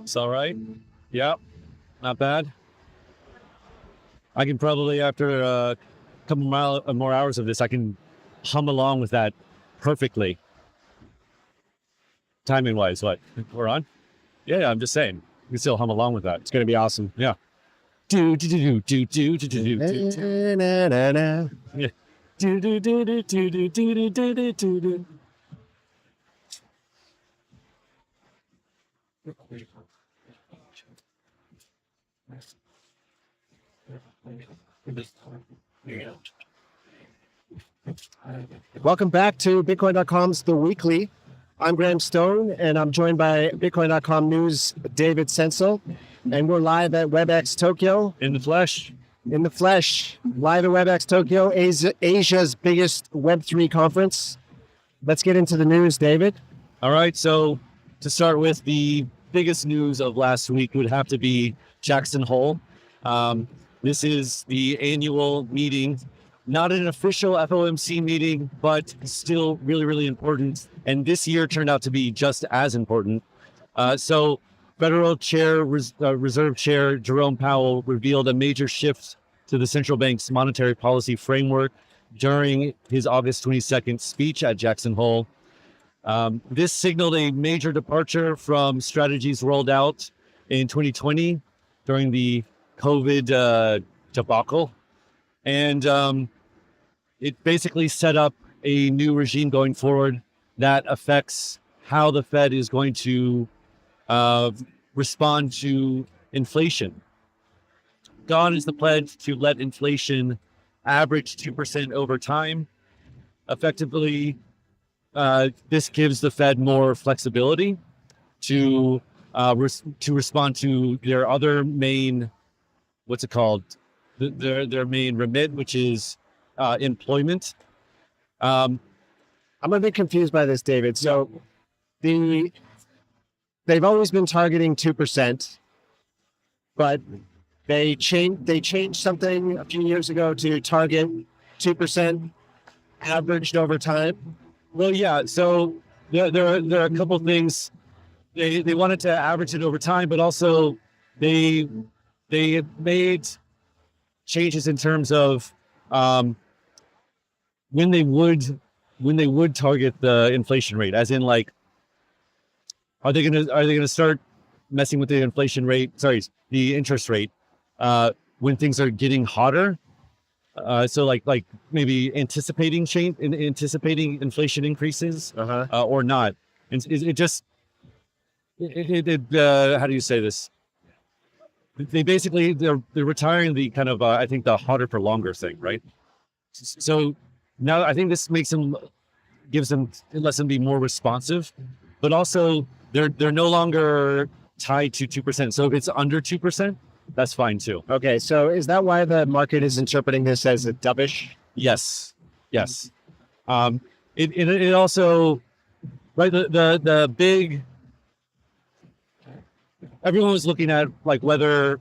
It's all right. Yeah, not bad. I can probably, after a couple more hours of this, I can hum along with that perfectly. Timing wise, what? We're on? Yeah, I'm just saying. You can still hum along with that. It's going to be awesome. Yeah. Welcome back to Bitcoin.com's The Weekly. I'm Graham Stone, and I'm joined by Bitcoin.com News' David Sensel, and we're live at WebX Tokyo. In the flesh. In the flesh. Live at WebX Tokyo, Asia's biggest Web3 conference. Let's get into the news, David. All right, so to start with, the biggest news of last week would have to be Jackson Hole. This is the annual meeting. Not an official FOMC meeting, but still really, really important. And this year turned out to be just as important. So Federal Chair, Reserve Chair Jerome Powell revealed a major shift to the central bank's monetary policy framework during his August 22nd speech at Jackson Hole. This signaled a major departure from strategies rolled out in 2020 during the COVID debacle. And it basically set up a new regime going forward that affects how the Fed is going to respond to inflation. Gone is the pledge to let inflation average 2% over time. Effectively, this gives the Fed more flexibility to respond to their other main, what's it called? Their main remit, which is employment. I'm a bit confused by this, David. So they've always been targeting 2%, but they changed something a few years ago to target 2% averaged over time. Well, yeah. So there are a couple of things. They wanted to average it over time, but also they made changes in terms of when they would target the inflation rate, as in, like, are they gonna start messing with the inflation rate? Sorry, the interest rate when things are getting hotter. So like maybe anticipating inflation increases, or not. And how do you say this? They basically they're retiring the kind of I think the hotter for longer thing, right? So now I think this lets them be more responsive, but also they're no longer tied to 2%. So if it's under 2%, that's fine too. Okay, so is that why the market is interpreting this as a dovish? Yes. It also, right, the big, everyone was looking at like whether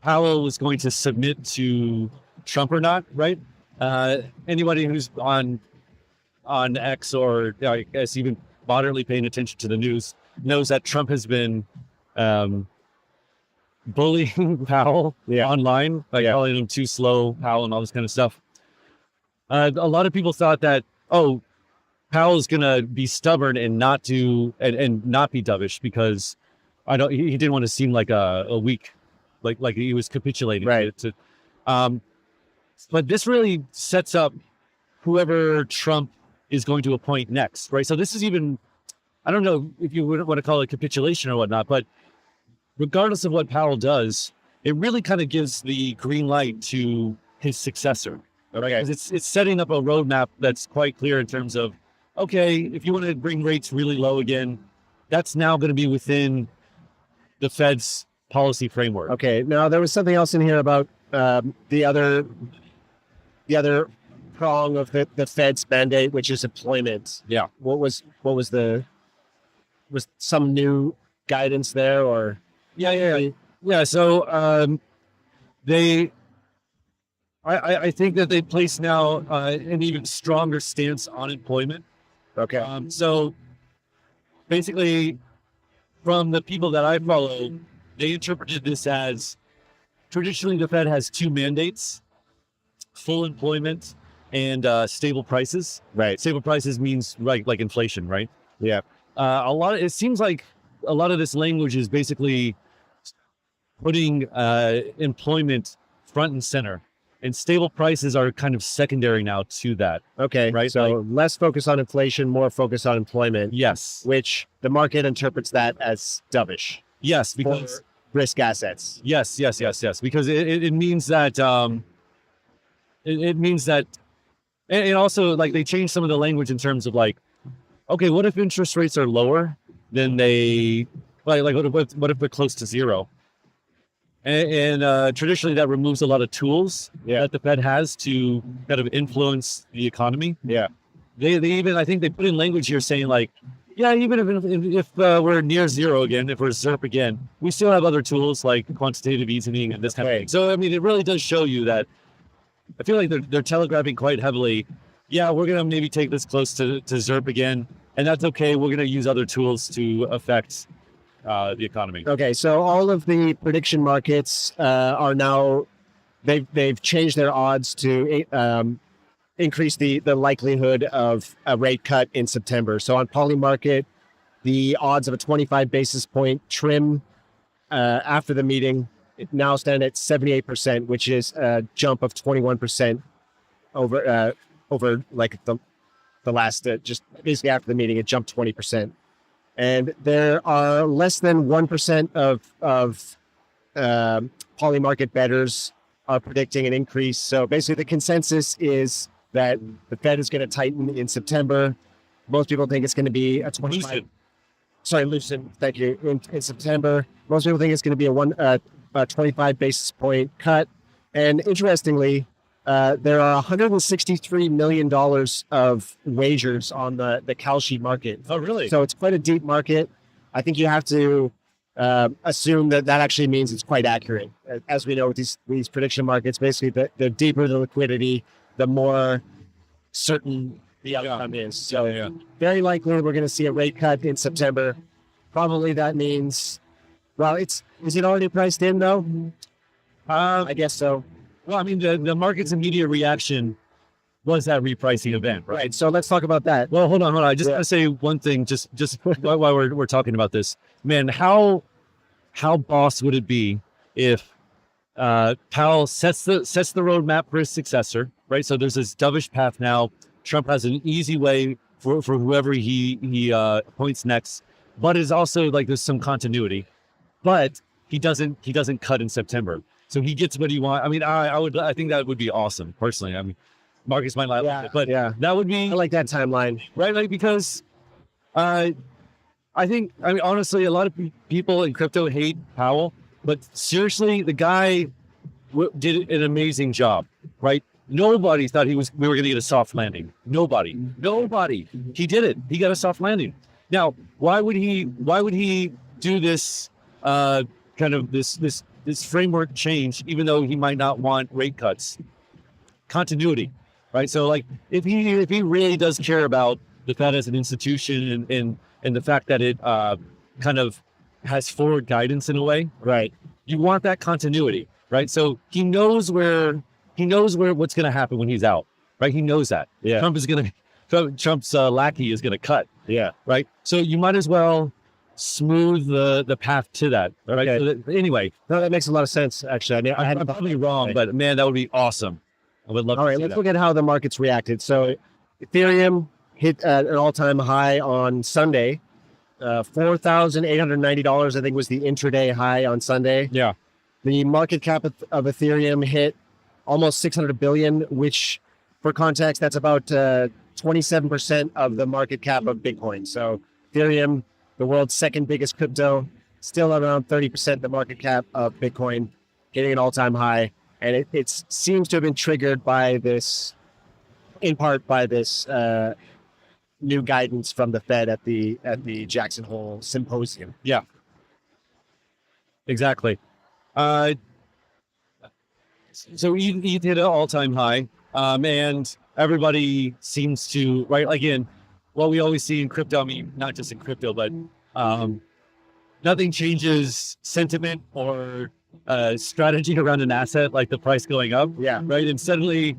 Powell was going to submit to Trump or not, right? Anybody who's on X, or I guess even moderately paying attention to the news, knows that Trump has been bullying Powell online, like calling him too slow, Powell, and all this kind of stuff. A lot of people thought that, Powell's gonna be stubborn and not do and not be dovish because he didn't want to seem like a weak, like he was capitulating. Right. But this really sets up whoever Trump is going to appoint next, right? So this is even, I don't know if you would want to call it capitulation or whatnot, but regardless of what Powell does, it really kind of gives the green light to his successor. Okay. Because it's setting up a roadmap that's quite clear in terms of, okay, if you want to bring rates really low again, that's now going to be within the Fed's policy framework. Okay. Now there was something else in here about the other prong of the Fed's mandate, which is employment. Yeah. Was some new guidance there, or? Yeah. So I think that they place now an even stronger stance on employment. Okay. So basically, from the people that I follow, they interpreted this as traditionally the Fed has two mandates: full employment and stable prices. Right. Stable prices means like inflation, right? Yeah. It seems like a lot of this language is basically putting employment front and center, and stable prices are kind of secondary now to that. Okay. Right, So like- less focus on inflation, more focus on employment. Yes. Which the market interprets that as dovish Yes, because for risk assets. yes, because it means that it means that, and also like they changed some of the language in terms of like, okay, what if interest rates are lower than they like what if they're close to zero? And traditionally that removes a lot of tools that the Fed has to kind of influence the economy. Yeah. They even, I think they put in language here saying like, yeah, even if we're near zero again, if we're ZERP again, we still have other tools like quantitative easing and this kind of thing. So I mean, it really does show you that I feel like they're telegraphing quite heavily. Yeah, we're gonna maybe take this close to ZERP again, and that's okay. We're gonna use other tools to affect the economy. Okay, so all of the prediction markets are now they've changed their odds to increase the likelihood of a rate cut in September. So on Polymarket, the odds of a 25 basis point trim after the meeting now stand at 78%, which is a jump of 21% over like the last just basically after the meeting, it jumped 20%. And there are less than 1% of Polymarket bettors are predicting an increase. So basically the consensus is that the Fed is going to tighten in September. Most people think it's going to be a 25. Loosen. Thank you. In September, most people think it's going to be a 25 basis point cut. And interestingly, there are $163 million of wagers on the Kalshi market. Oh, really? So it's quite a deep market. I think you have to assume that actually means it's quite accurate. As we know with these prediction markets, basically the deeper the liquidity, the more certain the outcome is. So very likely we're going to see a rate cut in September. Probably that means, well, is it already priced in though? I guess so. Well, I mean, the market's immediate reaction was that repricing event, right? Right. So let's talk about that. Well, hold on. I just want to say one thing, just while we're talking about this, man. How boss would it be if Powell sets the roadmap for his successor, right? So there's this dovish path now. Trump has an easy way for whoever he appoints next, but it's also like there's some continuity. But he doesn't cut in September, so he gets what he wants. I mean, I think that would be awesome personally. I mean, Marcus might not like it, but that would be. I like that timeline, right? Like because I mean, honestly, a lot of people in crypto hate Powell, but seriously, the guy did an amazing job, right? Nobody thought we were going to get a soft landing. Nobody. He did it. He got a soft landing. Now, why would he do this kind of this framework change, even though he might not want rate cuts? Continuity, right? So, like, if he really does care about the Fed as an institution and the fact that it kind of has forward guidance in a way, right? You want that continuity, right? So he knows what's going to happen when he's out, right? He knows that. Yeah. Trump's lackey is going to cut. Yeah. Right. So you might as well smooth the path to that. Right. Okay. So anyway, no, that makes a lot of sense. Actually, I mean, I'm probably wrong, but man, that would be awesome. I would love. All right, let's look at how the markets reacted. So, Ethereum hit an all-time high on Sunday. $4,890, I think, was the intraday high on Sunday. Yeah. The market cap of Ethereum hit almost 600 billion, which, for context, that's about 27% of the market cap of Bitcoin. So Ethereum, the world's second biggest crypto, still around 30% the market cap of Bitcoin, hitting an all-time high. And it seems to have been triggered by this, in part by this new guidance from the Fed at the Jackson Hole Symposium. Yeah. Exactly. So ETH hit an all-time high, and everybody seems to, right, again, what we always see in crypto, I mean, not just in crypto, but nothing changes sentiment or strategy around an asset like the price going up. Yeah. Right. And suddenly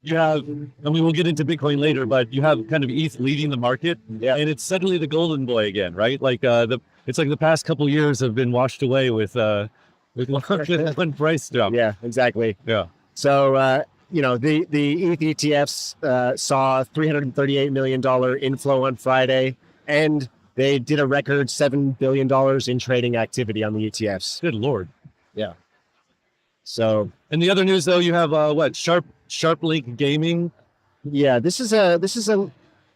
you have, I mean, we'll get into Bitcoin later, but you have kind of ETH leading the market. Yeah. And it's suddenly the golden boy again, right? Like it's like the past couple of years have been washed away with one price drop. Yeah, exactly. Yeah. So, the ETH ETFs saw $338 million inflow on Friday, and they did a record $7 billion in trading activity on the ETFs. Good Lord. Yeah. So, and the other news though, you have SharpLink Gaming. Yeah, this is a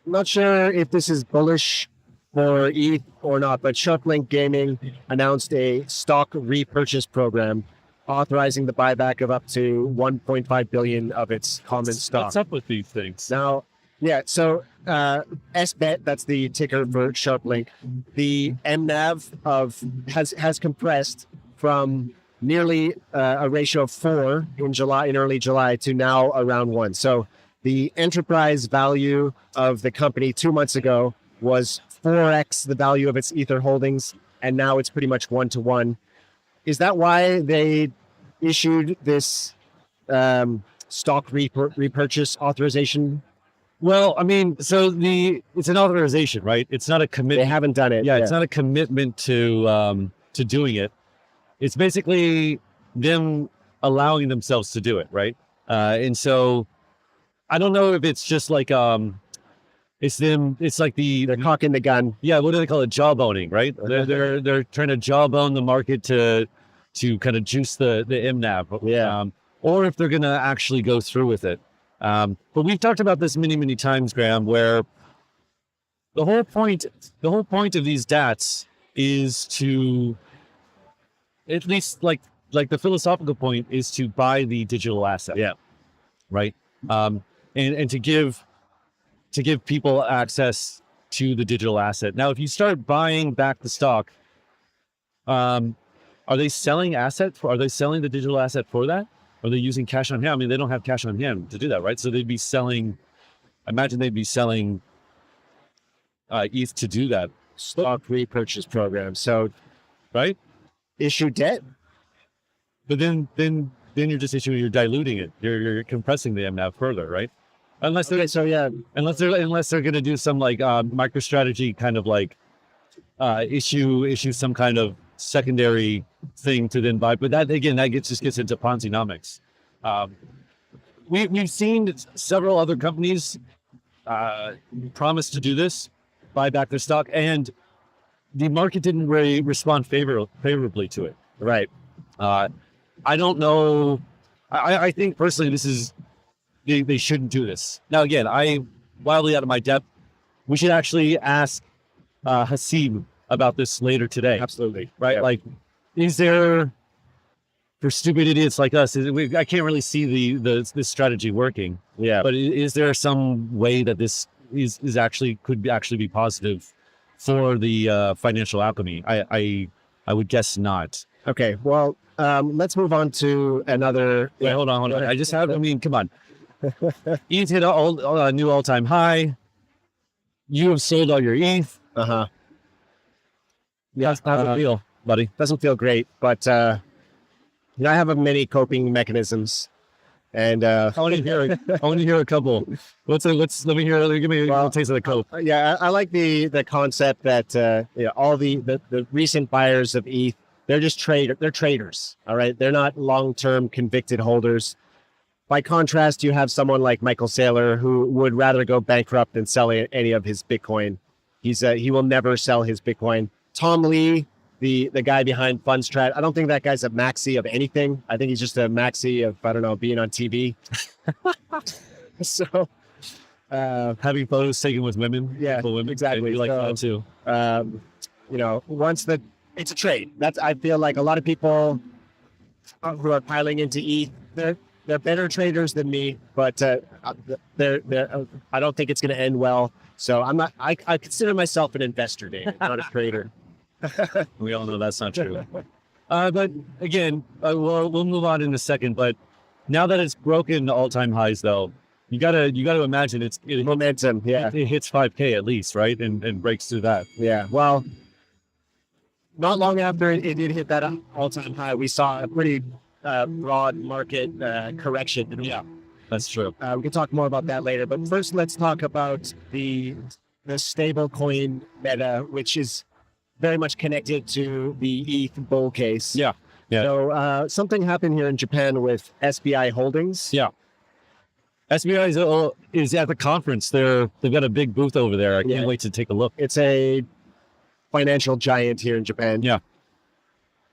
not sure if this is bullish for ETH or not, but SharpLink Gaming announced a stock repurchase program authorizing the buyback of up to 1.5 billion of its common stock. What's up with these things? Now, yeah, so SBET, that's the ticker for SharpLink. The MNAV has compressed from nearly a ratio of 4 in early July to now around 1. So the enterprise value of the company 2 months ago was 4x the value of its Ether holdings, and now it's pretty much 1-to-1. Is that why they issued this stock repurchase authorization? Well, I mean, so it's an authorization, right? It's not a commitment. They haven't done it. Yeah, it's not a commitment to doing it. It's basically them allowing themselves to do it, right? And so I don't know if it's just like it's them. It's like they're cocking the gun. Yeah, what do they call it? Jawboning, right? They're trying to jawbone the market to kind of juice the MNAV. Yeah. Or if they're going to actually go through with it. But we've talked about this many times, Graham, where the whole point of these DATs is to, at least like the philosophical point, is to buy the digital asset. Yeah. Right. And to give people access to the digital asset. Now, if you start buying back the stock, are they selling are they selling the digital asset for that? Are they using cash on hand? I mean, they don't have cash on hand to do that, right? So they'd be selling, I imagine they'd be selling ETH to do that. Stock repurchase program. So, right? Issue debt. But then you're just you're diluting it. You're compressing the MNAV further, right? Unless they're going to do some like MicroStrategy kind of like issue some kind of secondary thing to then buy. But that again, just gets into Ponzi-nomics. We've seen several other companies promise to do this, buy back their stock, and the market didn't really respond favorably to it. Right. I don't know. I think personally, they shouldn't do this. Now, again, I'm wildly out of my depth. We should actually ask Haseeb about this later today. Absolutely. Right? Yeah. Like, is there, for stupid idiots like us, I can't really see this strategy working. Yeah. But is there some way that this could actually be positive for the financial alchemy? I would guess not. Okay. Well, let's move on to another. Wait, hold on. Come on. ETH hit a new all-time high. You have sold all your ETH. Uh-huh. Yeah, how's it feel, buddy? Doesn't feel great, but I have many coping mechanisms, and I want to hear a couple. Let me hear. Give me a taste of the cope. Yeah, I like the concept that all the recent buyers of ETH, they're just They're traders. All right, they're not long-term convicted holders. By contrast, you have someone like Michael Saylor who would rather go bankrupt than sell any of his Bitcoin. He will never sell his Bitcoin. Tom Lee, the guy behind Fundstrat, I don't think that guy's a maxi of anything. I think he's just a maxi of, I don't know, being on TV. So having photos taken with women. Yeah, women. Exactly. You like that too. It's a trade. I feel like a lot of people who are piling into ETH, they're better traders than me, but I don't think it's going to end well. So I'm not. I consider myself an investor, David, not a trader. We all know that's not true. But again, we'll move on in a second. But now that it's broken all-time highs, though, you gotta imagine it momentum. Yeah, it hits 5K at least, right, and breaks through that. Yeah. Well, not long after it did hit that all-time high, we saw a pretty broad market correction. Yeah, that's true. We can talk more about that later. But first, let's talk about the stablecoin meta, which is very much connected to the ETH bull case. Yeah. Yeah. So something happened here in Japan with SBI Holdings. Yeah. SBI is at the conference. They've got a big booth over there. I can't wait to take a look. It's a financial giant here in Japan. Yeah.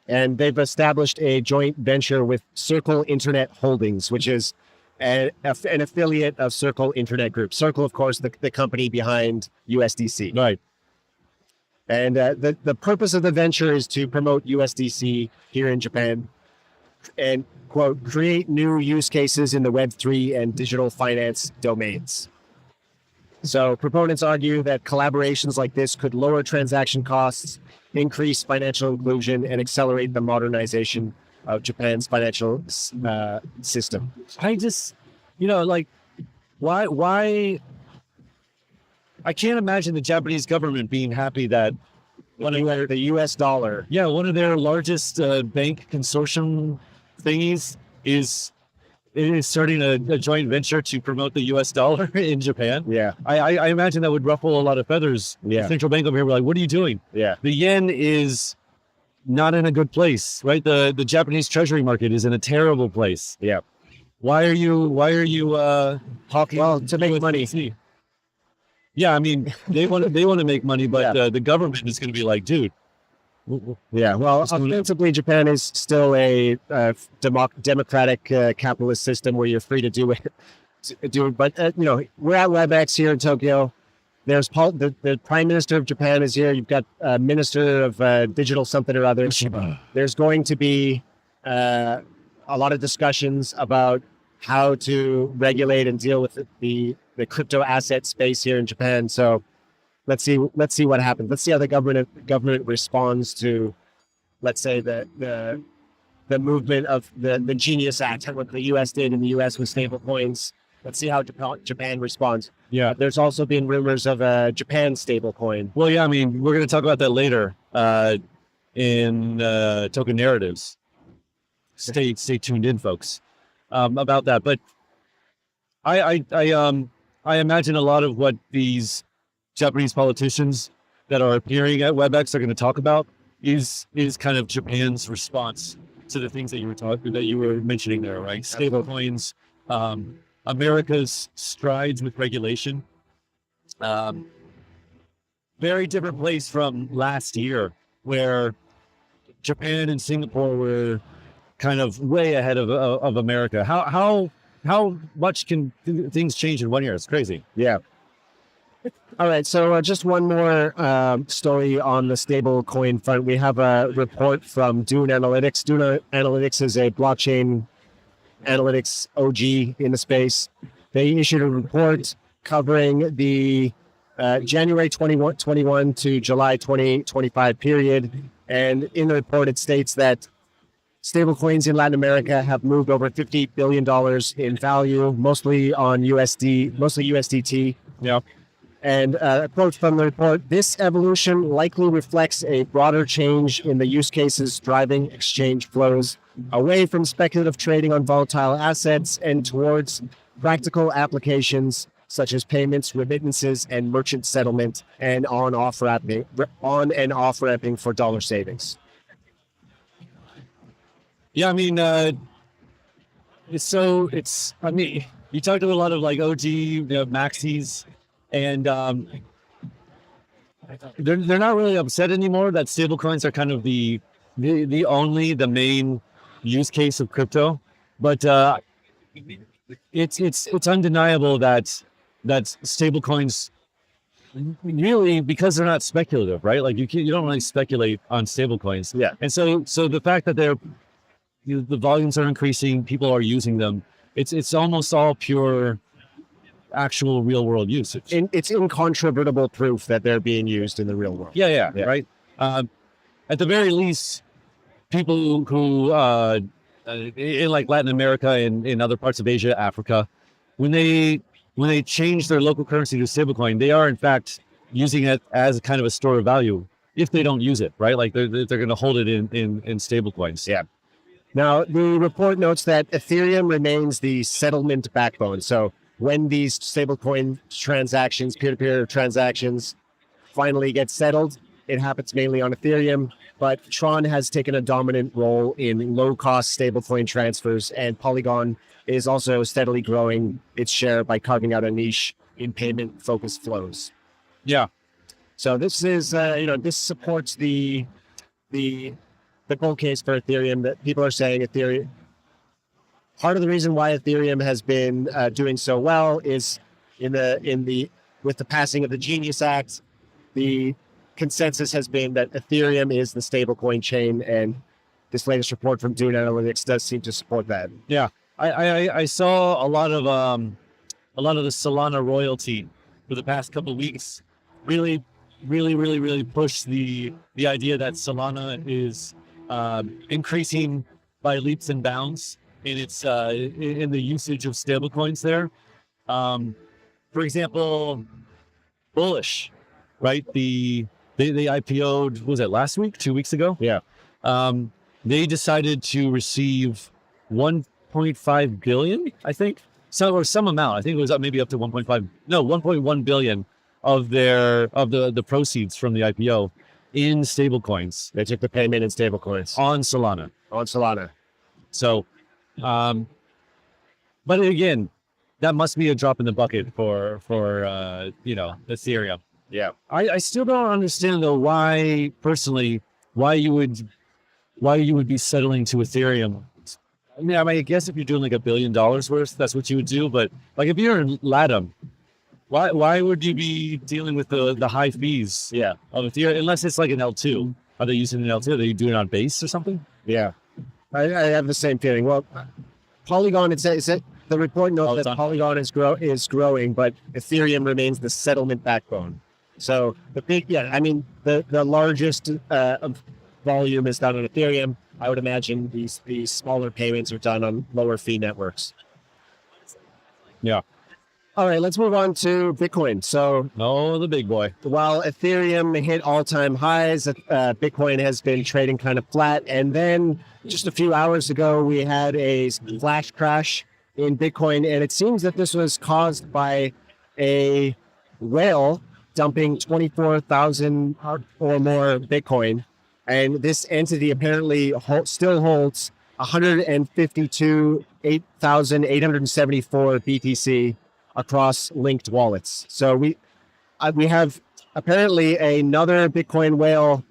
And they've established a joint venture with Circle Internet Holdings, which is an affiliate of Circle Internet Group. Circle, of course, the company behind USDC. Right. And the purpose of the venture is to promote USDC here in Japan and, quote, create new use cases in the Web3 and digital finance domains. So proponents argue that collaborations like this could lower transaction costs, increase financial inclusion, and accelerate the modernization of Japan's financial system. I just, why? I can't imagine the Japanese government being happy that The U.S. dollar. yeah, one of their largest bank consortium thingies is starting a joint venture to promote the U.S. dollar in Japan. Yeah. I imagine that would ruffle a lot of feathers. Yeah. The central bank over here, we're like, what are you doing? Yeah. The yen is not in a good place, right? The Japanese treasury market is in a terrible place. Yeah. Why are you hawking? Well, to make money. USDC? Yeah, I mean, they want to make money, but the government is going to be like, dude. Yeah, well, ostensibly, Japan is still a democratic capitalist system where you're free to do it. But we're at WebX here in Tokyo. There's the Prime Minister of Japan is here. You've got Minister of Digital something or other. There's going to be a lot of discussions about how to regulate and deal with the crypto asset space here in Japan. So let's see what happens. Let's see how the government responds to, let's say, the movement of the Genius Act, what the U.S. did in the U.S. with stablecoins. Let's see how Japan responds. Yeah. There's also been rumors of a Japan stablecoin. Well, yeah, I mean, we're going to talk about that later in Token Narratives. Stay tuned in, folks, about that. But I imagine a lot of what these Japanese politicians that are appearing at WebX are going to talk about is kind of Japan's response to the things that you were mentioning there, right? Stablecoins, America's strides with regulation. Very different place from last year, where Japan and Singapore were kind of way ahead of America. How much can things change in 1 year? It's crazy. Yeah. All right. So just one more story on the stable coin front. We have a report from Dune Analytics. Dune Analytics is a blockchain analytics OG in the space. They issued a report covering the January 2021 to July 2025 period. And in the report, it states that stablecoins in Latin America have moved over $50 billion in value, mostly USDT. Yeah. And a quote from the report: "This evolution likely reflects a broader change in the use cases driving exchange flows away from speculative trading on volatile assets and towards practical applications such as payments, remittances, and merchant settlement, and on and off ramping for dollar savings." Yeah, I mean, you talked to a lot of like OG maxis, and they're not really upset anymore that stablecoins are kind of the main use case of crypto, but it's undeniable that stablecoins really, because they're not speculative, right? Like you don't really speculate on stablecoins. Yeah. And so the fact that the volumes are increasing, people are using them. It's almost all pure, actual real world usage. It's incontrovertible proof that they're being used in the real world. Yeah. Right. At the very least, people who in like Latin America and in other parts of Asia, Africa, when they change their local currency to stablecoin, they are in fact using it as a kind of a store of value if they don't use it, right? Like they're going to hold it in stable coins. Yeah. Now, the report notes that Ethereum remains the settlement backbone. So when these stablecoin transactions, peer-to-peer transactions, finally get settled, it happens mainly on Ethereum. But Tron has taken a dominant role in low-cost stablecoin transfers, and Polygon is also steadily growing its share by carving out a niche in payment-focused flows. Yeah. So this is, this supports the bull case for Ethereum, that people are saying Ethereum. Part of the reason why Ethereum has been doing so well is with the passing of the Genius Act, the consensus has been that Ethereum is the stablecoin chain, and this latest report from Dune Analytics does seem to support that. Yeah, I saw a lot of the Solana royalty for the past couple of weeks really push the idea that Solana is increasing by leaps and bounds in its in the usage of stablecoins there. For example, Bullish, right? They IPO'd, was it last week, 2 weeks ago? Yeah. They decided to receive 1.5 billion, I think, some amount. I think it was maybe up to 1.1 billion of the proceeds from the IPO in stablecoins. They took the payment in stablecoins On Solana. On Solana. So, but again, that must be a drop in the bucket for Ethereum. Yeah. I still don't understand though why you would be settling to Ethereum. I guess if you're doing like $1 billion worth, that's what you would do. But like if you're in LATAM, why would you be dealing with the high fees? Yeah. Of Ethereum, unless it's like an L2. Are they using an L2? Are they doing it on base or something? Yeah. I have the same feeling. Well, Polygon, it says the report notes that Polygon is growing, but Ethereum remains the settlement backbone. So the largest volume is done on Ethereum. I would imagine these smaller payments are done on lower fee networks. Yeah. All right, let's move on to Bitcoin. So, the big boy. While Ethereum hit all-time highs, Bitcoin has been trading kind of flat. And then just a few hours ago, we had a flash crash in Bitcoin, and it seems that this was caused by a whale dumping 24,000 or more Bitcoin. And this entity apparently still holds 152,874 BTC across linked wallets. So we have apparently another Bitcoin whale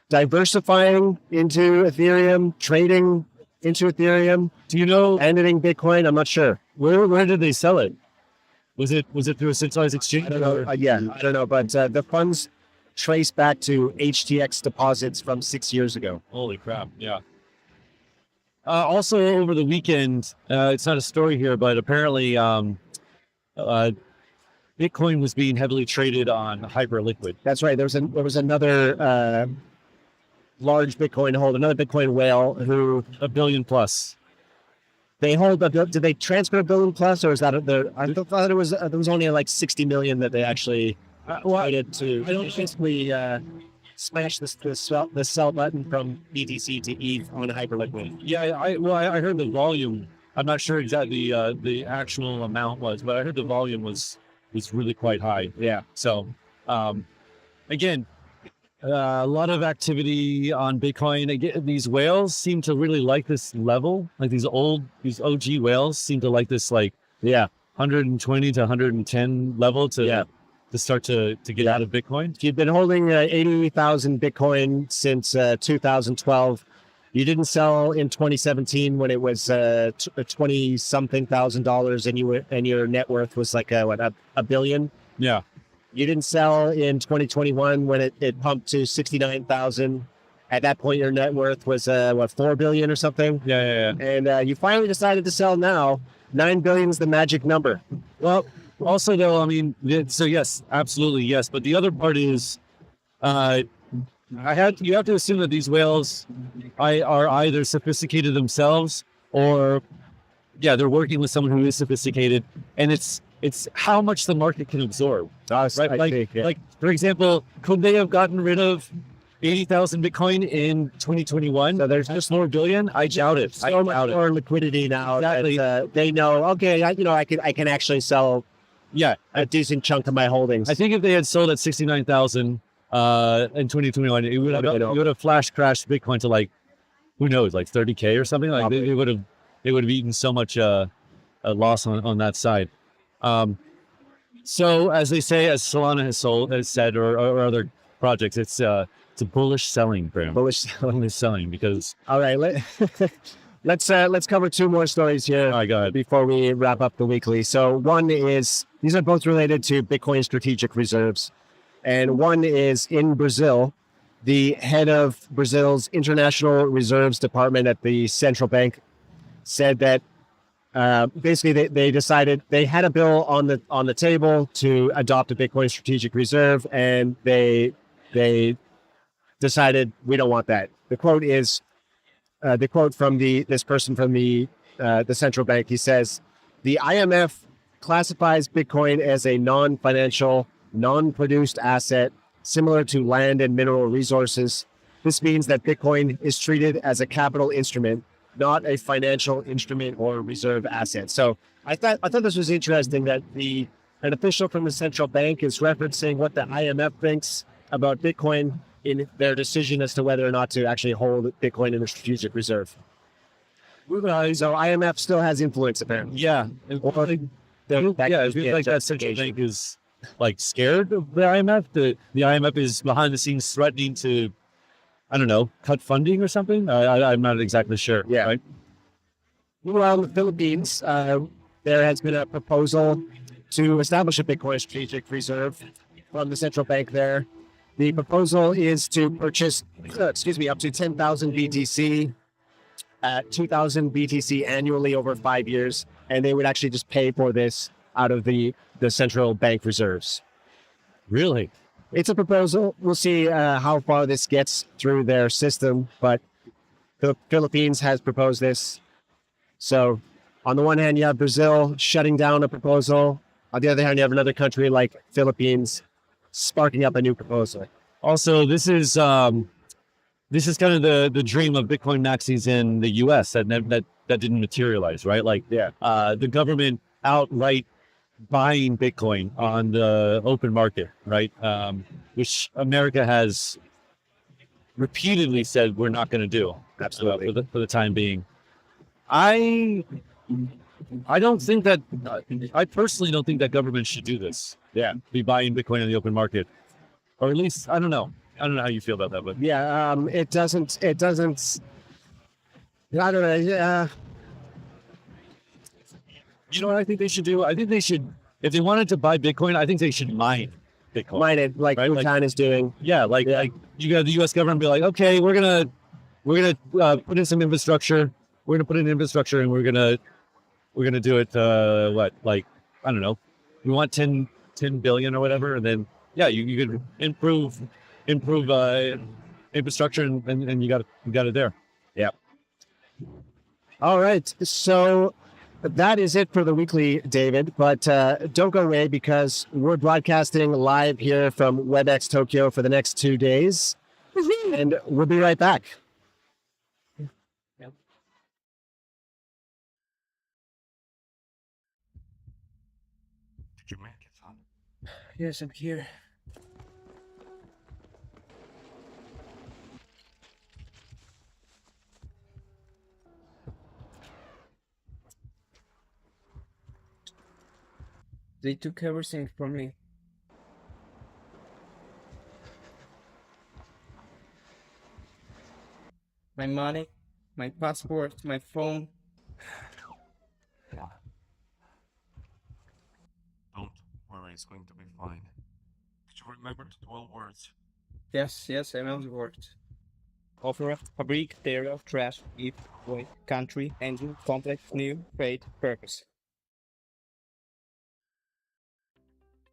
diversifying into Ethereum, trading into Ethereum. Do you know? Ending Bitcoin? I'm not sure. Where did they sell it? Was it through a centralized exchange? I don't know. I don't know. But the funds trace back to HTX deposits from 6 years ago. Holy crap! Yeah. Also, over the weekend, it's not a story here, but apparently, Bitcoin was being heavily traded on Hyperliquid. That's right. There was another large Bitcoin holder, another Bitcoin whale who $1 billion plus. They hold. Did they transfer $1 billion plus, or is that I thought it was there was only like 60 million that they actually decided to. I don't basically smash the sell button from BTC to ETH on Hyperliquid. Yeah, I heard the volume. I'm not sure exactly the actual amount was, but I heard the volume was really quite high. Yeah. So, again, a lot of activity on Bitcoin. Again, these whales seem to really like this level. Like these OG whales seem to like this 120 to 110 level to start to get out of Bitcoin. If you've been holding 80,000 Bitcoin since 2012. You didn't sell in 2017 when it was $20-something thousand, and your net worth was like a billion. Yeah. You didn't sell in 2021 when it pumped to 69,000. At that point, your net worth was 4 billion or something. Yeah. And you finally decided to sell now. 9 billion is the magic number. Well, also though, I mean, so yes, absolutely yes. But the other part is, you have to assume that these whales are either sophisticated themselves or, they're working with someone who is sophisticated, and it's how much the market can absorb. Right? Like, for example, could they have gotten rid of 80,000 Bitcoin in 2021. So there's just more billion. I doubt it. so much more liquidity now. Exactly. That they know. Okay, I can actually sell Yeah, a decent chunk of my holdings. I think if they had sold at 69,000 in 2021, it would have flash crashed Bitcoin to like, who knows, like 30K or something. Like they would have eaten so much a loss on that side. So as they say, as Solana has said, or other projects, it's a bullish selling, Graham. Bullish selling because. All right, let's cover two more stories here. All right, go ahead. Before we wrap up the weekly. So one is, these are both related to Bitcoin strategic reserves, and one is in Brazil. The head of Brazil's International Reserves Department at the central bank said that basically they decided they had a bill on the table to adopt a Bitcoin strategic reserve, and they decided we don't want that. The quote is the quote from this person from the central bank. He says, "The IMF classifies Bitcoin as a non-financial, non-produced asset similar to land and mineral resources. This means that Bitcoin is treated as a capital instrument, not a financial instrument or reserve asset." So I thought this was interesting that an official from the central bank is referencing what the IMF thinks about Bitcoin in their decision as to whether or not to actually hold Bitcoin in a strategic reserve. So IMF still has influence, apparently. Yeah. It feels like that central bank is like scared of the IMF. The IMF is behind the scenes threatening to, I don't know, cut funding or something. I'm not exactly sure. Yeah. Right? Meanwhile, in the Philippines, there has been a proposal to establish a Bitcoin strategic reserve from the central bank there. The proposal is to purchase, up to 10,000 BTC at 2,000 BTC annually over 5 years, and they would actually just pay for this out of the central bank reserves. Really? It's a proposal. We'll see how far this gets through their system, but the Philippines has proposed this. So on the one hand, you have Brazil shutting down a proposal. On the other hand, you have another country like Philippines sparking up a new proposal. Also, this is kind of the dream of Bitcoin maxis in the U.S. that didn't materialize, right? Like, the government outright buying Bitcoin on the open market, right? Which America has repeatedly said we're not going to do. Absolutely. For the time being. I don't think that I personally don't think that government should do this. Yeah, be buying Bitcoin in the open market, or at least I don't know how you feel about that, but it doesn't. I don't know. You know what I think they should do? I think they should, if they wanted to buy Bitcoin, I think they should mine Bitcoin. Mine it like right? Bhutan is doing. Yeah, like you got the U.S. government be like, okay, we're gonna put in some infrastructure. We're gonna put in infrastructure, and we're gonna do it. What, like, I don't know. We want 10 billion or whatever, and then you could improve infrastructure, and you got it there. Yeah. All right. So that is it for the weekly, David. But don't go away, because we're broadcasting live here from WebX Tokyo for the next 2 days, and we'll be right back. Did you make it, son? Yes, I'm here. They took everything from me. My money, my passport, my phone. Yeah. Don't worry, it's going to be fine. Did you remember the 12 words? Yes, I know the words. Opera, fabric, stereo, trash, if, void, country, engine, complex, new, fate, purpose.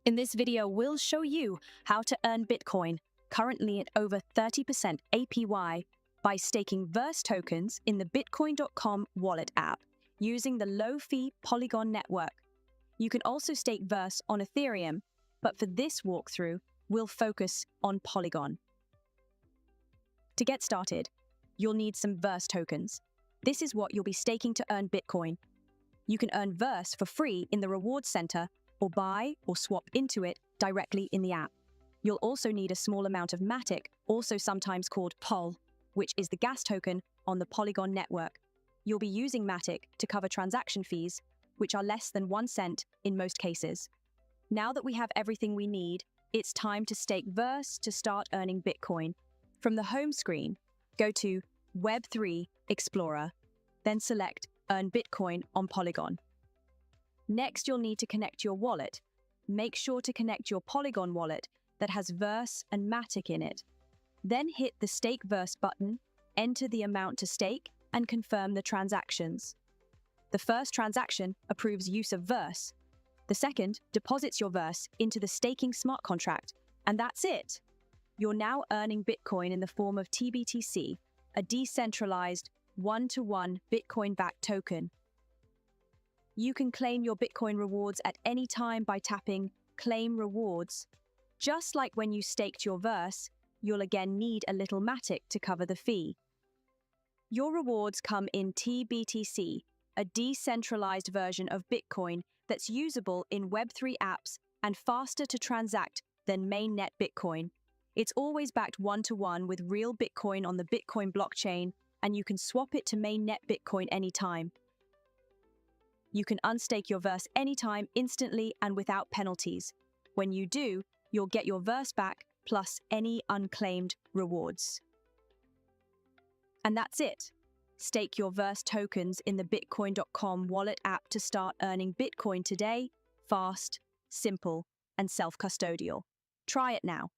In this video, we'll show you how to earn Bitcoin, currently at over 30% APY, by staking Verse tokens in the Bitcoin.com wallet app using the low-fee Polygon network. You can also stake Verse on Ethereum, but for this walkthrough, we'll focus on Polygon. To get started, you'll need some Verse tokens. This is what you'll be staking to earn Bitcoin. You can earn Verse for free in the rewards center or buy or swap into it directly in the app. You'll also need a small amount of Matic, also sometimes called POL, which is the gas token on the Polygon network. You'll be using Matic to cover transaction fees, which are less than 1 cent in most cases. Now that we have everything we need, it's time to stake Verse to start earning Bitcoin. From the home screen, go to Web3 Explorer, then select Earn Bitcoin on Polygon. Next, you'll need to connect your wallet. Make sure to connect your Polygon wallet that has Verse and Matic in it. Then hit the Stake Verse button, enter the amount to stake, and confirm the transactions. The first transaction approves use of Verse. The second deposits your Verse into the staking smart contract, and that's it. You're now earning Bitcoin in the form of TBTC, a decentralized, one-to-one Bitcoin-backed token. You can claim your Bitcoin rewards at any time by tapping Claim Rewards. Just like when you staked your Verse, you'll again need a little Matic to cover the fee. Your rewards come in TBTC, a decentralized version of Bitcoin that's usable in Web3 apps and faster to transact than mainnet Bitcoin. It's always backed one-to-one with real Bitcoin on the Bitcoin blockchain, and you can swap it to mainnet Bitcoin anytime. You can unstake your Verse anytime, instantly, and without penalties. When you do, you'll get your Verse back plus any unclaimed rewards. And that's it. Stake your Verse tokens in the Bitcoin.com wallet app to start earning Bitcoin today, fast, simple, and self-custodial. Try it now.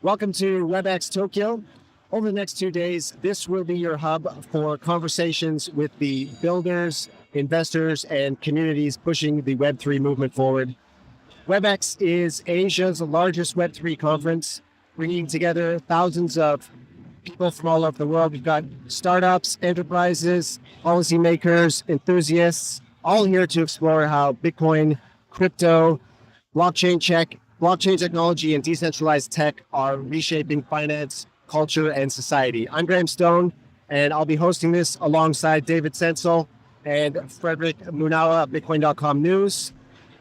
Welcome to WebX Tokyo. Over the next 2 days, this will be your hub for conversations with the builders, investors, and communities pushing the Web3 movement forward. WebX is Asia's largest Web3 conference, bringing together thousands of people from all over the world. We've got startups, enterprises, policymakers, enthusiasts, all here to explore how Bitcoin, crypto, blockchain technology, and decentralized tech are reshaping finance, culture, and society. I'm Graham Stone, and I'll be hosting this alongside David Sensel and Frederick Munawa of Bitcoin.com News.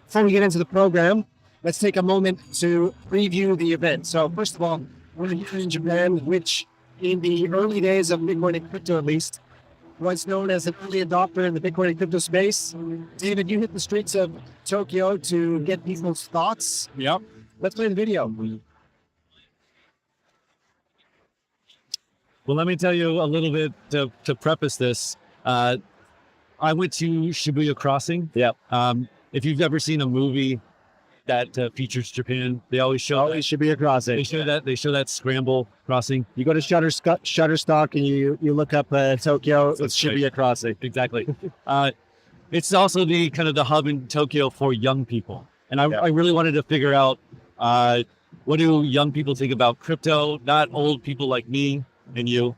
Before we get into the program, let's take a moment to preview the event. So first of all, we're here in Japan, which in the early days of Bitcoin and crypto at least, was known as an early adopter in the Bitcoin and crypto space. David, you hit the streets of Tokyo to get people's thoughts. Yep. Let's play the video. Well, let me tell you a little bit to preface this. I went to Shibuya Crossing. Yep. If you've ever seen a movie that features Japan, they always show It should be a crossing. they show that scramble crossing. You go to Shutterstock and you look up Tokyo. It should be a crossing. Exactly. It's also the kind of the hub in Tokyo for young people, and I really wanted to figure out what do young people think about crypto? Not old people like me and you.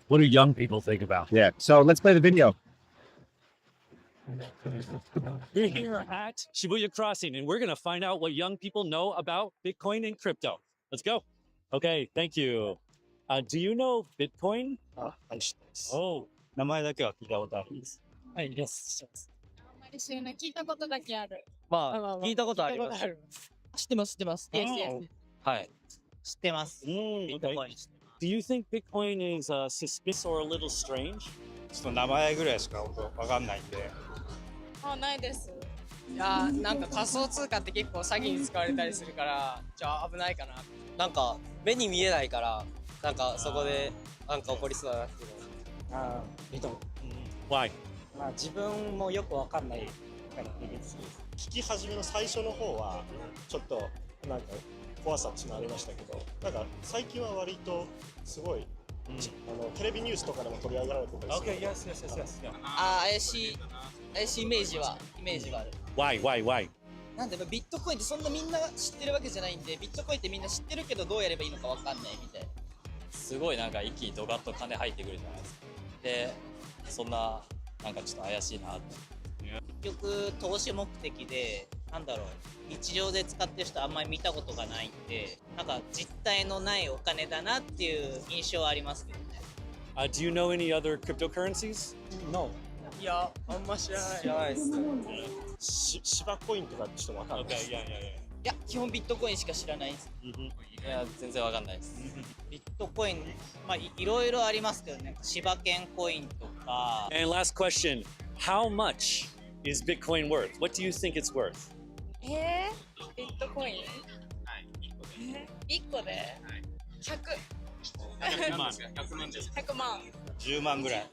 What do young people think about? Yeah. So let's play the video. We're here at Shibuya Crossing, and we're going to find out what young people know about Bitcoin and crypto. Let's go. Okay, thank you. Do you know Bitcoin? Oh, 名前だけは聞いたことあるんです。はい、yes. 聞いたことだけある。まあ、聞いたことあります。知ってます、知ってます。Yes, yes. はい。知ってます。Okay. ビットコイン知ってます。Do you think Bitcoin is suspicious or a little strange? ちょっと名前ぐらいしかわかんないんで。ないです。いやなんか仮想通貨って結構詐欺に使われたりするから、じゃあ危ないかな。なんか目に見えないから、なんかそこでなんか起こりそうだなっていうの。見たの。Why? まあ自分もよくわかんないから聞き始めの最初の方はちょっとなんか怖さっていうのありましたけど、なんか最近は割とすごい、テレビニュースとかでも取り上げられてたりする。Okay, yes. 怪しいイメージはある。Why? なんでビットコインってそんなみんな知ってるわけじゃないんで、ビットコインってみんな知ってるけどどうやればいいのかわかんないみたいな。すごいなんか一気にドガッと金入ってくるじゃないですか。で、そんななんかちょっと怪しいなって。結局投資目的でなんだろう日常で使ってる人あんまり見たことがないんでなんか実体のないお金だなっていう印象はありますけどね。Do you know any other cryptocurrencies? No. いやあんま知らない知らないです。芝コインとかちょっとわかんないです Okay, yeah. いや基本ビットコインしか知らないです。いや、全然わかんないです。ビットコインまあいろいろありますけどね柴犬コインとか And last question, how much is Bitcoin worth? What do you think it's worth? ビットコイン1個で100 100万10万ぐらい。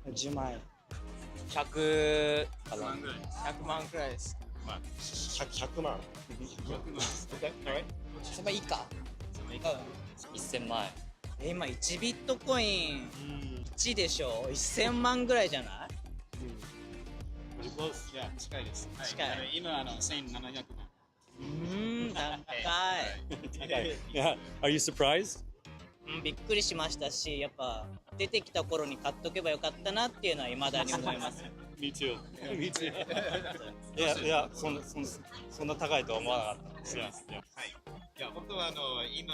10万円。100かな。 100万くらいです。 100万1000万以下1000万円。今1ビットコイン1でしょ1000万ぐらいじゃない？いや、近いです。近い。今1700万。高い。 Yeah. Are you surprised? びっくりしましたし、やっぱ出てきた頃に買っとけばよかったなっていうのは未だに思います。Me too. Me too. いや、そんな高いとは思わなかったです。Yeah. いや、本当は今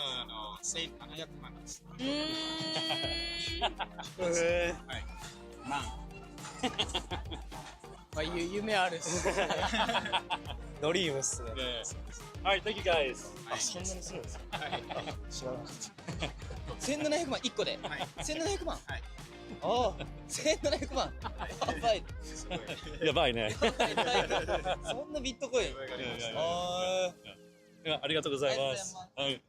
1700万です。まあ夢あるっす。ドリームっすね。 All right, thank you guys. そんなにするんですか知らなかった1700万1個で。1700万。ああ、1700万。やばい。やばいね。そんなビットコイン。ありがとうございます。はい。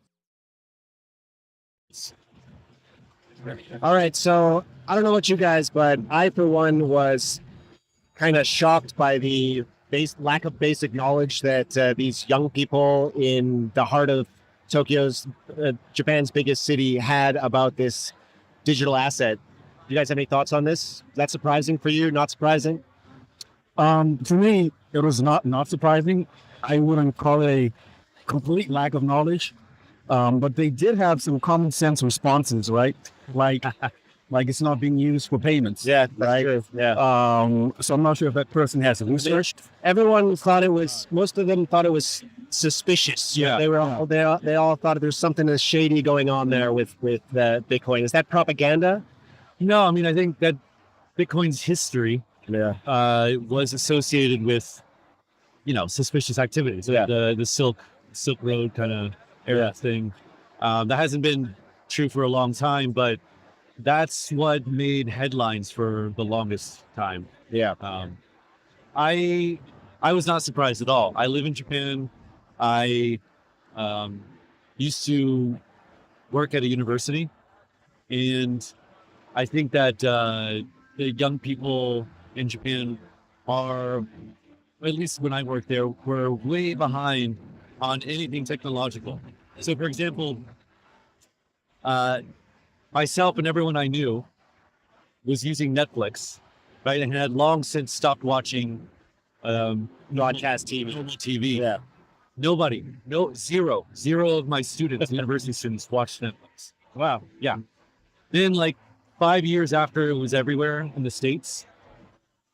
All right, so I don't know about you guys, but I, for one, was kind of shocked by the lack of basic knowledge that these young people in the heart of Tokyo's, Japan's biggest city, had about this digital asset. Do you guys have any thoughts on this? Is that surprising for you? Not surprising? To me, it was not surprising. I wouldn't call it a complete lack of knowledge, but they did have some common sense responses, right? Like it's not being used for payments. Yeah, that's right. true. Yeah. So I'm not sure if that person has researched. Everyone thought it was. Most of them thought it was suspicious. Yeah. They all thought there's something shady going on there with Bitcoin. Is that propaganda? No, I mean, I think that Bitcoin's history was associated with, suspicious activities. Yeah. The Silk Road kind of era thing. That hasn't been true for a long time, but that's what made headlines for the longest time. Yeah. I was not surprised at all. I live in Japan. I used to work at a university, and I think that the young people in Japan are, at least when I worked there, were way behind on anything technological. So, for example, myself and everyone I knew was using Netflix, right, and had long since stopped watching Broadcast TV. normal TV. Yeah. Nobody, zero of my students, university students, watched Netflix. Wow. Yeah. Then, like 5 years after it was everywhere in the States,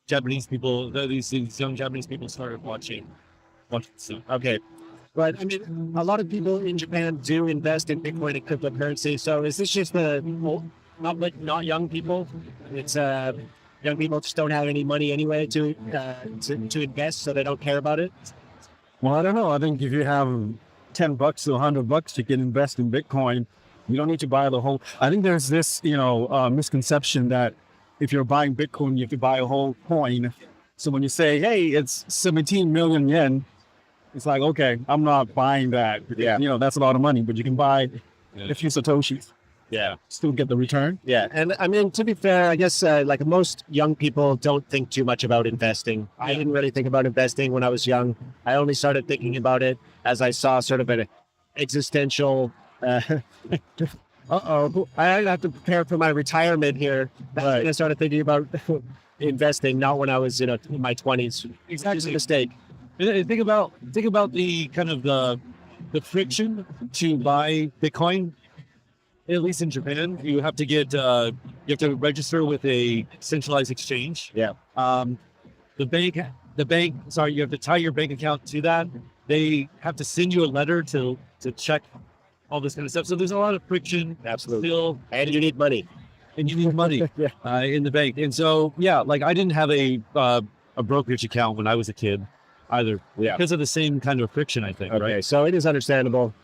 Japanese people, these young Japanese people started watching stuff. Okay. But I mean, a lot of people in Japan do invest in Bitcoin and cryptocurrency. So is this just not young people? It's young people just don't have any money anyway to invest, so they don't care about it. Well, I don't know. I think if you have $10 to $100, you can invest in Bitcoin. You don't need to buy the whole. I think there's this, misconception that if you're buying Bitcoin, you have to buy a whole coin. So when you say, "Hey, it's 17 million yen," it's like, okay, I'm not buying that. Yeah. That's a lot of money, but you can buy a few Satoshis. Yeah. Still get the return. Yeah. And I mean, to be fair, I guess like most young people don't think too much about investing. I didn't really think about investing when I was young. I only started thinking about it as I saw sort of an existential. I have to prepare for my retirement here. Right. I started thinking about investing, not when I was, in my 20s. Exactly. It's a mistake. Think about the kind of the friction to buy Bitcoin. At least in Japan, you have to register with a centralized exchange. Yeah. the bank. Sorry, you have to tie your bank account to that. They have to send you a letter to check all this kind of stuff. So there's a lot of friction. Absolutely. Still, And you need money. and you need money in the bank. And so, yeah, like I didn't have a brokerage account when I was a kid either, because of the same kind of friction, I think. Okay, Right? so it is understandable.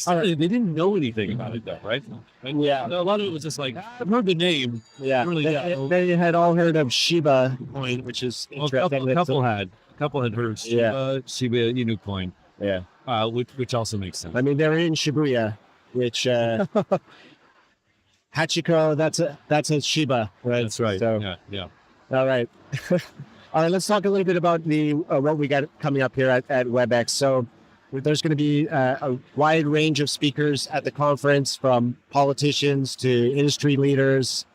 They didn't know anything about it, though, right? And Yeah. a lot of it was just like, I've heard the name. Yeah, Really they had all heard of Shiba coin, which is Well, interesting. a couple had heard Shiba Inu coin, Yeah, which also makes sense. I mean they're in Shibuya, which Hachiko, that's a Shiba, right? That's right. So, Yeah. all right. All right, let's talk a little bit about the what we got coming up here at WebX. So there's going to be a wide range of speakers at the conference, from politicians to industry leaders,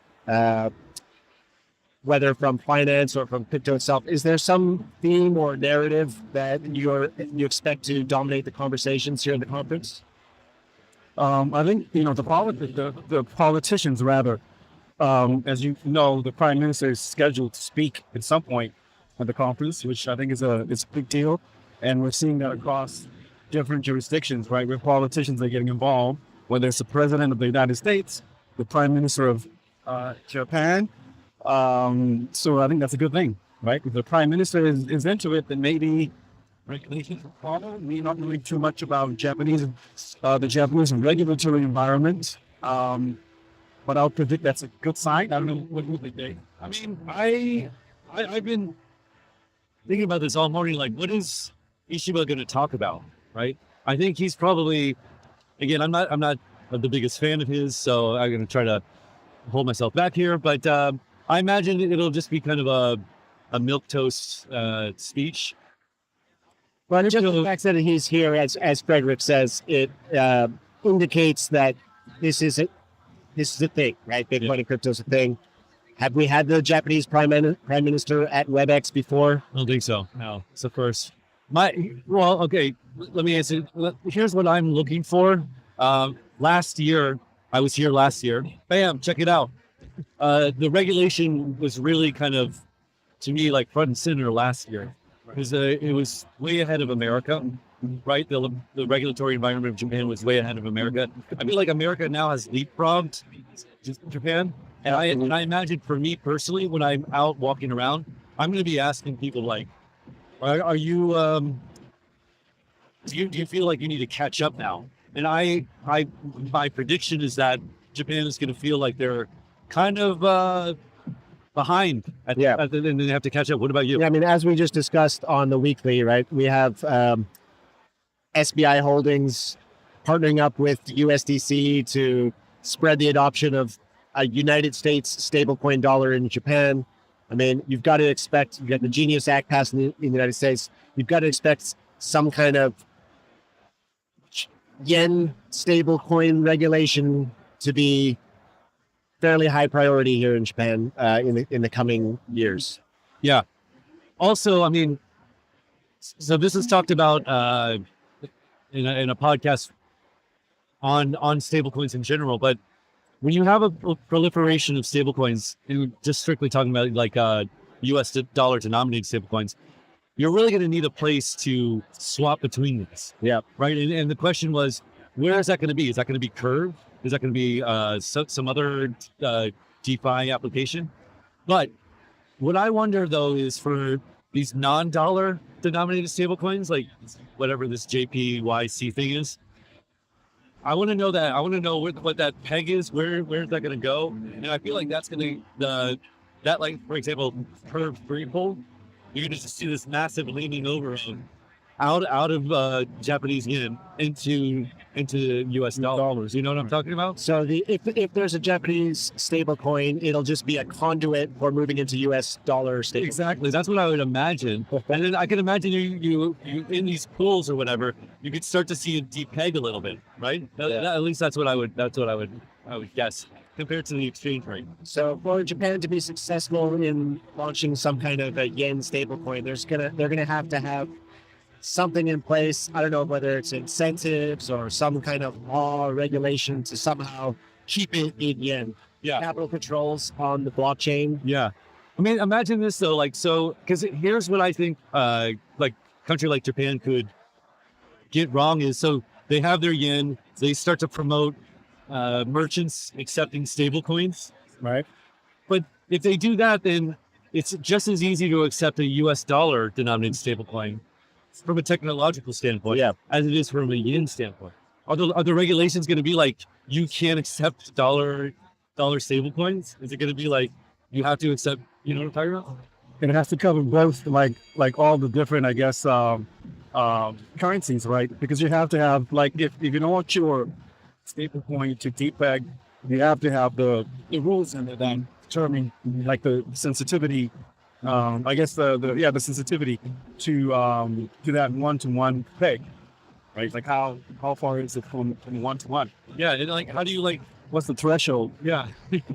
whether from finance or from crypto itself. Is there some theme or narrative that you expect to dominate the conversations here at the conference? I think the politicians rather. As you know, the prime minister is scheduled to speak at some point at the conference, which I think is a big deal, and we're seeing that across different jurisdictions, right? Where politicians are getting involved, whether it's the president of the United States, the prime minister of Japan. So I think that's a good thing, right? If the prime minister is into it, then maybe regulations will follow. We're not knowing too much about the Japanese regulatory environment. But I'll predict that's a good sign. I don't know what you think. I mean, I've been thinking about this all morning. Like, what is Ishiba going to talk about? Right? I think he's probably, again, I'm not the biggest fan of his, so I'm going to try to hold myself back here. But I imagine it'll just be kind of a milquetoast speech. Well, just the fact that he's here, as Frederick says, it indicates that this is a thing, right? Bitcoin and crypto is a thing. Have we had the Japanese prime minister at WebX before? I don't think so. No, it's the first. Okay. Let me answer. Here's what I'm looking for. Last year, I was here last year. Bam! Check it out. The regulation was really kind of, to me, like front and center last year, because it was way ahead of America. Right, the regulatory environment of Japan was way ahead of America. I feel like America now has leapfrogged Japan, and I imagine for me personally, when I'm out walking around, I'm going to be asking people like, "Are you? Do you feel like you need to catch up now?" And my prediction is that Japan is going to feel like they're kind of behind, and they have to catch up. What about you? Yeah, I mean, as we just discussed on the weekly, right? We have SBI Holdings partnering up with USDC to spread the adoption of a United States stablecoin dollar in Japan. I mean, you've got to expect, you got the Genius Act passed in the United States. You've got to expect some kind of yen stablecoin regulation to be fairly high priority here in Japan in the coming years. Yeah. Also, I mean, so this is talked about in a podcast on stablecoins in general, but when you have a proliferation of stablecoins, just strictly talking about like U.S. dollar denominated stablecoins, you're really going to need a place to swap between these. Yeah. Right. And the question was, where is that going to be? Is that going to be Curve? Is that going to be some other DeFi application? But what I wonder though is for these non-dollar denominated stablecoins, like whatever this JPYC thing is, I want to know that. I want to know what that peg is. Where is that going to go? And I feel like that's going to that, like, for example, Curve free pull, you're going to just see this massive leaning over of out of Japanese yen into US dollars. You know what I'm talking about? So if there's a Japanese stable coin, it'll just be a conduit for moving into US dollar stable. Exactly. That's what I would imagine. And then I can imagine you in these pools or whatever, you could start to see it depeg a little bit, right? At least that's what I would guess compared to the exchange rate. So for Japan to be successful in launching some kind of a yen stable coin, they're gonna have to have something in place. I don't know whether it's incentives or some kind of law or regulation to somehow keep it in yen. Yeah. Capital controls on the blockchain. Yeah. I mean, imagine this though, like, so, because here's what I think, like, country like Japan could get wrong is, so they have their yen, they start to promote merchants accepting stable coins, right? But if they do that, then it's just as easy to accept a US dollar denominated stable coin from a technological standpoint as it is from a yen standpoint. Are the regulations going to be like, you can't accept dollar stable coins? Is it going to be like, you have to accept, you know what I'm talking about? And it has to cover both, like all the different, I guess, currencies, right? Because you have to have, like, if you don't want your stable coin to depeg, you have to have the rules in there that determine, like, the sensitivity. I guess the sensitivity to that one-to-one peg, right? Like how far is it from one to one? Yeah, and like, how do you, like, what's the threshold? Yeah,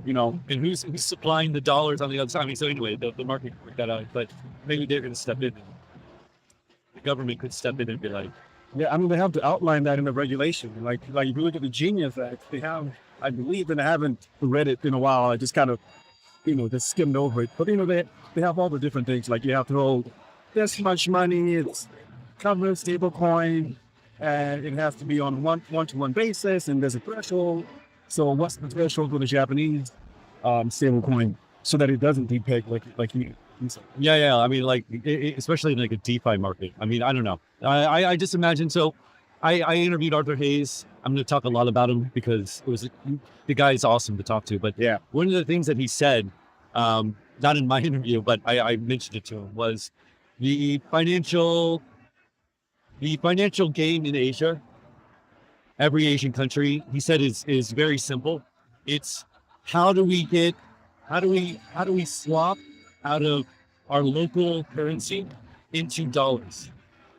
you know, and who's supplying the dollars on the other side? I mean, so anyway, the market can work that out, but maybe they're going to step in. The government could step in and be like, yeah, I mean, they have to outline that in the regulation. Like if you look at the Genius Act, they have, I believe, and I haven't read it in a while. I just kind of, just skimmed over it. But they have all the different things. Like you have to hold this much money. It's covered stable coin, and it has to be on one-to-one basis. And there's a threshold. So what's the threshold for the Japanese stable coin so that it doesn't depeg like you? Yeah. I mean, like, especially in like a DeFi market. I mean, I don't know. I just imagine. So I interviewed Arthur Hayes. I'm going to talk a lot about him because the guy is awesome to talk to. But yeah, one of the things that he said, not in my interview, but I mentioned it to him, was the financial game in Asia. Every Asian country, he said, is very simple. It's how do we swap out of our local currency into dollars?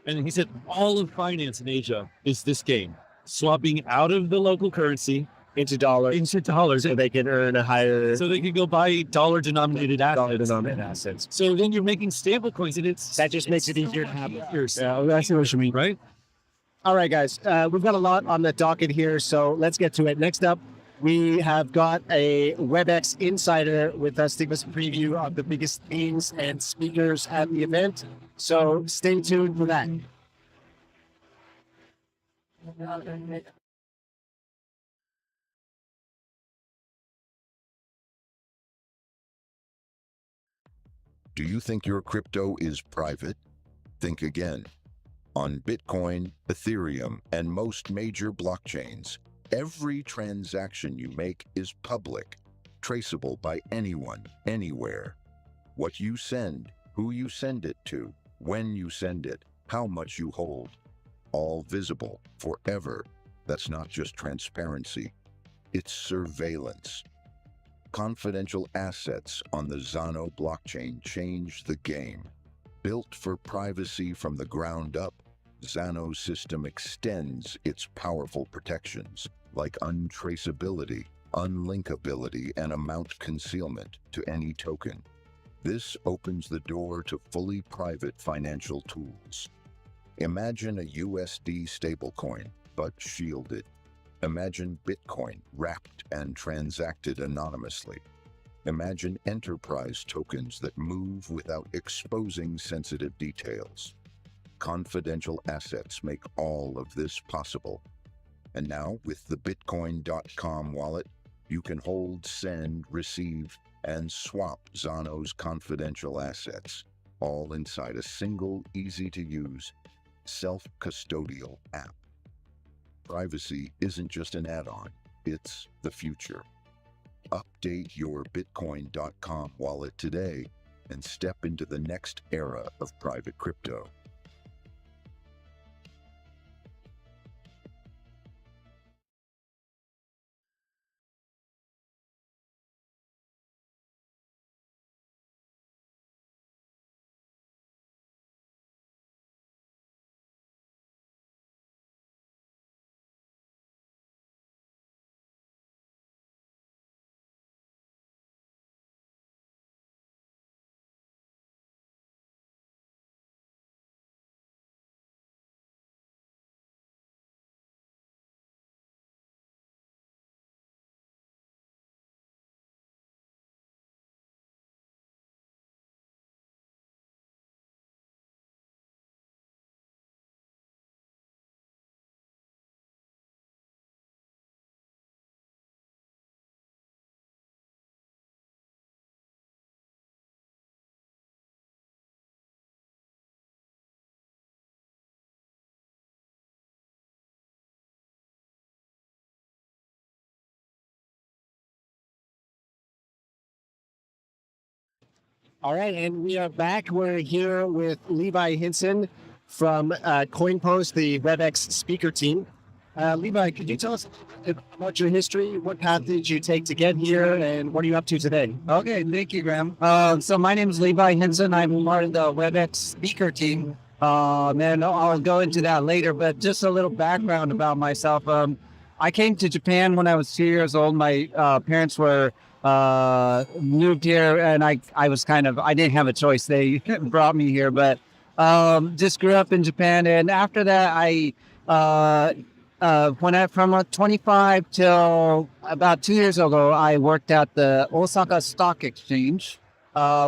And he said all of finance in Asia is this game, swapping out of the local currency into dollars, so they can earn a higher, so they can go buy dollar-denominated assets. So then you're making stable coins, and that just makes it easier to have. Yeah, I see what you mean, right? All right, guys, we've got a lot on the docket here, so let's get to it. Next up, we have got a WebX insider with us to give us a preview of the biggest themes and speakers at the event. So stay tuned for that. Do you think your crypto is private? Think again. On Bitcoin, Ethereum, and most major blockchains, every transaction you make is public, traceable by anyone, anywhere. What you send, who you send it to, when you send it, how much you hold, all visible forever. That's not just transparency, it's surveillance. Confidential assets on the Zano blockchain changed the game. Built for privacy from the ground up, Zano's system extends its powerful protections, like untraceability, unlinkability, and amount concealment to any token. This opens the door to fully private financial tools. Imagine a USD stablecoin, but shielded. Imagine Bitcoin wrapped and transacted anonymously. Imagine enterprise tokens that move without exposing sensitive details. Confidential assets make all of this possible. And now, with the Bitcoin.com wallet, you can hold, send, receive, and swap Zano's confidential assets, all inside a single, easy-to-use, self-custodial app. Privacy isn't just an add-on, it's the future. Update your Bitcoin.com wallet today and step into the next era of private crypto. All right, and we are back. We're here with Levi Hinson from CoinPost, the WebX speaker team. Levi, could you tell us about your history? What path did you take to get here, and what are you up to today? Okay, thank you, Graham. So my name is Levi Hinson. I'm part of the WebX speaker team. And I'll go into that later, but just a little background about myself. I came to Japan when I was 2 years old. My parents were moved here, and I was I didn't have a choice. They brought me here, but just grew up in Japan. And after that, from 25 till about 2 years ago, I worked at the Osaka Stock Exchange,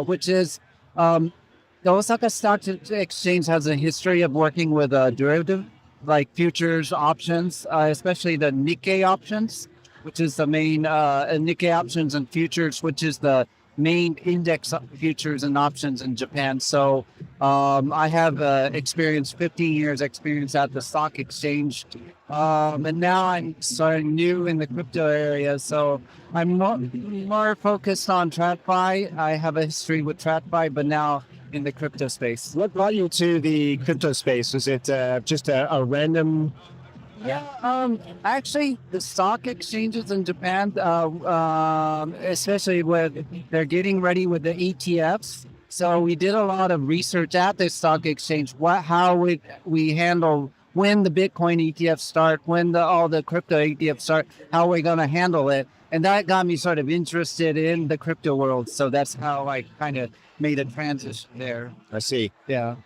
which is the Osaka Stock Exchange has a history of working with derivative, like futures options, especially the Nikkei options, which is the main Nikkei options and futures, which is the main index futures and options in Japan. So I have 15 years experience at the stock exchange. And now I'm starting new in the crypto area. So I'm more focused on TradFi. I have a history with TradFi, but now in the crypto space. What brought you to the crypto space? Was it just a random? Yeah, actually, the stock exchanges in Japan, especially they're getting ready with the ETFs. So we did a lot of research at the stock exchange. How would we handle when the Bitcoin ETFs start, when all the crypto ETFs start? How are we going to handle it? And that got me sort of interested in the crypto world. So that's how I kind of made a transition there. I see. Yeah.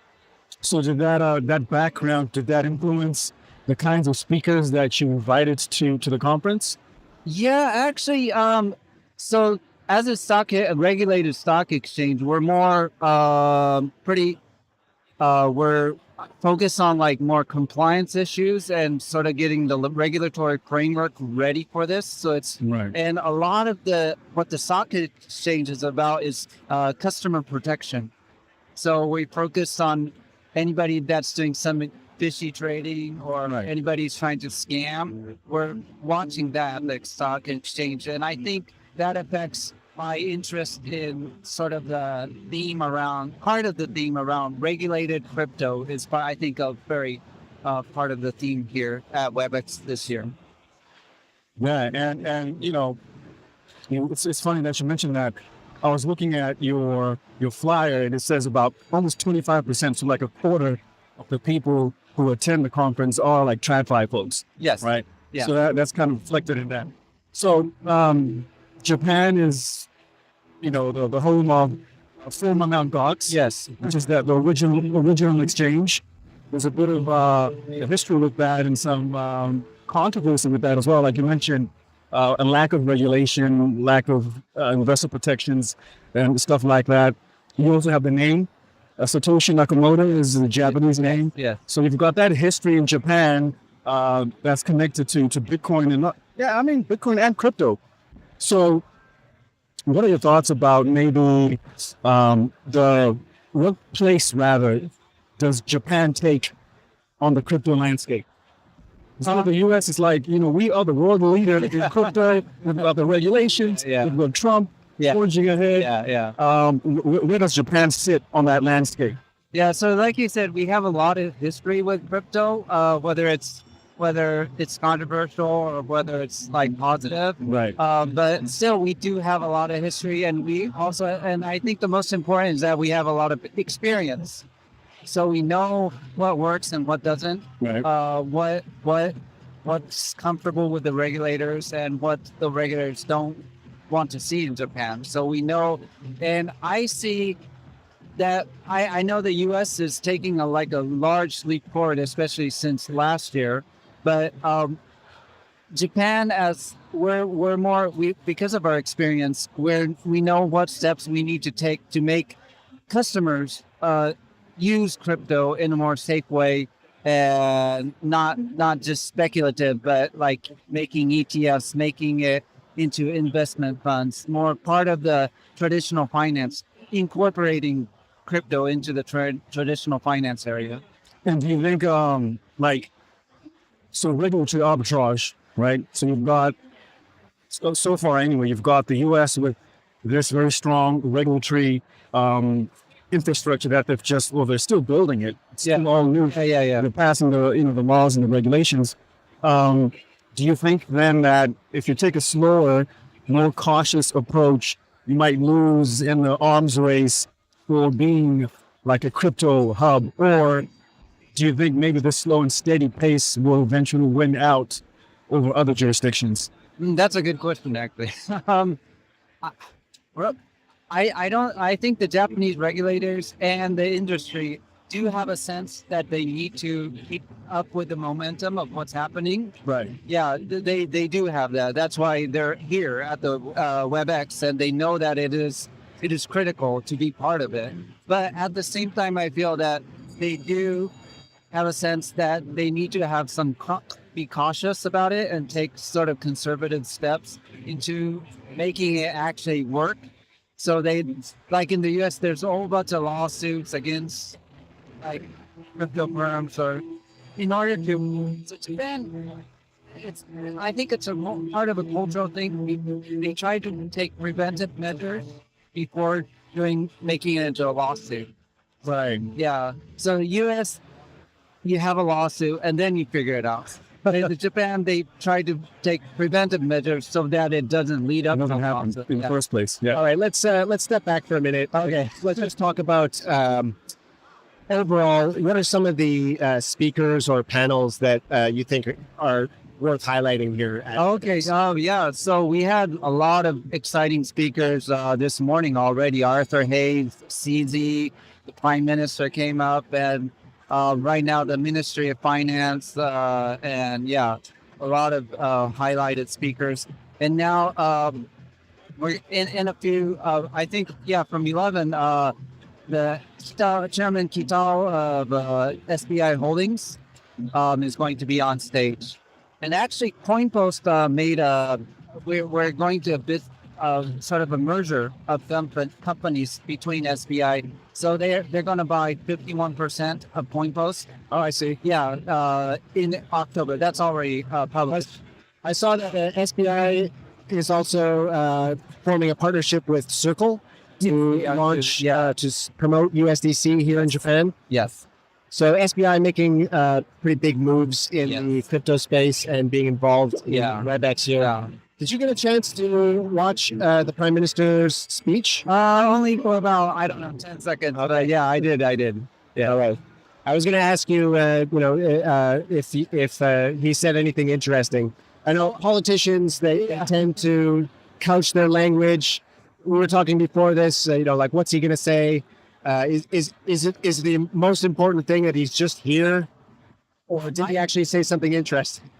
So did that background, did that influence the kinds of speakers that you invited to the conference? Yeah, actually, so as a regulated stock exchange, we're more we're focused on like more compliance issues and sort of getting the regulatory framework ready for this. So it's right. And a lot of what the stock exchange is about is customer protection. So we focus on anybody that's doing some fishy trading or anybody's trying to scam. We're watching that like stock exchange, and I think that affects my interest in sort of the theme around regulated crypto is, I think, a very part of the theme here at WebX this year. Yeah, and it's funny that you mentioned that. I was looking at your flyer, and it says about almost 25%, so like a quarter of the people who attend the conference are like TradFi folks. Yes. Right. Yeah. So that's kind of reflected in that. So Japan is, the home of former Mt. Gox. Yes. Which is the original exchange. There's a bit of a history with that and some controversy with that as well. Like you mentioned, a lack of regulation, lack of investor protections, and stuff like that. You also have the name. Satoshi Nakamoto is the Japanese name. Yeah. So you've got that history in Japan that's connected to Bitcoin and Bitcoin and crypto. So what are your thoughts about maybe what place rather does Japan take on the crypto landscape? So the U.S. is like, we are the world leader in crypto. We've got the regulations. Yeah. We've got Trump forging ahead. Yeah. Where does Japan sit on that landscape? Yeah. So like you said, we have a lot of history with crypto, whether it's controversial or whether it's like positive. Right. But still, we do have a lot of history, and I think the most important is that we have a lot of experience. So we know what works and what doesn't. Right. What's comfortable with the regulators and what the regulators don't want to see in Japan. So we know, and I see that I know the U.S. is taking a large leap forward, especially since last year. But Japan, as we're more because of our experience, we know what steps we need to take to make customers use crypto in a more safe way, and not just speculative, but like making ETFs, making it into investment funds, more part of the traditional finance, incorporating crypto into the traditional finance area. And do you think so regulatory arbitrage, right? So you've got so far anyway, you've got the U.S. with this very strong regulatory infrastructure that they're still building it. It's still all new. Yeah. They're passing the laws and the regulations. Do you think then that if you take a slower, more cautious approach, you might lose in the arms race for being like a crypto hub? Or do you think maybe the slow and steady pace will eventually win out over other jurisdictions? That's a good question, actually. I think the Japanese regulators and the industry do have a sense that they need to keep up with the momentum of what's happening. Right. Yeah, they do have that. That's why they're here at the WebX, and they know that it is critical to be part of it. But at the same time, I feel that they do have a sense that they need to have be cautious about it and take sort of conservative steps into making it actually work. So they, like in the US, there's a whole bunch of lawsuits against like crypto firms, or in order to, so Japan, I think it's part of a cultural thing. They try to take preventive measures before making it into a lawsuit. Right. Yeah. So the US, you have a lawsuit and then you figure it out. But in Japan, they try to take preventive measures so that it doesn't lead up to a lawsuit in the first place. Yeah. All right, let's step back for a minute. Okay. Let's just talk about overall. What are some of the speakers or panels that you think are worth highlighting here? Okay. Yeah. So we had a lot of exciting speakers this morning already. Arthur Hayes, CZ, the Prime Minister came up, and right now the Ministry of Finance, and yeah, a lot of highlighted speakers. And now we're in a few, I think, yeah, from 11, the Chairman Kitao of SBI Holdings is going to be on stage. And actually, CoinPost we're going to a bit sort of a merger of companies between SBI. So they're going to buy 51% of CoinPost. Oh, I see. Yeah, in October. That's already published. I saw that SBI is also forming a partnership with Circle to launch, to promote USDC here in Japan. Yes. So SBI making pretty big moves in the crypto space and being involved in WebX here. Yeah. Did you get a chance to watch the Prime Minister's speech? Only for about, 10 seconds. Okay. But yeah, I did. Yeah. All right. I was going to ask you, if he said anything interesting. I know politicians, they tend to couch their language. We were talking before this, like what's he going to say? Is the most important thing that he's just here, or did he actually say something interesting?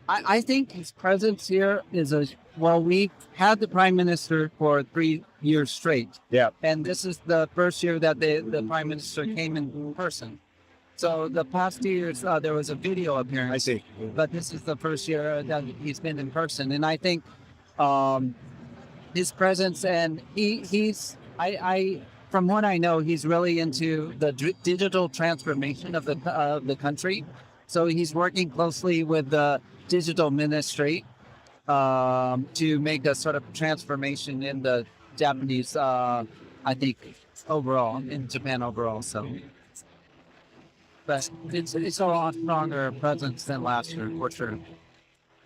I think his presence here is we had the Prime Minister for 3 years straight. Yeah. And this is the first year that the Prime Minister came in person. So the past 2 years, there was a video appearance. I see. But this is the first year that he's been in person. And I think his presence, and from what I know, he's really into the digital transformation of the country. So he's working closely with the digital ministry to make a sort of transformation in the Japanese, I think, overall, in Japan overall. So, but it's a lot stronger presence than last year, for sure.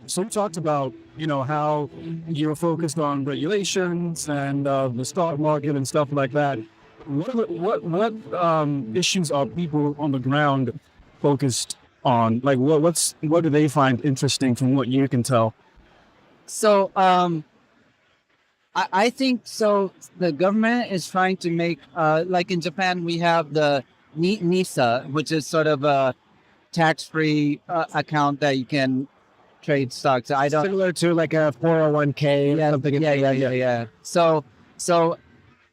So we talked about, how you're focused on regulations and the stock market and stuff like that. What issues are people on the ground focused on? Like, what do they find interesting from what you can tell? So, I think so. The government is trying to make, like in Japan, we have the NISA, which is sort of a tax-free account that you can trade stocks. Similar to like a 401k or something. Yeah. So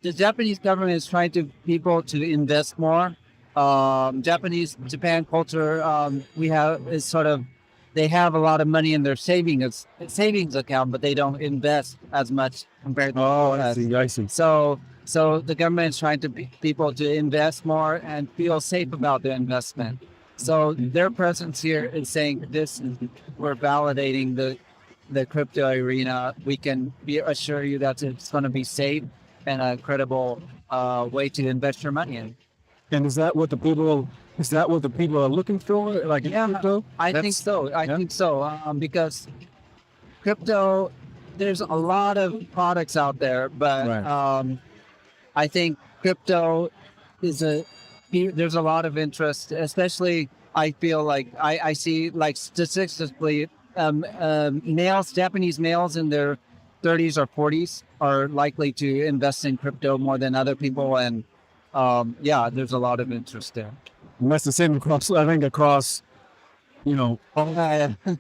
the Japanese government is trying to people to invest more. Japan culture, they have a lot of money in their savings account, but they don't invest as much compared to I see. So the government is trying to people to invest more and feel safe about their investment. So their presence here is saying we're validating the crypto arena, we can assure you that it's going to be safe and a credible way to invest your money in. And is that what the people are looking for? Like in crypto? I think so. I think so because crypto, there's a lot of products out there, but I think crypto there's a lot of interest, especially I feel like I see like statistically Japanese males in their 30s or 40s are likely to invest in crypto more than other people. And there's a lot of interest there. And that's the same across, I think, across, all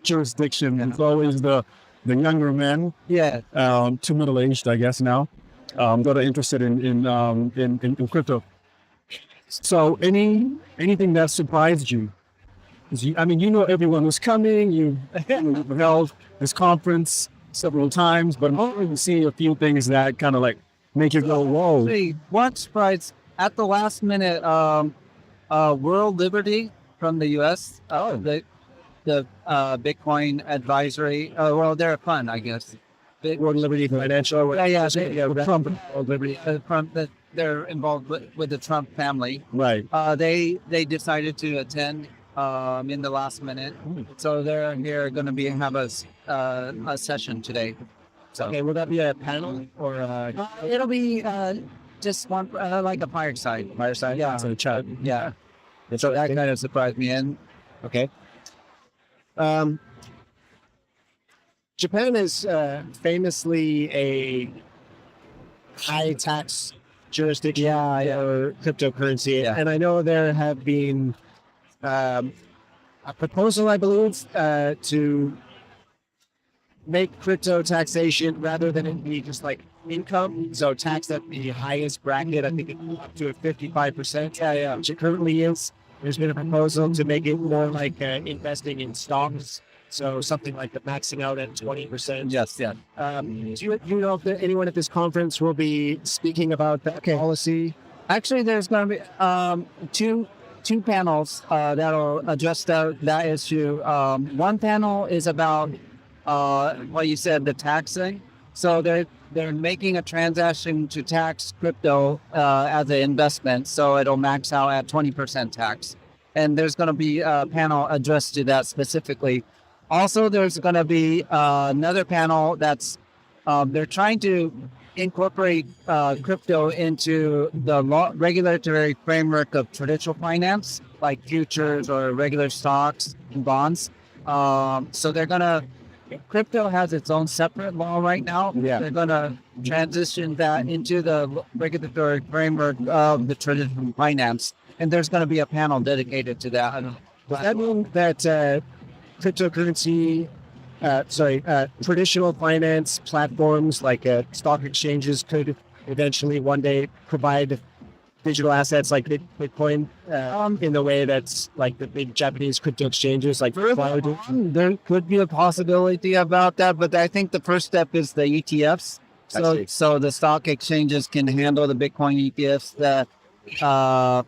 jurisdiction. It's always the younger men, to middle-aged, I guess now, that are interested in crypto. So anything that surprised you? Everyone was coming. You've held this conference several times, but I'm already seeing a few things that kind of like make you go, whoa. What surprised at the last minute, World Liberty from the U.S., the Bitcoin advisory, they're a fund, I guess. World Liberty Financial. Trump World Liberty. They're involved with the Trump family. Right. They decided to attend in the last minute, so they're here going to have a session today. So, okay, will that be a panel or? It'll be just one like a fireside. Fireside. Yeah. So chat. Yeah. So that kind of surprised me. And okay. Japan is famously a high tax jurisdiction for cryptocurrency, and I know there have been a proposal, I believe, to make crypto taxation rather than it be just like income, so tax at the highest bracket. I think it's up to a 55%, which it currently is. There's been a proposal to make it more like investing in stocks. So something like the maxing out at 20%. Yes, yeah. Do you know if anyone at this conference will be speaking about that policy? Actually, there's going to be two panels that'll address that issue. One panel is about what you said, the taxing. So they're making a transaction to tax crypto as an investment, so it'll max out at 20% tax. And there's going to be a panel addressed to that specifically. Also, there's going to be another panel that's they're trying to incorporate crypto into the regulatory framework of traditional finance, like futures or regular stocks and bonds. So they're going to, crypto has its own separate law right now. Yeah. They're going to transition that into the regulatory framework of the traditional finance. And there's going to be a panel dedicated to that. Does that mean that cryptocurrency, traditional finance platforms like stock exchanges could eventually one day provide digital assets like Bitcoin in the way that's like the big Japanese crypto exchanges like there could be a possibility about that, but I think the first step is the ETFs. So the stock exchanges can handle the Bitcoin ETFs. The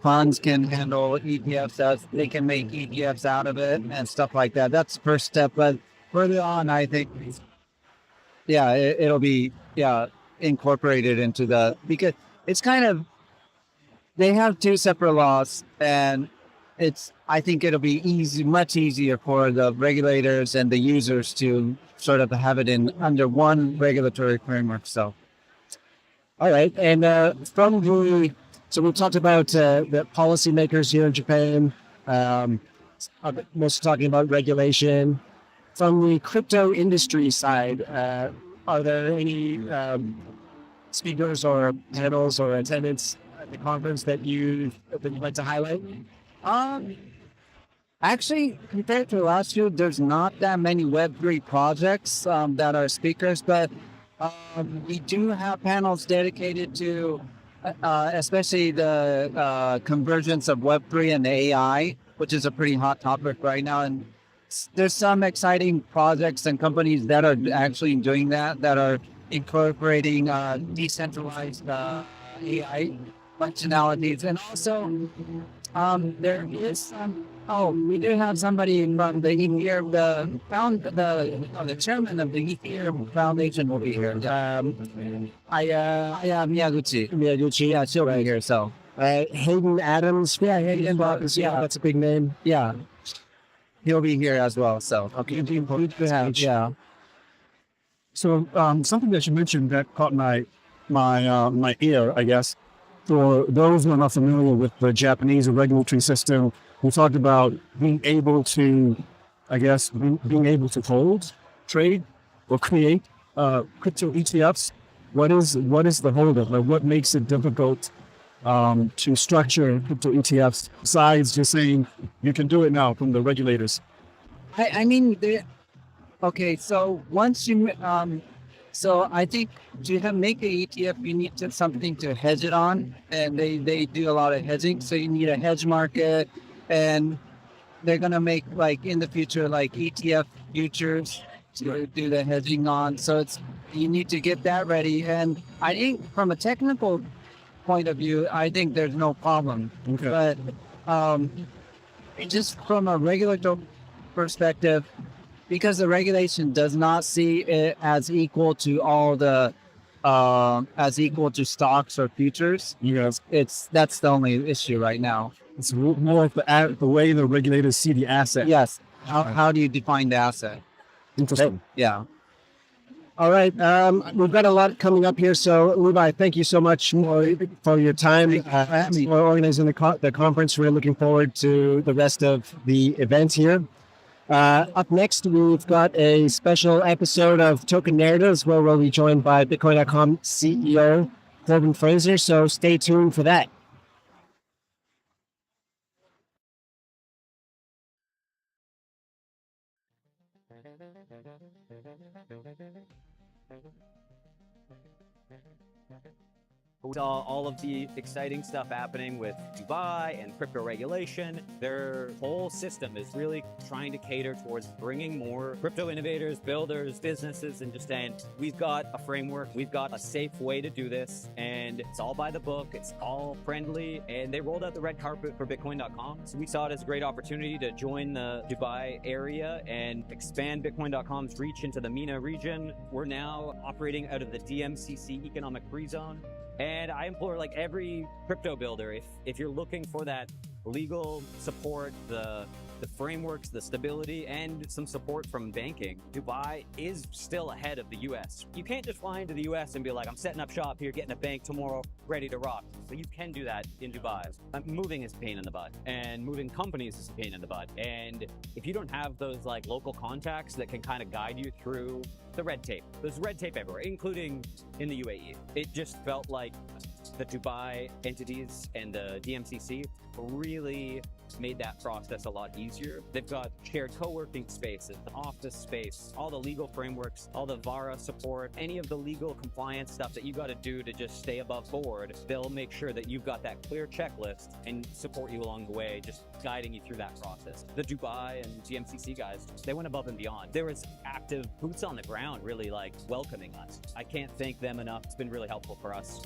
funds can handle ETFs. They can make ETFs out of it and stuff like that. That's the first step. But further on, I think, it'll be incorporated into because it's kind of, they have two separate laws, and I think it'll be much easier for the regulators and the users to sort of have it under one regulatory framework. So, all right, and so we talked about the policymakers here in Japan, mostly talking about regulation. From the crypto industry side, are there any speakers or panels or attendants at the conference that you'd like to highlight? Actually, compared to last year, there's not that many Web3 projects that are speakers, but we do have panels dedicated to especially the convergence of Web3 and AI, which is a pretty hot topic right now. And there's some exciting projects and companies that are actually doing that are incorporating decentralized AI functionalities. And also, There is some. Oh, we do have somebody from the Ethereum, the chairman of the Ethereum Foundation will be here. Miyaguchi. Miyaguchi. Yeah, she'll be here. So, Hayden Adams. yeah, Hayden Adams. yeah, That's a big name. yeah, he'll be here as well. So, Okay. good to have. Yeah. So something that you mentioned that caught my ear, I guess. For those who are not familiar with the Japanese regulatory system, we talked about being able to, I guess, being able to hold, trade, or create crypto ETFs. What is the holdup? Like, what makes it difficult to structure crypto ETFs besides just saying you can do it now from the regulators? I mean, okay. So once you, so I think to make an ETF, you need something to hedge it on, and they do a lot of hedging. So you need a hedge market, and they're gonna make like in the future like ETF futures to do the hedging on. So you need to get that ready. And I think from a technical point of view, I think there's no problem. Okay. But just from a regulatory perspective, because the regulation does not see it as equal to all the as equal to stocks or futures. Yes. That's the only issue right now. It's more of the way the regulators see the asset. Yes. How do you define the asset? Interesting. Yeah. All right. We've got a lot coming up here. So, Levi, thank you so much for your time for organizing the conference. We're looking forward to the rest of the event here. Up next, we've got a special episode of Token Narratives where we'll be joined by Bitcoin.com CEO Corbin Fraser. So stay tuned for that. Saw all of the exciting stuff happening with Dubai and crypto regulation. Their whole system is really trying to cater towards bringing more crypto innovators, builders, businesses, and just saying, we've got a framework, we've got a safe way to do this, and it's all by the book, it's all friendly, and they rolled out the red carpet for Bitcoin.com. So we saw it as a great opportunity to join the Dubai area and expand Bitcoin.com's reach into the MENA region. We're now operating out of the DMCC economic free zone. And I implore like every crypto builder, if you're looking for that legal support, the frameworks, the stability, and some support from banking, Dubai is still ahead of the US. You can't just fly into the US and be like, I'm setting up shop here, getting a bank tomorrow, ready to rock. So you can do that in Dubai. Moving is a pain in the butt, and moving companies is a pain in the butt. And if you don't have those like local contacts that can kind of guide you through the red tape, there's red tape everywhere, including in the UAE. It just felt like the Dubai entities and the DMCC really made that process a lot easier. They've got shared co-working spaces, office space, all the legal frameworks, all the VARA support, any of the legal compliance stuff that you got to do to just stay above board. They'll make sure that you've got that clear checklist and support you along the way, just guiding you through that process. The Dubai and DMCC guys, they went above and beyond. There was active boots on the ground, really like welcoming us. I can't thank them enough. It's been really helpful for us.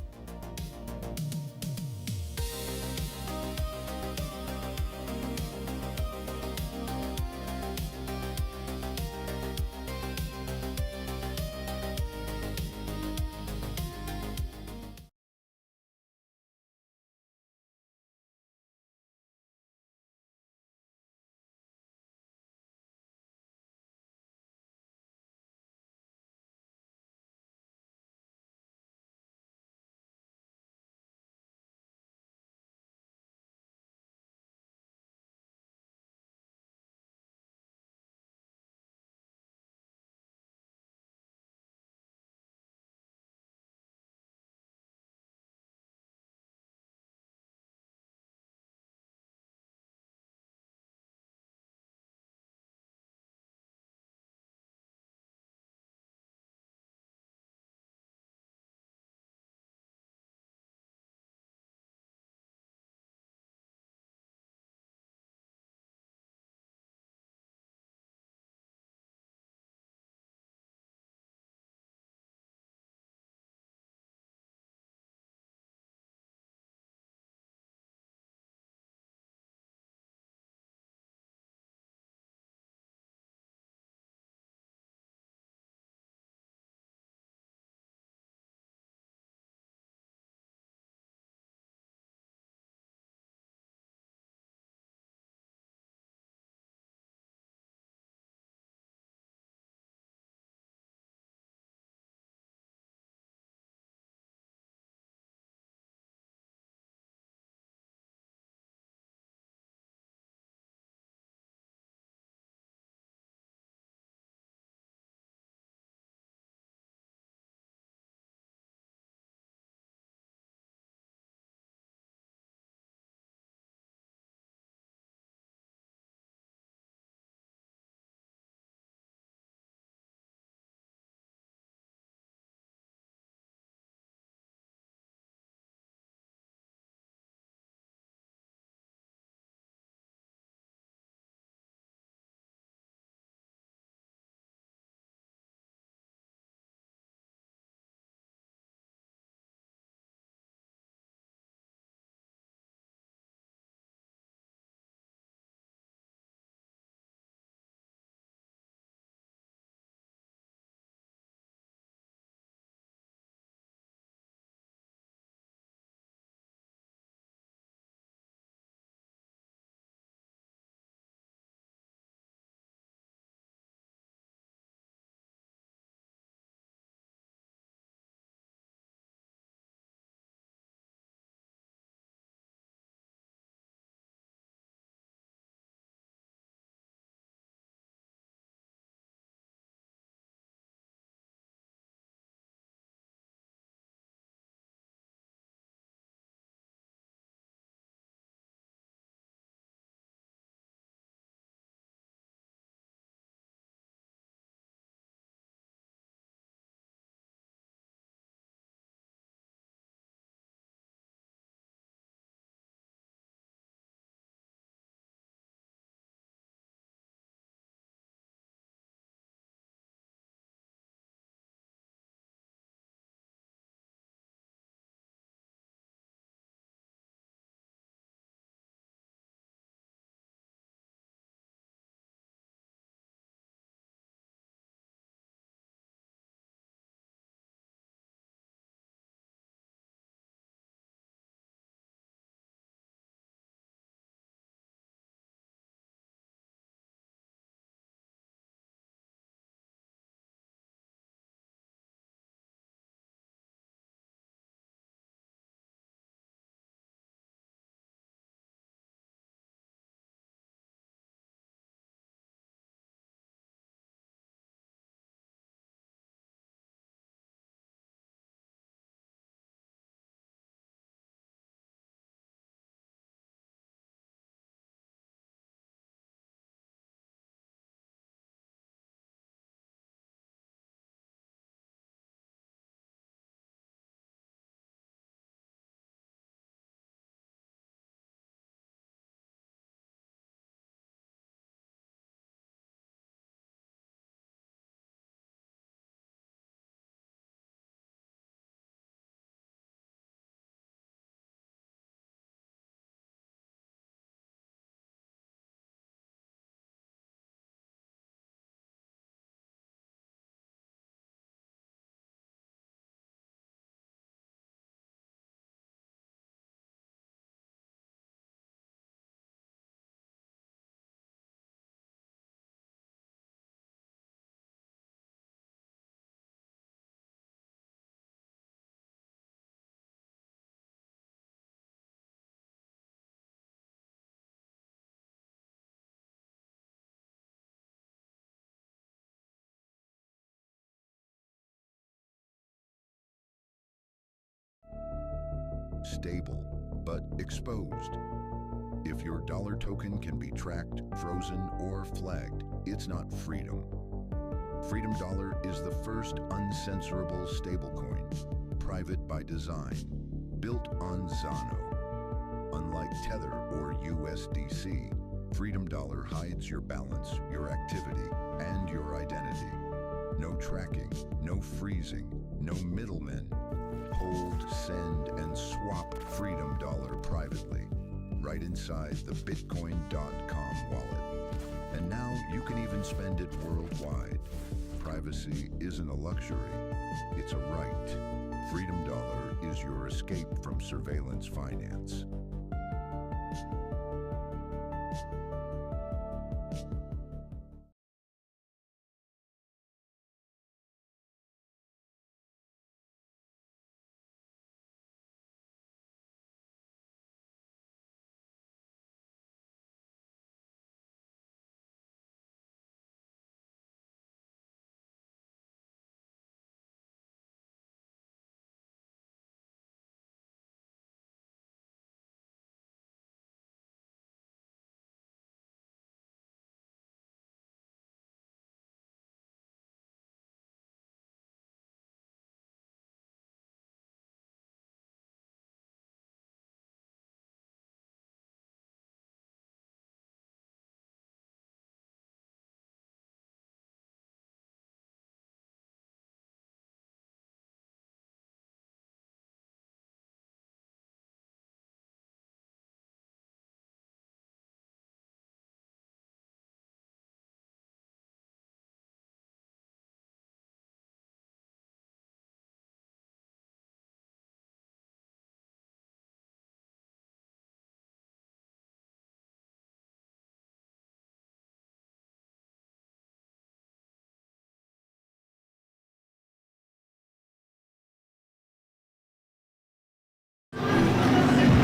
stable, but exposed. If your dollar token can be tracked, frozen, or flagged, it's not freedom. Freedom Dollar is the first uncensorable stablecoin, private by design, built on Zano. Unlike Tether or USDC, Freedom Dollar hides your balance, your activity, and your identity. No tracking, no freezing, no middlemen. Hold, send, and swap Freedom Dollar privately, right inside the Bitcoin.com wallet. And now you can even spend it worldwide. Privacy isn't a luxury, it's a right. Freedom Dollar is your escape from surveillance finance.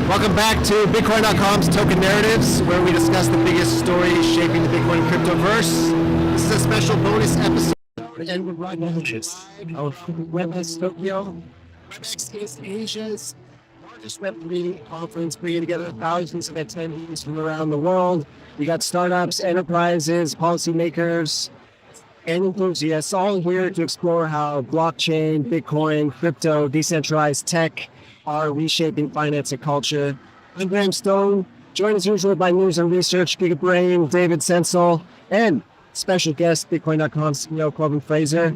Welcome back to Bitcoin.com's Token Narratives, where we discuss the biggest stories shaping the Bitcoin cryptoverse. This is a special bonus episode. And we're right now of WebX Tokyo. WebX is Asia's largest Web3 conference, bringing together thousands of attendees from around the world. We got startups, enterprises, policymakers, and enthusiasts all here to explore how blockchain, Bitcoin, crypto, decentralized tech are reshaping finance and culture. I'm Graham Stone, joined as usual by news and research Giga Brain, David Sensel, and special guest Bitcoin.com CEO Corbin Fraser.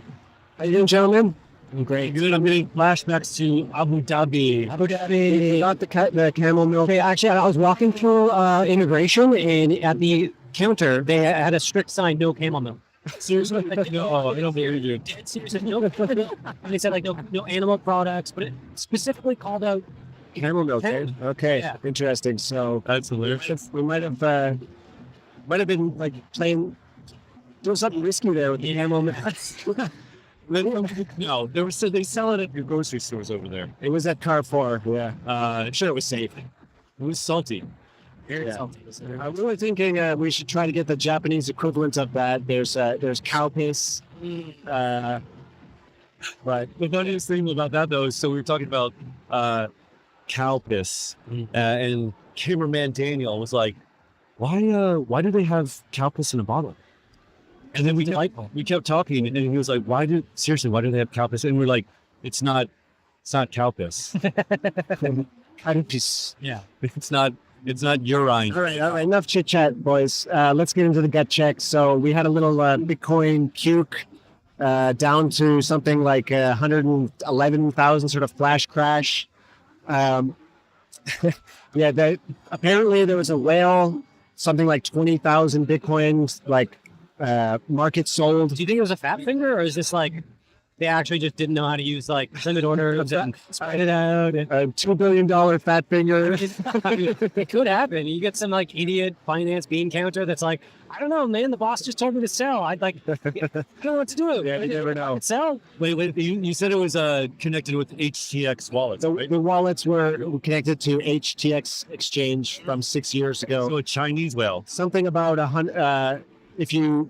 How you doing, gentlemen? I'm great. Good. I'm getting flashbacks to Abu Dhabi. Abu Dhabi. Got the camel milk. Okay, actually, I was walking through immigration, and at the counter, they had a strict sign, no camel milk. Seriously? No, I don't believe you. Dead seriously, no. And they said like no animal products, but it specifically called out camel milk. Okay, Yeah. interesting. So That's hilarious. we might have been like doing something risky there with the camel milk. No, they sell it at your grocery stores over there. It was at Carrefour. Yeah. I'm sure it was safe. It was salty. Very Yeah. salty. I'm really thinking we should try to get the Japanese equivalent of that. There's cow piss. But The funniest thing about that, though, is so we were talking about cow piss, and cameraman Daniel was like, "Why do they have cow piss in a bottle?" And then we kept talking, and he was like, "Why do they have cow piss?" And we're like, "It's not cow piss. cow piss. Yeah, it's not urine." All right. Enough chit chat, boys. Let's get into the gut check. So we had a little Bitcoin puke down to something like 111,000 sort of flash crash. Apparently there was a whale, something like 20,000 Bitcoins, like market sold. Do you think it was a fat finger, or is this like they actually just didn't know how to use like limit orders and spread it out? And $2 billion fat finger. it could happen. You get some like idiot finance bean counter that's like, I don't know, man. The boss just told me to sell. I don't know what to do. Yeah, you never know. Sell. Wait, you said it was connected with HTX wallets, right? The wallets were connected to HTX exchange from 6 years ago. So a Chinese whale. Something about if you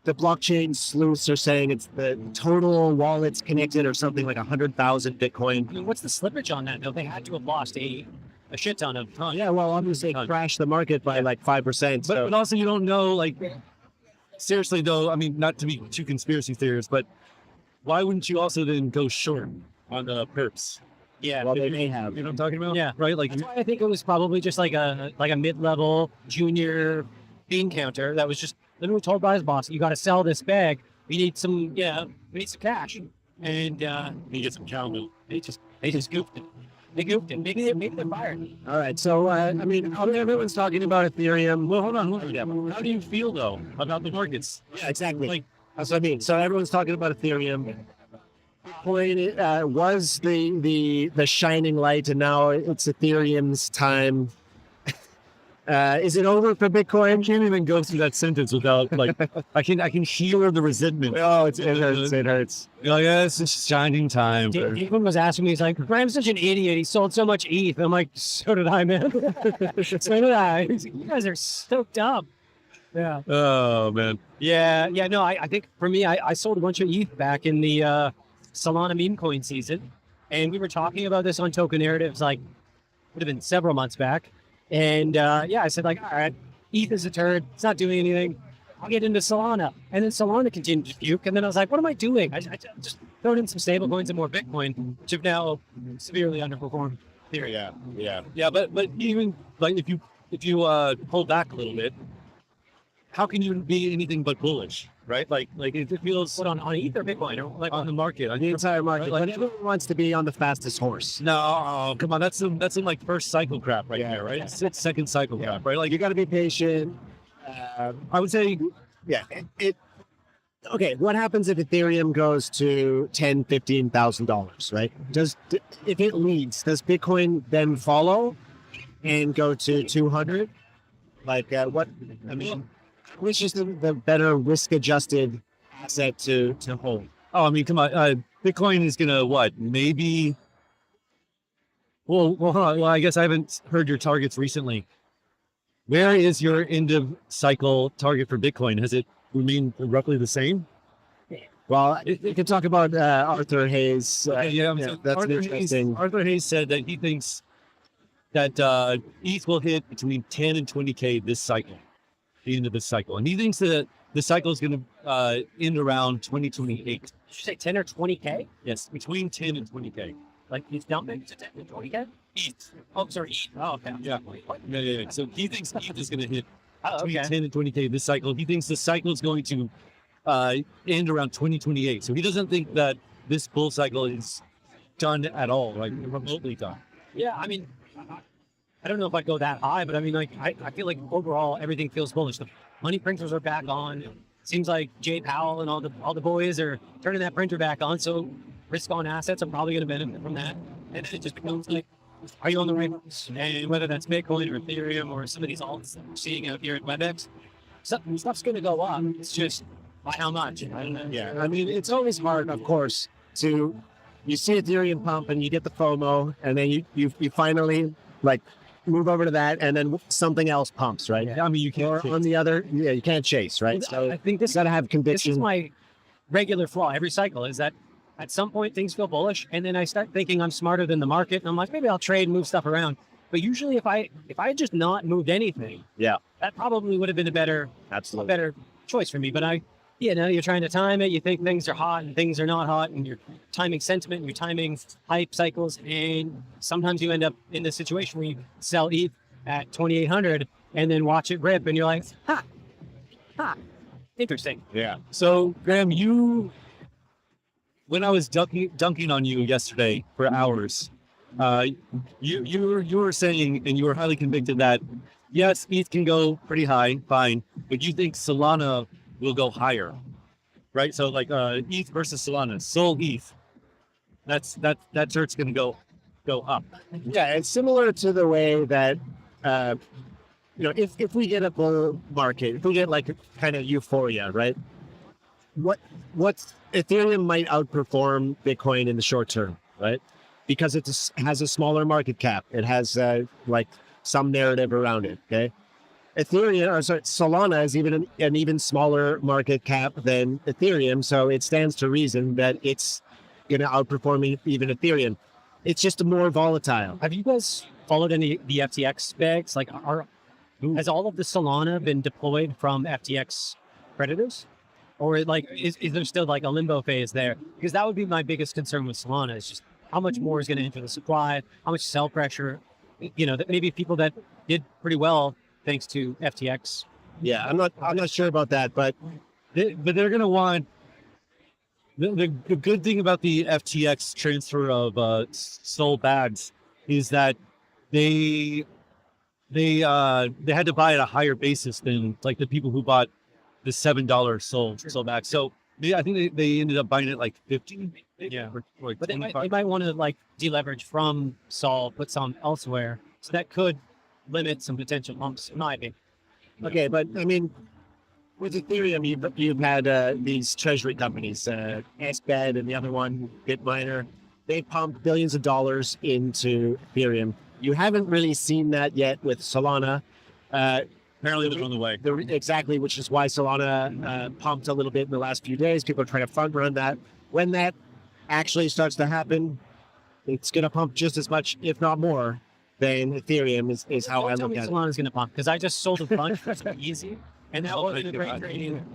the blockchain sleuths are saying it's the total wallets connected or something like 100,000 Bitcoin. I mean, what's the slippage on that though? They had to have lost a shit ton of time. Yeah, well, obviously it crashed the market by like 5%. But also you don't know, like, seriously though, I mean, not to be too conspiracy theorists, but why wouldn't you also then go short on the perps? Yeah, well, they may have. You know what I'm talking about? Yeah, right. Like, that's why I think it was probably just like a mid-level junior bean counter that was just literally told by his boss, "You got to sell this bag. We need some, we need some cash." And he gets some cow milk. They just goofed it. They goofed it. Maybe they're fired. All right. So I mean, everyone's talking about Ethereum. Well, hold on. How do you feel though about the markets? Yeah, exactly. Like, that's what I mean. So everyone's talking about Ethereum. Bitcoin was the shining light, and now it's Ethereum's time. Is it over for Bitcoin? I can't even go through that sentence without like I can hear the resentment. Oh, it hurts. It hurts. You're like, yes, it's shining time. David was asking me, he's like, "I'm such an idiot. He sold so much ETH." I'm like, "So did I, man. So did I." He's like, "You guys are stoked up." Yeah. Oh man. Yeah. No, I think for me, I sold a bunch of ETH back in the Solana meme coin season, and we were talking about this on Token Narratives, like would have been several months back. And I said, like, all right, ETH is a turd. It's not doing anything. I'll get into Solana. And then Solana continued to puke. And then I was like, what am I doing? I just thrown in some stable coins and more Bitcoin, which have now severely underperformed. Yeah. But even like if you pull back a little bit, how can you be anything but bullish, right? Like it feels on ETH or Bitcoin or like on the market, the entire market. Like, everyone wants to be on the fastest horse. No, come on, that's some like first cycle crap right there, right? It's second cycle crap, right? Like you got to be patient. I would say, yeah. Okay, what happens if Ethereum goes to $10,000-$15,000, right? If it leads, does Bitcoin then follow and go to 200? Like what? I mean, which is the better risk-adjusted asset to hold? Oh, I mean, come on. Bitcoin is gonna what? Maybe. Well, hold on. Well, I guess I haven't heard your targets recently. Where is your end of cycle target for Bitcoin? Has it remained roughly the same? Well, you can talk about Arthur Hayes. That's interesting. Arthur Hayes said that he thinks that ETH will hit between 10 and 20K this cycle, the end of this cycle. And he thinks that the cycle is going to end around 2028. Did you say 10 or 20K? Yes, between 10 and 20K. Like he's dumping to 10 to 20K? ETH. Oh, sorry, ETH. Oh, okay. Yeah. So he thinks ETH is going to hit between okay. 10 and 20K this cycle. He thinks the cycle is going to end around 2028. So he doesn't think that this bull cycle is done at all, like remotely done. Yeah, I mean, I don't know if I'd go that high, but I mean, like, I feel like overall everything feels bullish. The money printers are back on. It seems like Jay Powell and all the boys are turning that printer back on. So risk on assets are probably going to benefit from that. And then it just becomes like, are you on the right course? And whether that's Bitcoin or Ethereum or some of these alts that we're seeing out here at WebX, stuff's going to go up. It's just by how much? I don't know. Yeah, I mean, it's always hard, of course, you see Ethereum pump and you get the FOMO, and then you finally like move over to that, and then something else pumps, right? Yeah, I mean, you can't. On the other, you can't chase, right? So I think this got to have conviction. This is my regular flaw every cycle, is that at some point things feel bullish, and then I start thinking I'm smarter than the market, and I'm like, maybe I'll trade and move stuff around. But usually, if I had just not moved anything, that probably would have been a better choice for me. But you're trying to time it. You think things are hot and things are not hot, and you're timing sentiment, and you're timing hype cycles, and sometimes you end up in this situation where you sell ETH at 2,800 and then watch it rip, and you're like, interesting. Yeah. So Graham, when I was dunking on you yesterday for hours, you were saying, and you were highly convicted that yes, ETH can go pretty high, fine, but you think Solana will go higher, right? So like ETH versus Solana, Sol ETH, that chart's going to go up. Yeah, it's similar to the way that if we get a bull market, if we get like a kind of euphoria, right? What's Ethereum might outperform Bitcoin in the short term, right? Because it has a smaller market cap. It has like some narrative around it. Okay. Ethereum, or sorry, Solana is even an even smaller market cap than Ethereum, so it stands to reason that it's going to outperform even Ethereum. It's just more volatile. Have you guys followed any of the FTX specs? Like, has all of the Solana been deployed from FTX creditors? Or like, is there still like a limbo phase there? Because that would be my biggest concern with Solana is just how much more is going to enter the supply, how much sell pressure, that maybe people that did pretty well thanks to FTX. Yeah, I'm not sure about that, but they're going to want the good thing about the FTX transfer of Sol bags is that they had to buy at a higher basis than like the people who bought the $7 Sol bag. So I think they ended up buying it like 50. Yeah, or like but they might want to like deleverage from Sol, put some elsewhere, so that could limit some potential bumps, in my opinion. Okay, but I mean, with Ethereum, you've had these treasury companies, SBED and the other one, Bitminer. They pumped billions of dollars into Ethereum. You haven't really seen that yet with Solana. Apparently, they're on the way. Exactly, which is why Solana pumped a little bit in the last few days. People are trying to front run that. When that actually starts to happen, it's going to pump just as much, if not more, than Ethereum is how I look at it. Solana's going to pump because I just sold a bunch. It's easy, and that wasn't a great trading.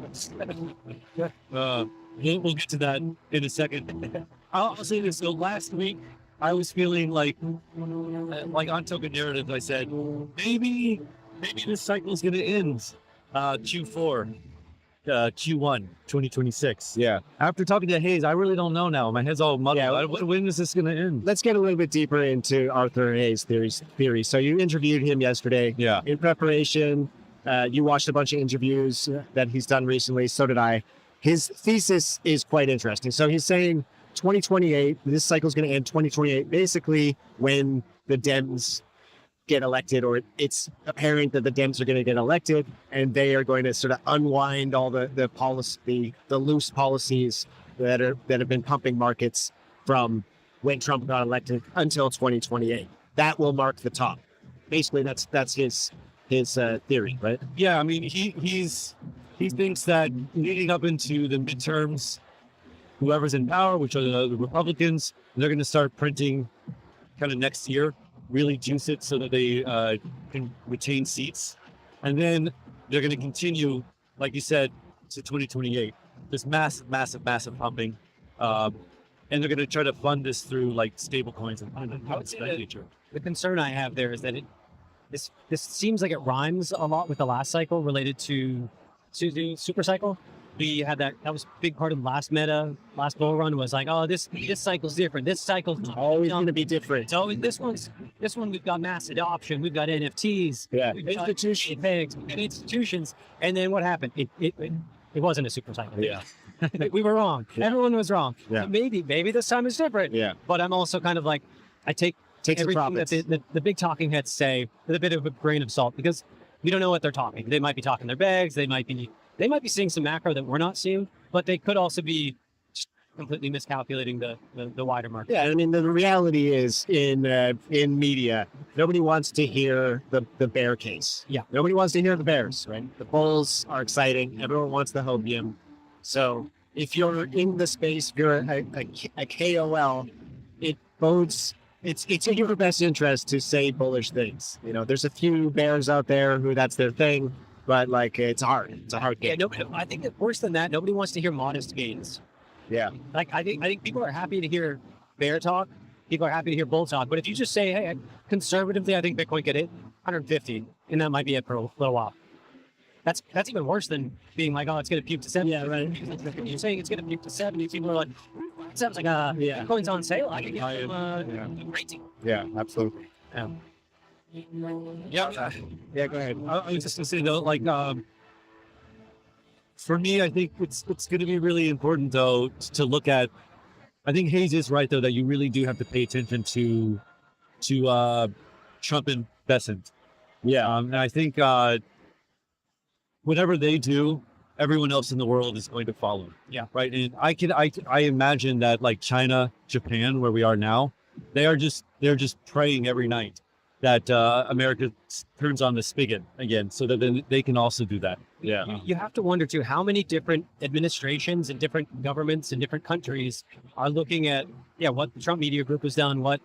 We'll get to that in a second. I'll say this. So last week, I was feeling like on token narrative. I said maybe this cycle is going to end Q4, Q1 2026. Yeah. After talking to Hayes, I really don't know now. My head's all muddled. Yeah. When is this going to end? Let's get a little bit deeper into Arthur Hayes' theory. So you interviewed him yesterday. Yeah. In preparation, you watched a bunch of interviews that he's done recently. So did I. His thesis is quite interesting. So he's saying 2028, this cycle is going to end 2028, basically when the Dems get elected, or it's apparent that the Dems are going to get elected, and they are going to sort of unwind all the policy, the loose policies that have been pumping markets from when Trump got elected until 2028. That will mark the top. Basically, that's his theory, right? Yeah, I mean, he thinks that leading up into the midterms, whoever's in power, which are the Republicans, they're going to start printing kind of next year, really juice it so that they can retain seats. And then they're going to continue, like you said, to 2028. This massive pumping. And they're going to try to fund this through like stablecoins and I would say that the concern I have there is that this seems like it rhymes a lot with the last cycle related to the super cycle. We had that was a big part of the last bull run was like, oh, this cycle's different. This cycle's always going to be different. So this one we've got mass adoption, we've got NFTs, yeah, institutions, and then what happened? It wasn't a super cycle. Yeah. We were wrong. Yeah. Everyone was wrong. Yeah. Maybe this time is different. Yeah. But I'm also kind of like, I take everything that the big talking heads say with a bit of a grain of salt because we don't know what they're talking. They might be talking their bags. They might be seeing some macro that we're not seeing, but they could also be completely miscalculating the wider market. Yeah, I mean, the reality is in media, nobody wants to hear the bear case. Yeah. Nobody wants to hear the bears, right? The bulls are exciting. Everyone wants the hopium. So if you're in the space, if you're a KOL, it bodes, it's in your best interest to say bullish things. There's a few bears out there who that's their thing. But like it's hard. It's a hard game. Yeah, I think that worse than that, nobody wants to hear modest gains. Yeah. Like I think people are happy to hear bear talk. People are happy to hear bull talk. But if you just say, hey, conservatively, I think Bitcoin could hit 150, and that might be it for a little while. That's even worse than being like, oh, it's going to puke to 70. Yeah, right. You're saying it's going to puke to 70. People are like, it sounds like Bitcoin's on sale. I can get a rating. Yeah, absolutely. Yeah. Yeah, go ahead. I was just gonna say though, like for me, I think it's going to be really important though to look at. I think Hayes is right though that you really do have to pay attention to Trump and Bessent. Yeah, and I think whatever they do, everyone else in the world is going to follow. Yeah, right. And I imagine that like China, Japan, where we are now, they're just praying every night that America turns on the spigot again, so that then they can also do that. Yeah. You have to wonder too how many different administrations and different governments in different countries are looking at what the Trump Media Group has done, what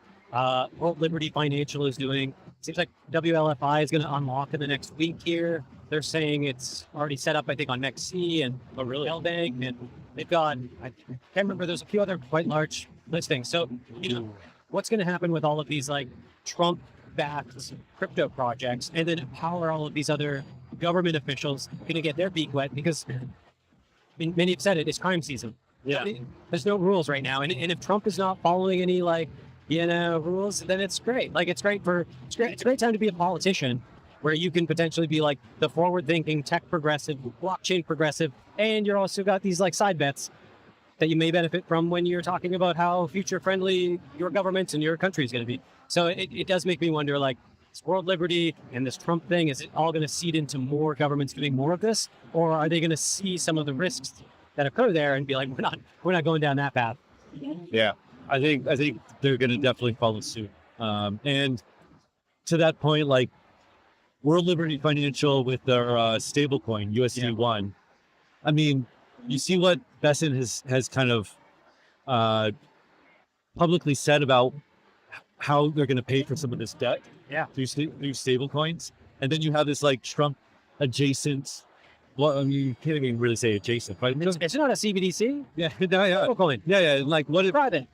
World Liberty Financial is doing. Seems like WLFI is going to unlock in the next week here. They're saying it's already set up, I think, on NextC and Bank, and they've got, I can't remember, there's a few other quite large listings. So, what's going to happen with all of these like Trump-backed crypto projects, and then how are all of these other government officials going to get their beak wet? Because many have said it's crime season. Yeah. There's no rules right now. And if Trump is not following any rules, then it's great. Like it's a great time to be a politician, where you can potentially be like the forward-thinking, tech progressive, blockchain progressive, and you're also got these like side bets that you may benefit from when you're talking about how future-friendly your government and your country is going to be. So it does make me wonder, like, this world liberty and this Trump thing, is it all going to seed into more governments doing more of this, or are they going to see some of the risks that occur there and be like, we're not going down that path? Yeah, I think they're going to definitely follow suit. And to that point, like World Liberty Financial with their stablecoin USD1. I mean, you see what Besson has kind of publicly said about how they're going to pay for some of this debt. Yeah, through stable coins, and then you have this like Trump adjacent. Well, I mean, you can't even really say adjacent, right? It's not a CBDC. Yeah, yeah. Like what? Private.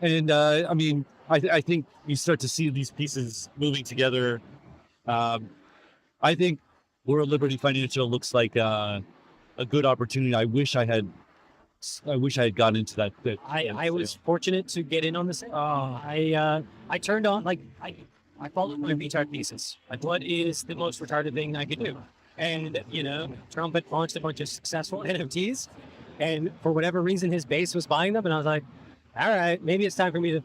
And I mean, I think you start to see these pieces moving together. I think World Liberty Financial looks like a good opportunity. I wish I had gotten into that. I was fortunate to get in on this. I turned on, like, I followed my retard thesis. Like, what is the most retarded thing I could do? And, Trump had launched a bunch of successful NFTs, and for whatever reason, his base was buying them. And I was like, all right, maybe it's time for me to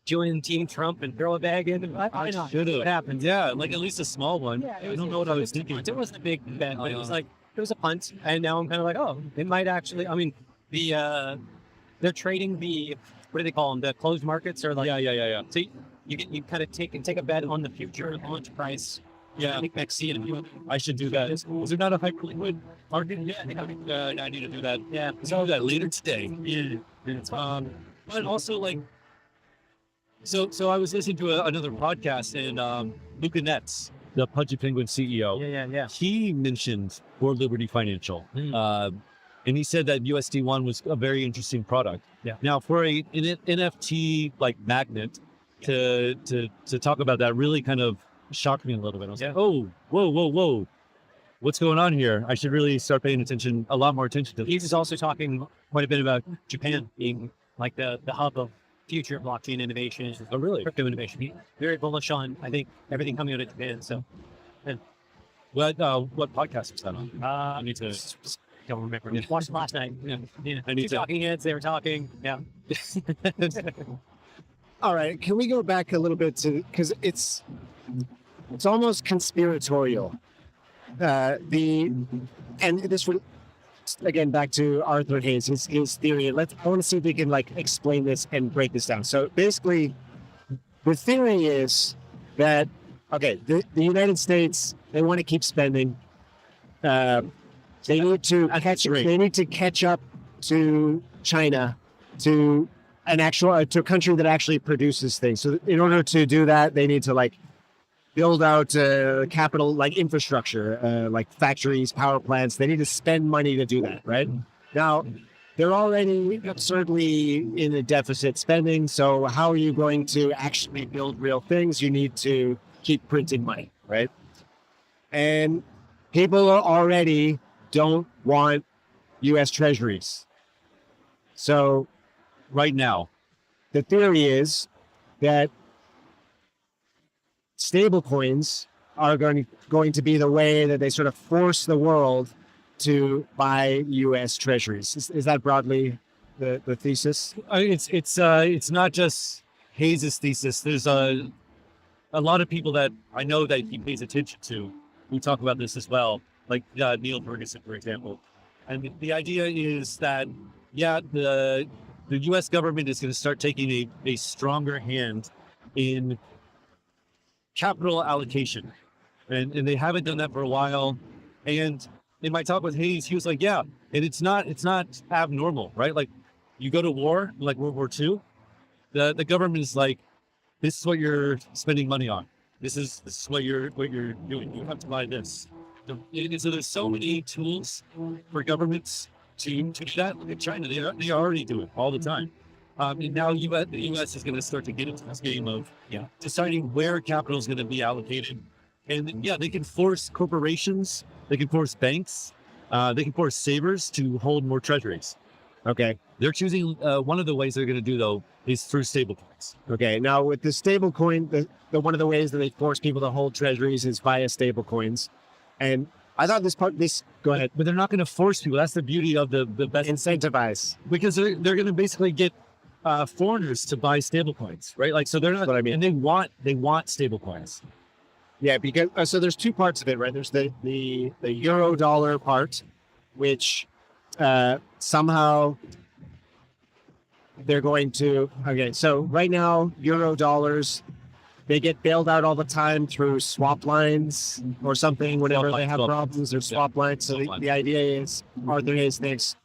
join Team Trump and throw a bag in. Why not? Should've. What happens? Yeah, like at least a small one. Yeah, I don't know what I was thinking. It wasn't a big bet, but it was a punt. And now I'm kind of like, oh, it might actually, I mean, they're trading what do they call them? The closed markets, or like, yeah. So you kind of take a bet on the future launch price. Yeah, I think NextC and a few. I should do that. Is there not a hyperliquid market? Yeah, I need to do that. Yeah, so I'll do that later today. Yeah. But also like, so I was listening to another podcast, and Luca Netz, the Pudgy Penguin CEO. Yeah. He mentioned World Liberty Financial. And he said that USD1 was a very interesting product. Yeah. Now, for an NFT like magnet to talk about that really kind of shocked me a little bit. I was like, oh, whoa. What's going on here? I should really start paying a lot more attention to this. He's also talking quite a bit about Japan being like the hub of future blockchain innovation. Oh, really? Crypto innovation. He's very bullish on, I think, everything coming out of Japan. So, what podcast was that on? I need to. Don't remember. Watched it last night. Yeah. I need Two talking heads. They were talking. Yeah. All right. Can we go back a little bit to, because it's almost conspiratorial. And this would, again, back to Arthur Hayes, his theory. I want to see if we can like explain this and break this down. So basically, the theory is that the United States, they want to keep spending. They need to catch up to China, to a country that actually produces things. So in order to do that, they need to like build out capital, like infrastructure, like factories, power plants. They need to spend money to do that, right? Now, they're already absurdly in a deficit spending. So how are you going to actually build real things? You need to keep printing money, right? And people already don't want U.S. treasuries. So right now, the theory is that stablecoins are going to be the way that they sort of force the world to buy U.S. treasuries. Is that broadly the thesis? It's not just Hayes' thesis. There's a lot of people that I know that he pays attention to who talk about this as well, like Neil Ferguson, for example. And the idea is that, the U.S. government is going to start taking a stronger hand in capital allocation, and they haven't done that for a while. And in my talk with Hayes, he was like, yeah, and it's not abnormal, right? Like you go to war, like World War II, the government is like, this is what you're spending money on. This is what you're doing. You have to buy this. And so there's so many tools for governments to do that. In China, they already do it all the time. And now the U.S. is going to start to get into this game of deciding where capital is going to be allocated. And yeah, they can force corporations, they can force banks, they can force savers to hold more treasuries. Okay. They're choosing one of the ways they're going to do though is through stablecoins. Okay. Now with the stablecoin, the one of the ways that they force people to hold treasuries is via stablecoins. And I thought go ahead. But they're not going to force people. That's the beauty of the best incentivize, because they're going to basically get foreigners to buy stablecoins, right? Like, so they're not, what I mean. And they want stablecoins. Yeah, because so there's two parts of it, right? There's the euro dollar part, which somehow they're going to, okay, so right now, euro dollars, they get bailed out all the time through swap lines or something whenever they have problems or swap lines. So the idea is, Arthur Hayes thinks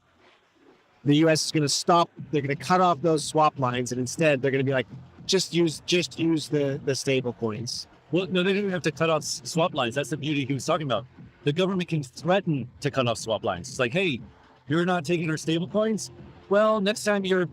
the U.S. is going to stop, they're going to cut off those swap lines, and instead they're going to be like, just use the stable coins. Well, no, they don't have to cut off swap lines. That's the beauty he was talking about. The government can threaten to cut off swap lines. It's like, hey, you're not taking our stable coins? Well, next time your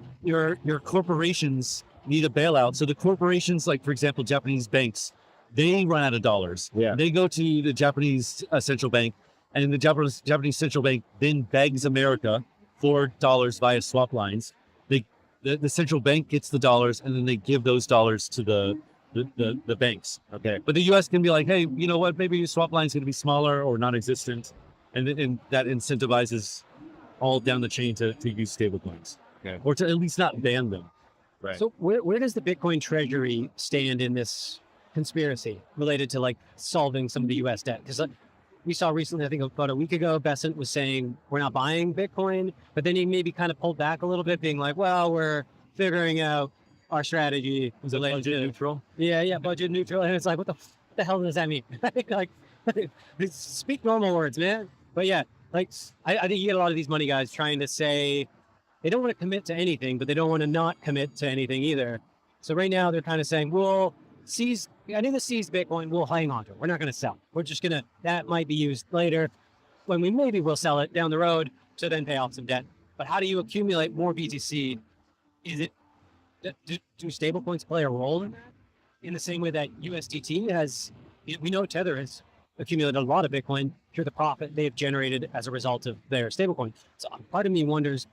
corporations need a bailout. So the corporations, like, for example, Japanese banks, they run out of dollars. Yeah. They go to the Japanese central bank, and the Japanese central bank then begs America for dollars via swap lines. The central bank gets the dollars, and then they give those dollars to the banks. Okay. But the U.S. can be like, hey, you know what? Maybe your swap line is going to be smaller or non-existent, and that incentivizes all down the chain to use stablecoins, or to at least not ban them. Right. So where does the Bitcoin treasury stand in this conspiracy related to like solving some of the U.S. debt? Because we saw recently, I think about a week ago, Besant was saying we're not buying Bitcoin, but then he maybe kind of pulled back a little bit, being like, well, we're figuring out our strategy. Was it budget neutral? Yeah, budget neutral. And it's like, what the hell does that mean? Like, speak normal words, man. But yeah, like, I think you get a lot of these money guys trying to say they don't want to commit to anything, but they don't want to not commit to anything either. So right now they're kind of saying, we'll seize Bitcoin, we'll hang on to it. We're not going to sell. We're just going to, that might be used later when we maybe will sell it down the road to then pay off some debt. But how do you accumulate more BTC? Is it, do stablecoins play a role in that? In the same way that USDT has, we know Tether has accumulated a lot of Bitcoin through the profit they have generated as a result of their stablecoin. So part of me wonders,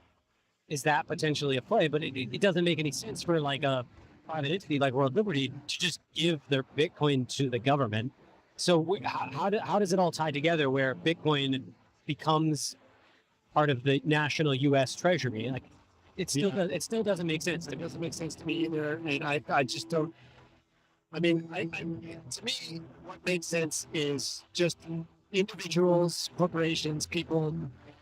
is that potentially a play? But it doesn't make any sense for like a private entity like World Liberty to just give their Bitcoin to the government. So how does it all tie together where Bitcoin becomes part of the national U.S. Treasury? Like it still doesn't make sense. It doesn't make sense to me either, and I just don't. I mean, to me, what makes sense is just individuals, corporations, people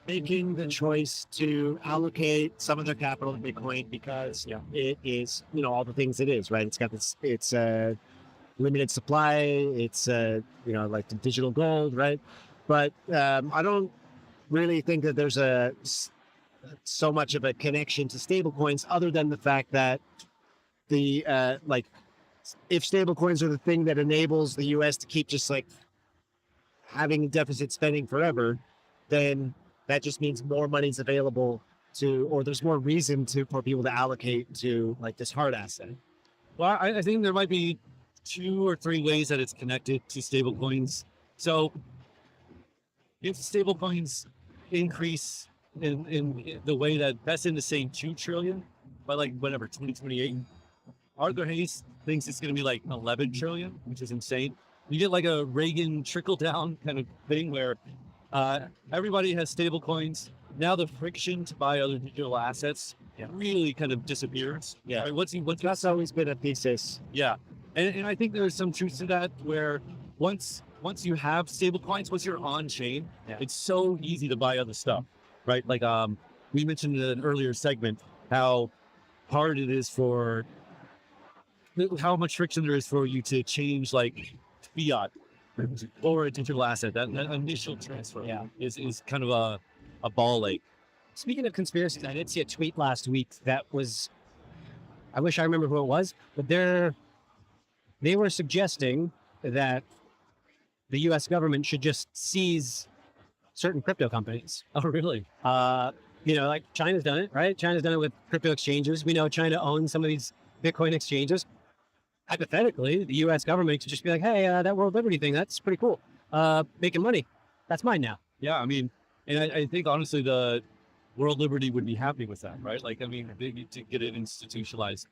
making the choice to allocate some of their capital to Bitcoin because it is, all the things it is, right? It's got this, it's a limited supply, it's like the digital gold, right? But I don't really think that there's so much of a connection to stablecoins other than the fact that if stablecoins are the thing that enables the U.S. to keep just like having deficit spending forever, then that just means more money's available or there's more reason for people to allocate to like this hard asset. Well, I think there might be 2 or 3 ways that it's connected to stablecoins. So if stablecoins increase in the way that's in the same 2 trillion by like whatever 2028, Arthur Hayes thinks it's going to be like 11 trillion, which is insane. You get like a Reagan trickle down kind of thing where everybody has stable coins. Now the friction to buy other digital assets really kind of disappears. Yeah. Right? That's always been a thesis. Yeah. And I think there's some truth to that where once you have stable coins, once you're on chain, it's so easy to buy other stuff, right? Like we mentioned in an earlier segment how hard it is for how much friction there is for you to change like fiat or a digital asset. That initial transfer is kind of a ball ache. Speaking of conspiracies, I did see a tweet last week that was, I wish I remember who it was, but they were suggesting that the U.S. government should just seize certain crypto companies. Oh, really? Like China's done it, right? China's done it with crypto exchanges. We know China owns some of these Bitcoin exchanges. Hypothetically, the U.S. government could just be like, hey, that World Liberty thing, that's pretty cool. Making money. That's mine now. Yeah, I mean, and I think honestly the World Liberty would be happy with that, right? Like, I mean, they need to get it institutionalized.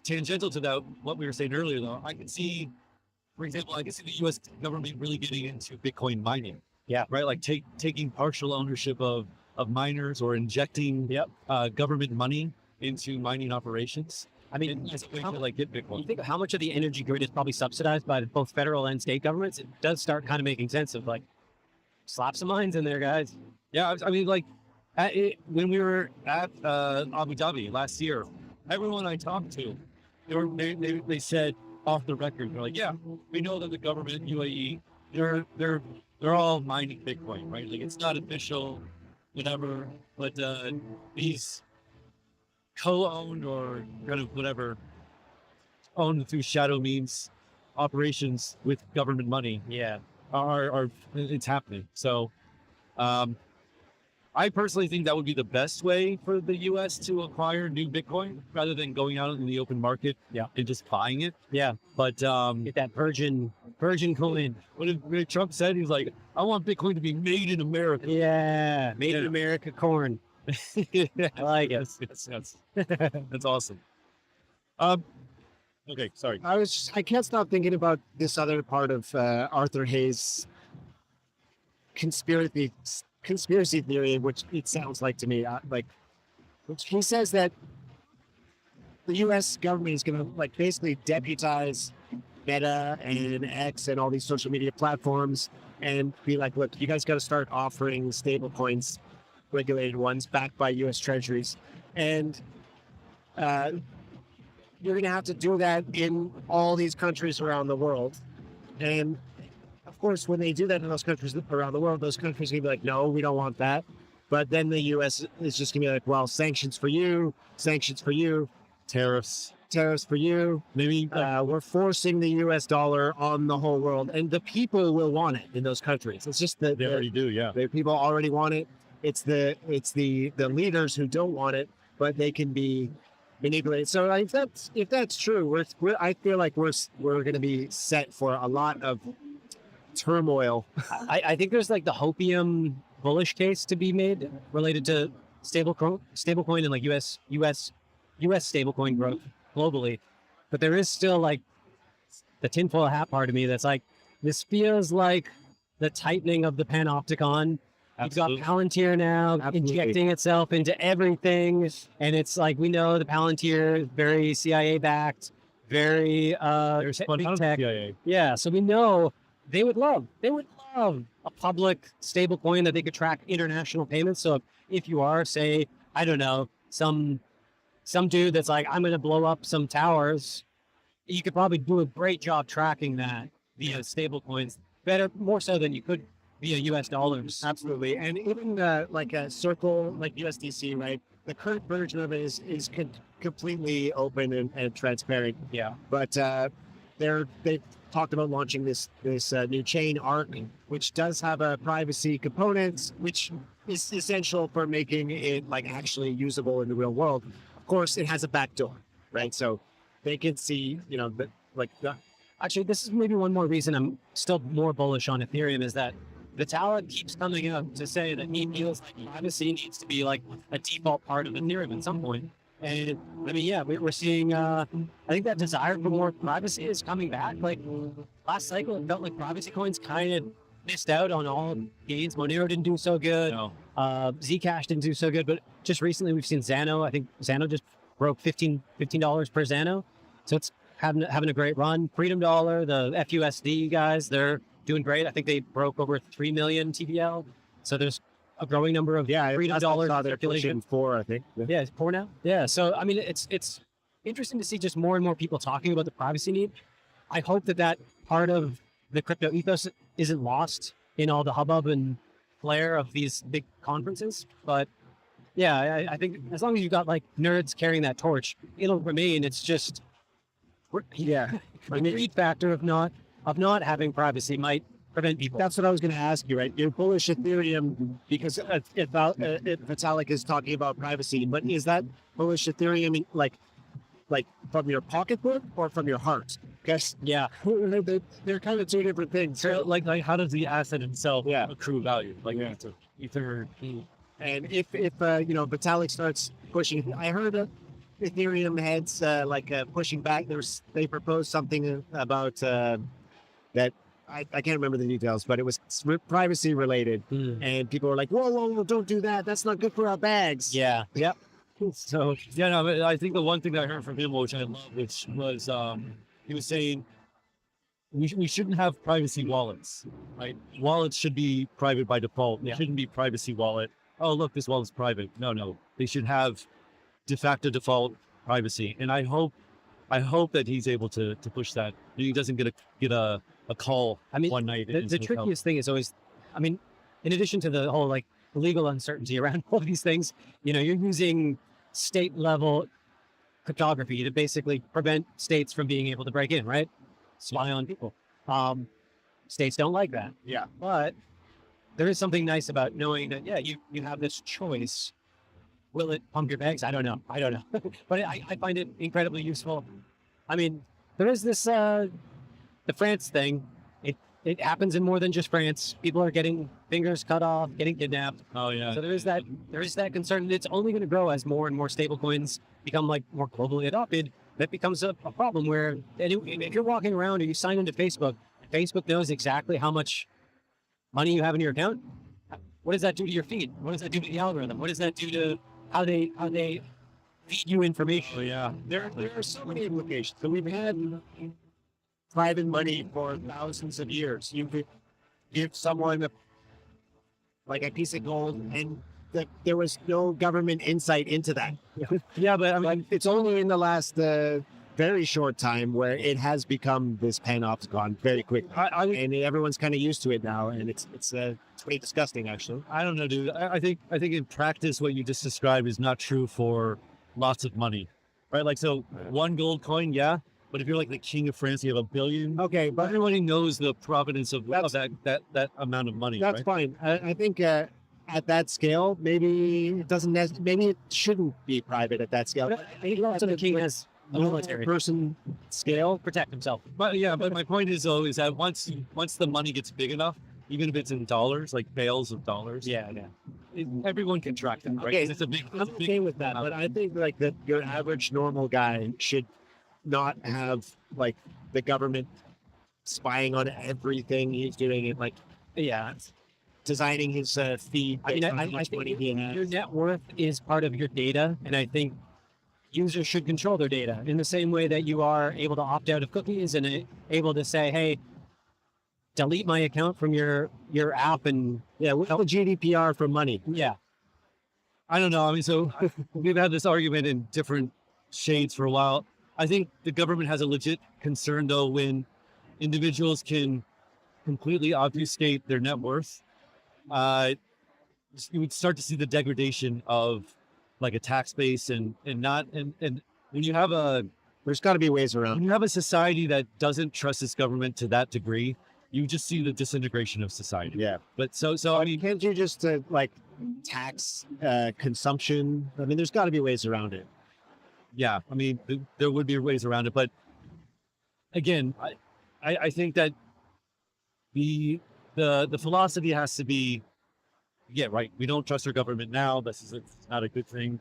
Tangential to that, what we were saying earlier, though, I can see, for example, I can see the U.S. government really getting into Bitcoin mining. Yeah. Right? Like taking partial ownership of miners or injecting government money into mining operations. I mean, as a way to like get Bitcoin. You think of how much of the energy grid is probably subsidized by both federal and state governments. It does start kind of making sense of like, slap some mines in there, guys. Yeah, I mean, like when we were at Abu Dhabi last year, everyone I talked to, they said off the record, they're like, yeah, we know that the government UAE, they're all mining Bitcoin, right? Like it's not official, whatever, but these co-owned or kind of whatever owned through shadow means operations with government money are it's happening. So I personally think that would be the best way for the US to acquire new Bitcoin rather than going out in the open market and just buying it. Yeah. But get that virgin coin. What did Trump said? He's like, I want Bitcoin to be made in America. Yeah. Made in America corn. I like it. Yes. That's awesome. Okay, sorry. I can't stop thinking about this other part of Arthur Hayes' conspiracy theory, which it sounds like to me, which he says that the U.S. government is going to like basically deputize Meta and X and all these social media platforms and be like, look, you guys got to start offering stable coins, regulated ones backed by U.S. treasuries. And you're going to have to do that in all these countries around the world. And of course, when they do that in those countries around the world, those countries are going to be like, no, we don't want that. But then the U.S. is just going to be like, well, sanctions for you, tariffs for you. Maybe we're forcing the U.S. dollar on the whole world, and the people will want it in those countries. It's just that they already do. Yeah, the people already want it. It's the leaders who don't want it, but they can be manipulated. So if that's true, I feel like we're going to be set for a lot of turmoil. I think there's like the hopium bullish case to be made related to stablecoin and like US stablecoin growth globally, but there is still like the tinfoil hat part of me that's like, this feels like the tightening of the panopticon. Absolutely. You've got Palantir now injecting itself into everything, and it's like, we know the Palantir is very CIA backed, very big tech. CIA. Yeah, so we know they would love a public stable coin that they could track international payments. So if you are, say, I don't know, some dude that's like, I'm going to blow up some towers, you could probably do a great job tracking that via stable coins, more so than you could via US dollars. Absolutely. And even like a Circle, like USDC, right? The current version of it is completely open and transparent. Yeah. But they've talked about launching this new chain, ARC, which does have a privacy component, which is essential for making it like actually usable in the real world. Of course, it has a backdoor, right? So they can see, Actually, this is maybe one more reason I'm still more bullish on Ethereum is that Vitalik keeps coming up to say that he feels like privacy needs to be like a default part of Ethereum at some point. And I mean, yeah, we're seeing, I think that desire for more privacy is coming back. Like last cycle, it felt like privacy coins kind of missed out on all gains. Monero didn't do so good. No. Zcash didn't do so good. But just recently, we've seen Xano. I think Xano just broke $15 per Xano. So it's having a great run. Freedom Dollar, the FUSD guys, they're doing great. I think they broke over 3 million TVL. So there's a growing number of Freedom Dollar circulation. 4, I think. Yeah, it's 4 now. Yeah. So I mean, it's interesting to see just more and more people talking about the privacy need. I hope that part of the crypto ethos isn't lost in all the hubbub and flair of these big conferences. But yeah, I think as long as you've got like nerds carrying that torch, it'll remain. It's just Yeah. the greed factor of not having privacy might prevent people. That's what I was going to ask you, right? You're bullish Ethereum because Vitalik is talking about privacy, but is that bullish Ethereum like from your pocketbook or from your heart? Because yeah, they're kind of two different things. So, like how does the asset itself accrue value? Like Ether. And if Vitalik starts pushing, I heard Ethereum heads pushing back. They proposed something about that. I can't remember the details, but it was privacy related, and people were like, "Whoa, don't do that. That's not good for our bags." Yeah. Yep. So yeah, no, but I think the one thing that I heard from him, which I love, which was he was saying we shouldn't have privacy wallets, right? Wallets should be private by default. It shouldn't be privacy wallet. Oh, look, this wallet's private. No, they should have de facto default privacy. And I hope that he's able to push that. He doesn't get a call. I mean, one night. The trickiest thing is always, I mean, in addition to the whole like legal uncertainty around all of these things, you're using state level cryptography to basically prevent states from being able to break in, right? Spy on people. States don't like that. Yeah. But there is something nice about knowing that, you have this choice. Will it pump your bags? I don't know. But I find it incredibly useful. I mean, there is this, the France thing. It happens in more than just France. People are getting fingers cut off, getting kidnapped. Oh yeah. So there is that concern. It's only going to grow as more and more stablecoins become like more globally adopted. That becomes a problem where if you're walking around or you sign into Facebook, Facebook knows exactly how much money you have in your account. What does that do to your feed? What does that do to the algorithm? What does that do to how they feed you information? Oh yeah. There are so many implications. So we've had private money for thousands of years. You could give someone a piece of gold, and there was no government insight into that. Yeah, but I mean, it's only in the last very short time where it has become this panopticon very quick, and everyone's kind of used to it now, and it's pretty disgusting, actually. I don't know, dude. I think in practice, what you just described is not true for lots of money, right? Like, so one gold coin, yeah. But if you're like the king of France, you have 1 billion. Okay, but everybody knows the provenance of that amount of money. That's right? fine. I think at that scale, maybe it doesn't. Maybe it shouldn't be private at that scale. But I think also the king has a military person scale protect himself. But yeah, but my point is though is that once the money gets big enough, even if it's in dollars, like bales of dollars, everyone can track that. Right? Okay, It's a big. I'm okay with that, but I think like that your average normal guy should not have like the government spying on everything he's doing and designing his feed. I mean, I think your net worth is part of your data, and I think users should control their data in the same way that you are able to opt out of cookies and able to say, hey, delete my account from your app. And what's the GDPR for money? Yeah. I don't know. I mean, so we've had this argument in different shades for a while. I think the government has a legit concern, though, when individuals can completely obfuscate their net worth. You would start to see the degradation of like a tax base and when you have there's got to be ways around. When you have a society that doesn't trust its government to that degree, you just see the disintegration of society. Yeah. But so I mean, can't you just tax consumption? I mean, there's got to be ways around it. Yeah, I mean, there would be ways around it, but again, I think that the philosophy has to be, right. We don't trust our government now. It's not a good thing.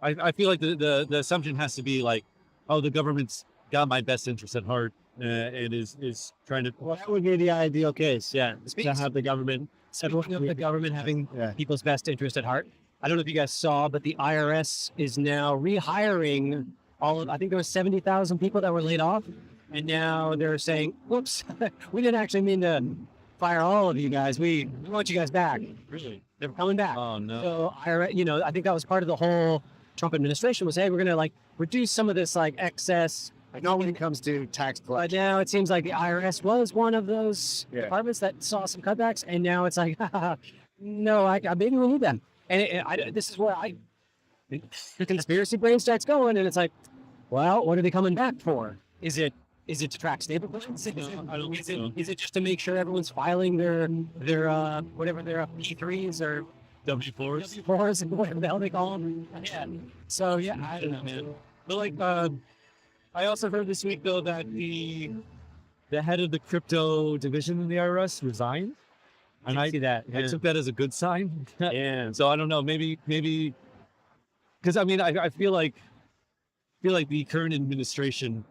I feel like the assumption has to be like, oh, the government's got my best interest at heart and is trying to. Well, that would be the ideal case. Yeah, to have the government. Speaking of the government having people's best interest at heart, I don't know if you guys saw, but the IRS is now rehiring I think there were 70,000 people that were laid off. And now they're saying, whoops, we didn't actually mean to fire all of you guys. We want you guys back. Really? They're coming back. Oh, no. So, I think that was part of the whole Trump administration was, hey, we're going to reduce some of this like excess. I know when it comes to tax But collection. now it seems like the IRS was one of those departments that saw some cutbacks, and now it's like, no, I maybe we need them. And this is where the conspiracy brain starts going, and it's like, well, what are they coming back for? Is it to track stablecoins? Is it just to make sure everyone's filing their whatever their P3s or W4s, W4s, and whatever the hell they call them? Yeah. So yeah, I don't know, man. But like, I also heard this week though that the head of the crypto division in the IRS resigned, and I see that. I took that as a good sign. Yeah. So I don't know, maybe because I mean I feel like the current administration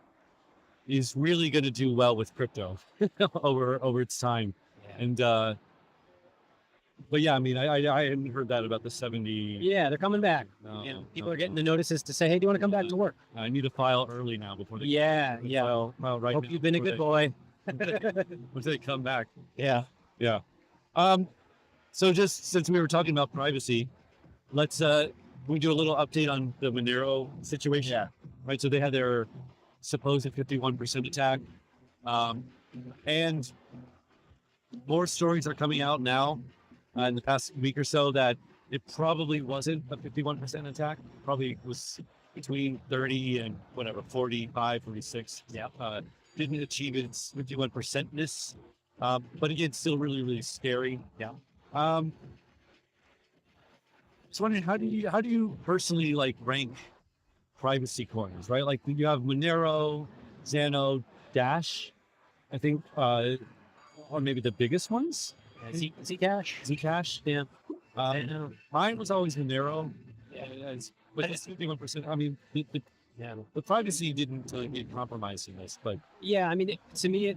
is really going to do well with crypto over its time, and but yeah, I mean I hadn't heard that about the 70. Yeah, they're coming back. No, You know, no, people are getting the notices to say, hey, do you want to come back to work? I need to file early now before they Yeah. file right Hope now you've been a before good boy. once they come back. Yeah. Yeah. So just since we were talking about privacy, let's we do a little update on the Monero situation. Yeah. Right. So they had their supposed 51% attack. And more stories are coming out now in the past week or so that it probably wasn't a 51% attack. Probably was between 30 and whatever, 45, 46. Yeah. Didn't achieve its 51%ness. But again, still really, really scary. Yeah. Just wondering, how do you personally like rank privacy coins, right? Like you have Monero, Xano, Dash, I think, are maybe the biggest ones. Zcash. Zcash, yeah. Mine was always Monero, but it's 51%. I mean, the privacy didn't get compromised in this, but Yeah, I mean, to me,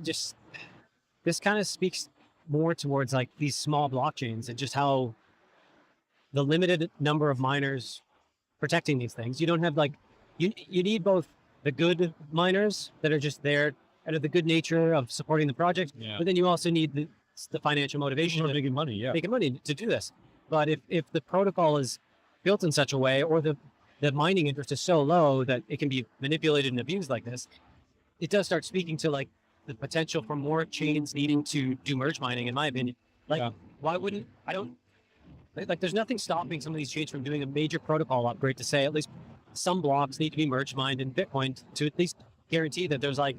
this kind of speaks more towards like these small blockchains and just how the limited number of miners protecting these things. You don't have like, you need both the good miners that are just there out of the good nature of supporting the project, but then you also need the financial motivation of making money, making money to do this. But if the protocol is built in such a way, or the mining interest is so low that it can be manipulated and abused like this, it does start speaking to like the potential for more chains needing to do merge mining, in my opinion. Like, why wouldn't, there's nothing stopping some of these chains from doing a major protocol upgrade to say at least some blocks need to be merge mined in Bitcoin to at least guarantee that there's like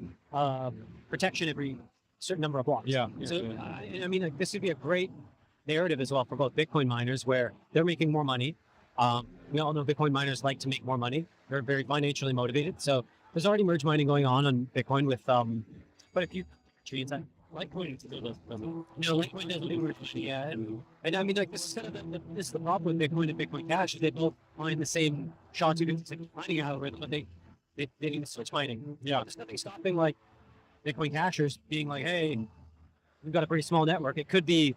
protection every certain number of blocks. Yeah. So, I mean, like, this would be a great narrative as well for both Bitcoin miners where they're making more money. We all know Bitcoin miners like to make more money. They're very financially motivated. So there's already merge mining going on Bitcoin with, but if you chains, Litecoin Litecoin doesn't do merge mining yet. And I mean, like, this is kind of this is the problem with Bitcoin and Bitcoin Cash. They both mine the same SHA-256 mining algorithm, but they need to switch mining. Yeah. There's nothing stopping like Bitcoin cashers being like, hey, we've got a pretty small network. It could be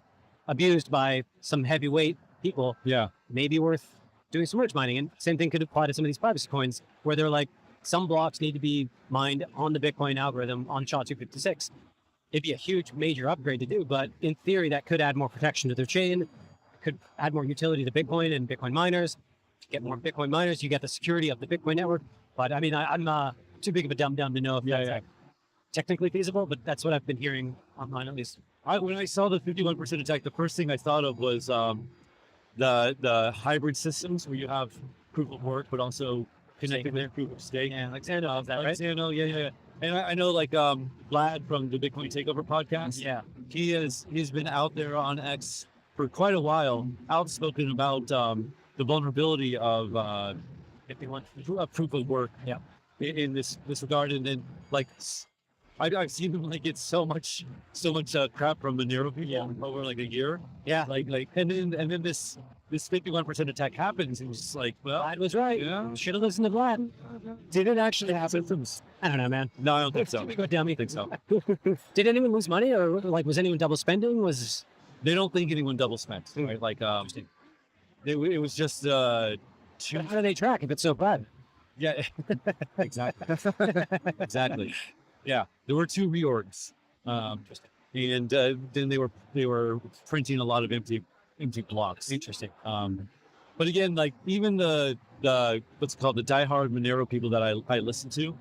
abused by some heavyweight people. Yeah. Maybe worth doing some merge mining. And same thing could apply to some of these privacy coins where they're like, some blocks need to be mined on the Bitcoin algorithm on SHA-256. It'd be a huge major upgrade to do, but in theory, that could add more protection to their chain, could add more utility to Bitcoin and Bitcoin miners. Get more Bitcoin miners, you get the security of the Bitcoin network. But I mean, I'm too big of a dumb to know if that's technically feasible, but that's what I've been hearing online at least. When I saw the 51% attack, the first thing I thought of was the hybrid systems where you have proof of work, but also connected with proof of stake. Yeah, like Xano, is that right? Xano, yeah. And I know like Vlad from the Bitcoin Takeover podcast. Yeah, he's been out there on X for quite a while, outspoken about the vulnerability of proof of work. Yeah, in this regard, and then like I've seen them like get so much crap from Monero people over like a year. Yeah, like and then this 51% attack happens, and it's just like, well, Vlad was right. Yeah, should have listened to Vlad. Did it actually happen? I don't know, man. No, I don't think so. Go dummy. I think so. Did anyone lose money, or like was anyone double spending? They don't think anyone double spent, right? Like it was just But how do they track if it's so bad? Yeah, exactly. Exactly. Yeah, there were 2 reorgs, and then they were printing a lot of empty blocks. Interesting. But again, like even the what's it called, the diehard Monero people that I listen to,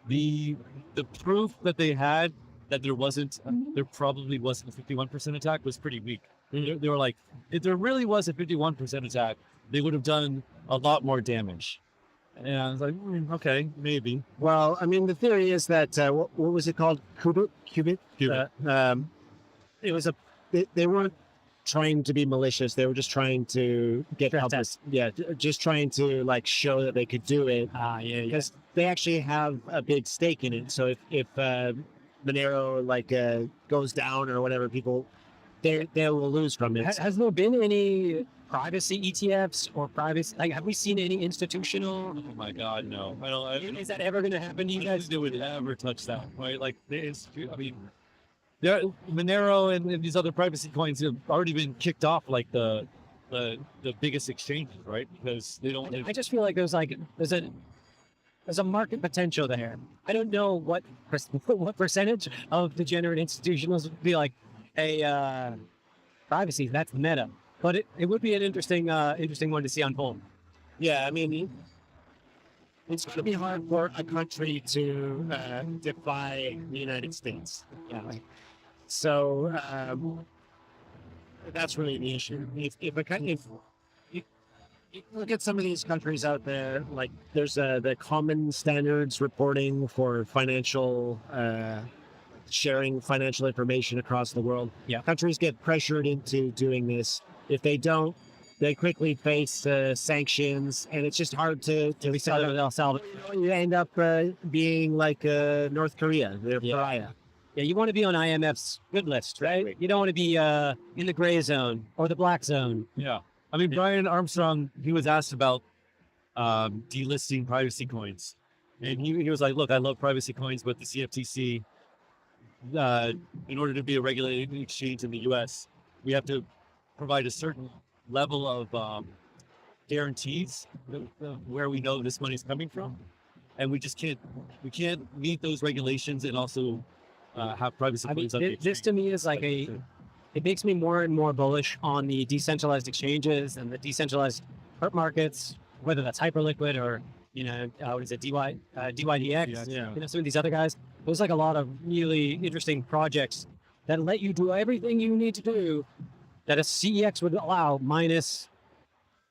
the proof that they had that there probably wasn't a 51% attack was pretty weak. They were like, if there really was a 51% attack, they would have done a lot more damage. And I was like, okay, maybe. Well, I mean, the theory is that what was it called? Qubit. It was they weren't trying to be malicious. They were just trying to get help. Yeah, just trying to like show that they could do it. Because they actually have a big stake in it. So if Monero like goes down or whatever, people they will lose from it. Has there been any privacy ETFs or privacy? Like, have we seen any institutional? Oh my God, no. I don't. Is that ever going to happen to you guys? They would ever touch that, right? Like, I mean, Monero and these other privacy coins have already been kicked off, like the biggest exchanges, right? Because they don't. I just feel like there's a market potential there. I don't know what percentage of degenerate institutionals would be like, hey, privacy, that's the meta. But it would be an interesting one to see unfold. Yeah, I mean, it's going to be hard for a country to defy the United States. Yeah. So that's really the issue. If you look at some of these countries out there, like there's the common standards reporting for financial sharing financial information across the world. Yeah. Countries get pressured into doing this. If they don't, they quickly face sanctions, and it's just hard to you end up being like North Korea. They're pariah. Yeah, you want to be on IMF's good list, right? You don't want to be in the gray zone or the black zone. Yeah. I mean, Brian Armstrong, he was asked about delisting privacy coins. And he was like, look, I love privacy coins, but the CFTC, in order to be a regulated exchange in the US, we have to provide a certain level of guarantees where we know this money is coming from. And we can't meet those regulations and also have privacy coins on the exchange. This to me is like it makes me more and more bullish on the decentralized exchanges and the decentralized perp markets, whether that's Hyperliquid or, what is it, DYDX, some of these other guys. There's like a lot of really interesting projects that let you do everything you need to do that a CEX would allow, minus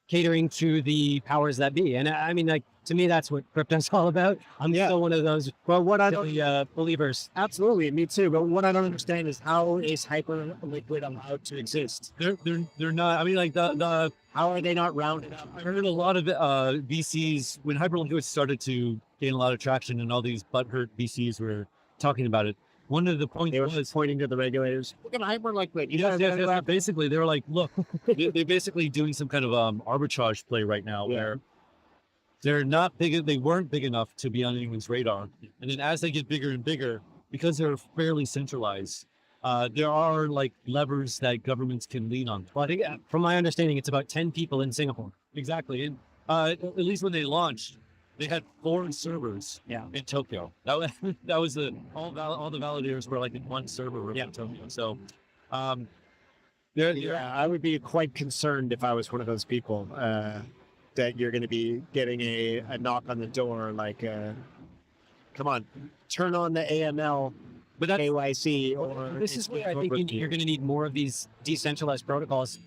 catering to the powers that be. And I mean, like, to me, that's what crypto's all about. I'm still one of those believers. Absolutely, me too. But what I don't understand is how is Hyperliquid allowed to exist? They're not. I mean, like the how are they not rounded up? I heard a lot of VCs when Hyperliquid started to gain a lot of traction, and all these butthurt VCs were talking about it. One of the points was pointing to the regulators. Look at Hyperliquid. Yeah. Basically, they were like, look, they're basically doing some kind of arbitrage play right now where they're not big. They weren't big enough to be on anyone's radar. And then as they get bigger and bigger, because they're fairly centralized, there are like levers that governments can lean on. Well, I think from my understanding, it's about 10 people in Singapore. Exactly. And at least when they launched, they had 4 servers in Tokyo. That was all the validators were like in one server in Tokyo. So I would be quite concerned if I was one of those people that you're going to be getting a knock on the door like, come on, turn on the AML, but KYC. Or this is where I think you're going to need more of these decentralized protocols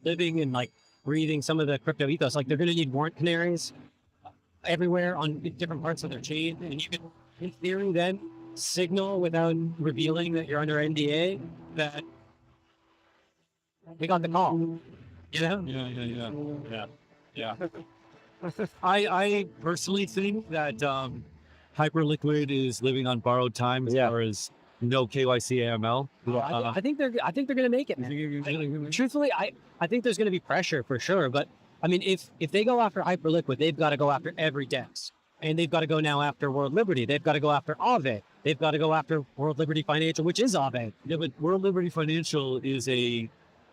living and like breathing some of the crypto ethos. Like they're going to need warrant canaries everywhere on different parts of their chain, and you can, in theory, then signal without revealing that you're under NDA that we got the call. You know? Yeah. I personally think that Hyperliquid is living on borrowed time as far as no KYC AML. I think they're going to make it, man. Truthfully, I think there's going to be pressure for sure, but I mean, if they go after Hyperliquid, they've got to go after every DEX. And they've got to go now after World Liberty. They've got to go after Aave. They've got to go after World Liberty Financial, which is Aave. Yeah, but World Liberty Financial is a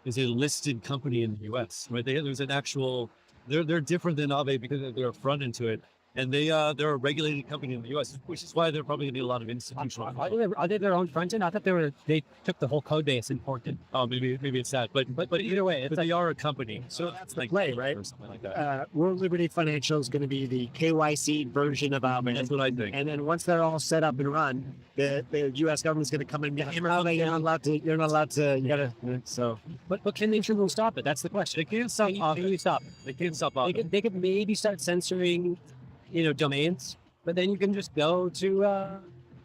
listed company in the US, right? There's an actual, they're different than Aave because they're a front into it. and they're a regulated company in the U.S., which is why they're probably going to need a lot of institutional. Are they their own front end? I thought they took the whole code base and ported. Oh, maybe it's that, but either way, they are a company, So that's the like play, right? or something like that. World Liberty Financial is going to be the KYC version of Aave. That's what I think. And then once they're all set up and run, the U.S. government's going to come in and hammer out. You're not allowed to. You're not allowed to. You gotta. So, but can they truly stop it? That's the question. They can't stop. They can't stop. They could maybe start censoring, domains, but then you can just go to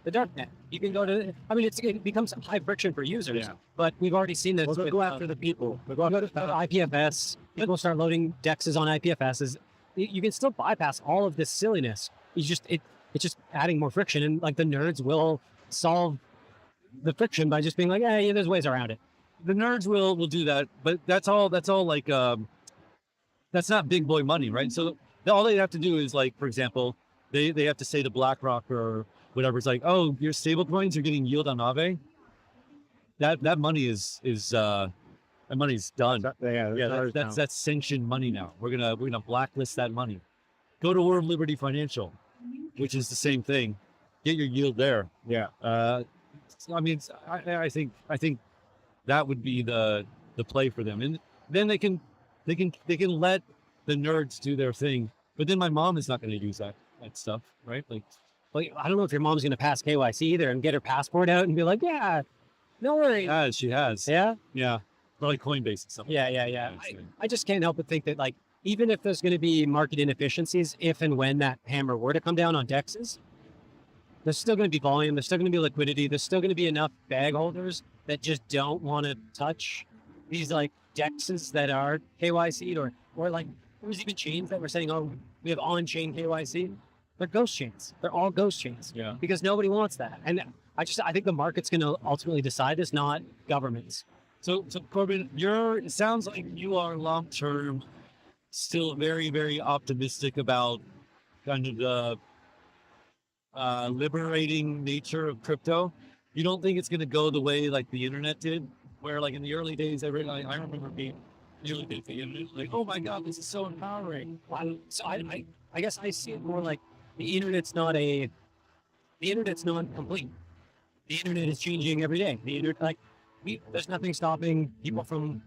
the darknet. You can go to. I mean, it becomes high friction for users. Yeah. But we've already seen this. Well, they'll with, go after the people. They'll go go after to IPFS. People start loading dexes on IPFSs. You can still bypass all of this silliness. It's just adding more friction, and like the nerds will solve the friction by just being like, hey, there's ways around it. The nerds will do that, but that's all like that's not big boy money, right? So all they have to do is, like, for example, they have to say to BlackRock or whatever, it's like, oh, your stable coins are getting yield on Aave. That money is that money's done. That's sanctioned money now. We're gonna blacklist that money. Go to World Liberty Financial, which is the same thing. Get your yield there. Yeah. I mean, I think that would be the play for them, and then they can let the nerds do their thing. But then my mom is not going to use that stuff, right? Like, I don't know if your mom's going to pass KYC either and get her passport out and be like, yeah, no worries. she has. Yeah? Yeah. Probably Coinbase and stuff. Yeah. I just can't help but think that, like, even if there's going to be market inefficiencies, if and when that hammer were to come down on DEXs, there's still going to be volume. There's still going to be liquidity. There's still going to be enough bag holders that just don't want to touch these, like, DEXs that are KYC'd or like, there's even chains that were saying, oh, we have on-chain KYC. They're ghost chains. They're all ghost chains. Yeah. Because nobody wants that. And I think the market's going to ultimately decide this, not governments. So Corbin, it sounds like you are long-term still very, very optimistic about kind of the liberating nature of crypto. You don't think it's going to go the way like the internet did, where like in the early days, I remember being really big the internet, like, oh my God, this is so empowering. So I guess I see it more like the internet's not complete. The internet is changing every day. The internet, there's nothing stopping people from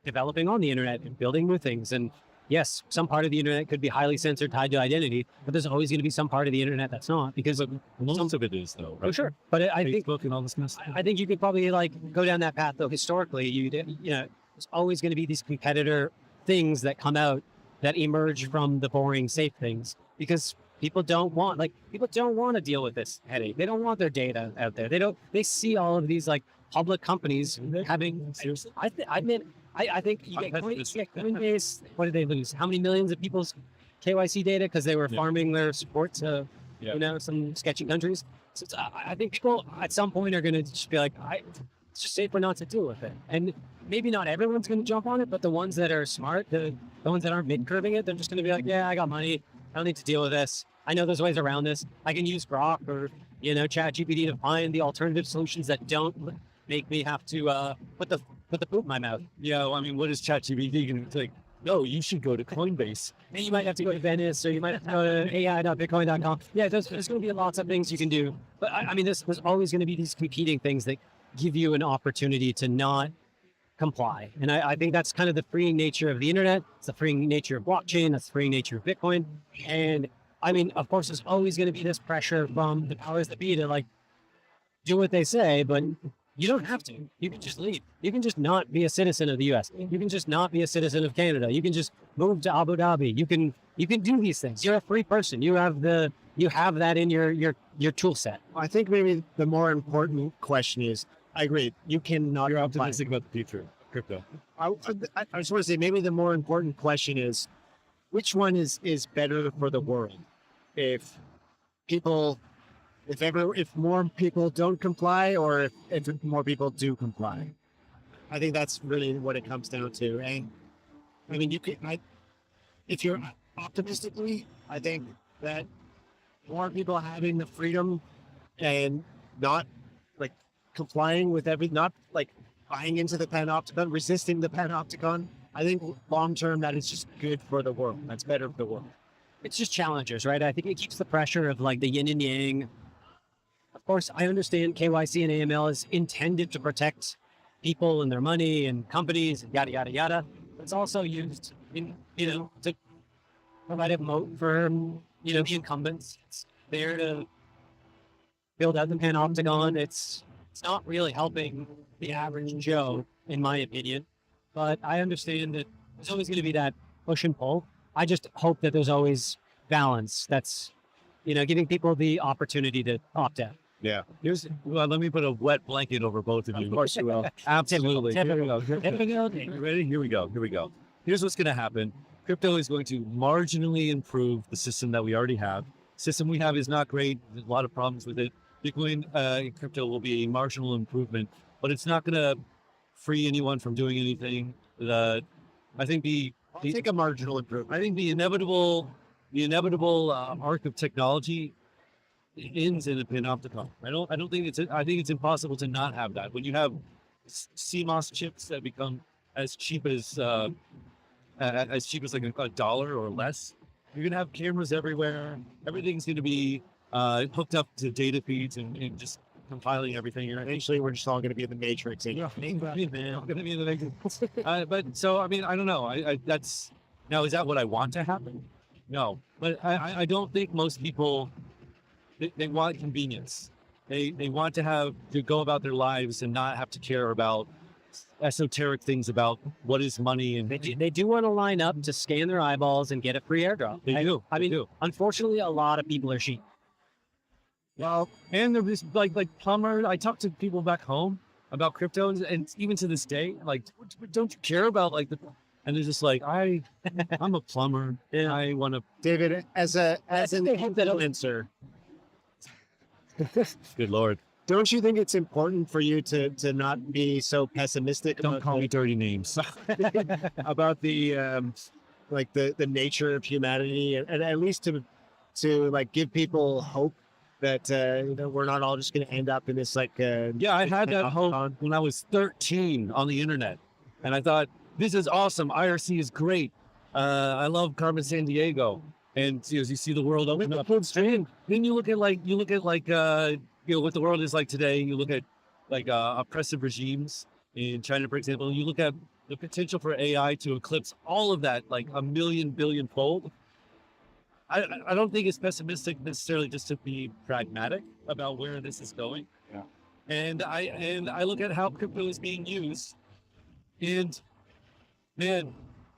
developing on the internet and building new things. And yes, some part of the internet could be highly censored, tied to identity, but there's always going to be some part of the internet that's not, because most of it is, though. Right? Oh, sure. But I think Facebook and all this mess. I think you could probably go down that path, though. Historically, there's always going to be these competitor things that come out that emerge from the boring, safe things, because people don't want to deal with this headache. They don't want their data out there. They see all of these like public companies having. Seriously, I think you get Coinbase. What did they lose? How many millions of people's KYC data because they were farming their support to some sketchy countries? So I think people at some point are going to just be like, it's just safer not to deal with it. And maybe not everyone's going to jump on it, but the ones that are smart, the ones that aren't mid-curving it, they're just going to be like, yeah, I got money. I don't need to deal with this. I know there's ways around this. I can use Grok or, ChatGPT to find the alternative solutions that don't make me have to put the poop in my mouth. Yeah, well, I mean, what is ChatGPT going to like? No, you should go to Coinbase. And you might have to go to Venice, or you might have to go to AI.Bitcoin.com. Yeah, there's going to be lots of things you can do. But I mean, there's always going to be these competing things that give you an opportunity to not comply. And I think that's kind of the freeing nature of the internet. It's the freeing nature of blockchain. That's the freeing nature of Bitcoin. And I mean, of course, there's always going to be this pressure from the powers that be to do what they say, but you don't have to. You can just leave. You can just not be a citizen of the U.S. You can just not be a citizen of Canada. You can just move to Abu Dhabi. You can do these things. You're a free person. You have that in your tool set. I think maybe the more important question is, I agree. You cannot. You're optimistic about the future of crypto. I just want to say maybe the more important question is, which one is better for the world? If more people don't comply, or if more people do comply. I think that's really what it comes down to. And I mean, if you're optimistically, I think that more people having the freedom and not complying with not buying into the panopticon, resisting the panopticon. I think long term that is just good for the world. That's better for the world. it's just challengers, right? I think it keeps the pressure of like the yin and yang. Of course, I understand KYC and AML is intended to protect people and their money and companies and yada yada yada. But it's also used in to provide a moat for the incumbents. It's there to build out the panopticon. It's not really helping the average Joe, in my opinion. But I understand that there's always going to be that push and pull. I just hope that there's always balance. That's giving people the opportunity to opt out. Yeah. Let me put a wet blanket over both of you. Of course you will. Absolutely. Here we go. Typical. You ready? Here we go. Here's what's going to happen. Crypto is going to marginally improve the system that we already have. The system we have is not great. There's a lot of problems with it. Bitcoin crypto will be a marginal improvement, but it's not going to free anyone from doing anything. I think I'll take a marginal improvement. I think the inevitable arc of technology ends in a panopticon. I think it's impossible to not have that. When you have CMOS chips that become as cheap as like a dollar or less, you're gonna have cameras everywhere. Everything's gonna be hooked up to data feeds and just compiling everything. Eventually, we're just all going to be in the matrix. Yeah, man, I'm gonna be in the matrix. But so I mean, I don't know. That's now, is that what I want to happen? No, but I don't think most people they want convenience. They want to go about their lives and not have to care about esoteric things about what is money, and they do want to line up to scan their eyeballs and get a free airdrop. They do. Unfortunately, a lot of people are sheep. Well, and there's this like plumber. I talk to people back home about crypto, and even to this day, like, don't you care about like the? And they're just like, I'm a plumber. Yeah. I want to. David, as an influencer. Good Lord. Don't you think it's important for you to not be so pessimistic? Don't call me dirty names. About the like the nature of humanity, and at least to like give people hope that we're not all just going to end up in this like. Yeah, I had that hope when I was 13 on the internet, and I thought, this is awesome. IRC is great. I love Carmen Sandiego, and as you see the world open up. And then you look at what the world is like today. You look at like oppressive regimes in China, for example. You look at the potential for AI to eclipse all of that, like a million billion fold. I don't think it's pessimistic necessarily, just to be pragmatic about where this is going. Yeah. And I look at how crypto is being used, and man,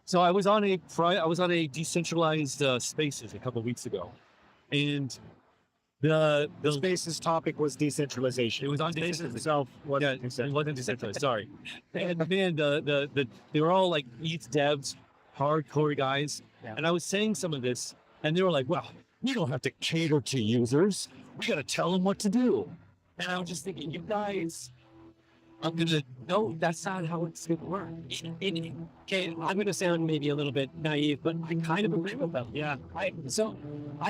so I was on a decentralized Spaces a couple of weeks ago, and the Spaces topic was decentralization. It was on Spaces decentralization. itself. It wasn't decentralized. Sorry. And man, they were all like ETH devs, hardcore guys, and I was saying some of this, and they were like, "Well, we don't have to cater to users. We got to tell them what to do." And I was just thinking, you guys. No, that's not how it's going to work. Okay, I'm going to sound maybe a little bit naive, but I kind of agree with them. Yeah. I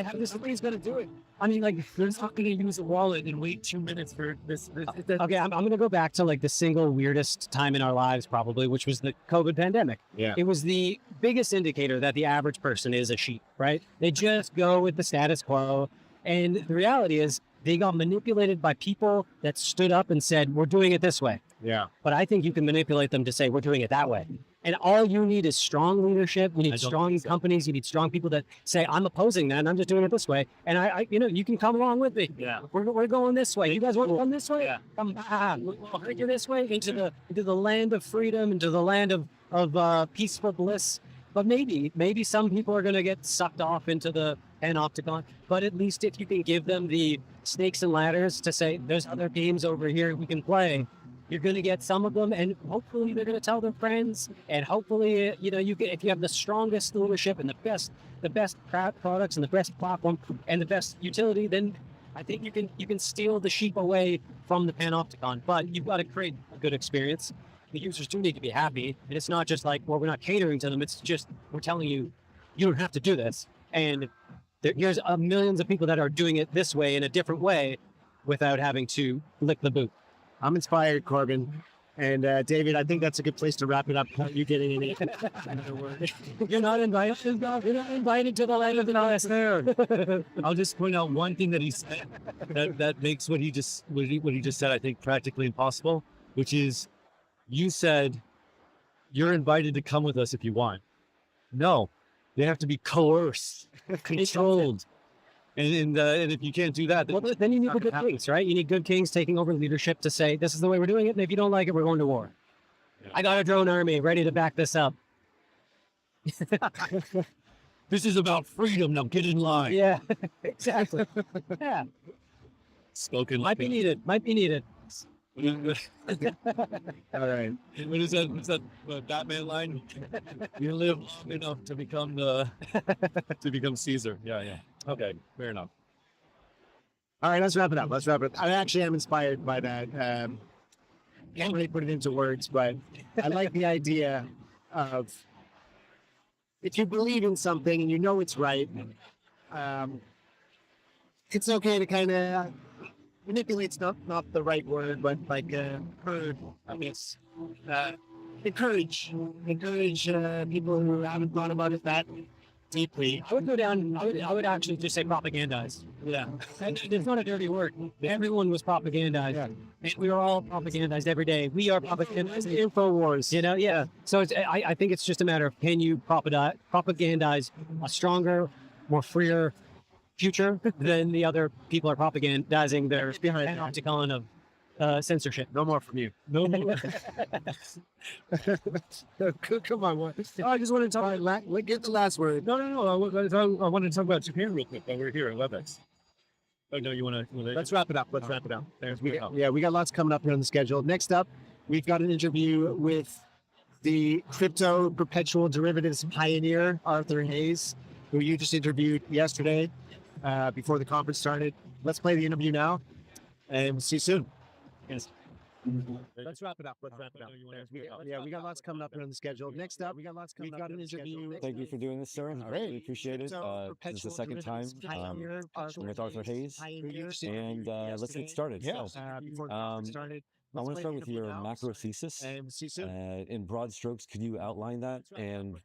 have this. Somebody's going to do it. I mean, like, they're not going to use a wallet and wait 2 minutes for this. Okay, I'm going to go back to like the single weirdest time in our lives, probably, which was the COVID pandemic. Yeah. It was the biggest indicator that the average person is a sheep, right? They just go with the status quo. And the reality is, they got manipulated by people that stood up and said, we're doing it this way. Yeah. But I think you can manipulate them to say, we're doing it that way. And all you need is strong leadership. You need strong companies. You need strong people that say, I'm opposing that and I'm just doing it this way. And you can come along with me. Yeah. We're going this way. You guys want to come this way? Yeah. Come we'll take you this way into the land of freedom, into the land of peaceful bliss. But maybe some people are going to get sucked off into the panopticon. But at least if you can give them the snakes and ladders to say, there's other games over here we can play, you're going to get some of them, and hopefully they're going to tell their friends, and hopefully if you have the strongest leadership and the best products and the best platform and the best utility, then I think you can steal the sheep away from the panopticon. But you've got to create a good experience. The users do need to be happy, and it's not just like, well, we're not catering to them. It's just we're telling you, you don't have to do this, and here's millions of people that are doing it this way in a different way without having to lick the boot. I'm inspired, Corbin. And David, I think that's a good place to wrap it up. Are you getting any another word? You're not invited. You're not invited to the land of the nice there. I'll just point out one thing that he said that makes what he just said, I think, practically impossible, which is you said you're invited to come with us if you want. No, they have to be coerced, controlled. And if you can't do that, Well, then you need the good kings, right? You need good kings taking over leadership to say, this is the way we're doing it. And if you don't like it, we're going to war. Yeah. I got a drone army ready to back this up. This is about freedom. Now get in line. Yeah, exactly. Yeah. Spoken might be needed. Might be needed. All right. What is that? What's that Batman line? You live long enough to become Caesar. Yeah, yeah. Okay, fair enough. All right, let's wrap it up. I actually am inspired by that. Can't really put it into words, but I like the idea of if you believe in something and you know it's right, it's okay to kind of manipulate's not the right word, but like I guess encourage people who haven't thought about it that deeply. I would go down. I would actually just say propagandize. Yeah, and it's not a dirty word. Everyone was propagandized. Yeah. And we were all propagandized every day. We are propagandized. Info wars. You know, yeah. So I think it's just a matter of can you propagandize a stronger, more freer future than the other people are propagandizing their panopticon of censorship. No more from you. No more. Come on, what? Oh, I just want to talk. Get the last word. No. I wanted to talk about Japan real quick while we're here at WebX. Oh no, you want to? Let's wrap it up. Let's wrap it up. We got lots coming up here on the schedule. Next up, we've got an interview with the crypto perpetual derivatives pioneer Arthur Hayes, who you just interviewed yesterday before the conference started. Let's play the interview now, and we'll see you soon. Yes. Let's wrap it up. We got lots coming up here on the schedule. Next up, we've got an interview. Thank you for doing this, sir. I really appreciate it. This is the second time with Arthur Hayes, and let's get started. Yeah. I want to start with your macro thesis. In broad strokes, could you outline that? And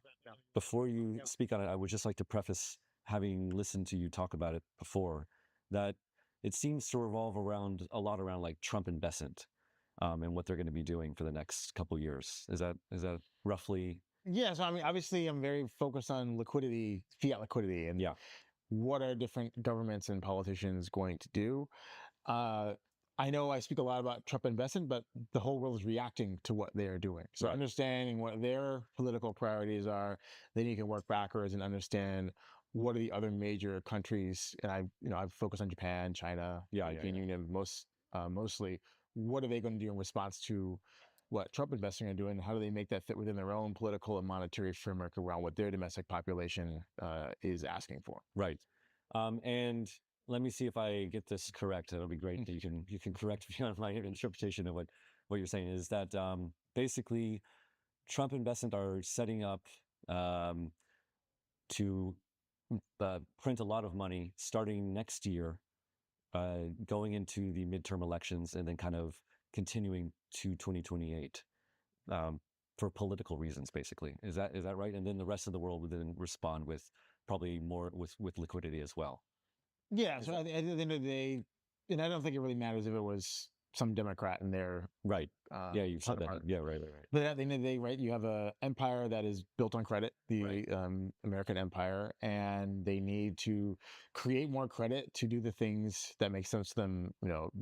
before you speak on it, I would just like to preface, having listened to you talk about it before, that it seems to revolve a lot around like Trump and Besant, and what they're going to be doing for the next couple of years. Is that roughly? Yeah. So I mean, obviously, I'm very focused on liquidity, fiat liquidity, and what are different governments and politicians going to do. I know I speak a lot about Trump and Besant, but the whole world is reacting to what they are doing. So understanding what their political priorities are, then you can work backwards and understand what are the other major countries. And I've focused on Japan, China, European Union mostly. What are they going to do in response to what Trump investing are doing? How do they make that fit within their own political and monetary framework around what their domestic population is asking for? Right. And let me see if I get this correct. That'll be great. You can correct me on my interpretation of what you're saying. Is that basically Trump and Besant are setting up to print a lot of money starting next year, going into the midterm elections, and then kind of continuing to 2028 for political reasons, basically. Is that right? And then the rest of the world would then respond with probably more with liquidity as well. Yeah. So at the end of the day, and I don't think it really matters if it was some Democrat in there. Right. You said that. Yeah, right. But at the end of the day, right, you have an empire that is built on credit, the American empire, and they need to create more credit to do the things that make sense to them,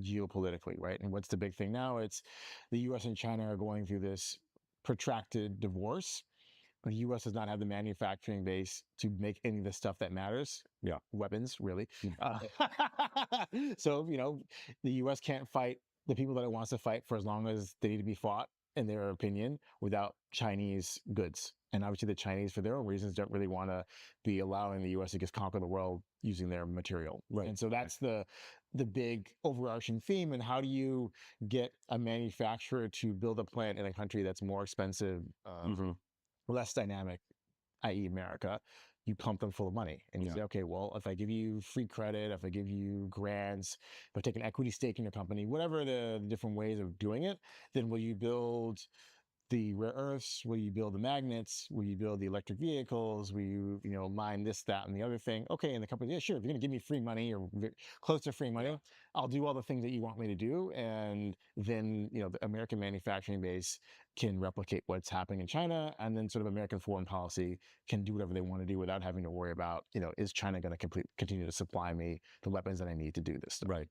geopolitically, right? And what's the big thing now? It's the U.S. and China are going through this protracted divorce. The U.S. does not have the manufacturing base to make any of the stuff that matters. Yeah. Weapons, really. So, the U.S. can't fight the people that it wants to fight for as long as they need to be fought, in their opinion, without Chinese goods. And obviously the Chinese, for their own reasons, don't really want to be allowing the U.S. to just conquer the world using their material. Right. And so that's the big overarching theme. And how do you get a manufacturer to build a plant in a country that's more expensive, less dynamic, i.e. America, you pump them full of money and you say, okay, well, if I give you free credit, if I give you grants, if I take an equity stake in your company, whatever the different ways of doing it, then will you build the rare earths? Will you build the magnets? Will you build the electric vehicles? Will you, mine this, that, and the other thing? Okay, and the company, yeah, sure. If you're going to give me free money or close to free money, I'll do all the things that you want me to do. And then, the American manufacturing base can replicate what's happening in China, and then sort of American foreign policy can do whatever they want to do without having to worry about, is China going to continue to supply me the weapons that I need to do this stuff? Right.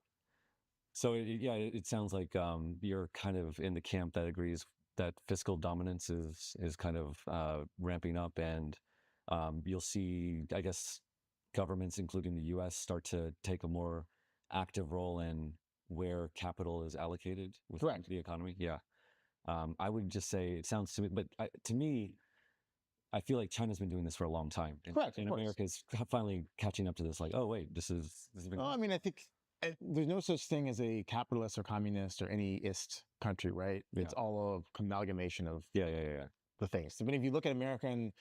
So it sounds like you're kind of in the camp that agrees that fiscal dominance is kind of ramping up, and you'll see, I guess, governments, including the U.S., start to take a more active role in where capital is allocated with the economy. Yeah, I would just say it sounds to me, but to me, I feel like China's been doing this for a long time. Correct. And America's finally catching up to this. Like, oh wait, this has been. Well, I mean, I think there's no such thing as a capitalist or communist or any ist country, right? It's all of amalgamation of the things. I mean, if you look at America in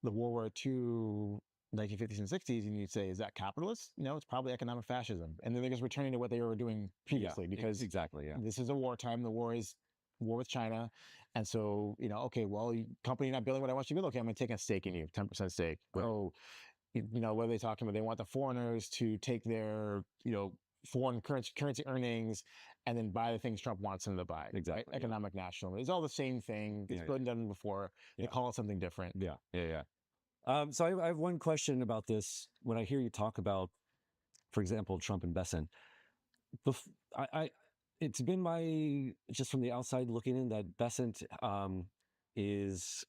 the World War II, 1950s and 60s, and you'd say, is that capitalist? No, it's probably economic fascism. And then they're just returning to what they were doing previously, because this is a wartime. The war is war with China. And so, okay, well, company not building what I want you to build. Okay, I'm going to take a stake in you, 10% stake. Right. Oh, what are they talking about? They want the foreigners to take their, foreign currency earnings and then buy the things Trump wants them to buy. Exactly. Right? Economic nationalism. It's all the same thing. It's been done before. They call it something different. So I have one question about this. When I hear you talk about, for example, Trump and Besant, it's been just from the outside looking in, that Besant is,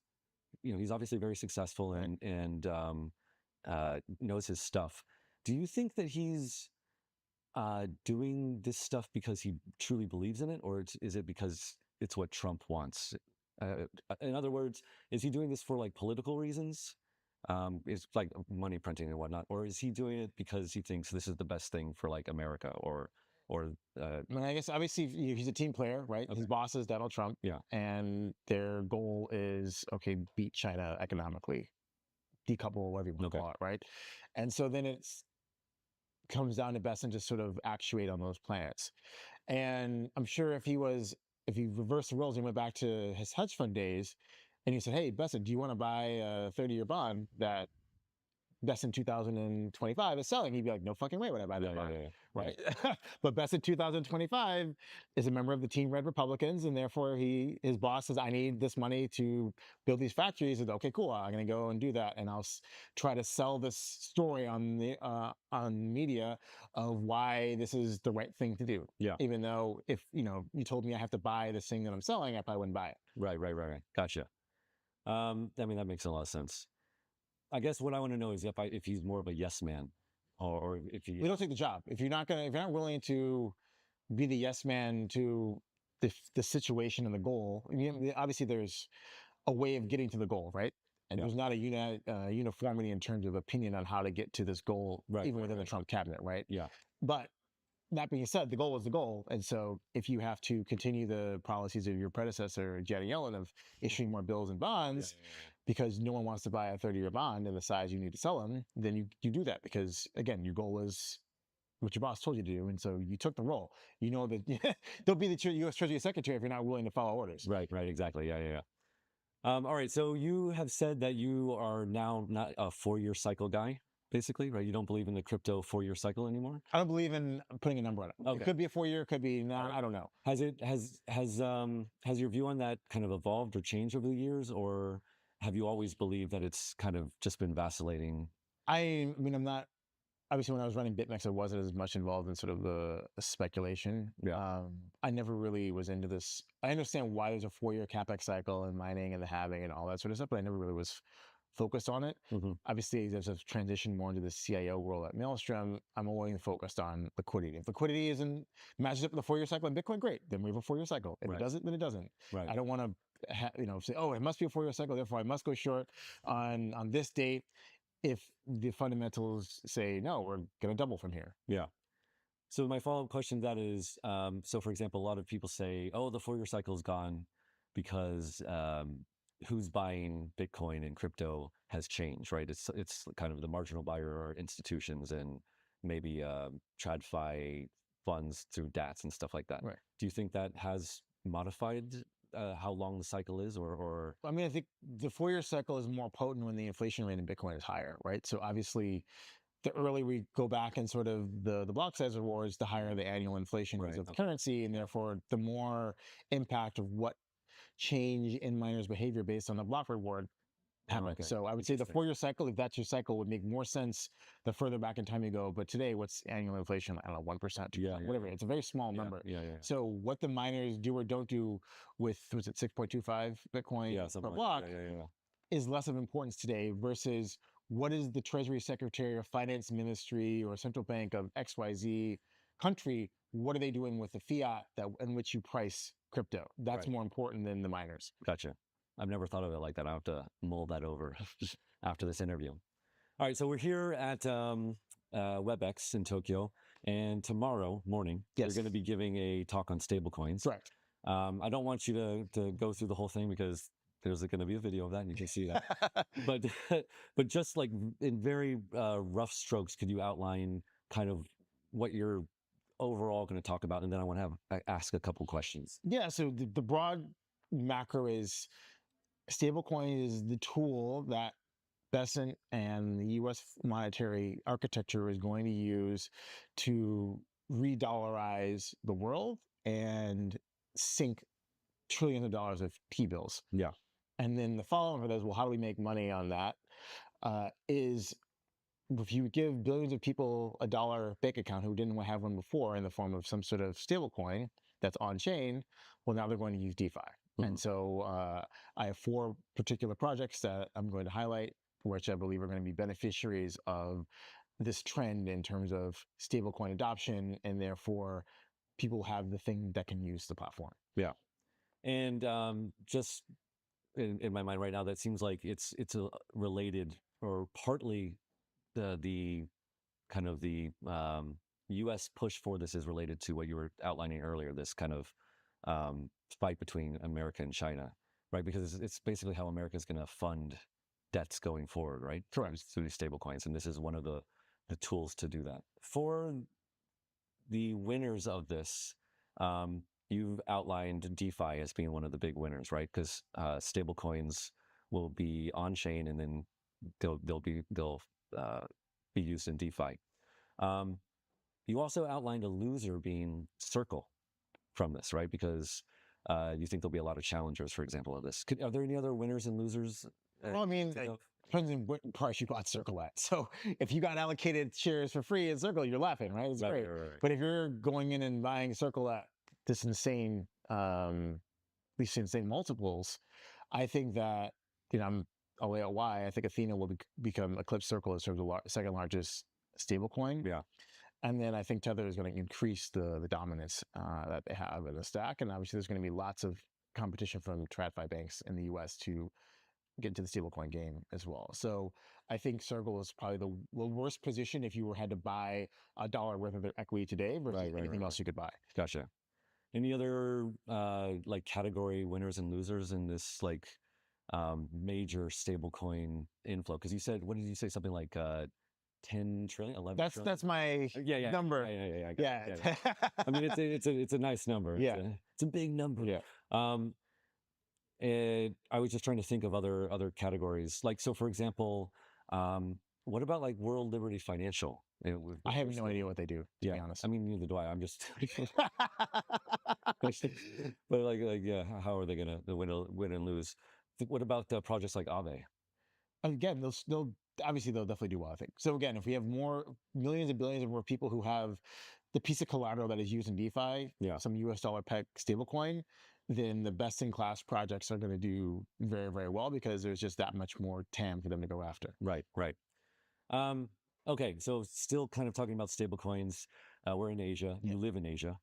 he's obviously very successful and knows his stuff. Do you think that he's doing this stuff because he truly believes in it, or is it because it's what Trump wants? In other words, is he doing this for like political reasons? It's like money printing and whatnot, or is he doing it because he thinks this is the best thing for like America, or I mean, I guess obviously he's a team player, right? His boss is Donald Trump, and their goal is, okay, beat China economically, decouple, whatever you want to call it, right? And so then comes down to Besant to sort of actuate on those plans. And I'm sure if he reversed the roles and went back to his hedge fund days, and he said, hey, Besant, do you want to buy a 30-year bond that Besant 2025 is selling? He'd be like, no fucking way would I buy that bond. Right. But Besant 2025 is a member of the Team Red Republicans, and therefore his boss says, I need this money to build these factories. And okay, cool, I'm going to go and do that, and I'll try to sell this story on media of why this is the right thing to do. Yeah. Even though if you told me I have to buy this thing that I'm selling, I probably wouldn't buy it. Right. Gotcha. I mean, that makes a lot of sense. I guess what I want to know is if he's more of a yes man, or if he. We don't take the job. If you're not willing to be the yes man to the situation and the goal. I mean, obviously there's a way of getting to the goal, right? And there's not a uniformity in terms of opinion on how to get to this goal, even within the Trump cabinet, right? Yeah. But that being said, the goal was the goal. And so if you have to continue the policies of your predecessor, Janet Yellen, of issuing more bills and bonds, because no one wants to buy a 30-year bond in the size you need to sell them, then you do that because, again, your goal is what your boss told you to do. And so you took the role. You know that don't be the U.S. Treasury Secretary if you're not willing to follow orders. Right, exactly. Yeah. All right, so you have said that you are now not a 4-year cycle guy, basically, right? You don't believe in the crypto 4-year cycle anymore? I don't believe in putting a number on it. Okay. It could be a 4-year, could be not. I don't know. Has your view on that kind of evolved or changed over the years, or have you always believed that it's kind of just been vacillating? I mean, I'm not. Obviously, when I was running BitMEX, I wasn't as much involved in sort of the speculation. Yeah. I never really was into this. I understand why there's a 4-year CapEx cycle and mining and the halving and all that sort of stuff, but I never really was focused on it. Mm-hmm. Obviously, as I've transitioned more into the CIO world at Maelstrom, I'm only focused on liquidity. If liquidity matches up with the 4-year cycle in Bitcoin, great. Then we have a 4-year cycle. If it doesn't, then it doesn't. Right. I don't want to say, oh, it must be a 4-year cycle, therefore I must go short on this date. If the fundamentals say, no, we're going to double from here. Yeah. So my follow-up question to that is, so for example, a lot of people say, oh, the 4-year cycle is gone because who's buying Bitcoin and crypto has changed, right? It's kind of the marginal buyer or institutions and maybe TradFi funds through DATs and stuff like that. Right. Do you think that has modified how long the cycle is, or? I mean, I think the 4-year cycle is more potent when the inflation rate in Bitcoin is higher, right? So obviously, the earlier we go back in sort of the block size rewards, the higher the annual inflation is of the currency, and therefore the more impact of what change in miners' behavior based on the block reward happens. Okay. So I would say the 4-year cycle, if that's your cycle, would make more sense the further back in time you go. But today, what's annual inflation? I don't know, 1%, 2%, whatever. It's a very small number. So what the miners do or don't do with, was it 6.25 Bitcoin per block is less of importance today versus what is the Treasury Secretary or Finance Ministry or Central Bank of XYZ country, what are they doing with the fiat that in which you price crypto? That's more important than the miners. Gotcha. I've never thought of it like that. I'll have to mull that over after this interview. All right, so we're here at WebX in Tokyo, and tomorrow morning, you're going to be giving a talk on stablecoins. Correct. I don't want you to go through the whole thing because there's going to be a video of that and you can see that. but just like in very rough strokes, could you outline kind of what you're overall going to talk about? And then I want to ask a couple questions. Yeah, so the broad macro is stablecoin is the tool that Besant and the U.S. monetary architecture is going to use to re-dollarize the world and sink trillions of dollars of T-bills. Yeah. And then the follow-on for those, well, how do we make money on that? Is if you give billions of people a dollar bank account who didn't have one before in the form of some sort of stablecoin that's on-chain, well, now they're going to use DeFi. And so I have 4 particular projects that I'm going to highlight, which I believe are going to be beneficiaries of this trend in terms of stablecoin adoption, and therefore people have the thing that can use the platform. Yeah. And just in my mind right now, that seems like it's a related or partly the kind of the U.S. push for this is related to what you were outlining earlier, this kind of fight between America and China, right? Because it's basically how America is going to fund debts going forward, right? Correct. Through these stable coins. And this is one of the tools to do that. For the winners of this, you've outlined DeFi as being one of the big winners, right? Because stable coins will be on chain and then they'll be used in DeFi. You also outlined a loser being Circle from this, right? Because you think there'll be a lot of challengers, for example, of this. Are there any other winners and losers? Well, I mean, depends on what price you bought Circle at. So if you got allocated shares for free in Circle, you're laughing, right? It's great. Right. But if you're going in and buying Circle at this insane, these insane multiples, I think that, I'll lay out why. I think Athena will become eclipse Circle in terms of second largest stablecoin. Yeah. And then I think Tether is going to increase the dominance that they have in the stack. And obviously there's going to be lots of competition from TradFi banks in the US to get into the stablecoin game as well. So I think Circle is probably the worst position if you had to buy $1 worth of their equity today versus anything else you could buy. Gotcha. Any other like category winners and losers in this like major stablecoin inflow? Because you said, what did you say? Something like 10 trillion, 11 trillion? That's my number. Yeah. I mean, it's a nice number. Yeah. It's a big number. Yeah. And I was just trying to think of other categories. Like, so for example, what about like World Liberty Financial? I have no idea what they do, to be honest. I mean, neither do I. I'm just, but like, yeah, how are they going to win and lose? What about projects like Aave? Again, they'll definitely do well, I think. So again, if we have more millions and billions of more people who have the piece of collateral that is used in DeFi, some US dollar peg stablecoin, then the best in class projects are going to do very, very well because there's just that much more TAM for them to go after. Right. Okay, so still kind of talking about stablecoins. We're in Asia. You live in Asia.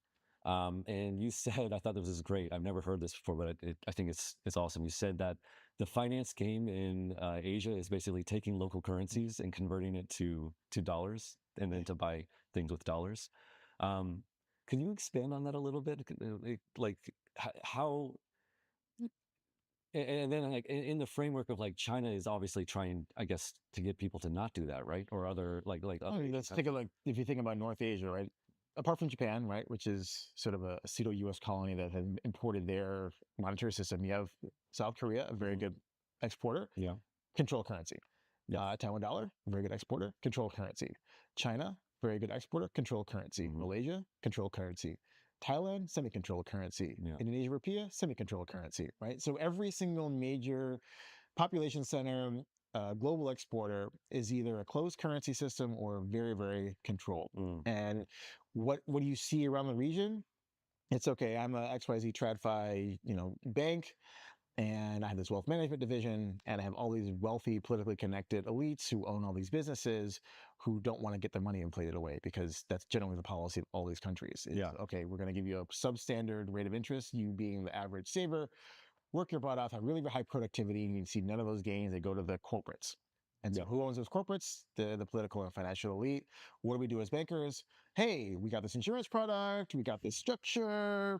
And you said, I thought this was great. I've never heard this before, but I think it's awesome. You said that the finance game in Asia is basically taking local currencies and converting it to dollars and then to buy things with dollars. Can you expand on that a little bit? Like how And then like in the framework of like China is obviously trying, I guess, to get people to not do that, right? Or other like I mean, let's take a look. If you think about North Asia, right? Apart from Japan, right, which is sort of a pseudo-U.S. colony that has imported their monetary system, you have South Korea, a very good exporter, Yeah. control currency. Taiwan dollar, very good exporter, control currency. China, very good exporter, control currency. Malaysia, control currency. Thailand, semi-control currency. Indonesia rupiah, semi-control currency, right? So every single major population center, global exporter is either a closed currency system or very, very controlled. And what do you see around the region? It's okay. I'm a XYZ TradFi, bank, and I have this wealth management division, and I have all these wealthy, politically connected elites who own all these businesses who don't want to get their money inflated away, because that's generally the policy of all these countries. Okay, we're going to give you a substandard rate of interest, you being the average saver, work your butt off, have really high productivity, and you see none of those gains, they go to the corporates. And so who owns those corporates? The political and financial elite. What do we do as bankers? Hey, we got this insurance product, we got this structure,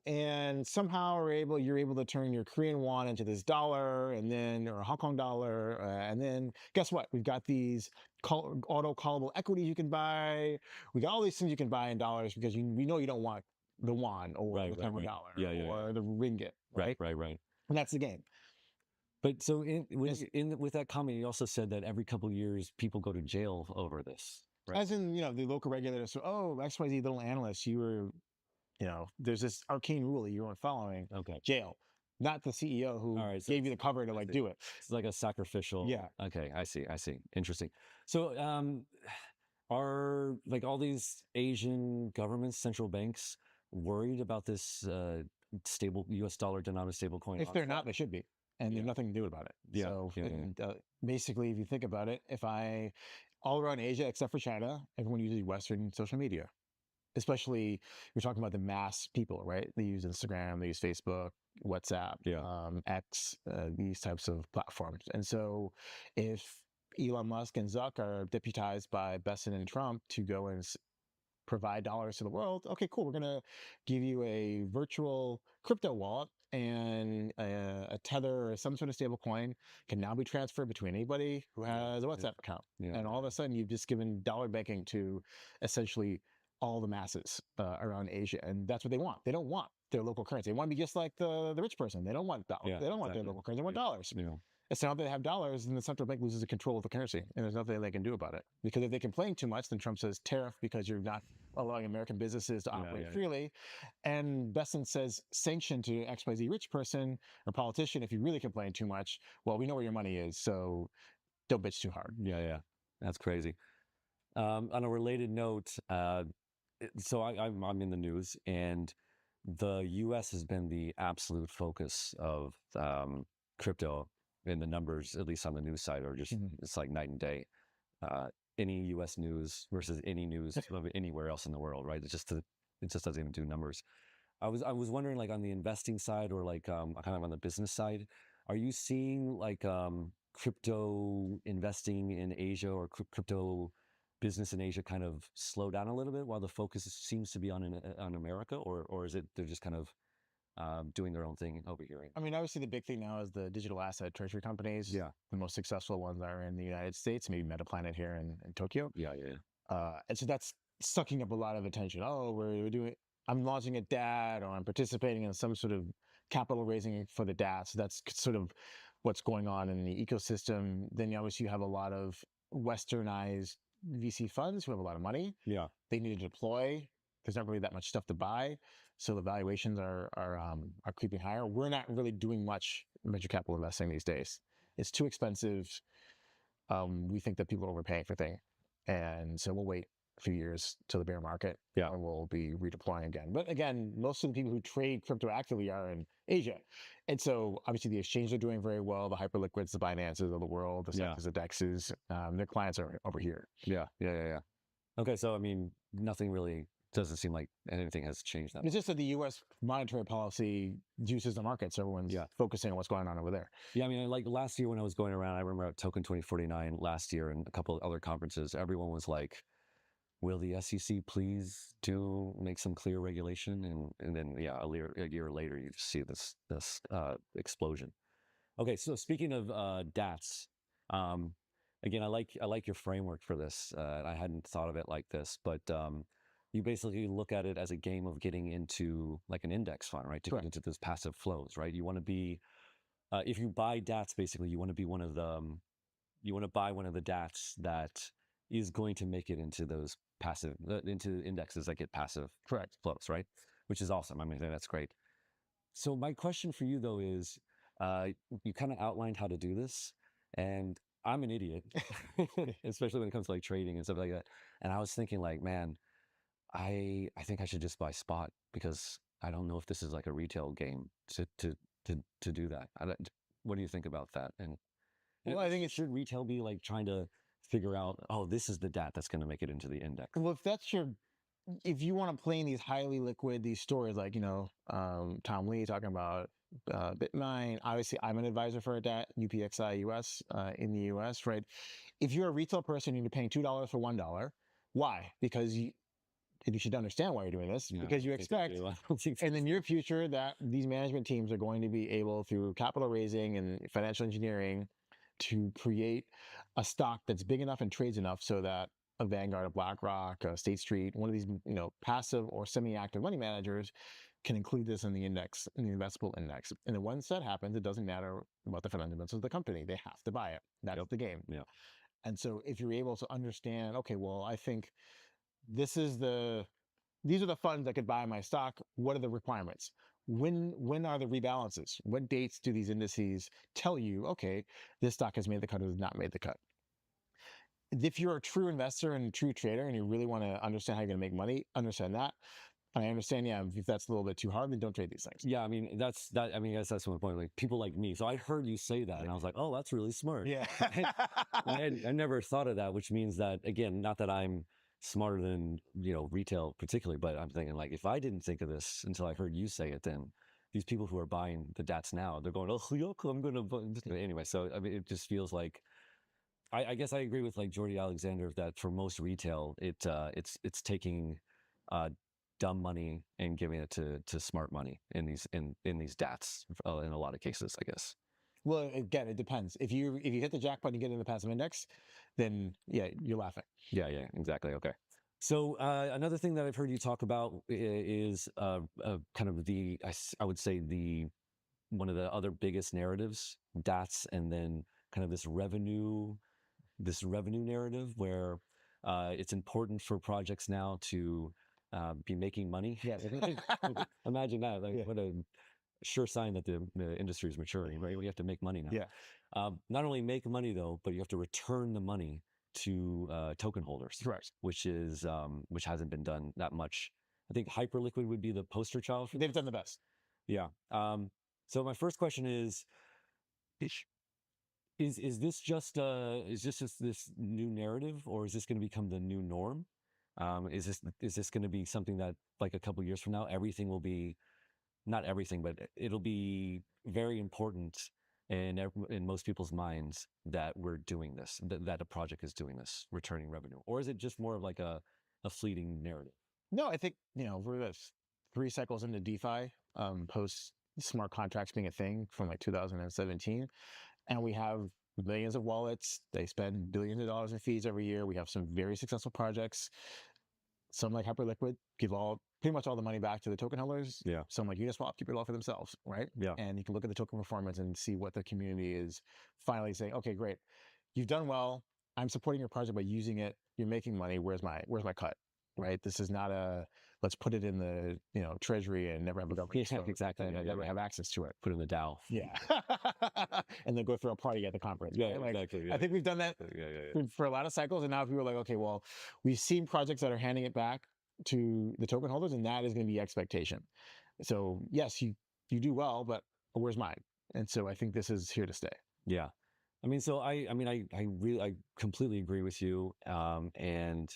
and somehow you're able to turn your Korean won into this dollar, and then, or a Hong Kong dollar, and then guess what? We've got these auto callable equities you can buy. We got all these things you can buy in dollars because we know you don't want the won or the Taiwan dollar or the ringgit. Right. And that's the game. But so with that comment, you also said that every couple of years people go to jail over this. Right? As in, the local regulators. So, XYZ little analyst, you were, there's this arcane rule that you weren't following. Okay. Jail, not the CEO who gave you the cover to do it. It's like a sacrificial. Yeah. Okay, I see. Interesting. So, are like all these Asian governments, central banks, worried about this stable U.S. dollar denominated stable coin? If they're not, they should be. And there's nothing to do about it. So basically, if you think about it, all around Asia, except for China, everyone uses Western social media. Especially, you're talking about the mass people, right? They use Instagram, they use Facebook, WhatsApp, X, these types of platforms. And so if Elon Musk and Zuck are deputized by Besson and Trump to go and provide dollars to the world, okay, cool. We're going to give you a virtual crypto wallet, and a tether or some sort of stable coin can now be transferred between anybody who has a WhatsApp account. And all of a sudden, you've just given dollar banking to essentially all the masses around Asia. And that's what they want. They don't want their local currency. They want to be just like the rich person. They don't want dollars. They don't want their local currency. They want dollars. It's now that they have dollars, then the central bank loses the control of the currency, and there's nothing they can do about it. Because if they complain too much, then Trump says tariff because you're not allowing American businesses to operate freely. And Besson says sanction to XYZ rich person or politician if you really complain too much. Well, we know where your money is, so don't bitch too hard. Yeah. That's crazy. On a related note, so I'm in the news, and the U.S. has been the absolute focus of crypto. And the numbers, at least on the news side, are just it's like night and day. Any U.S. news versus any news of anywhere else in the world, right? It just doesn't even do numbers. I was wondering, like on the investing side or like kind of on the business side, are you seeing like crypto investing in Asia or crypto business in Asia kind of slow down a little bit while the focus seems to be on America, or is it they're just kind of doing their own thing over here? I mean, obviously the big thing now is the digital asset treasury companies. Yeah. The most successful ones are in the United States, maybe Metaplanet here in Tokyo. Yeah. And so that's sucking up a lot of attention. Oh, I'm launching a DAT, or I'm participating in some sort of capital raising for the DAT. So that's sort of what's going on in the ecosystem. Then obviously you have a lot of westernized VC funds who have a lot of money. Yeah. They need to deploy. There's not really that much stuff to buy. So the valuations are creeping higher. We're not really doing much venture capital investing these days. It's too expensive. We think that people are overpaying for things. And so we'll wait a few years till the bear market. Yeah. And we'll be redeploying again. But again, most of the people who trade crypto actively are in Asia. And so obviously the exchanges are doing very well. The Hyperliquids, the Binances of the world, the Sexes, the Dexes, their clients are over here. Yeah. Okay. So, I mean, nothing really doesn't seem like anything has changed that. It's just that the U.S. monetary policy juices the market, so everyone's focusing on what's going on over there. Yeah, I mean, like last year when I was going around, I remember at Token 2049 last year and a couple of other conferences, everyone was like, will the SEC please do make some clear regulation? And then, yeah, a year later, you just see this explosion. Okay, so speaking of DATs, again, I like your framework for this. I hadn't thought of it like this, but you basically look at it as a game of getting into like an index fund, right? To get into those passive flows, right? You want to be, if you buy DATs, basically, you want to be one of the, you want to buy one of the DATs that is going to make it into those passive, into indexes that get passive flows, right? Which is awesome. I mean, that's great. So my question for you though is, you kind of outlined how to do this, and I'm an idiot, especially when it comes to like trading and stuff like that. And I was thinking like, man, I think I should just buy spot because I don't know if this is like a retail game to do that. What do you think about that? And well, I think it should retail be like trying to figure out, oh, this is the DAT that's going to make it into the index. Well, if you want to play in these highly liquid, these stories like, Tom Lee talking about Bitmine, obviously I'm an advisor for a DAT, UPXI US in the US, right? If you're a retail person and you're paying $2 for $1, why? Because you should understand why you're doing this, because you expect in the near future that these management teams are going to be able, through capital raising and financial engineering, to create a stock that's big enough and trades enough so that a Vanguard, a BlackRock, a State Street, one of these, passive or semi-active money managers can include this in the index, in the investable index. And then once that happens, it doesn't matter about the fundamentals of the company. They have to buy it. That's the game. Yeah. And so if you're able to understand, okay, well, I think these are the funds that could buy my stock. What are the requirements? When are the rebalances? What dates do these indices tell you, okay, this stock has made the cut or has not made the cut? If you're a true investor and a true trader and you really want to understand how you're going to make money, understand that. And I understand, if that's a little bit too hard, then don't trade these things. Yeah, I mean, I guess that's my point. Like people like me. So I heard you say that and I was like, oh, that's really smart. Yeah. I never thought of that, which means that, again, not that I'm smarter than, retail particularly, but I'm thinking like, if I didn't think of this until I heard you say it, then these people who are buying the DATs now, they're going, oh, I'm going to, anyway. So, I mean, it just feels like, I guess I agree with like Jordy Alexander that for most retail, it's taking dumb money and giving it to smart money in these DATs in a lot of cases, I guess. Well, again, it depends. If you hit the jackpot and you get in the passive index, then you're laughing. Yeah, exactly. Okay. So another thing that I've heard you talk about is kind of I would say one of the other biggest narratives, DATs, and then kind of this revenue narrative where it's important for projects now to be making money. Yeah. Imagine that. Like, what a sure sign that the industry is maturing, right? We have to make money now. Yeah. Not only make money though, but you have to return the money to token holders. Correct. Which hasn't been done that much. I think Hyperliquid would be the poster child for They've done the best. Yeah. So my first question is this just this new narrative, or is this going to become the new norm? Is this going to be something that like a couple of years from now, everything will be, not everything, but it'll be very important in most people's minds that we're doing this, that a project is doing this, returning revenue? Or is it just more of like a fleeting narrative? No, I think, we're 3 cycles into DeFi, post smart contracts being a thing from like 2017. And we have millions of wallets. They spend billions of dollars in fees every year. We have some very successful projects. Some like Hyperliquid give pretty much all the money back to the token holders. Yeah. Some like Uniswap keep it all for themselves, right? Yeah. And you can look at the token performance and see what the community is finally saying. Okay, great, you've done well. I'm supporting your project by using it. You're making money. Where's my cut? Right. This is not let's put it in the treasury and never have a government. Yeah, exactly. And never have access to it. Put it in the DAO. Yeah. And then go through a party at the conference. Yeah, right? exactly. Yeah. I think we've done that for a lot of cycles. And now people are like, okay, well, we've seen projects that are handing it back to the token holders, and that is going to be expectation. So yes, you do well, but where's mine? And so I think this is here to stay. Yeah. I mean, so I completely agree with you. And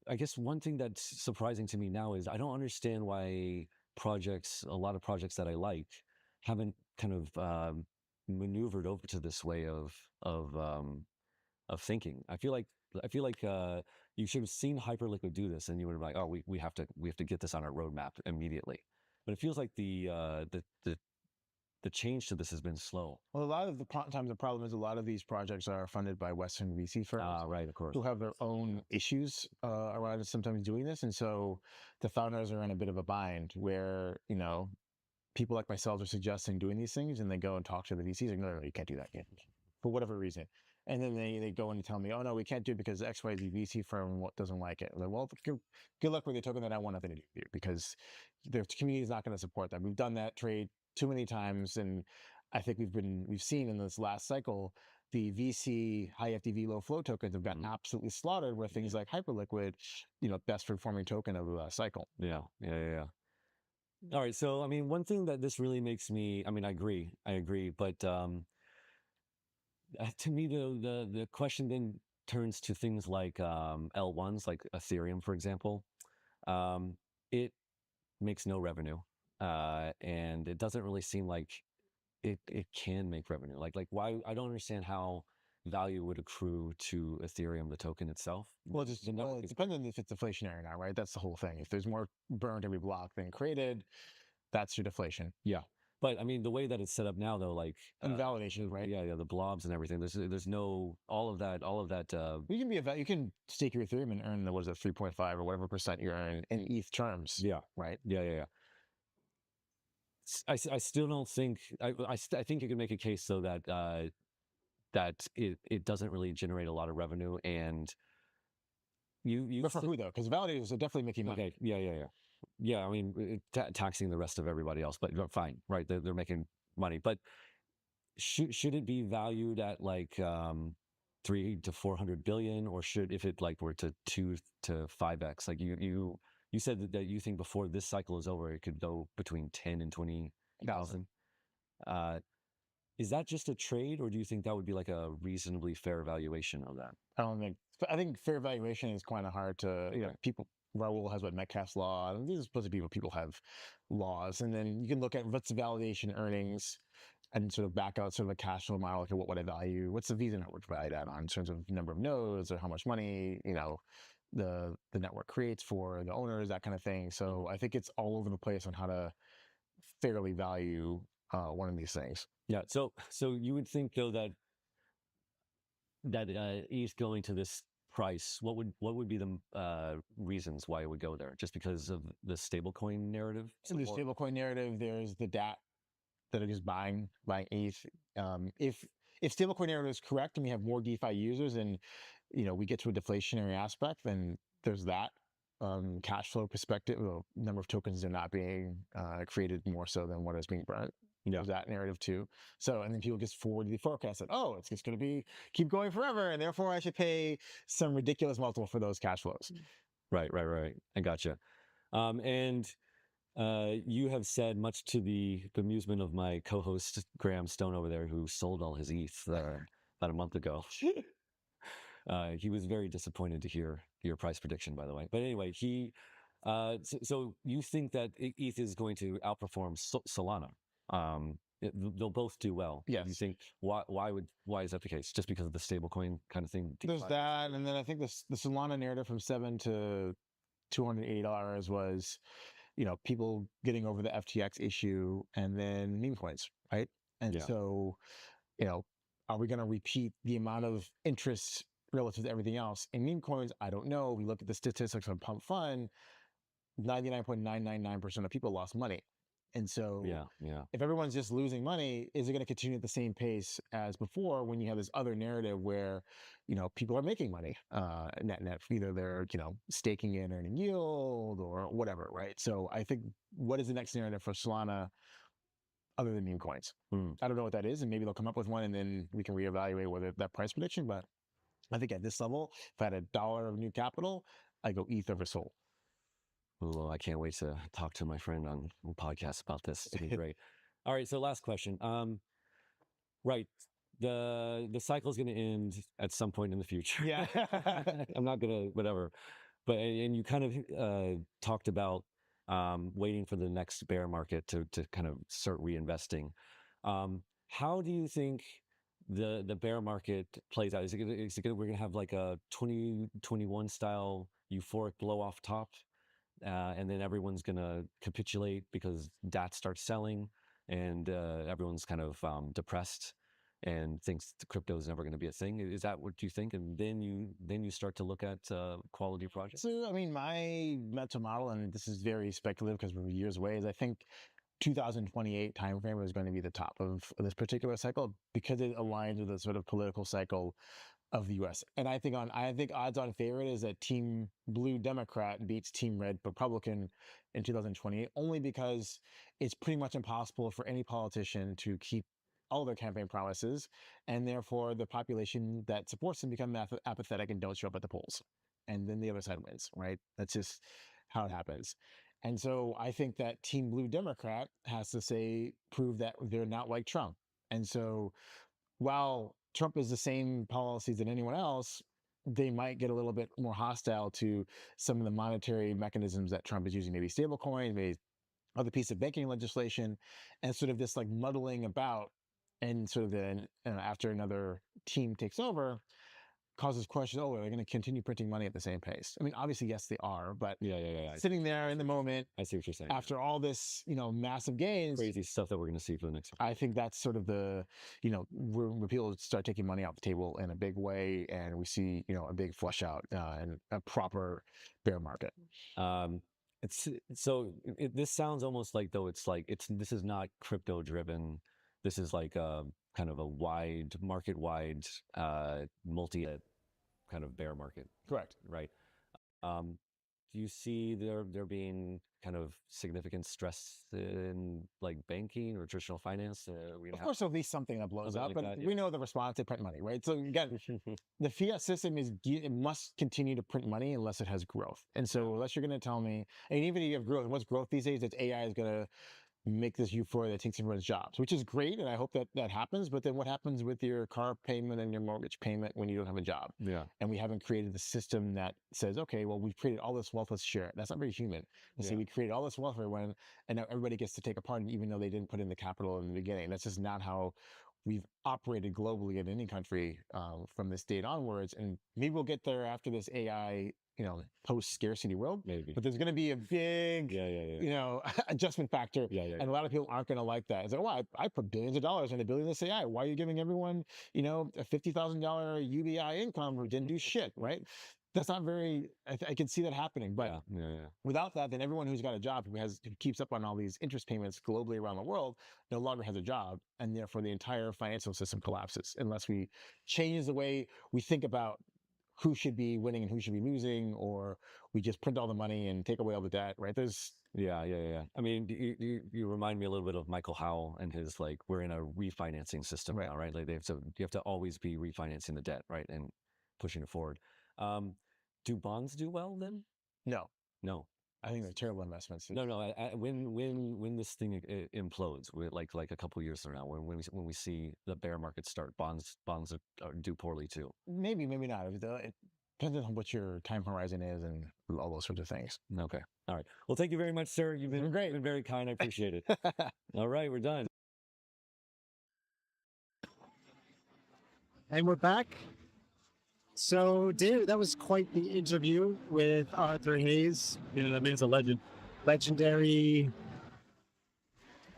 I guess one thing that's surprising to me now is I don't understand why a lot of projects that I like haven't kind of maneuvered over to this way of thinking. I feel like you should have seen Hyperliquid do this, and you would have been like, oh, we have to get this on our roadmap immediately. But it feels like the change to this has been slow. Well, a lot of the times the problem is a lot of these projects are funded by Western VC firms, right, of course, who have their own issues around sometimes doing this, and so the founders are in a bit of a bind where people like myself are suggesting doing these things, and they go and talk to the VCs, like, no, you can't do that yet, for whatever reason. And then they go and tell me, oh no, we can't do it because XYZ VC firm doesn't like it. I'm like, well, good luck with your token that I want nothing to do with you, because the community is not going to support that. We've done that trade too many times, and I think we've seen in this last cycle the VC high FTV low flow tokens have gotten absolutely slaughtered with things like Hyperliquid, best performing token of the last cycle. Yeah. All right, so I mean, one thing that this really makes me, I mean, I agree, but to me, the question then turns to things like L1s, like Ethereum, for example. It makes no revenue, and it doesn't really seem like it can make revenue. Like why? I don't understand how value would accrue to Ethereum, the token itself. Well, it depends on if it's deflationary or not, right? That's the whole thing. If there's more burned every block than created, that's your deflation. Yeah. But I mean, the way that it's set up now, though, like invalidation, right? Yeah, the blobs and everything. There's no all of that. You can stake your Ethereum and earn 3.5 or whatever % you earn in ETH terms. Yeah. Right. Yeah. I still don't think. I think you can make a case though that it doesn't really generate a lot of revenue, and But for who though? Because validators are definitely making money. Okay. Yeah, I mean, taxing the rest of everybody else, but fine, right? They're making money, but should it be valued at like 3 to 400 billion, or if it like were to 2 to 5x? Like you said that you think before this cycle is over, it could go between 10 and 20,000. Is that just a trade, or do you think that would be like a reasonably fair valuation of that? I think fair valuation is kind of hard to, people, Raul has Metcalfe's law, and these are supposed to be what people have laws. And then you can look at what's the validation earnings and sort of back out sort of a cash flow model. Okay, what would I value? What's the Visa network valued at on in terms of number of nodes or how much money, the network creates for the owners, that kind of thing. So I think it's all over the place on how to fairly value one of these things. Yeah. So you would think though that ETH going to this price, what would be the reasons why it would go there? Just because of the stablecoin narrative? So the stablecoin narrative, there's the DAT that are just buying ETH. If stablecoin narrative is correct and we have more DeFi users and we get to a deflationary aspect, then there's that cash flow perspective. Number of tokens are not being created more so than what is being burnt. There's that narrative too. So, and then people just forward the forecast that, oh, it's just going to keep going forever, and therefore I should pay some ridiculous multiple for those cash flows. Right. I gotcha. And you have said, much to the bemusement of my co-host Graham Stone over there, who sold all his ETH about a month ago. He was very disappointed to hear your price prediction, by the way. But anyway, so you think that ETH is going to outperform Solana? They'll both do well. Yes. You think why is that the case? Just because of the stablecoin kind of thing? There's that, and then I think the Solana narrative from $7 to $280 was, people getting over the FTX issue, and then meme coins, right? And so, are we going to repeat the amount of interest relative to everything else in meme coins? I don't know. We look at the statistics on Pump Fund, 99.999% of people lost money. And so if everyone's just losing money, is it going to continue at the same pace as before when you have this other narrative where, people are making money net? Either they're, staking in, earning yield or whatever, right? So I think, what is the next narrative for Solana other than meme coins? I don't know what that is, and maybe they'll come up with one and then we can reevaluate whether that price prediction. But I think at this level, if I had $1 of new capital, I go ETH over Sol. Well, I can't wait to talk to my friend on podcasts about this. It's gonna be great. All right, so last question. Right, the cycle is going to end at some point in the future. Yeah, I'm not gonna whatever, but and you kind of talked about waiting for the next bear market to kind of start reinvesting. How do you think the bear market plays out? Is it gonna, we're gonna have like a 2021 style euphoric blow off top, and then everyone's gonna capitulate because DAT starts selling, and everyone's kind of depressed and thinks the crypto is never going to be a thing? Is that what you think? And then you start to look at quality projects. So, I mean, my mental model, and this is very speculative because we're years away, is I think 2028 timeframe is going to be the top of this particular cycle because it aligns with the sort of political cycle of the U.S. And I think odds-on favorite is that Team Blue Democrat beats Team Red Republican in 2028, only because it's pretty much impossible for any politician to keep all their campaign promises, and therefore the population that supports them become apathetic and don't show up at the polls, and then the other side wins. Right? That's just how it happens. And so I think that Team Blue Democrat has to prove that they're not like Trump. And so while Trump is the same policies than anyone else, they might get a little bit more hostile to some of the monetary mechanisms that Trump is using, maybe stablecoin, maybe other piece of banking legislation, and sort of this like muddling about, and sort of then after another team takes over, causes questions. Oh, are they going to continue printing money at the same pace? I mean, obviously, yes, they are, but sitting there in the moment, I see what you're saying. After all this, massive gains, crazy stuff that we're going to see for the next one. I think that's sort of the, where people start taking money off the table in a big way, and we see, a big flush out and a proper bear market. This sounds almost like though this is not crypto driven. This is like a kind of a market wide multi kind of bear market. Correct. Right. Do you see there being kind of significant stress in like banking or traditional finance? Of course, there'll be something that blows up, like but that, we know the response to print money, right? So again, the fiat system it must continue to print money unless it has growth. And so unless you're going to tell me, and even if you have growth, what's growth these days? It's AI is going to make this euphoria that takes everyone's jobs, which is great, and I hope that happens. But then what happens with your car payment and your mortgage payment when you don't have a job? Yeah. And we haven't created the system that says, okay, well, we've created all this wealth, let's share it. That's not very human. See, we created all this wealth for everyone, and now everybody gets to take a part, even though they didn't put in the capital in the beginning. That's just not how we've operated globally in any country from this date onwards. And maybe we'll get there after this AI post-scarcity world. Maybe. But there's going to be a big, adjustment factor. And a lot of people aren't going to like that. It's like, well, I put billions of dollars into building this AI. Why are you giving everyone, a $50,000 UBI income who didn't do shit, right? That's not very, I can see that happening. But without that, then everyone who's got a job, who keeps up on all these interest payments globally around the world, no longer has a job. And therefore the entire financial system collapses unless we change the way we think about who should be winning and who should be losing, or we just print all the money and take away all the debt, right? Yeah. I mean, you remind me a little bit of Michael Howell and his we're in a refinancing system now, right? Like you have to always be refinancing the debt, right, and pushing it forward. Do bonds do well then? No. I think they're terrible investments. No. When this thing implodes, like a couple of years from now, when we see the bear market start, bonds do poorly too. Maybe not. It depends on what your time horizon is and all those sorts of things. Okay. All right. Well, thank you very much, sir. You've been great. Been very kind. I appreciate it. All right, we're done. And we're back. So, David, that was quite the interview with Arthur Hayes. That means a legend. Legendary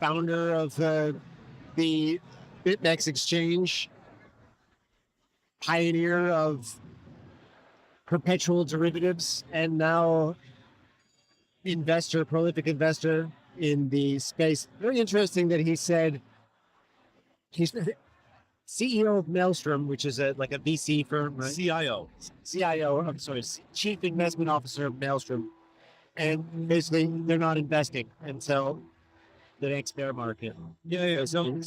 founder of the BitMEX exchange, pioneer of perpetual derivatives, and now prolific investor in the space. Very interesting that he said he's CEO of Maelstrom, which is like a VC firm, right? CIO, I'm sorry, Chief Investment Officer of Maelstrom. And basically, they're not investing until the next bear market. Yeah. So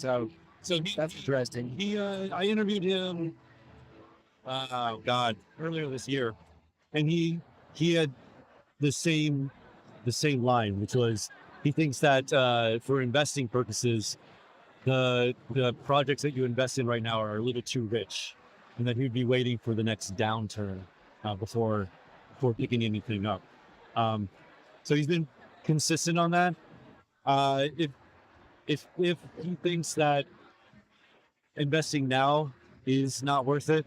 that's interesting. I interviewed him, earlier this year, and he had the same line, which was he thinks that for investing purposes, the projects that you invest in right now are a little too rich, and that he'd be waiting for the next downturn before picking anything up. So he's been consistent on that. If he thinks that investing now is not worth it,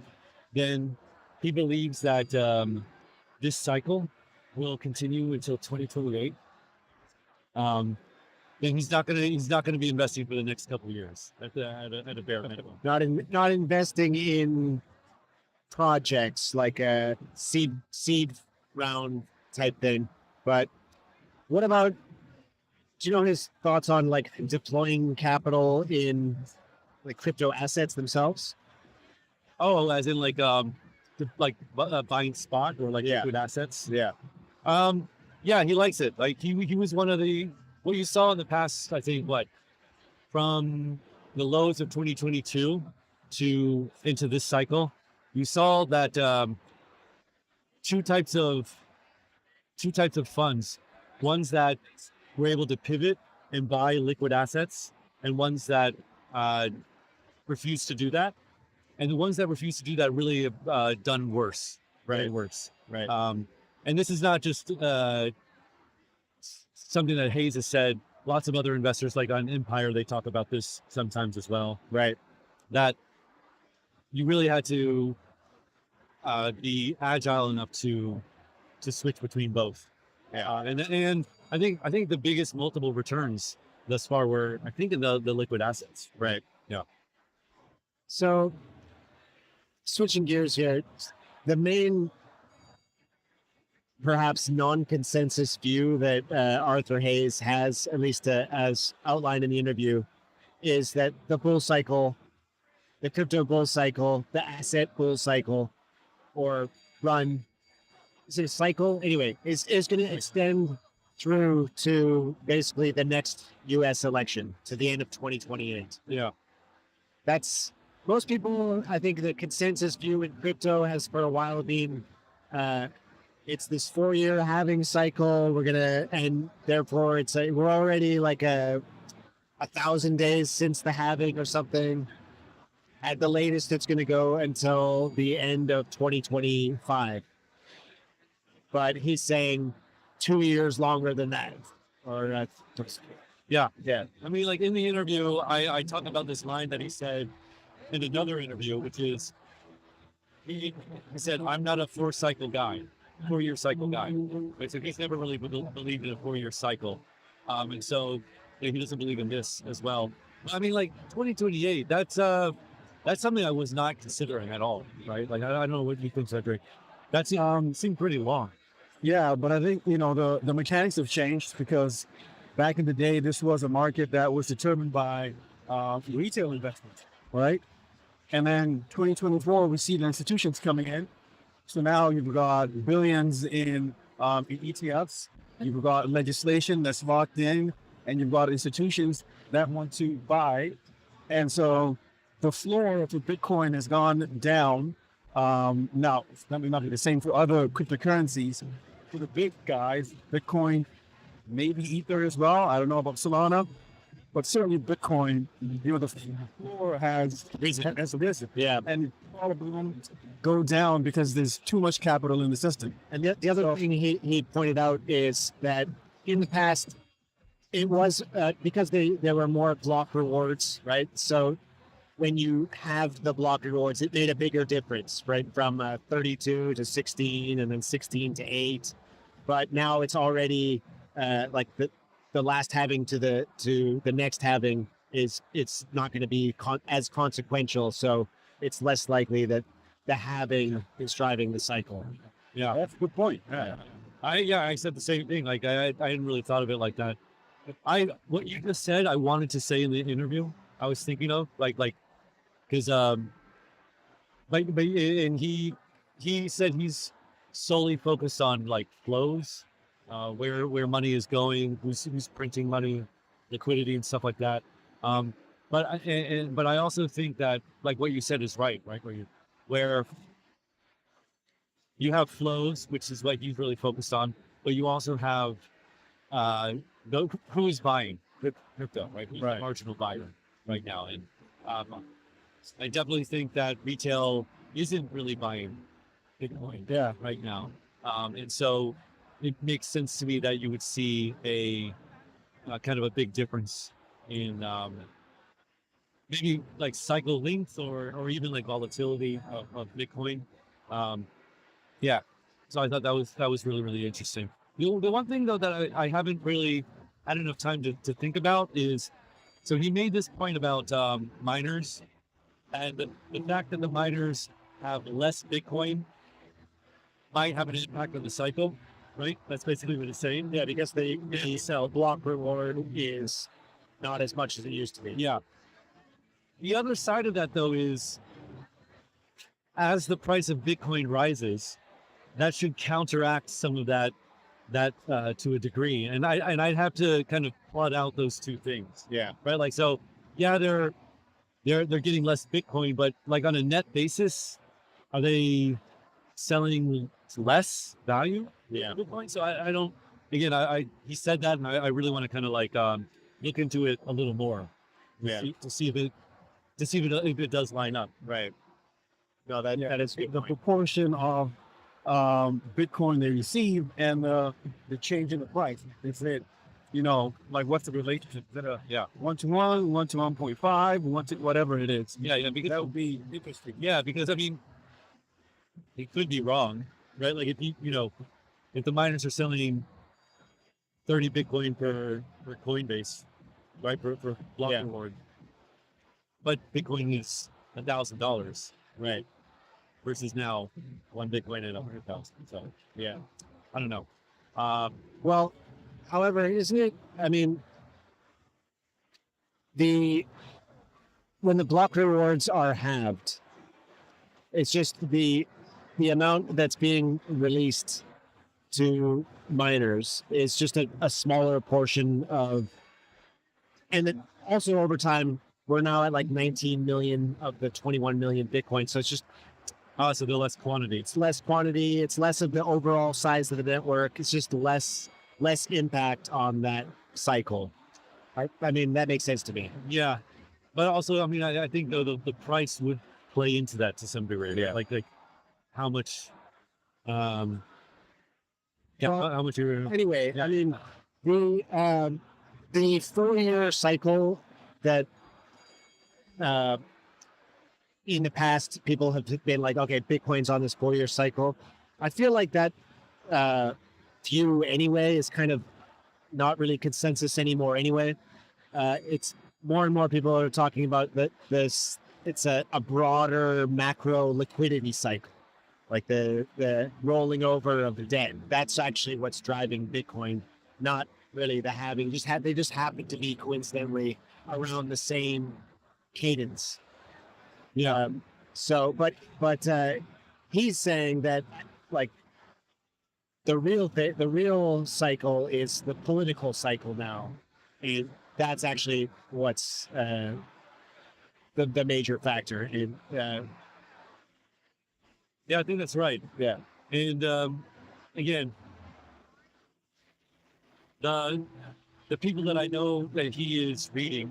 then he believes that this cycle will continue until 2028. Then he's not gonna be investing for the next couple of years at a bare minimum. Not investing in projects like a seed round type thing. But what about, do you know his thoughts on like deploying capital in like crypto assets themselves? Oh, as in like buying spot or like liquid assets. Yeah. Yeah, he likes it. Like he was one of the, what you saw in the past, I think, from the lows of 2022 to into this cycle, you saw that two types of funds, ones that were able to pivot and buy liquid assets, and ones that refused to do that. And the ones that refused to do that really have done worse. Right. Worse. Right. And this is not just something that Hayes has said. Lots of other investors, like on Empire, they talk about this sometimes as well. Right. That you really had to be agile enough to switch between both. Yeah. And I think the biggest multiple returns thus far were, I think, in the liquid assets. Right. Yeah. So switching gears here, the main perhaps non-consensus view that Arthur Hayes has, at least as outlined in the interview, is that the bull cycle, the crypto bull cycle, the asset bull cycle, or run, is it a cycle? Anyway, is going to extend through to basically the next U.S. election, to the end of 2028. Yeah. That's, most people, I think the consensus view in crypto has for a while been, it's this 4-year halving cycle. And therefore we're already like 1,000 days since the halving or something. At the latest, it's going to go until the end of 2025. But he's saying 2 years longer than that. Or Yeah. I mean, like in the interview, I talked about this line that he said in another interview, which is, he said, "I'm not a 4-cycle guy, 4-year cycle guy." Right? So he's never really believed in a 4-year cycle. And so he doesn't believe in this as well. I mean, like 2028, that's something I was not considering at all, right? Like, I don't know what you think, Cedric. That seemed pretty long. Yeah, but I think, the mechanics have changed, because back in the day, this was a market that was determined by retail investment, right? And then 2024, we see the institutions coming in. So now you've got billions in ETFs, you've got legislation that's locked in, and you've got institutions that want to buy. And so the floor for Bitcoin has gone down. Now, it's not be the same for other cryptocurrencies. For the big guys, Bitcoin, maybe Ether as well. I don't know about Solana, but certainly Bitcoin, the floor has risen. Yeah. And probably won't go down because there's too much capital in the system. And the other thing he pointed out is that in the past, it was because there were more block rewards, right? So when you have the block rewards, it made a bigger difference, right? From 32 to 16 and then 16 to 8. But now it's already like the last halving to the next halving it's not going to be as consequential. So it's less likely that the halving is driving the cycle. Yeah, that's a good point. Yeah. I said the same thing. Like I hadn't really thought of it like that. What you just said, I wanted to say in the interview. I was thinking of because and he said he's solely focused on like flows, where money is going, who's printing money, liquidity and stuff like that. But I also think that like what you said is right, where you have flows, which is what he's really focused on, but you also have who is buying crypto, right? Who's the marginal buyer right now, and I definitely think that retail isn't really buying Bitcoin right now, and so it makes sense to me that you would see a kind of a big difference in maybe like cycle length or even like volatility of Bitcoin. Yeah. So I thought that was really, really interesting. The one thing though that I haven't really had enough time to think about is, so he made this point about miners and the fact that the miners have less Bitcoin might have an impact on the cycle, right? That's basically what he's saying. Yeah, because the sell block reward is not as much as it used to be. Yeah. The other side of that though is, as the price of Bitcoin rises, that should counteract some of that to a degree. And I'd have to kind of plot out those two things. Yeah. Right. Like, so yeah, they're getting less Bitcoin, but like on a net basis, are they selling less value? Yeah. Bitcoin. So I don't, again, he said that, and I really want to kind of like look into it a little more. Yeah. To see if it does line up. Right. No, that is the proportion of Bitcoin they receive and the change in the price. Is it, like what's the relationship? Is it 1 to 1, 1 to 1.5, 1 to whatever it is? Yeah, because that would be interesting. Yeah, because I mean, he could be wrong, right? Like if if the miners are selling 30 Bitcoin per Coinbase, right, for block reward, but Bitcoin is $1,000, right, versus now 1 Bitcoin at 100,000. So yeah, I don't know. Well, however, isn't it? I mean, when the block rewards are halved, it's just the amount that's being released to miners is just a smaller portion of, and then also over time, we're now at like 19 million of the 21 million Bitcoin. So it's just, so the less quantity. It's less quantity. It's less of the overall size of the network. It's just less impact on that cycle. I mean, that makes sense to me. Yeah. But also, I mean, I think though the price would play into that to some degree. Yeah. Like how much, how much you're... Anyway, I mean, the 4-year cycle that in the past people have been like, okay, Bitcoin's on this 4-year cycle. I feel like that view anyway is kind of not really consensus anymore anyway. It's more and more people are talking about that it's a broader macro liquidity cycle, like the rolling over of the debt. That's actually what's driving Bitcoin, not really the halving. They just happen to be coincidentally around the same cadence. Yeah. So, but he's saying that like the real cycle is the political cycle now, and that's actually what's the major factor in. Yeah, I think that's right. Yeah, and again, the people that I know that he is reading,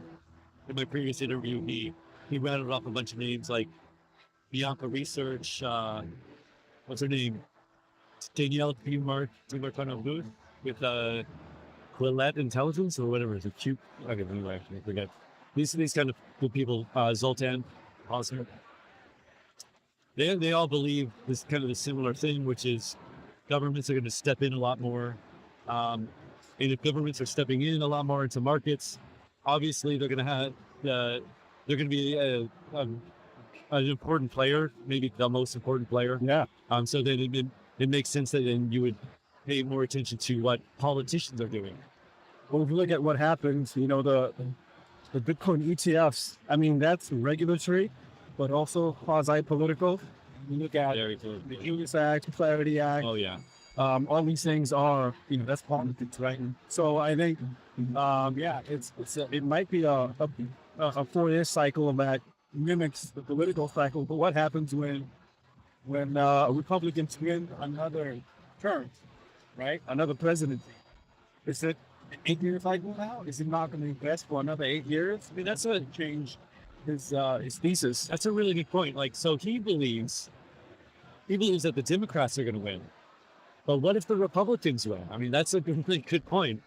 in my previous interview, he rounded off a bunch of names like Bianca Research, what's her name? Danielle Marcano with Quillette Intelligence or whatever. It's a cute. Okay, anyway, I forget. These kind of good people, Zoltan, Haseeb. They all believe this kind of a similar thing, which is governments are going to step in a lot more. And if governments are stepping in a lot more into markets, obviously they're going to have they're going to be an important player, maybe the most important player. Yeah. So then it makes sense that then you would pay more attention to what politicians are doing. Well, if you look at what happens, the Bitcoin ETFs, I mean, that's regulatory, but also quasi-political. You look at the Genius Act, Clarity Act. Oh, yeah. All these things are, that's politics, right? So I think, it might be a 4-year cycle that mimics the political cycle. But what happens when Republicans win another term, right? Another presidency? Is it an 8-year cycle now? Is he not going to invest for another 8 years? I mean, that's a change his thesis. That's a really good point. Like, so he believes that the Democrats are going to win. But what if the Republicans win? I mean, that's a really good point.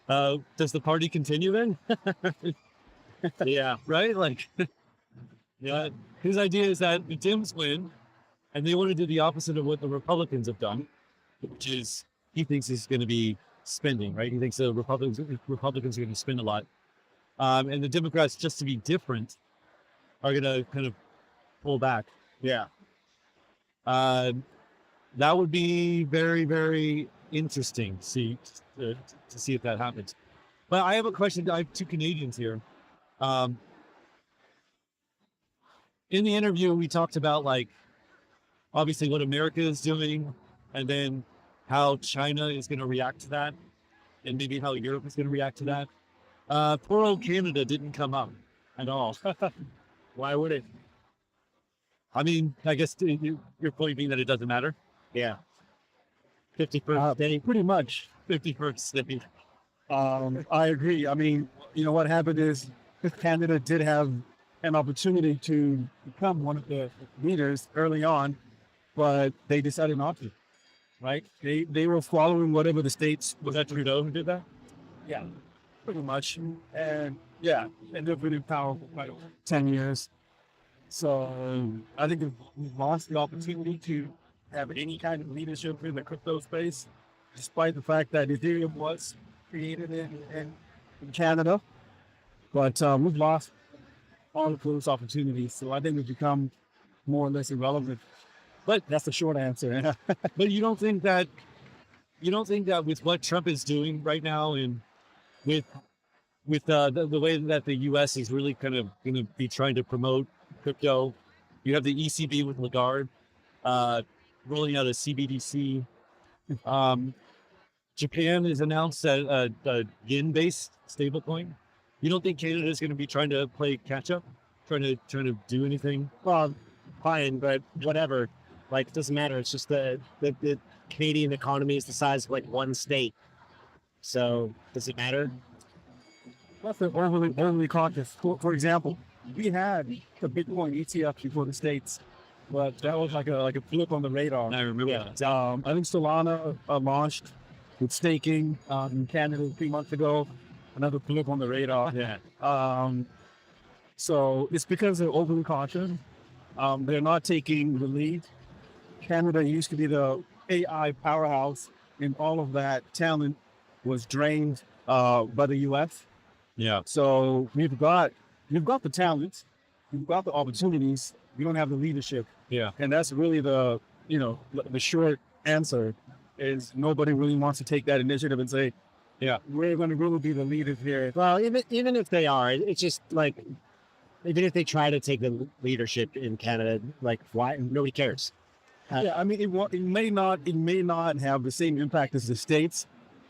Does the party continue then? Yeah. Right? Like, Yeah, his idea is that the Dems win, and they want to do the opposite of what the Republicans have done, which is he thinks he's going to be spending, right? He thinks the Republicans are going to spend a lot, and the Democrats, just to be different, are going to kind of pull back. Yeah. That would be very, very interesting to see if that happens. But I have a question. I have two Canadians here. In the interview, we talked about like obviously what America is doing, and then how China is going to react to that, and maybe how Europe is going to react to that. Poor old Canada didn't come up at all. Why would it? I mean, I guess your point being that it doesn't matter. Yeah. 51st state. Pretty much. 51st state. I agree. I mean, what happened is Canada did have an opportunity to become one of the leaders early on, but they decided not to. Right? They were following whatever the states. Was that Trudeau who did that? Yeah, pretty much. And yeah, ended up in power for quite 10 years. So I think we've lost the opportunity to have any kind of leadership in the crypto space, despite the fact that Ethereum was created in Canada. But we've lost all of those opportunities. So I think we've become more or less irrelevant. But that's the short answer. But you don't think that with what Trump is doing right now, and with the way that the U.S. is really kind of going to be trying to promote crypto, you have the ECB with Lagarde rolling out a CBDC. Japan has announced a yen-based stablecoin. You don't think Canada is going to be trying to play catch up, trying to do anything? Well, fine, but whatever. Like, it doesn't matter. It's just the Canadian economy is the size of like one state. So does it matter? That's overly cautious. For example, we had the Bitcoin ETF before the States, but that was like a flip on the radar. I remember that. I think Solana launched with staking in Canada 3 months ago. Another flip on the radar. Yeah. So it's because they're overly cautious. They're not taking the lead. Canada used to be the AI powerhouse, and all of that talent was drained by the U.S. Yeah. So we've got the talent, we've got the opportunities. We don't have the leadership. Yeah. And that's really the short answer is nobody really wants to take that initiative and say, yeah, we're going to really be the leaders here. Well, even if they are, it's just like, even if they try to take the leadership in Canada, like, why? Nobody cares. Yeah, I mean, it may not have the same impact as the States,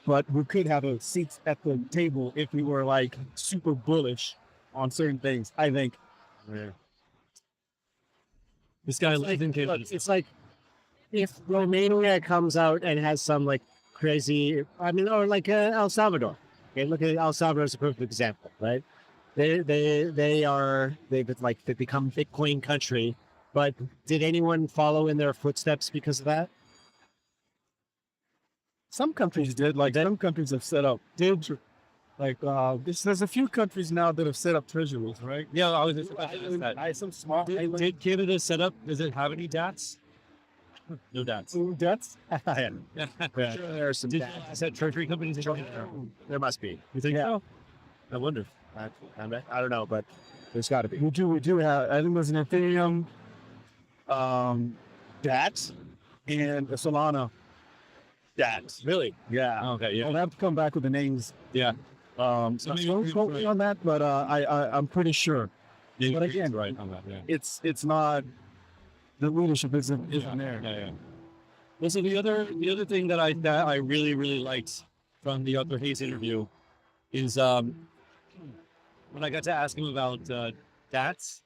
but we could have a seat at the table if we were like super bullish on certain things, I think. Yeah. This guy lives in Canada. It's like if Romania comes out and has some like crazy, I mean, or like El Salvador. Okay, look at El Salvador as a perfect example, right? They've become Bitcoin country, but did anyone follow in their footsteps because of that? Some countries did. Like some countries have set up. There's a few countries now that have set up treasuries, right? Yeah, I was just some smart. Did Canada set up? Does it have any DATs? No DATs. DATs? Yeah. Sure, there are some Did DATs. is that treasury companies? There must be. You think so? I wonder. I don't know, but there's got to be. We do have. I think there's an Ethereum, DAT, and a Solana DAT. Really? Yeah. Okay. Yeah. I'll have to come back with the names. Yeah. So don't quote me on that, but I'm pretty sure. Yeah, but again, right on that. Yeah. It's not. The leadership isn't there. Yeah. Listen, the other thing that I really, really liked from the Arthur Hayes interview is when I got to ask him about DATs,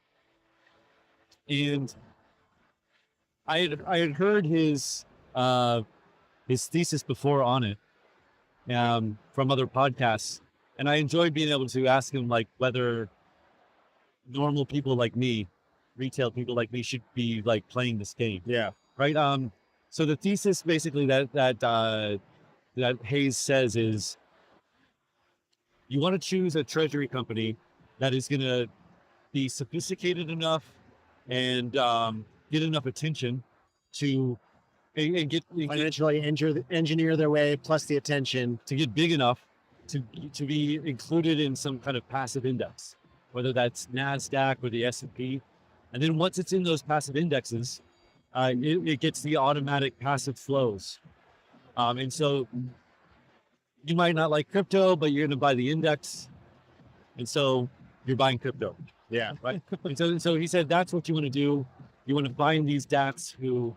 and I had heard his thesis before on it from other podcasts, and I enjoyed being able to ask him like whether normal people like me, retail people like me, should be like playing this game. Yeah. Right. So the thesis basically that Hayes says is you want to choose a treasury company that is going to be sophisticated enough and get enough attention to and get financially engineer their way plus the attention to get big enough to be included in some kind of passive index, whether that's NASDAQ or the S&P. And then once it's in those passive indexes, it gets the automatic passive flows. And so you might not like crypto, but you're going to buy the index. And so you're buying crypto. Yeah. Right. And so he said, that's what you want to do. You want to find these DATs who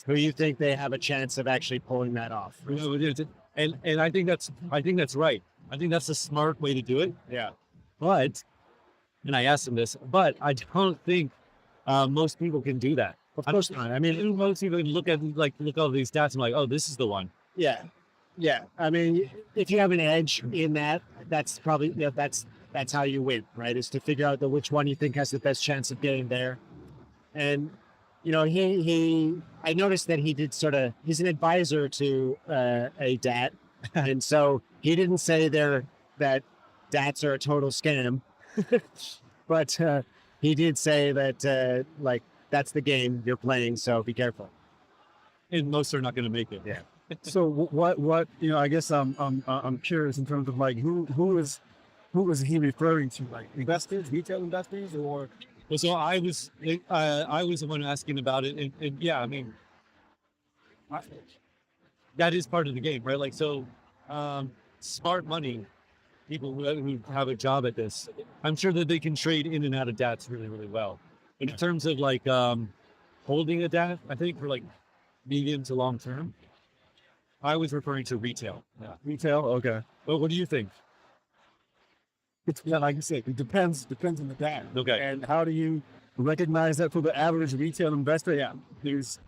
you think they have a chance of actually pulling that off. And I think that's right. I think that's a smart way to do it. Yeah. But, and I asked him this, but I don't think most people can do that. Of course not. I mean, most people look at all these stats and like, oh, this is the one. Yeah. Yeah. I mean, if you have an edge in that, that's probably, that's how you win, right? Is to figure out which one you think has the best chance of getting there. And, you know, I noticed that he did he's an advisor to a DAT. And so he didn't say that DATs are a total scam, but he did say that, that's the game you're playing. So be careful. And most are not going to make it. Yeah. So what I guess I'm curious in terms of like who is he referring to, like investors, retail investors, or? Well, so I was the one asking about it, and yeah, I mean, that is part of the game, right? Like, so smart money, people who have a job at this, I'm sure that they can trade in and out of DATs really, really well. In terms of like holding a DAT, I think for like medium to long term, I was referring to retail. Yeah, retail. Okay. Well, what do you think? Like I said, it depends on the DAT. Okay. And how do you recognize that for the average retail investor? Yeah, it's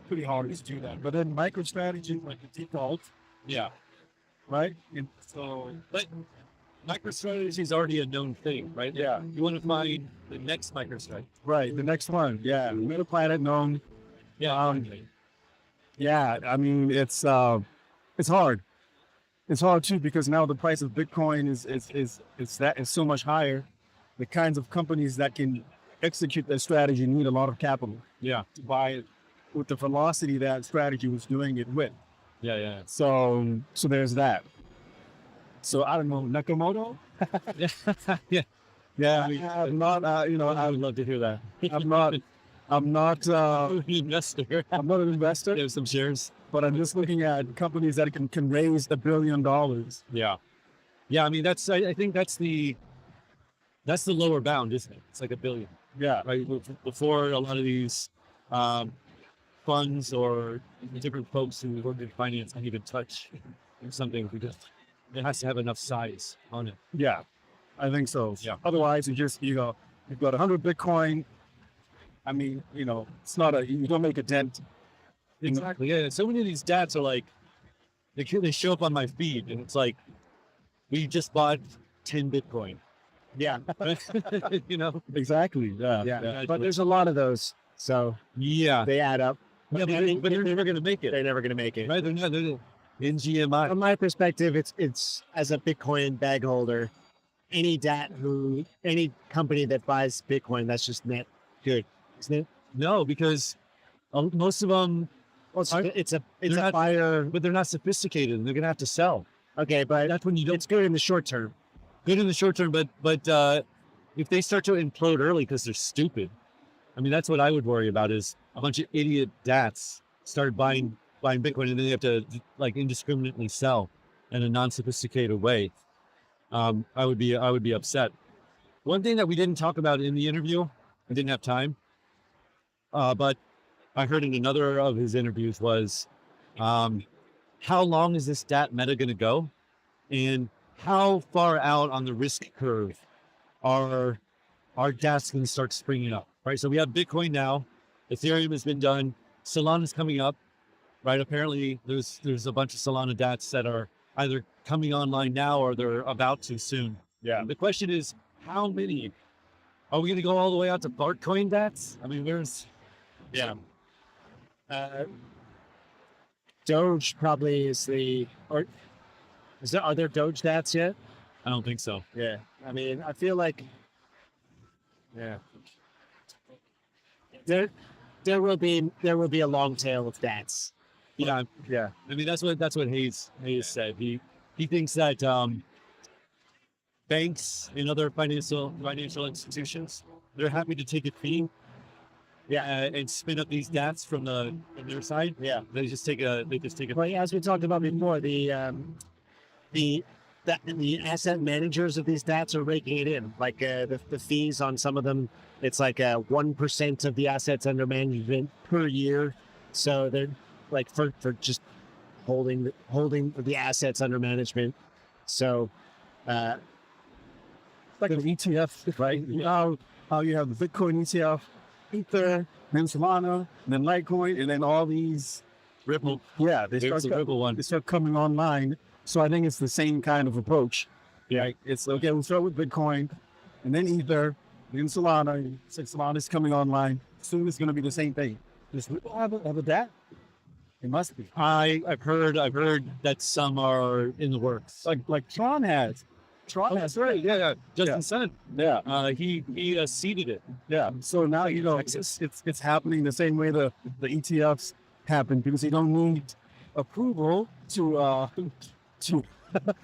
pretty hard to do that. But then MicroStrategy, like the default. Yeah. Right. And so, but MicroStrategy is already a known thing, right? Yeah. You want to find the next MicroStrategy. Right. The next one. Yeah. MetaPlanet known. Yeah. Yeah. I mean, it's hard. It's hard too, because now the price of Bitcoin is so much higher. The kinds of companies that can execute that strategy need a lot of capital. Yeah. To buy it with the velocity that strategy was doing it with. Yeah. So there's that. So I don't know, Nakamoto. Yeah. Yeah. I'm not. I would love to hear that. I'm not an investor. I'm not an investor. There's some shares. But I'm just looking at companies that can raise $1 billion. Yeah. Yeah, I mean, I think that's the lower bound, isn't it? It's like $1 billion. Yeah. Right. Before a lot of these funds or different folks who work in finance can even touch something, because it has to have enough size on it. Yeah, I think so. Yeah. Otherwise, you've got 100 Bitcoin. I mean, it's not you don't make a dent. Exactly. Yeah. So many of these DATs are like, they show up on my feed, and it's like, we just bought 10 Bitcoin. Yeah. Exactly. Yeah. But there's a lot of those. So yeah, they add up. Yeah, but they're never going to make it. They're never going to make it. Right. They're NGMI. From my perspective, it's as a Bitcoin bag holder, any company that buys Bitcoin, that's just net good, isn't it? No, because most of them, it's a buyer, but they're not sophisticated, and they're gonna have to sell. Okay, but that's when you don't. It's good in the short term. Good in the short term, but if they start to implode early because they're stupid, I mean, that's what I would worry about, is a bunch of idiot DATs start buying Bitcoin, and then they have to like indiscriminately sell in a non-sophisticated way. I would be upset. One thing that we didn't talk about in the interview, I didn't have time, but I heard in another of his interviews was, how long is this DAT meta going to go, and how far out on the risk curve are DATs going to start springing up? Right. So we have Bitcoin now, Ethereum has been done, Solana's coming up. Right. Apparently, there's a bunch of Solana DATs that are either coming online now or they're about to soon. Yeah. The question is, how many? Are we going to go all the way out to Bitcoin DATs? I mean, yeah. Doge probably is are there Doge DATs yet? I don't think so. Yeah. I mean, I feel like, yeah. there will be a long tail of debts. Yeah, Yeah. I mean, that's what Hayes said. He thinks that banks and other financial institutions, they're happy to take a fee, and spin up these debts from their side. Yeah, they just take a. Well, as we talked about before, the asset managers of these debts are raking it in. Like the fees on some of them, it's like 1% of the assets under management per year. So they're like for just holding the assets under management. So like an ETF, right? How you have the Bitcoin ETF, Ether, then Solana, then Litecoin, and then all these Ripple. Yeah, There's the Ripple one. They start coming online. So I think it's the same kind of approach. Yeah. Right? It's okay, we'll start with Bitcoin, and then Ether, then Solana. Solana's coming online. Soon it's going to be the same thing. Does Ripple have a debt? It must be. I've heard that some are in the works. Like Tron has. That's right. Yeah. Justin Sun. Yeah. He seeded it. Yeah. So now it's happening the same way the ETFs happen, because you don't need approval to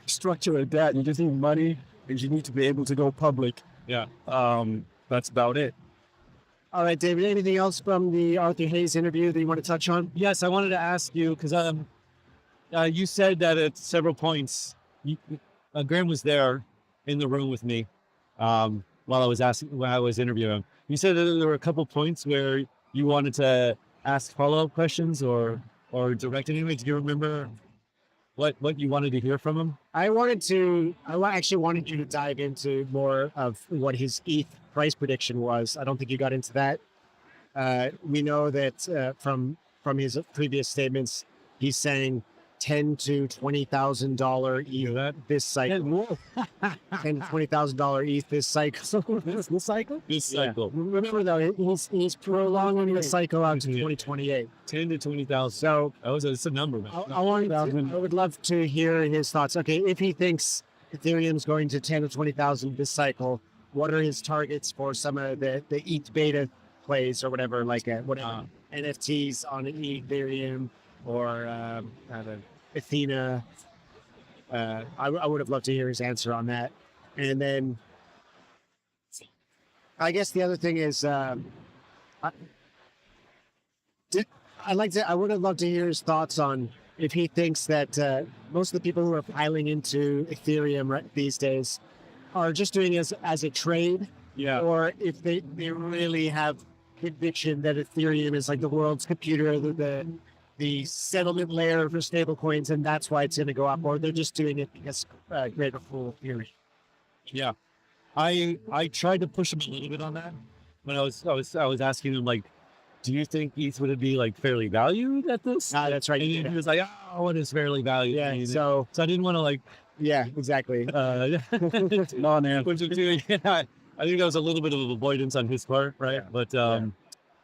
structure a debt. You just need money, and you need to be able to go public. Yeah. That's about it. All right, David, anything else from the Arthur Hayes interview that you want to touch on? Yes, I wanted to ask you, because you said that at several points, Graham was there in the room with me while I was interviewing him. You said that there were a couple points where you wanted to ask follow-up questions or direct anyway. Do you remember what you wanted to hear from him? I actually wanted you to dive into more of what his ETH price prediction was. I don't think you got into that. We know that from his previous statements, he's saying $10,000 to $20,000 ETH this cycle. $10,000 to $20,000 ETH this cycle. This cycle. Remember though, he's prolonging the cycle out to 2028. 10 to 20,000. So it's a number, man. I would love to hear his thoughts. Okay, if he thinks Ethereum's going to 10 to 20,000 this cycle, what are his targets for some of the ETH beta plays or whatever, like whatever NFTs on Ethereum or Athena? I would have loved to hear his answer on that. And then I guess the other thing is I would have loved to hear his thoughts on if he thinks that most of the people who are piling into Ethereum these days are just doing it as a trade, or if they really have conviction that Ethereum is like the world's computer, the settlement layer for stablecoins, and that's why it's going to go up, or they're just doing it because greater fool theory. Yeah, I tried to push him a little bit on that when I was asking him, like, do you think ETH would be like fairly valued at this? That's right. And he was like, oh, what is fairly valued? Yeah. So I didn't want to like. Yeah, exactly. No, man. I think that was a little bit of avoidance on his part, right? Yeah.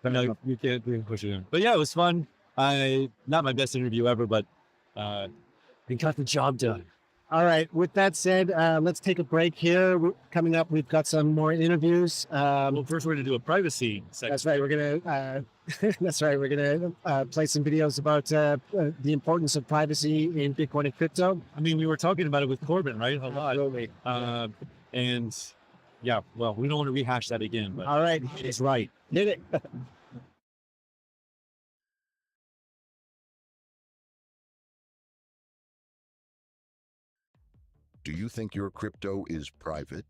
But you can't push it in. But yeah, it was fun. Not my best interview ever, but we got the job done. All right. With that said, let's take a break here. Coming up, we've got some more interviews. Well, first we're going to do a privacy section. That's right. We're gonna play some videos about the importance of privacy in Bitcoin and crypto. I mean, we were talking about it with Corbin, right? A lot. Absolutely. And yeah, well, we don't want to rehash that again. But all right, it's right. Hit it. Do you think your crypto is private?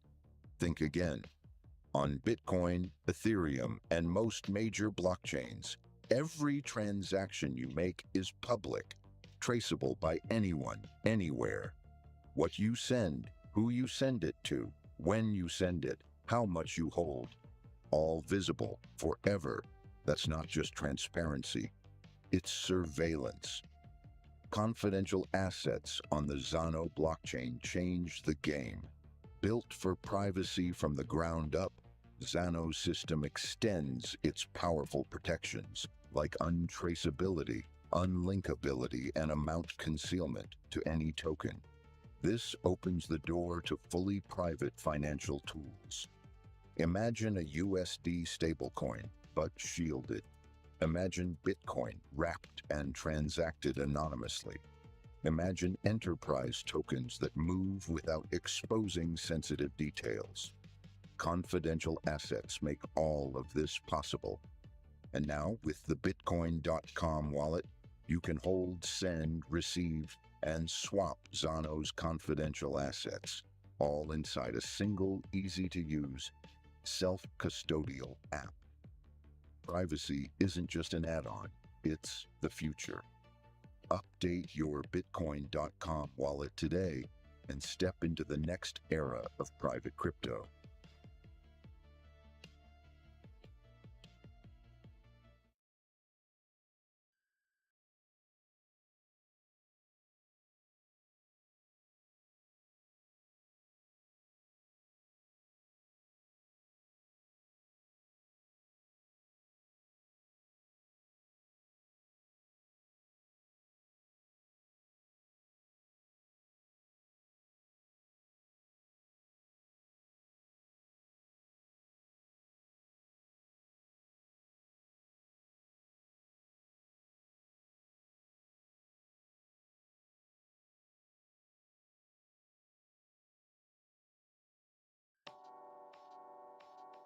Think again. On Bitcoin, Ethereum, and most major blockchains, every transaction you make is public, traceable by anyone, anywhere. What you send, who you send it to, when you send it, how much you hold. All visible, forever. That's not just transparency, it's surveillance. Confidential assets on the Zano blockchain changed the game. Built for privacy from the ground up, Zano's system extends its powerful protections, like untraceability, unlinkability, and amount concealment to any token. This opens the door to fully private financial tools. Imagine a USD stablecoin, but shielded. Imagine Bitcoin wrapped and transacted anonymously. Imagine enterprise tokens that move without exposing sensitive details. Confidential assets make all of this possible. And now, with the Bitcoin.com wallet, you can hold, send, receive, and swap Zano's confidential assets, all inside a single, easy-to-use, self-custodial app. Privacy isn't just an add-on, it's the future. Update your Bitcoin.com wallet today and step into the next era of private crypto.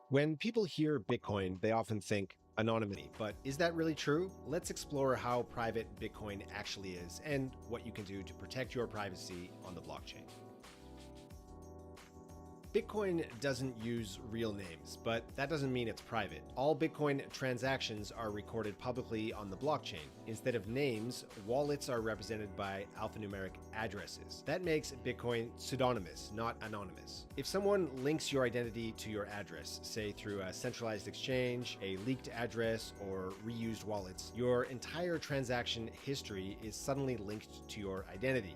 When people hear Bitcoin, they often think anonymity, but is that really true? Let's explore how private Bitcoin actually is and what you can do to protect your privacy on the blockchain. Bitcoin doesn't use real names, but that doesn't mean it's private. All Bitcoin transactions are recorded publicly on the blockchain. Instead of names, wallets are represented by alphanumeric addresses. That makes Bitcoin pseudonymous, not anonymous. If someone links your identity to your address, say through a centralized exchange, a leaked address, or reused wallets, your entire transaction history is suddenly linked to your identity.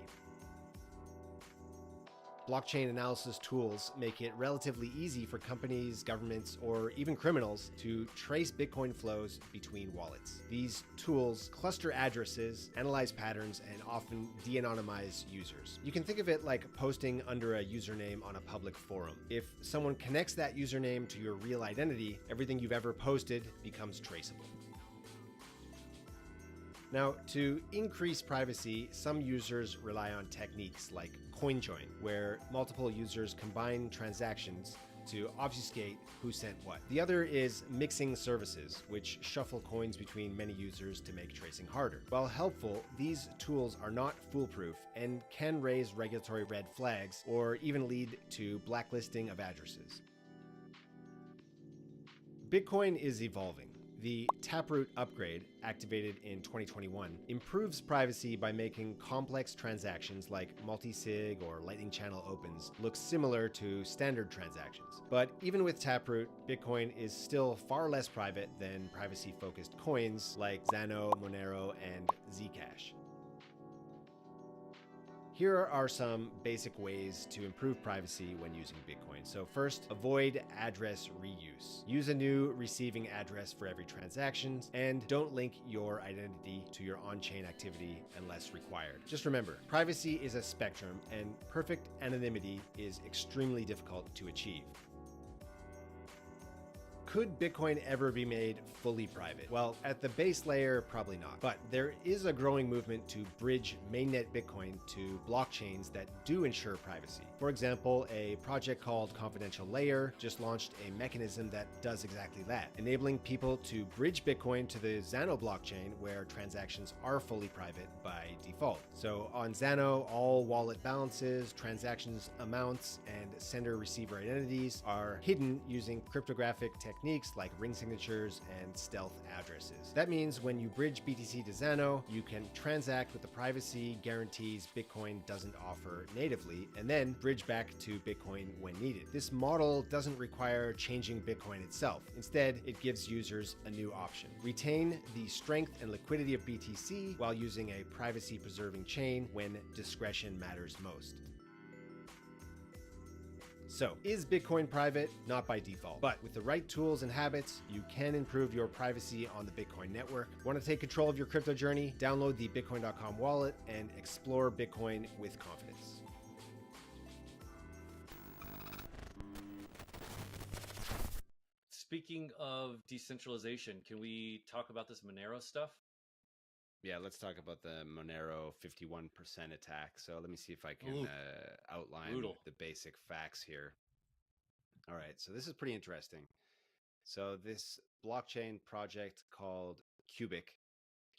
Blockchain analysis tools make it relatively easy for companies, governments, or even criminals to trace Bitcoin flows between wallets. These tools cluster addresses, analyze patterns, and often de-anonymize users. You can think of it like posting under a username on a public forum. If someone connects that username to your real identity, everything you've ever posted becomes traceable. Now, to increase privacy, some users rely on techniques like CoinJoin, where multiple users combine transactions to obfuscate who sent what. The other is mixing services, which shuffle coins between many users to make tracing harder. While helpful, these tools are not foolproof and can raise regulatory red flags or even lead to blacklisting of addresses. Bitcoin is evolving. The Taproot upgrade, activated in 2021, improves privacy by making complex transactions like multi-sig or Lightning Channel opens look similar to standard transactions. But even with Taproot, Bitcoin is still far less private than privacy-focused coins like Zano, Monero, and Zcash. Here are some basic ways to improve privacy when using Bitcoin. So first, avoid address reuse. Use a new receiving address for every transaction, and don't link your identity to your on-chain activity unless required. Just remember, privacy is a spectrum, and perfect anonymity is extremely difficult to achieve. Could Bitcoin ever be made fully private? Well, at the base layer, probably not. But there is a growing movement to bridge mainnet Bitcoin to blockchains that do ensure privacy. For example, a project called Confidential Layer just launched a mechanism that does exactly that, enabling people to bridge Bitcoin to the Zano blockchain where transactions are fully private by default. So on Zano, all wallet balances, transactions amounts, and sender-receiver identities are hidden using cryptographic techniques like ring signatures and stealth addresses. That means when you bridge BTC to Zano, you can transact with the privacy guarantees Bitcoin doesn't offer natively, and then bridge back to Bitcoin when needed. This model doesn't require changing Bitcoin itself. Instead, it gives users a new option. Retain the strength and liquidity of BTC while using a privacy-preserving chain when discretion matters most. So, is Bitcoin private? Not by default, but with the right tools and habits, you can improve your privacy on the Bitcoin network. Want to take control of your crypto journey? Download the Bitcoin.com wallet and explore Bitcoin with confidence. speaking of decentralization, can we talk about this Monero stuff? Yeah, let's talk about the Monero 51% attack. So let me see if I can outline brutal. the basic facts here. All right, so this is pretty interesting. So this blockchain project called Cubic,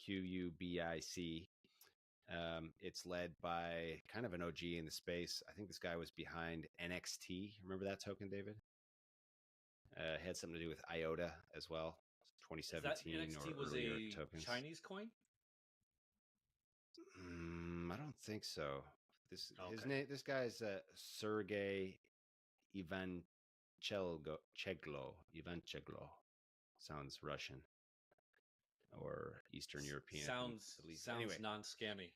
Qubic, it's led by kind of an OG in the space. I think this guy was behind NXT. Remember that token, David? Had something to do with IOTA as well. 2017 NXT or was earlier a tokens. Chinese coin? I don't think so. His name. This guy's Sergey Ivancheglo. Sounds Russian or Eastern European. Sounds at least. Sounds Anyway. non-scammy.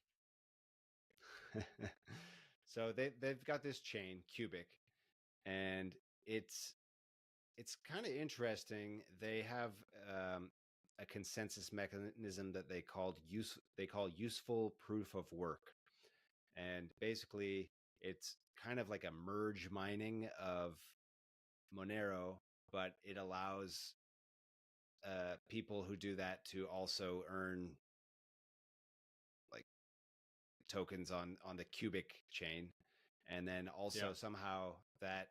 So they've got this chain Cubic, and it's kind of interesting. They have a consensus mechanism that they call useful proof of work, and basically it's kind of like a merge mining of Monero, but it allows people who do that to also earn like tokens on the Cubic chain, and then also somehow that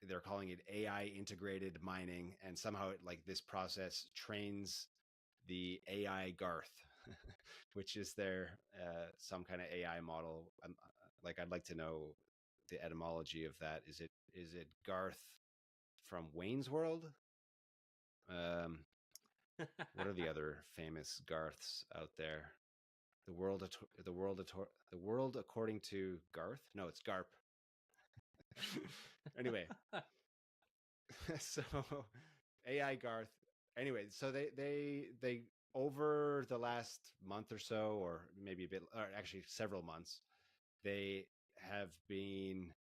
they're calling it AI integrated mining, and somehow like this process trains the AI Garth, which is their some kind of AI model. I'd like to know the etymology of that. Is it Garth from Wayne's World? What are the other famous Garths out there? The world according to Garth? No, it's Garp. Anyway, so AI Garth. Anyway, so they over the last month or so, or maybe a bit, or actually several months, they have been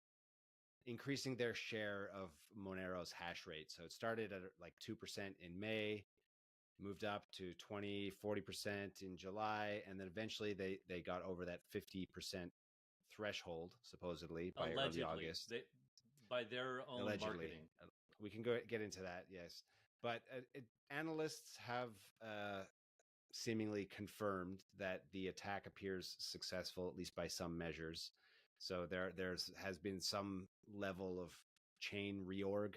increasing their share of Monero's hash rate. So it started at like 2% in May, moved up to 40% in July, and then eventually they got over that 50% threshold, supposedly by early August. By their own marketing. We can get into that, yes. But analysts have seemingly confirmed that the attack appears successful, at least by some measures. So there's has been some level of chain reorg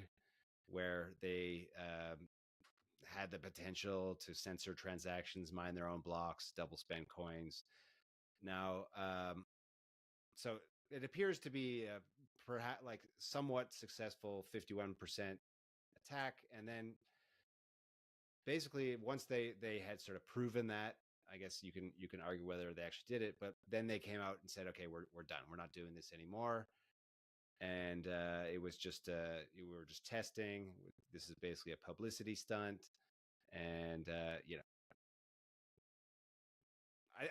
where they had the potential to censor transactions, mine their own blocks, double spend coins. Now, so it appears to be perhaps like somewhat successful 51% attack, and then basically once they had sort of proven that, I guess you can argue whether they actually did it, but then they came out and said, okay, we're done, we're not doing this anymore. And it was just we were just testing. This is basically a publicity stunt. And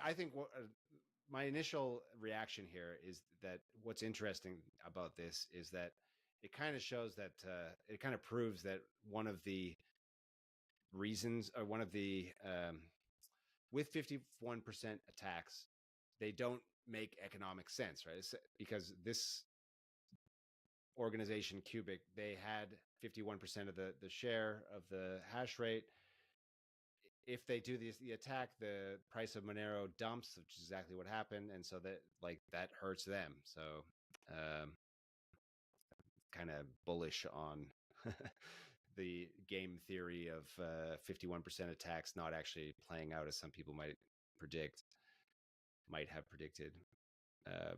I think my initial reaction here is that what's interesting about this is that it kind of shows that it kind of proves that one of the reasons, or one of the with 51% attacks, they don't make economic sense, right? It's because this organization Cubic, they had 51% of the share of the hash rate. If they do the attack, the price of Monero dumps, which is exactly what happened, and so that hurts them. So kind of bullish on the game theory of 51% attacks not actually playing out as some people might have predicted.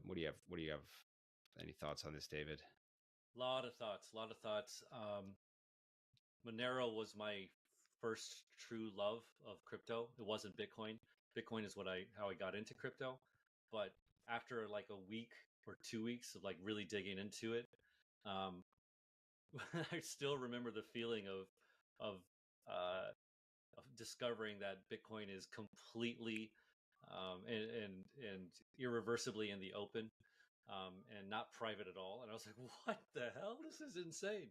What do you have? Any thoughts on this, David? Lot of thoughts. Monero was my first true love of crypto. It wasn't Bitcoin. Bitcoin is how I got into crypto. But after like a week or 2 weeks of like really digging into it, I still remember the feeling of discovering that Bitcoin is completely and irreversibly in the open, and not private at all. And I was like, what the hell? This is insane.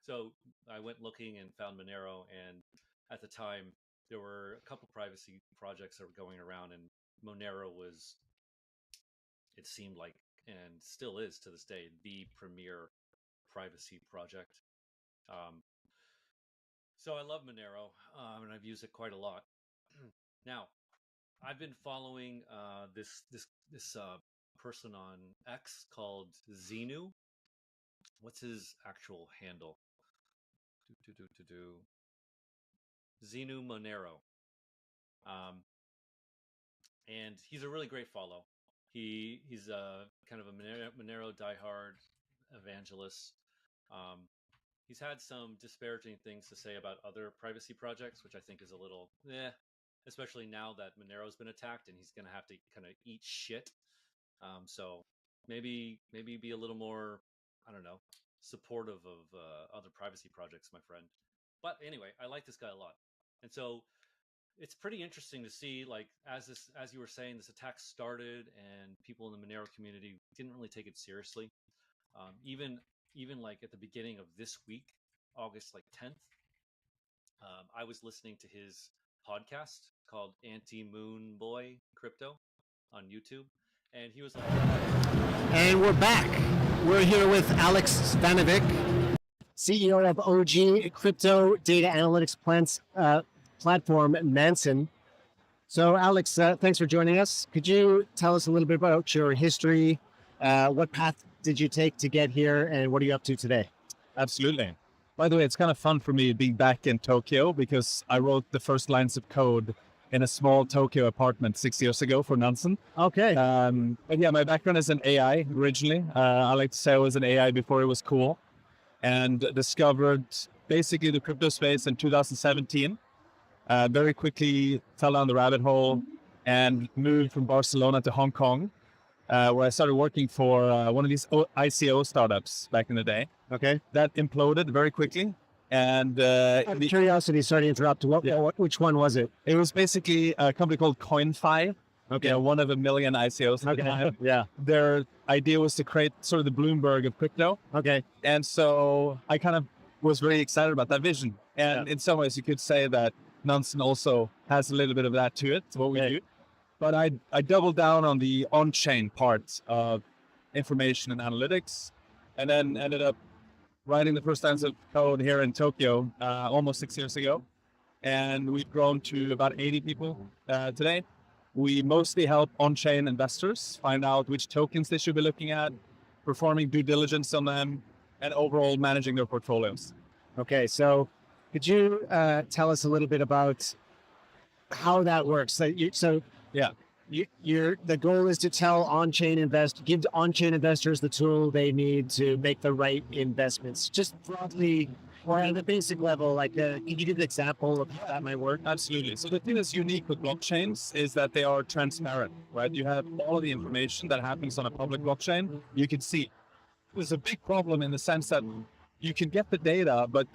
So I went looking and found Monero, and at the time there were a couple privacy projects that were going around, and Monero was, it seemed like, and still is to this day, the premier privacy project. So I love Monero, and I've used it quite a lot. Now, I've been following this person on X called Xenu. What's his actual handle? Xenu Monero. And he's a really great follow. He's a kind of a Monero diehard evangelist. He's had some disparaging things to say about other privacy projects, which I think is a little especially now that Monero's been attacked and he's going to have to kind of eat shit. So maybe be a little more, I don't know, supportive of other privacy projects, my friend. But anyway, I like this guy a lot, and so it's pretty interesting to see, like, as you were saying, this attack started and people in the Monero community didn't really take it seriously. Even like at the beginning of this week, August like 10th, I was listening to his podcast called Anti-Moon Boy Crypto on YouTube, and he was like, And we're back. We're here with Alex Svanevik, CEO of OG Crypto Data Analytics platform Manson. So, Alex, thanks for joining us. Could you tell us a little bit about your history? What path did you take to get here, and what are you up to today? Absolutely. By the way, it's kind of fun for me being back in Tokyo because I wrote the first lines of code in a small Tokyo apartment 6 years ago for Nansen. Okay. But yeah, my background is in AI originally. I like to say I was in AI before it was cool, and discovered basically the crypto space in 2017. Very quickly fell down the rabbit hole and moved from Barcelona to Hong Kong, where I started working for one of these ICO startups back in the day. Okay. That imploded very quickly. And out of curiosity, sorry to interrupt. Which one was it? It was basically a company called CoinFi. Okay. You know, one of a million ICOs at the time. Yeah. Their idea was to create sort of the Bloomberg of crypto. Okay. And so I kind of was very excited about that vision. And in some ways, you could say that Nansen also has a little bit of that to it, what we do. But I doubled down on the on-chain part of information and analytics, and then ended up writing the first lines of code here in Tokyo almost 6 years ago. And we've grown to about 80 people today. We mostly help on-chain investors find out which tokens they should be looking at, performing due diligence on them, and overall managing their portfolios. Okay, so could you tell us a little bit about how that works? The goal is to give on-chain investors the tool they need to make the right investments. Just broadly, or at the basic level, can you give an example of how that might work? Absolutely. So the thing that's unique with blockchains is that they are transparent, right? You have all of the information that happens on a public blockchain. You can see. There's a big problem in the sense that you can get the data, but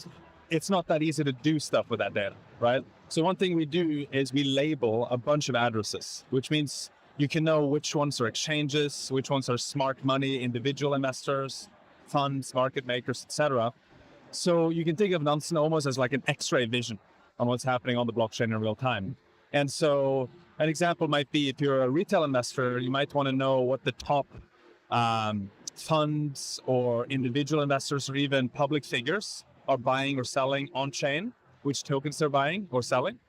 it's not that easy to do stuff with that data, right? So one thing we do is we label a bunch of addresses, which means you can know which ones are exchanges, which ones are smart money, individual investors, funds, market makers, etc. So you can think of Nansen almost as like an X-ray vision on what's happening on the blockchain in real time. And so an example might be if you're a retail investor, you might want to know what the top funds or individual investors or even public figures are buying or selling on chain, which tokens they're buying or selling.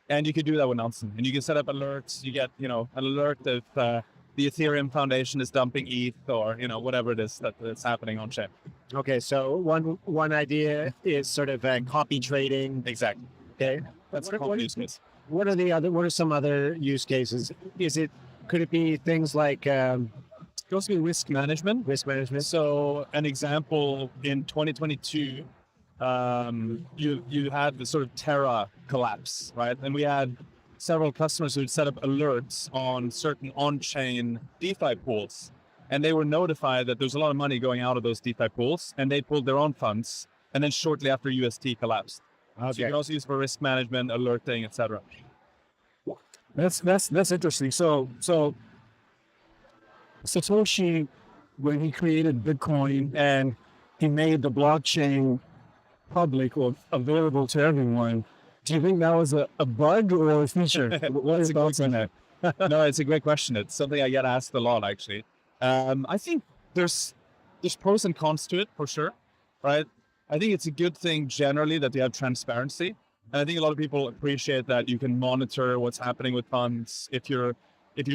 And you can do that with Nansen. And you can set up alerts. You get, an alert if the Ethereum Foundation is dumping ETH or, whatever it is that's happening on chain. Okay, so one idea is sort of copy trading. Exactly. Okay. That's a common use case. What are some other use cases? Could it be things like it goes to risk management. Risk management. So an example in 2022, you had the sort of Terra collapse, right? And we had several customers who had set up alerts on certain on-chain DeFi pools, and they were notified that there's a lot of money going out of those DeFi pools, and they pulled their own funds. And then shortly after, UST collapsed. Okay. So you can also use for risk management, alerting, etc. That's interesting. So Satoshi, when he created Bitcoin and he made the blockchain public or available to everyone, do you think that was a bug or a feature? What is your thoughts on that? No, it's a great question. It's something I get asked a lot, actually. I think there's pros and cons to it, for sure, right? I think it's a good thing generally that they have transparency. And I think a lot of people appreciate that you can monitor what's happening with funds. If you're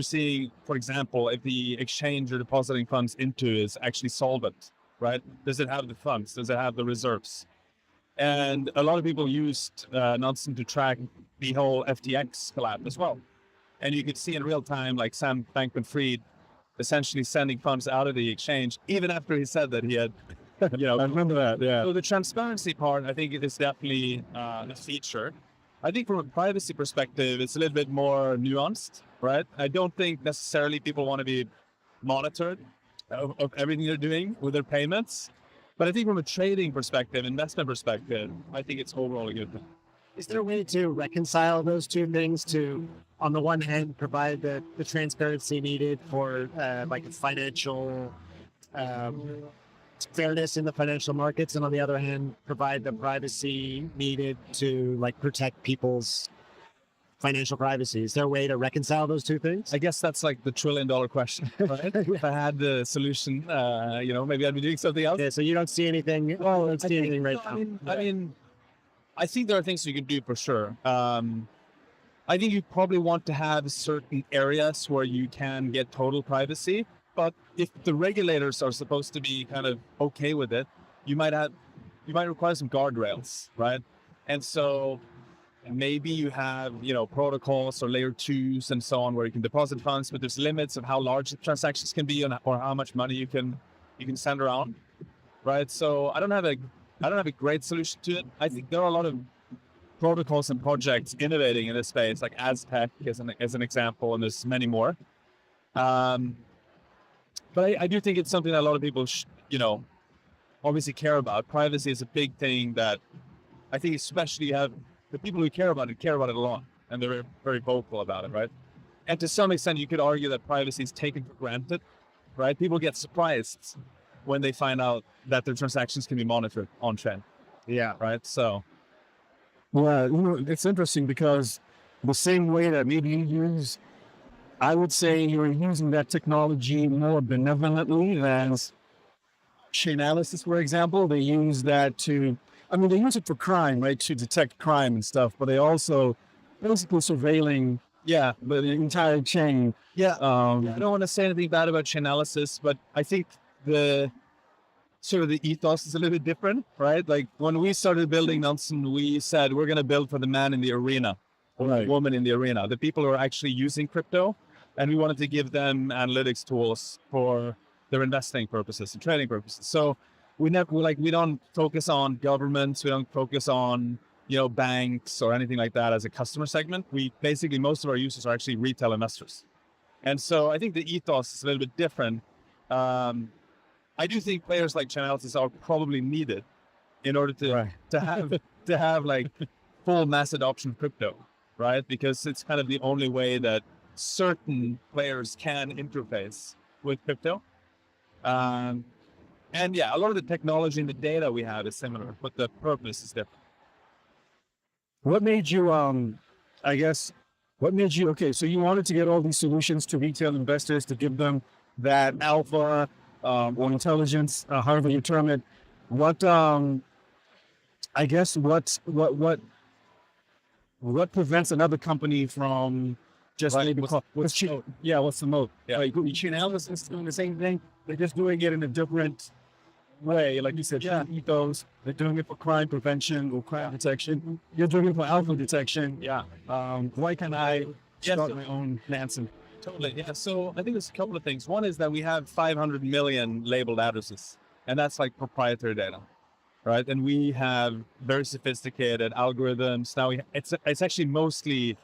seeing, for example, if the exchange you're depositing funds into is actually solvent, right? Does it have the funds? Does it have the reserves? And a lot of people used Nansen to track the whole FTX collapse as well. And you could see in real time, like Sam Bankman-Fried essentially sending funds out of the exchange, even after he said that he had, you know. I remember that, yeah. So the transparency part, I think it is definitely a feature. I think from a privacy perspective, it's a little bit more nuanced, right? I don't think necessarily people want to be monitored of everything they're doing with their payments. But I think from a trading perspective, investment perspective, I think it's overall a good thing. Is there a way to reconcile those two things to, on the one hand, provide the transparency needed for like a financial fairness in the financial markets, and on the other hand, provide the privacy needed to like protect people's financial privacy? Is there a way to reconcile those two things? I guess that's like the $1 trillion question, right? If I had the solution, you know, maybe I'd be doing something else. Yeah, so you don't see anything. Well, I don't see anything right now. I mean, I think there are things you can do for sure. I think you probably want to have certain areas where you can get total privacy, but if the regulators are supposed to be kind of okay with it, you might require some guardrails, right? And so maybe you have, you know, protocols or layer 2s and so on where you can deposit funds, but there's limits of how large the transactions can be or how much money you can send around, right? So I don't have a great solution to it. I think there are a lot of protocols and projects innovating in this space, like Aztec as an example, and there's many more. But I do think it's something that a lot of people, you know, obviously care about. Privacy is a big thing that I think especially you have the people who care about it a lot, and they're very, very vocal about it, right? And to some extent, you could argue that privacy is taken for granted, right? People get surprised when they find out that their transactions can be monitored on-chain. Yeah. Right? So. Well, you know, it's interesting because the same way that maybe you use, I would say you're using that technology more benevolently than Chainalysis, for example. They use that to, I mean, they use it for crime, right? To detect crime and stuff, but they also basically surveilling, the entire chain. Yeah. I don't want to say anything bad about Chainalysis, but I think the ethos is a little bit different, right? Like when we started building Nansen, we said we're going to build for the man in the arena, or the woman in the arena, the people who are actually using crypto, and we wanted to give them analytics tools for their investing purposes and trading purposes. So we don't focus on governments, we don't focus on, you know, banks or anything like that as a customer segment. We basically, most of our users are actually retail investors. And so I think the ethos is a little bit different. I do think players like Chainalysis are probably needed in order to have like full mass adoption of crypto, right? Because it's kind of the only way that certain players can interface with crypto. And yeah, a lot of the technology and the data we have is similar, but the purpose is different. What made you, okay, so you wanted to get all these solutions to retail investors to give them that alpha or intelligence, however you term it. What prevents another company from just maybe what's the moat? Yeah. Like Chainalysis is doing the same thing. They're just doing it in a different way. Like you said, ethos. They're doing it for crime prevention or crime detection. You're doing it for alpha detection. Yeah. Why can't I start my own Nansen? Totally. Yeah. So I think there's a couple of things. One is that we have 500 million labeled addresses, and that's like proprietary data, right? And we have very sophisticated algorithms. Now it's actually mostly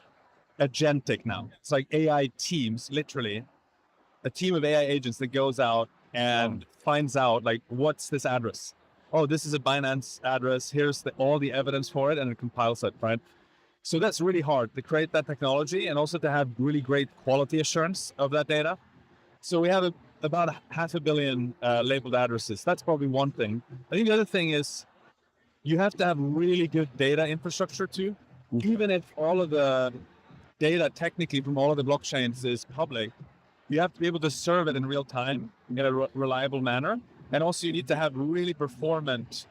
agentic now. It's like AI teams, literally a team of AI agents that goes out and finds out like, what's this address? Oh, this is a Binance address. Here's all the evidence for it, and it compiles it, right? So that's really hard to create that technology and also to have really great quality assurance of that data. So we have about 500 million labeled addresses. That's probably one thing. I think the other thing is you have to have really good data infrastructure too. Even if all of the data technically from all of the blockchains is public, you have to be able to serve it in real time in a reliable manner. And also you need to have really performant,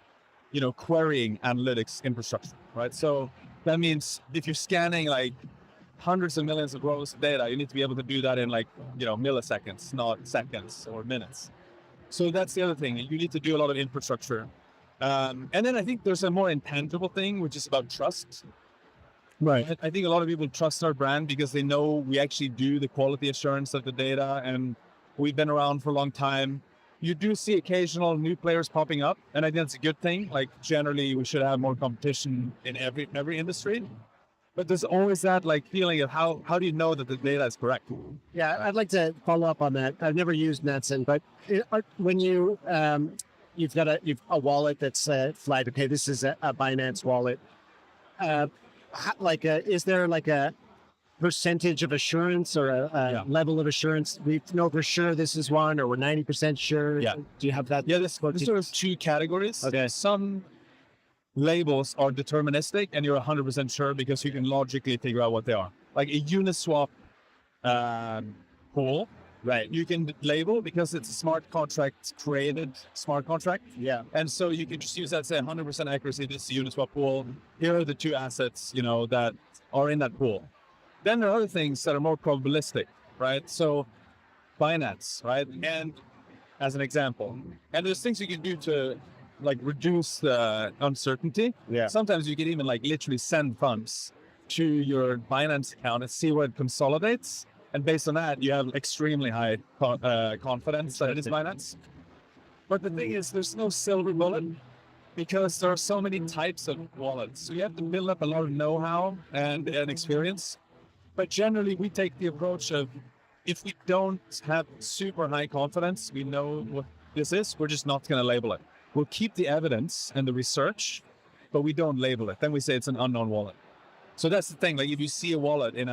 querying analytics infrastructure, right? So that means if you're scanning like hundreds of millions of rows of data, you need to be able to do that in like, milliseconds, not seconds or minutes. So that's the other thing. You need to do a lot of infrastructure. And then I think there's a more intangible thing, which is about trust. Right. I think a lot of people trust our brand because they know we actually do the quality assurance of the data, and we've been around for a long time. You do see occasional new players popping up, and I think that's a good thing. Like generally, we should have more competition in every industry. But there's always that like feeling of how do you know that the data is correct? Yeah, I'd like to follow up on that. I've never used Netson, but when you've got a wallet that's flagged, okay, this is a Binance wallet. Is there like a percentage of assurance or a level of assurance? We know for sure this is one, or we're 90% sure. Yeah. Do you have that? Yeah, there's sort of two categories. Okay. Some labels are deterministic, and you're 100% sure because you can logically figure out what they are. Like a Uniswap pool, right? You can label because it's a smart contract created smart contract. Yeah. And so you can just use that, say 100% accuracy. This is a Uniswap pool. Here are the two assets, that are in that pool. Then there are other things that are more probabilistic, right? So Binance, right? And as an example, and there's things you can do to like reduce the uncertainty. Yeah. Sometimes you can even like literally send funds to your Binance account and see where it consolidates. And based on that, you have extremely high confidence that it is Binance. But the thing is, there's no silver bullet because there are so many types of wallets. So you have to build up a lot of know-how and experience. But generally, we take the approach of if we don't have super high confidence, we know what this is, we're just not going to label it. We'll keep the evidence and the research, but we don't label it. Then we say it's an unknown wallet. So that's the thing. Like if you see a wallet in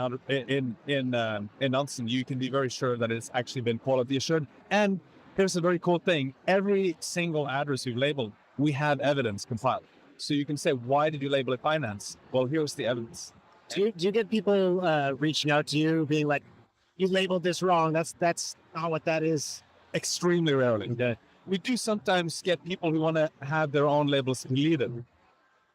Nansen, you can be very sure that it's actually been quality assured. And here's a very cool thing: every single address you've labeled, we have evidence compiled. So you can say, why did you label it Binance? Well, here's the evidence. Do you get people reaching out to you, being like, "You labeled this wrong. That's not what that is." Extremely rarely. Okay. We do sometimes get people who want to have their own labels deleted.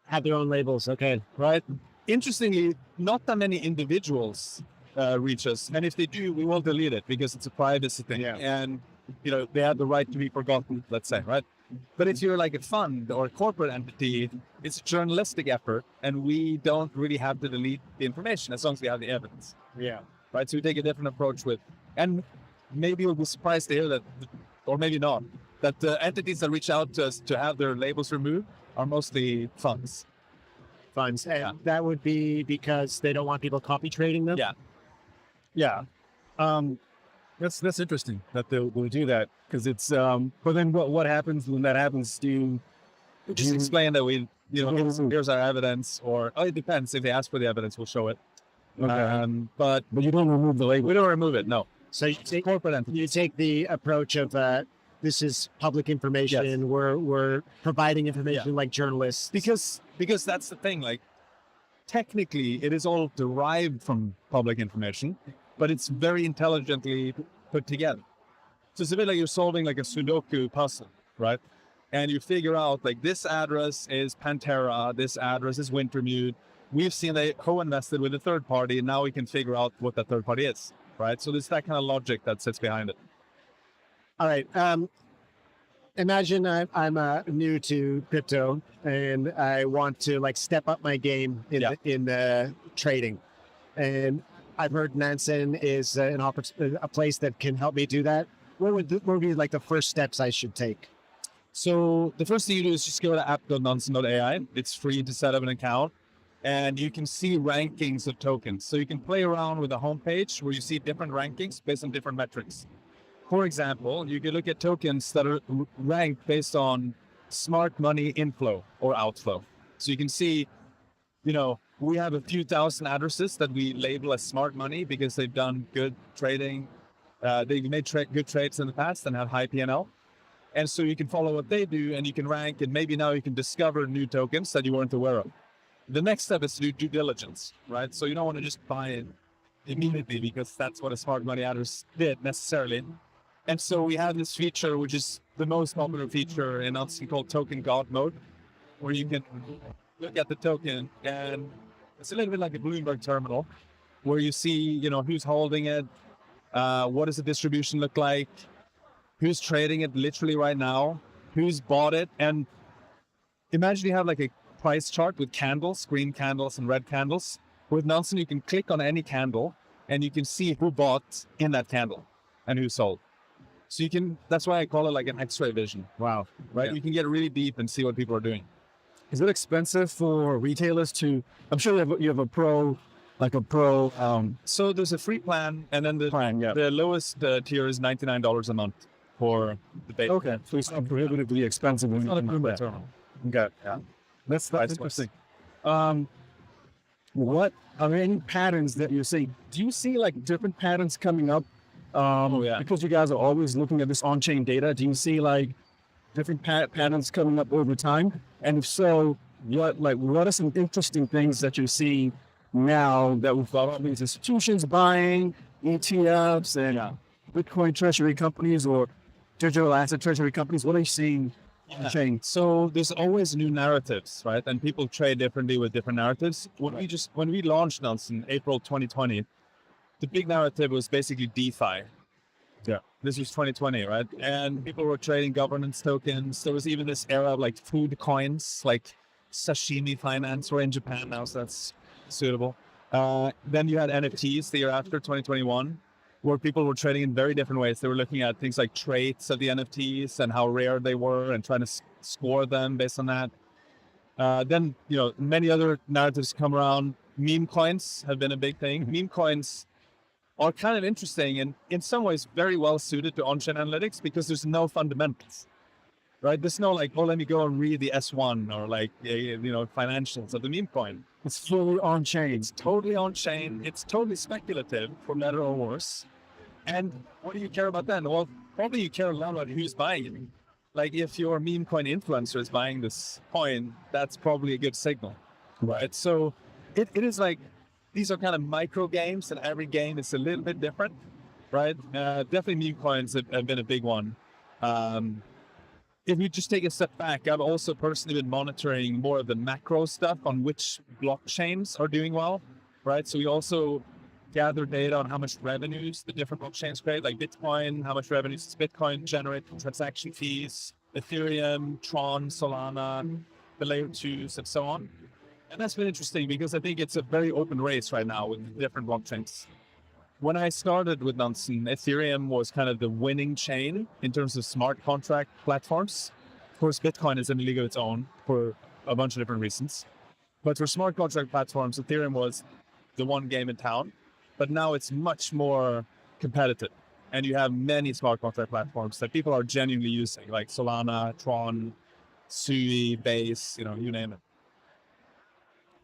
Have their own labels, okay. Right? Interestingly, not that many individuals reach us. And if they do, we will delete it because it's a privacy thing. Yeah. And, they have the right to be forgotten, let's say, right? But if you're like a fund or a corporate entity, it's a journalistic effort, and we don't really have to delete the information as long as we have the evidence. Yeah. Right? So we take a different approach and maybe you'll be surprised to hear that, or maybe not, that the entities that reach out to us to have their labels removed are mostly funds. And that would be because they don't want people copy trading them? Yeah. That's interesting that they'll do that because it's, but then what happens when that happens? Do you just explain that here's our evidence, or, it depends. If they ask for the evidence, we'll show it. Okay. But you don't remove the label. We don't remove it, no. So you take the approach of this is public information. Yes. We're providing information like journalists. Because that's the thing. Like technically, it is all derived from public information, but it's very intelligently put together. So it's a bit like you're solving like a Sudoku puzzle, right? And you figure out like this address is Pantera, this address is Wintermute. We've seen they co-invested with a third party, and now we can figure out what that third party is. Right, so there's that kind of logic that sits behind it. All right. Imagine I'm new to crypto and I want to like step up my game in the trading, and I've heard Nansen is a place that can help me do that. What would be like the first steps I should take? So the first thing you do is just go to app.nansen.ai. It's free to set up an account. And you can see rankings of tokens. So you can play around with a homepage where you see different rankings based on different metrics. For example, you can look at tokens that are ranked based on smart money inflow or outflow. So you can see, we have a few thousand addresses that we label as smart money because they've done good trading. They've made good trades in the past and have high P&L. And so you can follow what they do, and you can rank, and maybe now you can discover new tokens that you weren't aware of. The next step is to do due diligence, right? So you don't want to just buy it immediately because that's what a smart money address did necessarily. And so we have this feature, which is the most popular feature in Nansen called token God mode. where you can look at the token, and it's a little bit like a Bloomberg terminal, where you see, who's holding it, what does the distribution look like, who's trading it literally right now, who's bought it, and imagine you have like a price chart with candles, green candles and red candles. With Nelson, you can click on any candle and you can see who bought in that candle and who sold. So that's why I call it like an X-ray vision. Wow. Right? Yeah. You can get really deep and see what people are doing. Is it expensive for retailers to, I'm sure you have a pro, so there's a free plan, and then the lowest tier is $99 a month for the base. Okay, so it's not prohibitively expensive. It's not a Bloomberg terminal. Okay, yeah. That's interesting. What are there any patterns that you're seeing? Do you see like different patterns coming up? Because you guys are always looking at this on-chain data. Do you see like different patterns coming up over time? And if so, what are some interesting things that you're seeing now that we've got all these institutions buying ETFs and Bitcoin treasury companies or digital asset treasury companies? What are you seeing on chain? So there's always new narratives, right? And people trade differently with different narratives. When we launched Nelson April 2020, the big narrative was basically DeFi. Yeah. This was 2020, right? And people were trading governance tokens. There was even this era of like food coins, like sashimi finance. We're in Japan now, so that's suitable. Then you had NFTs the year after, 2021, where people were trading in very different ways. They were looking at things like traits of the NFTs and how rare they were and trying to score them based on that. Then, many other narratives come around. Meme coins have been a big thing. Meme coins are kind of interesting and in some ways very well suited to on-chain analytics because there's no fundamentals, right? There's no like, let me go and read the S1 or like, financials of the meme coin. It's fully on-chain. It's totally on-chain. It's totally speculative, for better or worse. And what do you care about then? Well, probably you care a lot about who's buying it. Like if your meme coin influencer is buying this coin, that's probably a good signal, right? So it is like, these are kind of micro games, and every game is a little bit different, right? Definitely meme coins have been a big one. If you just take a step back, I've also personally been monitoring more of the macro stuff on which blockchains are doing well, right? So we also gather data on how much revenues the different blockchains create, like Bitcoin, how much revenues does Bitcoin generate from transaction fees, Ethereum, Tron, Solana, the layer 2s, and so on. And that's been interesting because I think it's a very open race right now with different blockchains. When I started with Nansen, Ethereum was kind of the winning chain in terms of smart contract platforms. Of course, Bitcoin is in a league of its own for a bunch of different reasons. But for smart contract platforms, Ethereum was the one game in town. But now it's much more competitive. And you have many smart contract platforms that people are genuinely using, like Solana, Tron, Sui, Base, you name it.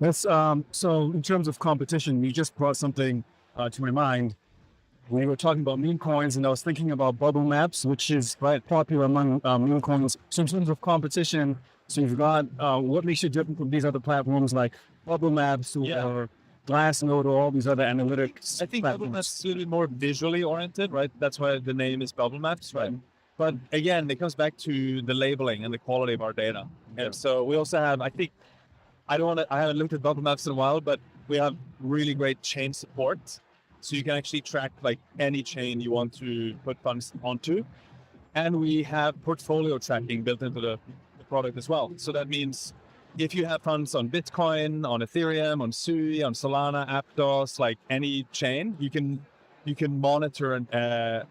That's so in terms of competition, you just brought something to my mind. We were talking about meme coins, and I was thinking about bubble maps, which is quite popular among meme coins. So in terms of competition, so you've got what makes you different from these other platforms like bubble maps or Glassnode or all these other analytics. I think bubble maps is a little bit more visually oriented, right? That's why the name is bubble maps, right? But again, it comes back to the labeling and the quality of our data. And so we also have, I haven't looked at bubble maps in a while, but we have really great chain support. So you can actually track like any chain you want to put funds onto. And we have portfolio tracking built into the product as well. So that means if you have funds on Bitcoin, on Ethereum, on Sui, on Solana, Aptos, like any chain, you can monitor and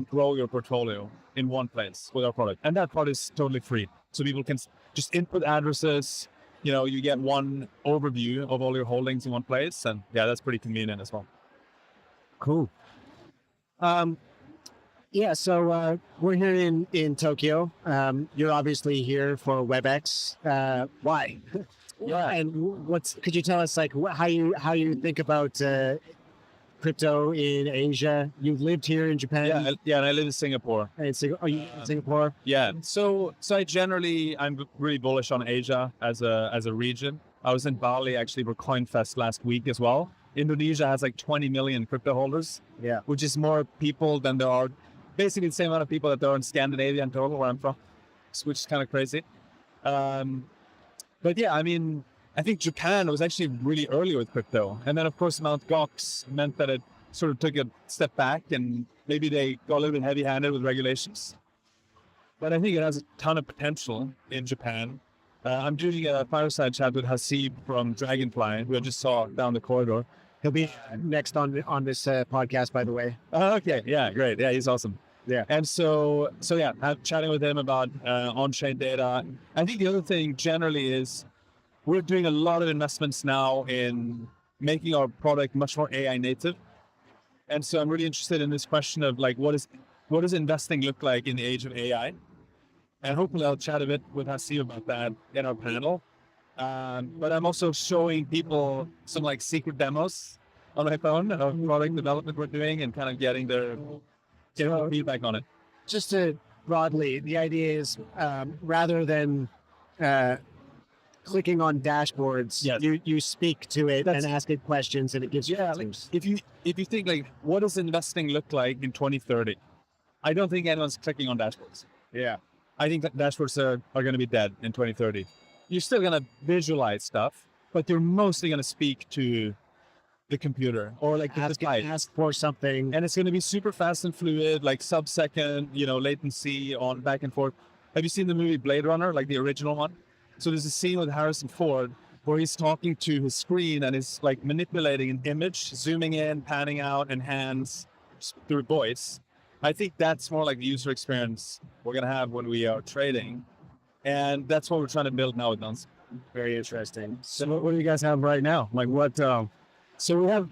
grow your portfolio in one place with our product. And that product is totally free. So people can just input addresses, you get one overview of all your holdings in one place. And yeah, that's pretty convenient as well. Cool. So we're here in Tokyo. You're obviously here for WebX. Why? And could you tell us like how you think about crypto in Asia? You lived here in Japan. Yeah, and I live in Singapore. Are you in Singapore? Yeah. So I'm really bullish on Asia as a region. I was in Bali actually for CoinFest last week as well. Indonesia has like 20 million crypto holders. Yeah. Which is more people than there are, basically the same amount of people that there are in Scandinavia in total, where I'm from. blocks, which is kind of crazy. But yeah, I mean, I think Japan was actually really early with crypto. And then, of course, Mt. Gox meant that it sort of took a step back and maybe they got a little bit heavy-handed with regulations. But I think it has a ton of potential in Japan. I'm doing a fireside chat with Haseeb from Dragonfly, who I just saw down the corridor. He'll be next on this podcast, by the way. Okay, yeah, great. Yeah, he's awesome. Yeah. And so yeah, I'm chatting with him about on-chain data. I think the other thing generally is we're doing a lot of investments now in making our product much more AI native. And so I'm really interested in this question of like, what does investing look like in the age of AI? And hopefully I'll chat a bit with Haseeb about that in our panel. But I'm also showing people some like secret demos on my phone of product development we're doing and kind of getting their feedback on it. Just to broadly, the idea is rather than clicking on dashboards, you speak to it and ask it questions, and it gives you answers. Like if you think like, what does investing look like in 2030? I don't think anyone's clicking on dashboards. Yeah. I think that dashboards are going to be dead in 2030. You're still going to visualize stuff, but you're mostly going to speak to the computer or like ask for something. And it's going to be super fast and fluid, like sub-second, latency on back and forth. Have you seen the movie Blade Runner, like the original one? So there's a scene with Harrison Ford where he's talking to his screen and is like manipulating an image, zooming in, panning out, and hands through voice. I think that's more like the user experience we're going to have when we are trading. And that's what we're trying to build now with Nuns. Very interesting. So what do you guys have right now? Like what? So we have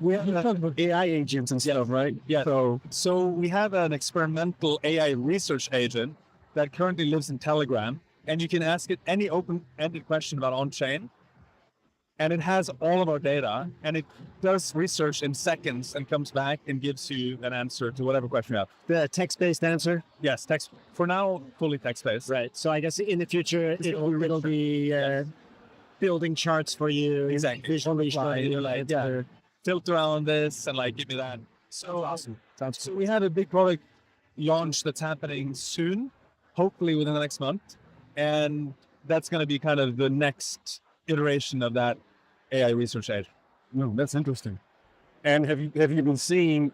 AI agents and stuff, right? Yeah. So we have an experimental AI research agent that currently lives in Telegram, and you can ask it any open-ended question about on-chain, and it has all of our data, and it does research in seconds and comes back and gives you an answer to whatever question you have. The text-based answer? Yes, text. For now, fully text-based. Right. So I guess in the future, it'll be building charts for you. Exactly. Visually showing filter on this and like give me that. So awesome. So we have a big product launch that's happening soon, hopefully within the next month, and that's going to be kind of the next iteration of that AI research agent. No, that's interesting. And have you been seeing,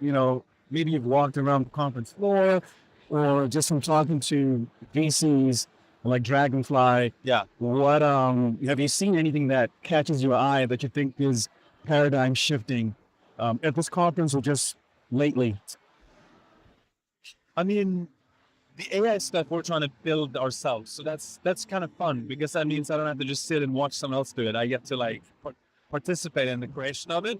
maybe you've walked around the conference floor or just from talking to VCs like Dragonfly? Yeah. What have you seen anything that catches your eye that you think is paradigm shifting at this conference or just lately? I mean, the AI stuff we're trying to build ourselves. So that's kind of fun because that means I don't have to just sit and watch someone else do it. I get to like participate in the creation of it.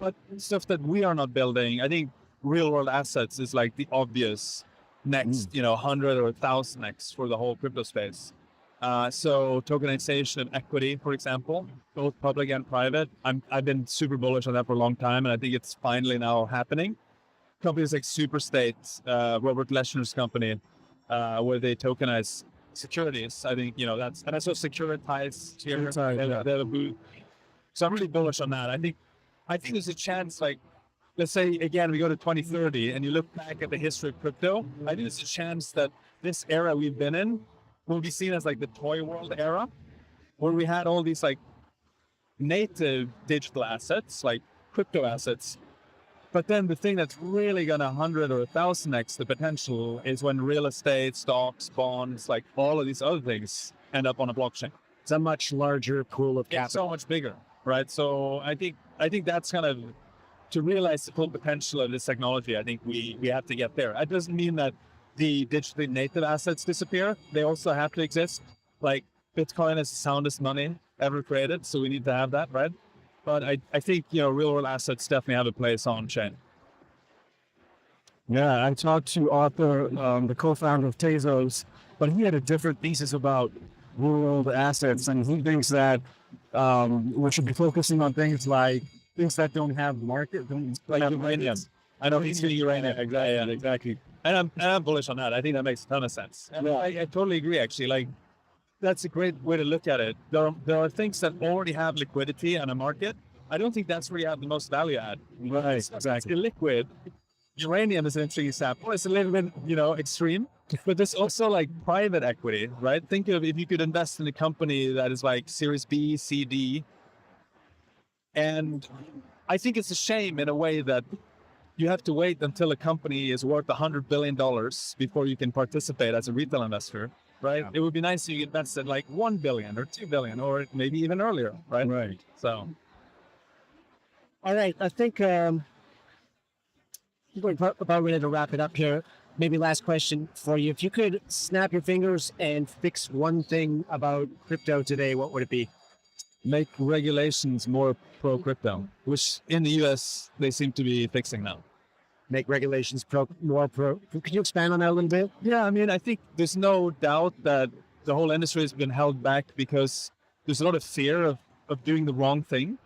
But stuff that we are not building, I think real world assets is like the obvious next, 100 or 1,000x for the whole crypto space. So tokenization of equity, for example, both public and private. I've been super bullish on that for a long time, and I think it's finally now happening. Companies like Superstate, Robert Leshner's company, where they tokenize securities. I think, that's, and I saw Securitize here. They have a booth. So I'm really bullish on that. I think there's a chance, like, let's say, again, we go to 2030 and you look back at the history of crypto, I think there's a chance that this era we've been in will be seen as like the toy world era, where we had all these like native digital assets, like crypto assets. But then the thing that's really going to 100 or 1,000x the potential is when real estate, stocks, bonds, like all of these other things end up on a blockchain. It's a much larger pool of capital. It's so much bigger, right? So I think that's kind of, to realize the full potential of this technology, I think we have to get there. That doesn't mean that the digitally native assets disappear. They also have to exist. Like Bitcoin is the soundest money ever created, so we need to have that, right? But I think, real world assets definitely have a place on chain. Yeah, I talked to Arthur, the co-founder of Tezos, but he had a different thesis about real world assets, and he thinks that we should be focusing on things that don't have market, like uranium. I know he's using uranium. Exactly. And I'm bullish on that. I think that makes a ton of sense. And I totally agree, actually. Like, that's a great way to look at it. There are things that already have liquidity and a market. I don't think that's where you have the most value add. Right, exactly. It's illiquid. Uranium is an interesting example. It's a little bit, extreme, But there's also like private equity, right? Think of if you could invest in a company that is like Series B, C, D. And I think it's a shame in a way that you have to wait until a company is worth $100 billion before you can participate as a retail investor, right? It would be nice if you invested like 1 billion or 2 billion or maybe even earlier, right? Right. So, All right, I think we're about ready to wrap it up here. Maybe last question for you. If you could snap your fingers and fix one thing about crypto today, what would it be? make regulations more pro crypto, which in the US they seem to be fixing now. Make regulations more pro. Can you expand on that a little bit? Yeah, I mean, I think there's no doubt that the whole industry has been held back because there's a lot of fear of doing the wrong thing,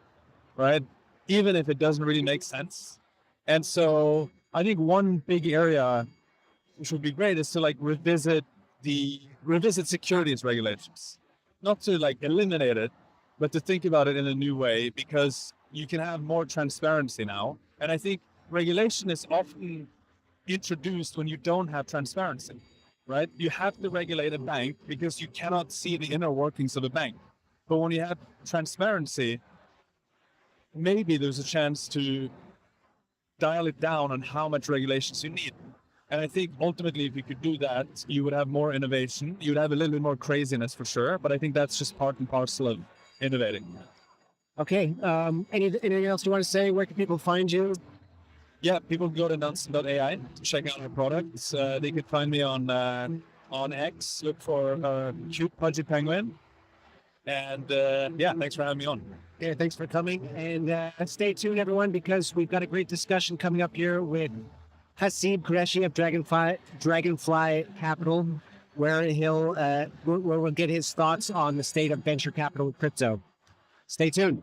right? Even if it doesn't really make sense. And so I think one big area which would be great is to like revisit securities regulations. Not to like eliminate it, but to think about it in a new way because you can have more transparency now. And I think regulation is often introduced when you don't have transparency, right? You have to regulate a bank because you cannot see the inner workings of a bank. But when you have transparency, maybe there's a chance to dial it down on how much regulations you need. And I think ultimately, if you could do that, you would have more innovation. You'd have a little bit more craziness for sure. But I think that's just part and parcel of innovating. Okay. Anything else you want to say? Where can people find you? Yeah, people can go to Nansen.ai to check out our products. They can find me on X. Look for cute pudgy penguin. And yeah, thanks for having me on. Yeah, thanks for coming. And stay tuned, everyone, because we've got a great discussion coming up here with Haseeb Qureshi of Dragonfly Capital, where we'll get his thoughts on the state of venture capital with crypto. Stay tuned.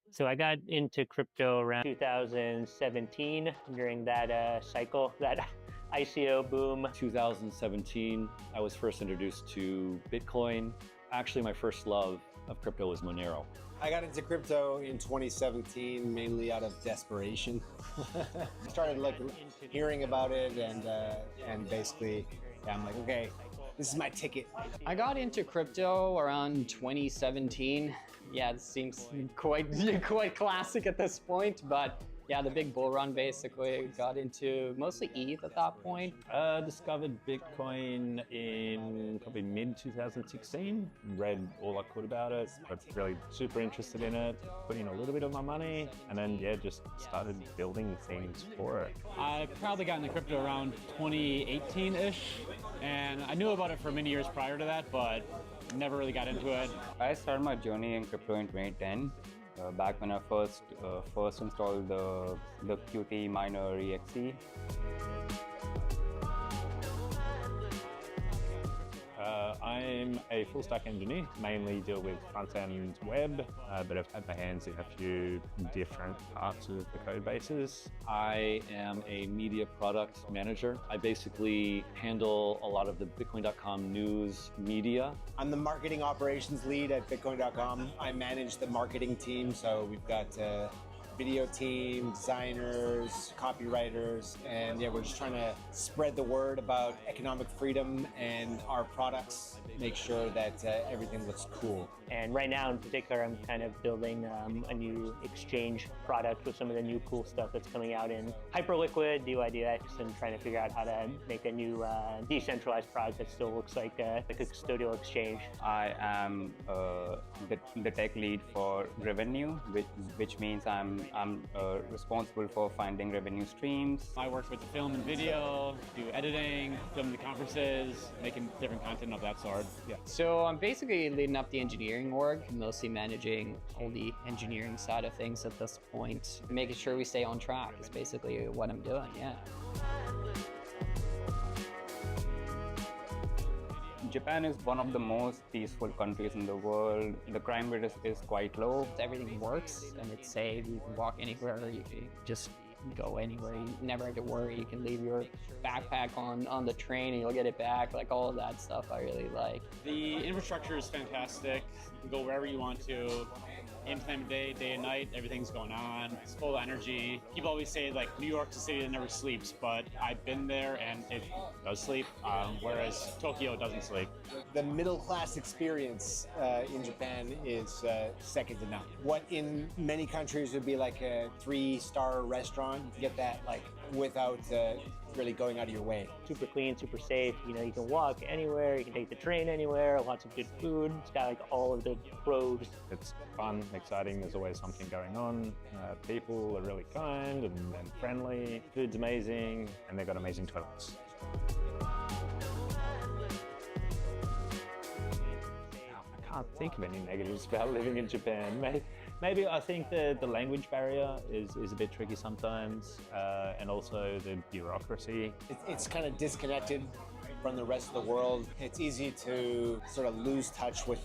So I got into crypto around 2017 during that cycle, that ICO boom. 2017, I was first introduced to Bitcoin. Actually, my first love of crypto was Monero. I got into crypto in 2017, mainly out of desperation. I started hearing about it, and basically, I'm like, okay, this is my ticket. I got into crypto around 2017. Yeah, it seems quite classic at this point, but yeah, the big bull run basically. Got into mostly ETH at that point. Discovered Bitcoin in probably mid-2016. Read all I could about it, got really super interested in it, put in a little bit of my money, and then yeah, just started building things for it. I probably got into crypto around 2018-ish, and I knew about it for many years prior to that, but never really got into it. I started my journey in crypto in 2010. Back when I first installed the Qt miner exe. I'm a full stack engineer, mainly deal with front-end web, but I've had my hands in a few different parts of the code bases. I am a media product manager. I basically handle a lot of the Bitcoin.com news media. I'm the marketing operations lead at Bitcoin.com. I manage the marketing team, so we've got video team, designers, copywriters, and yeah, we're just trying to spread the word about economic freedom and our products, make sure that everything looks cool. And right now in particular, I'm kind of building a new exchange product with some of the new cool stuff that's coming out in Hyperliquid, DYDX, and trying to figure out how to make a new decentralized product that still looks like a custodial exchange. I am the tech lead for revenue, which means I'm responsible for finding revenue streams. I work with the film and video, do editing, film the conferences, making different content of that sort. Yeah. So I'm basically leading up the engineering org, mostly managing all the engineering side of things at this point. Making sure we stay on track is basically what I'm doing, yeah. Japan is one of the most peaceful countries in the world. The crime rate is quite low. Everything works and it's safe. You can walk anywhere, you can just go anywhere. You never have to worry. You can leave your backpack on the train and you'll get it back. Like all of that stuff I really like. The infrastructure is fantastic. You can go wherever you want to. Any time of day, day and night, everything's going on. It's full of energy. People always say like New York's a city that never sleeps, but I've been there and it does sleep, whereas Tokyo doesn't sleep. The middle class experience in Japan is second to none. What in many countries would be like a 3-star restaurant, you get that like without really going out of your way. Super clean, super safe. You know, you can walk anywhere, you can take the train anywhere, lots of good food. It's got like all of the pros. It's fun, exciting, there's always something going on. People are really kind and friendly, food's amazing, and they've got amazing toilets. I can't think of any negatives about living in Japan. Maybe I think the language barrier is a bit tricky sometimes, and also the bureaucracy. It's kind of disconnected from the rest of the world. It's easy to sort of lose touch with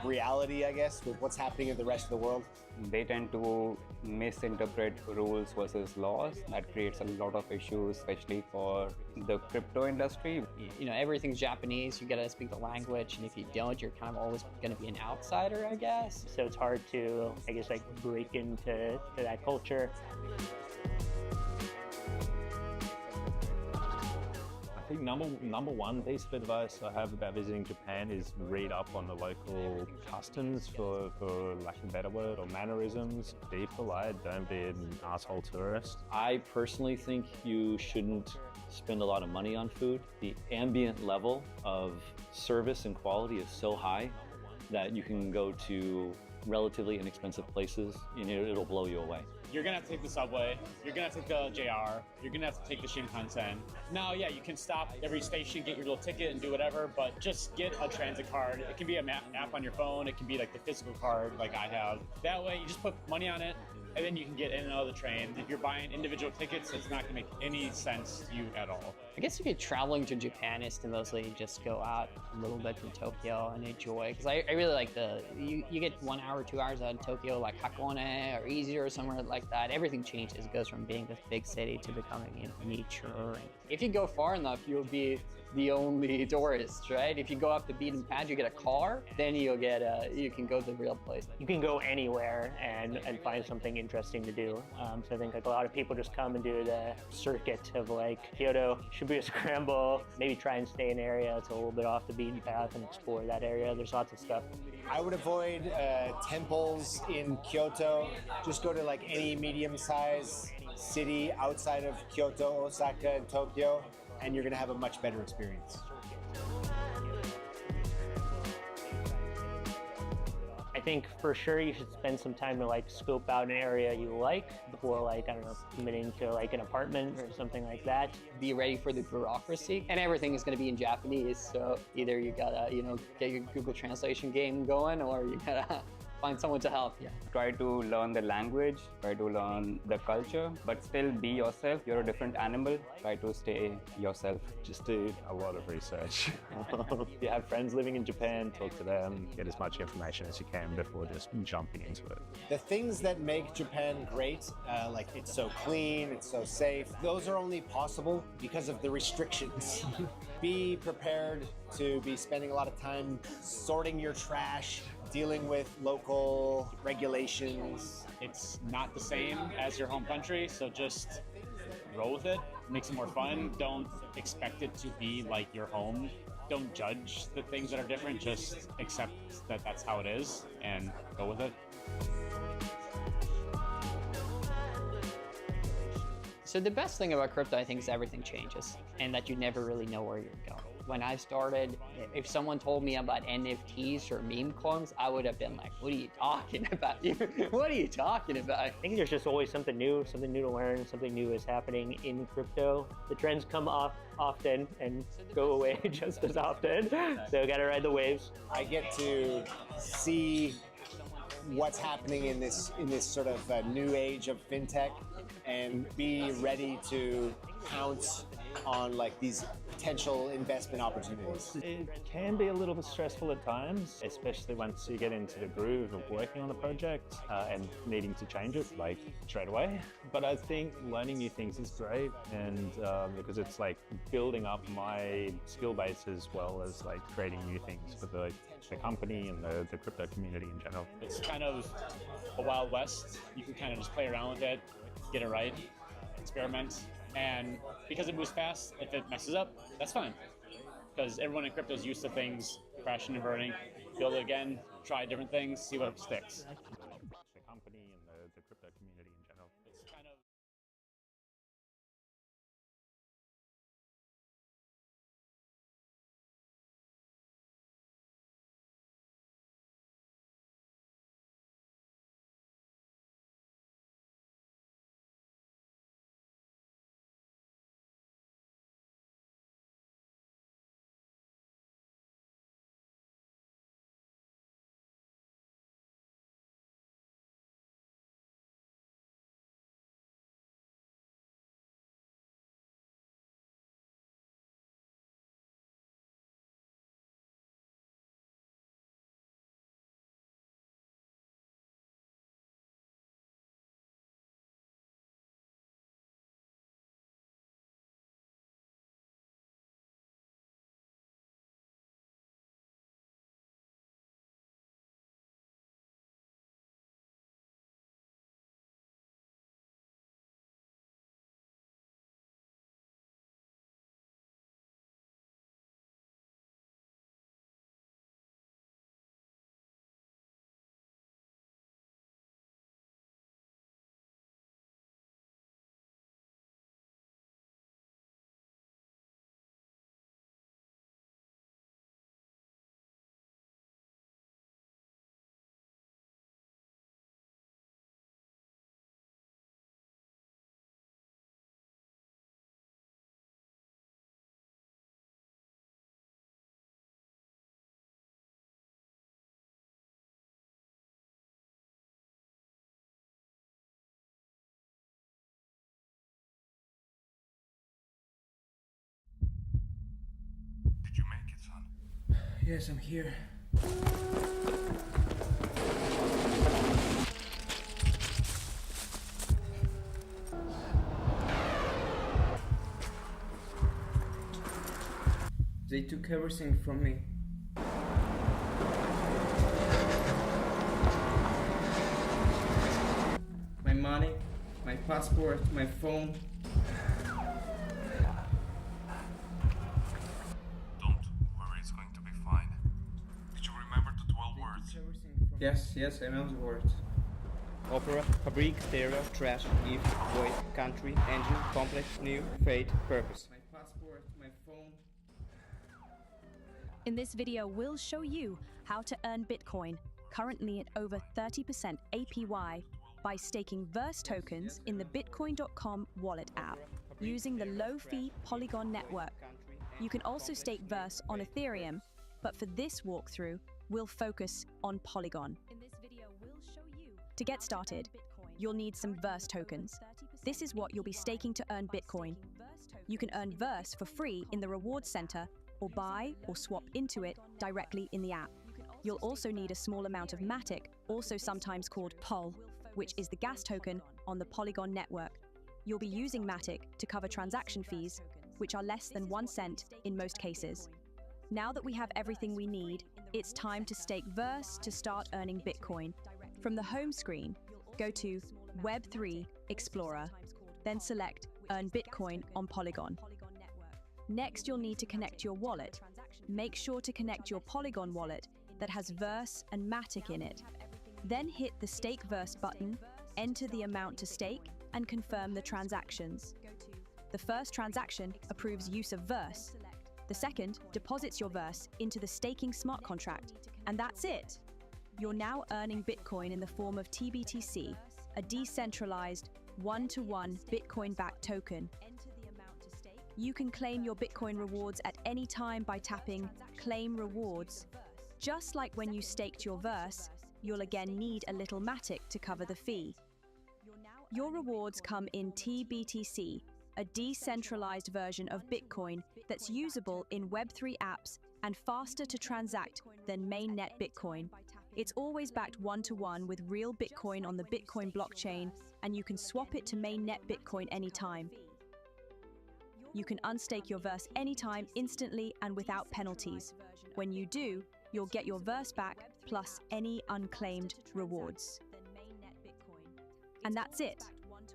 reality, I guess, with what's happening in the rest of the world. They tend to misinterpret rules versus laws. That creates a lot of issues, especially for the crypto industry. You know, everything's Japanese. You gotta speak the language, and if you don't, you're kind of always gonna be an outsider, I guess. So it's hard to, I guess, like break into that culture. I think number one piece of advice I have about visiting Japan is read up on the local customs, for lack of a better word, or mannerisms. Be polite, don't be an asshole tourist. I personally think you shouldn't spend a lot of money on food. The ambient level of service and quality is so high that you can go to relatively inexpensive places and it'll blow you away. You're gonna have to take the subway, you're gonna have to take the JR, you're gonna have to take the Shinkansen. Now, yeah, you can stop every station, get your little ticket and do whatever, but just get a transit card. It can be an app on your phone, it can be like the physical card like I have. That way, you just put money on it, and then you can get in and out of the train. If you're buying individual tickets, it's not going to make any sense to you at all. I guess if you're traveling to Japan, is to mostly just go out a little bit to Tokyo and enjoy. Because I really like you get 1 hour, 2 hours out of Tokyo, like Hakone or Easy or somewhere like that. Everything changes. It goes from being this big city to becoming nature. If you go far enough, you'll be the only tourist, right? If you go off the beaten path, you get a car, then you can go to the real place. You can go anywhere and find something interesting to do. So I think like a lot of people just come and do the circuit of like Kyoto, Shibuya Scramble, maybe try and stay in an area that's a little bit off the beaten path and explore that area. There's lots of stuff. I would avoid temples in Kyoto. Just go to like any medium-sized city outside of Kyoto, Osaka, and Tokyo, and you're gonna have a much better experience. I think for sure you should spend some time to like scope out an area you like before like, I don't know, committing to like an apartment or something like that. Be ready for the bureaucracy, and everything is going to be in Japanese. So either you gotta, get your Google translation game going, or you gotta find someone to help you. Try to learn the language, try to learn the culture, but still be yourself. You're a different animal. Try to stay yourself. Just do a lot of research. If you have friends living in Japan, talk to them, get as much information as you can before just jumping into it. The things that make Japan great, like it's so clean, it's so safe, those are only possible because of the restrictions. Be prepared to be spending a lot of time sorting your trash, dealing with local regulations. It's not the same as your home country, so just roll with it. Makes it more fun. Don't expect it to be like your home. Don't judge the things that are different. Just accept that that's how it is and go with it. So the best thing about crypto, I think, is everything changes and that you never really know where you're going. When I started, if someone told me about NFTs or meme coins, I would have been like, what are you talking about? What are you talking about? I think there's just always something new to learn, something new is happening in crypto. The trends come off often and go away just as often. So gotta ride the waves. I get to see what's happening in this sort of new age of fintech and be ready to pounce on like these potential investment opportunities. It can be a little bit stressful at times, especially once you get into the groove of working on the project and needing to change it like straight away. But I think learning new things is great, and because it's like building up my skill base as well as like creating new things for the company and the crypto community in general. It's kind of a Wild West. You can kind of just play around with it, get it right, experiment. And because it moves fast, if it messes up, that's fine. Because everyone in crypto is used to things crashing and burning. Build it again, try different things, see what sticks. The company and the crypto community in general. It's kind of Yes, I'm here. They took everything from me. My money, my passport, my phone. Don't worry, it's going to be fine. Did you remember the 12 words? Yes, I know the words. Opera, fabric, stereo, trash, gift, void, country, engine, complex, new, fate, purpose. My passport, my phone. In this video, we'll show you how to earn Bitcoin, currently at over 30% APY, by staking Verse tokens in the Bitcoin.com wallet app, using the low-fee Polygon network. You can also stake Verse on Ethereum, but for this walkthrough, we'll focus on Polygon. To get started, you'll need some Verse tokens. This is what you'll be staking to earn Bitcoin. You can earn Verse for free in the Rewards Center, or buy or swap into it directly in the app. You'll also need a small amount of Matic, also sometimes called POL, which is the gas token on the Polygon network. You'll be using Matic to cover transaction fees, which are less than 1 cent in most cases. Now that we have everything we need, it's time to stake Verse to start earning Bitcoin. From the home screen, go to Web3 Explorer, then select Earn Bitcoin on Polygon. Next, you'll need to connect your wallet. Make sure to connect your Polygon wallet that has Verse and Matic in it. Then hit the Stake Verse button, enter the amount to stake, and confirm the transactions. The first transaction approves use of Verse. The second deposits your Verse into the staking smart contract. And that's it! You're now earning Bitcoin in the form of TBTC, a decentralized, one-to-one Bitcoin-backed token. You can claim your Bitcoin rewards at any time by tapping Claim Rewards. Just like when you staked your Verse, you'll again need a little Matic to cover the fee. Your rewards come in TBTC, a decentralized version of Bitcoin that's usable in Web3 apps and faster to transact than mainnet Bitcoin. It's always backed one-to-one with real Bitcoin on the Bitcoin blockchain, and you can swap it to mainnet Bitcoin anytime. You can unstake your Verse anytime, instantly, and without penalties. When you do, you'll get your Verse back, plus any unclaimed rewards. And that's it.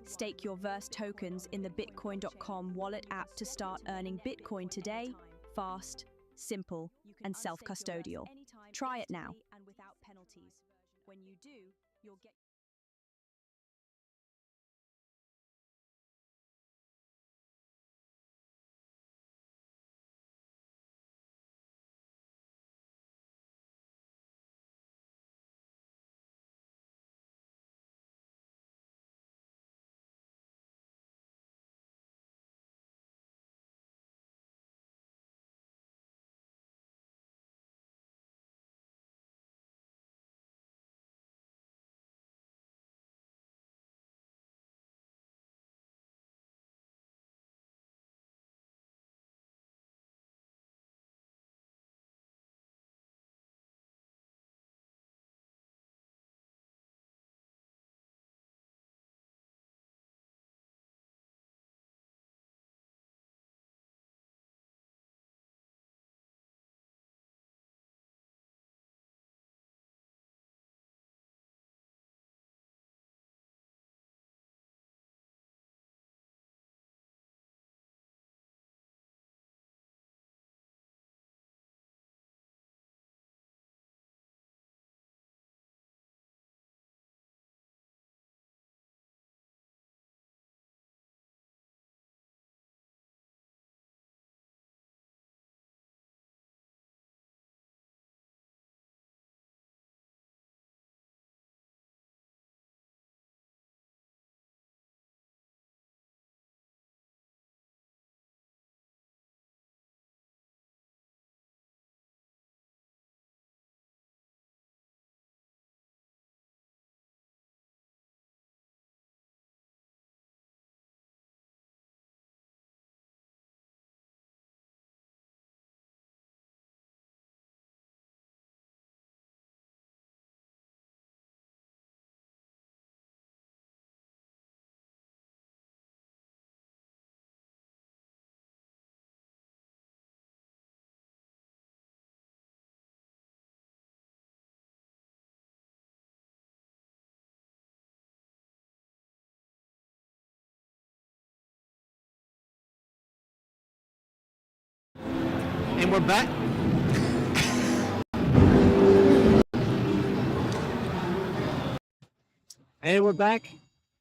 Stake your Verse tokens in the Bitcoin.com wallet app to start earning Bitcoin today, fast, simple, and self-custodial. Try it now. When you do, you'll get And we're back. And we're back.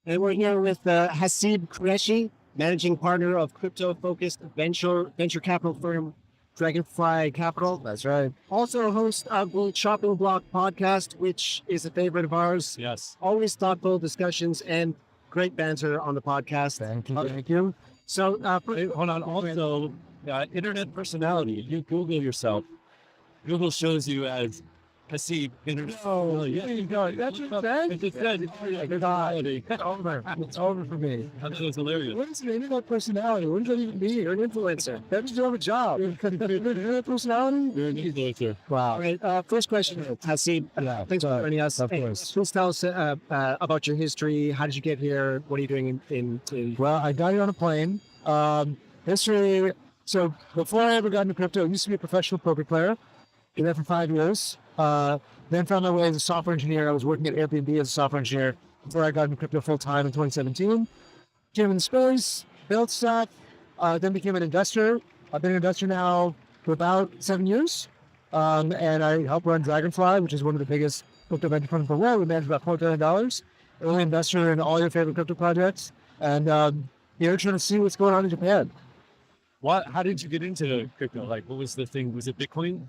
And we're here with Haseeb Qureshi, managing partner of crypto-focused venture capital firm Dragonfly Capital. That's right. Also a host of the Chopping Block podcast, which is a favorite of ours. Yes. Always thoughtful discussions and great banter on the podcast. Thank you. Thank you. So, hold on. Also, internet personality. If you Google yourself, Google shows you as Haseeb internet. Oh, yeah. That's what it said. It's over. It's over for me. I thought it was hilarious. What is an internet personality? What does that even mean? You're an influencer. That means you have a job. You're an internet personality? You're an influencer. Wow. All right. First question, Haseeb. Thanks for joining us. Of course. Please tell us about your history. How did you get here? What are you doing in Well, I got here on a plane. History. So before I ever got into crypto, I used to be a professional poker player. Did that for 5 years. Then found my way as a software engineer. I was working at Airbnb as a software engineer before I got into crypto full time in 2017. Came in the space, built stuff, then became an investor. I've been an investor now for about 7 years. And I help run Dragonfly, which is one of the biggest crypto venture funds in the world. We manage about $4 billion. Early investor in all your favorite crypto projects. And here trying to see what's going on in Japan. How did you get into crypto? Like, what was the thing? Was it Bitcoin?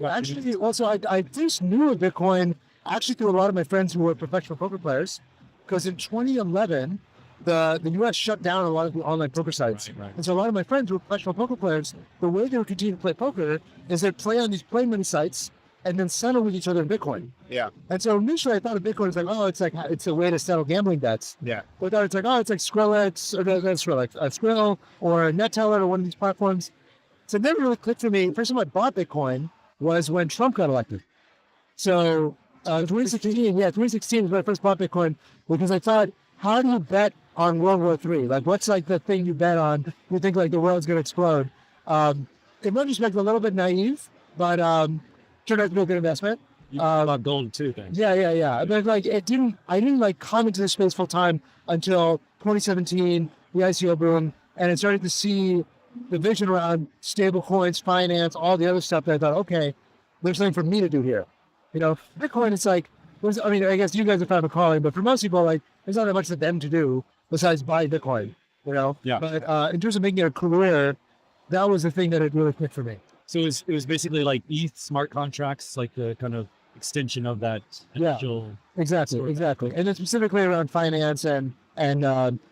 Actually, also, I first knew of Bitcoin actually through a lot of my friends who were professional poker players, because in 2011, the U.S. shut down a lot of the online poker sites. Right. And so a lot of my friends who were professional poker players, the way they would continue to play poker is they'd play on these play money sites and then settle with each other in Bitcoin. Yeah. And so initially I thought of Bitcoin as it's a way to settle gambling debts. Yeah. But then it's like Skrillex, or not Skrillex, Skrill or NetTeller or one of these platforms. So it never really clicked for me. First time I bought Bitcoin was when Trump got elected. So 2016 is when I first bought Bitcoin, because I thought, how do you bet on World War III? Like, what's like the thing you bet on? You think like the world's going to explode. In one respect, a little bit naive, but turned out to be a good investment. About gold too, thanks. Yeah. But like, I didn't like come into this space full time until 2017, the ICO boom, and I started to see the vision around stablecoins, finance, all the other stuff that I thought, okay, there's something for me to do here. You know, Bitcoin, it's like, I guess you guys have found a calling, but for most people, like, there's not that much for them to do besides buy Bitcoin, you know? Yeah. But in terms of making it a career, that was the thing that had really clicked for me. So it was basically like ETH smart contracts, like the kind of extension of that initial. Yeah, exactly. And then specifically around finance and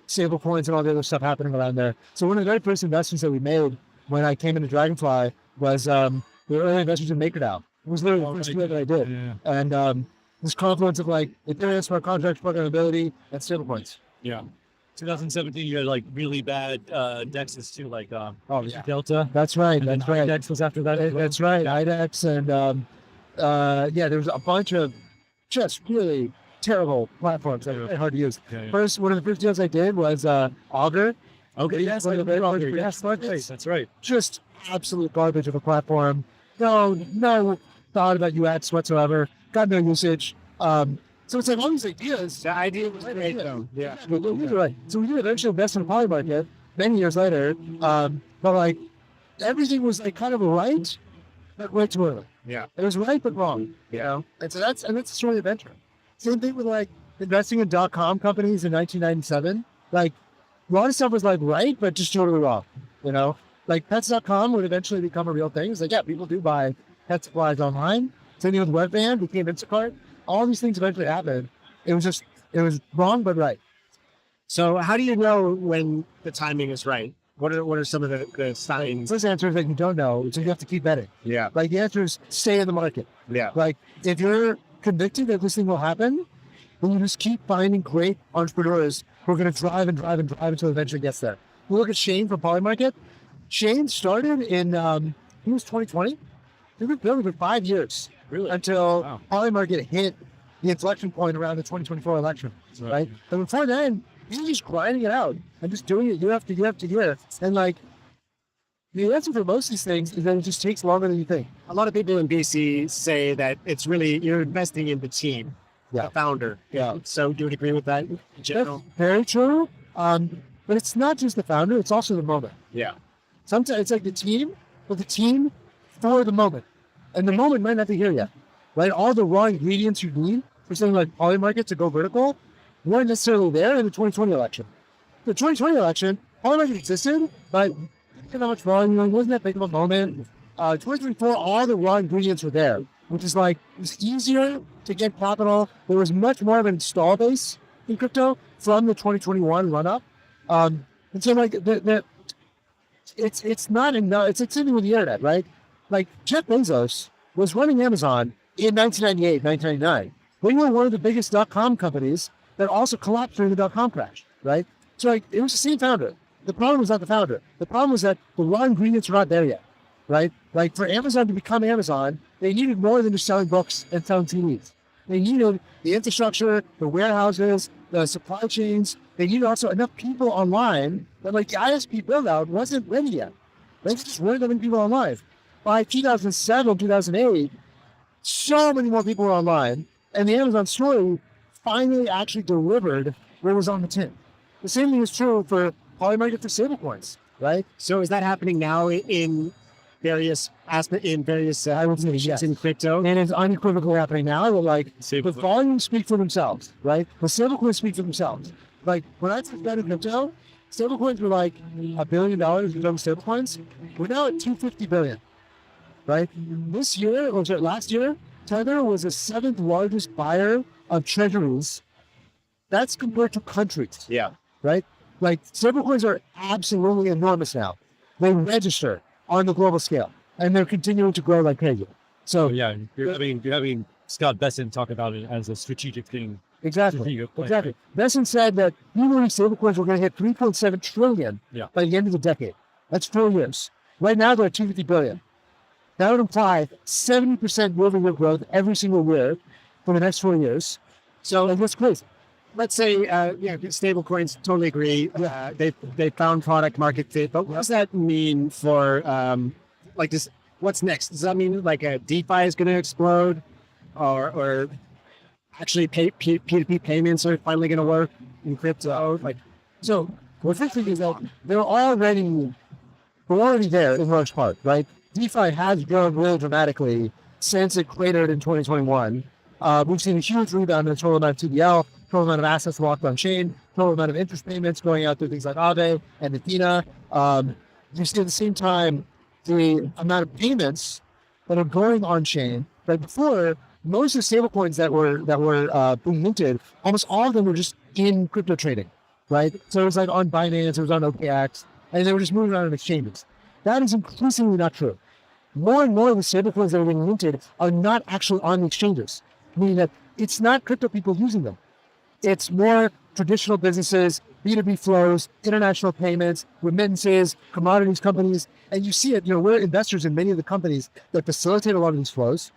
stable coins and all the other stuff happening around there. So one of the very first investments that we made when I came into Dragonfly was we were early investors in MakerDAO. It was literally the first deal that I did. Yeah. And this confluence of like Ethereum smart contracts, programmability, and stable coins. Yeah. 2017, you had like really bad dexes too, like Delta. That's right. And That's right. IDEX was after that. That's right. IDEX and there was a bunch of just really terrible platforms that were very hard to use. Yeah. One of the first deals I did was Augur. Okay, yes, I remember Augur. Yes, that's right. Just absolute garbage of a platform. No thought about UX whatsoever. Got no usage. So it's like all these ideas. The idea was great, though. Yeah. Right. So we did eventually invest in Poly Market many years later. But like everything was like kind of right, but way too early. Yeah. It was right but wrong. You know? And so that's the story of venture. Same thing with like investing in .com companies in 1997. Like a lot of stuff was like right, but just totally wrong. You know? Like pets.com would eventually become a real thing. It's like, yeah, people do buy pet supplies online. Same thing with Webvan, became Instacart. All these things eventually happened. It was wrong, but right. So how do you know when the timing is right? What are some of the signs? First answer is that you don't know, so you have to keep betting. Yeah. Like the answer is stay in the market. Yeah. Like if you're convicted that this thing will happen, then you just keep finding great entrepreneurs who are going to drive until eventually gets there. You look at Shane from Polymarket. Shane started in, he was 2020. He was building for 5 years. Really? Until Polymarket hit the inflection point around the 2024 election, right? But before then, he was just grinding it out and just doing it year after year after year. And like, the answer for most of these things is that it just takes longer than you think. A lot of people in BC say that it's really, you're investing in the team, the founder. Yeah. So do you agree with that in general? That's very true. But it's not just the founder, it's also the moment. Yeah. Sometimes it's like the team, with a team for the moment. And the moment might not be here yet, right? All the raw ingredients you need for something like Polymarket to go vertical weren't necessarily there in the 2020 election. The 2020 election, Polymarket existed, but not much volume, it wasn't that big of a moment. 2024, all the raw ingredients were there, which is like, it was easier to get capital. There was much more of an install base in crypto from the 2021 run-up. And so like, it's not enough, it's sitting with the internet, right? Like Jeff Bezos was running Amazon in 1998, 1999. We were one of the biggest .com companies that also collapsed during the .com crash, right? So like, it was the same founder. The problem was not the founder. The problem was that the raw ingredients were not there yet, right? Like for Amazon to become Amazon, they needed more than just selling books and selling CDs. They needed the infrastructure, the warehouses, the supply chains. They needed also enough people online that like the ISP build out wasn't ready yet. They just weren't that many people online. By 2007, 2008, so many more people were online, and the Amazon story finally actually delivered what was on the tin. The same thing is true for Polymarket for stablecoins, right? So is that happening now in various aspects, in various yes. in crypto? And it's unequivocally happening now. Like the volumes speak for themselves, right? The stablecoins speak for themselves. Like when I first got in crypto, stablecoins were like $1 billion in terms of stablecoins. We're now at 250 billion, right? This year, or sorry, last year, Tether was the 7th largest buyer of treasuries. That's compared to countries. Yeah. Right? Like stablecoins are absolutely enormous now. They register on the global scale, and they're continuing to grow like crazy. So yeah, you're having Scott Besson talk about it as a strategic thing. Exactly. Besson said that he believes stablecoins were going to hit 3.7 trillion by the end of the decade. That's 4 years. Right now they're at 250 billion. That would imply 70% year-over-year growth every single year for the next 4 years. So like, that's crazy. Let's say, stable coins, totally agree. They found product market fit, but what does that mean for, what's next? Does that mean like a DeFi is going to explode or actually P2P payments are finally going to work in crypto? So what's interesting is that we're already there in large part, right? DeFi has grown really dramatically since it cratered in 2021. We've seen a huge rebound in the total amount of TVL, total amount of assets locked on chain, total amount of interest payments going out through things like Aave and Athena. You see at the same time the amount of payments that are going on chain. Right before, most of the stablecoins that were being minted, almost all of them were just in crypto trading, right? So it was like on Binance, it was on OKX, and they were just moving around in exchanges. That is increasingly not true. More and more of the stablecoins that are being minted are not actually on the exchanges, meaning that it's not crypto people using them. It's more traditional businesses, B2B flows, international payments, remittances, commodities companies, and you see it, we're investors in many of the companies that facilitate a lot of these flows.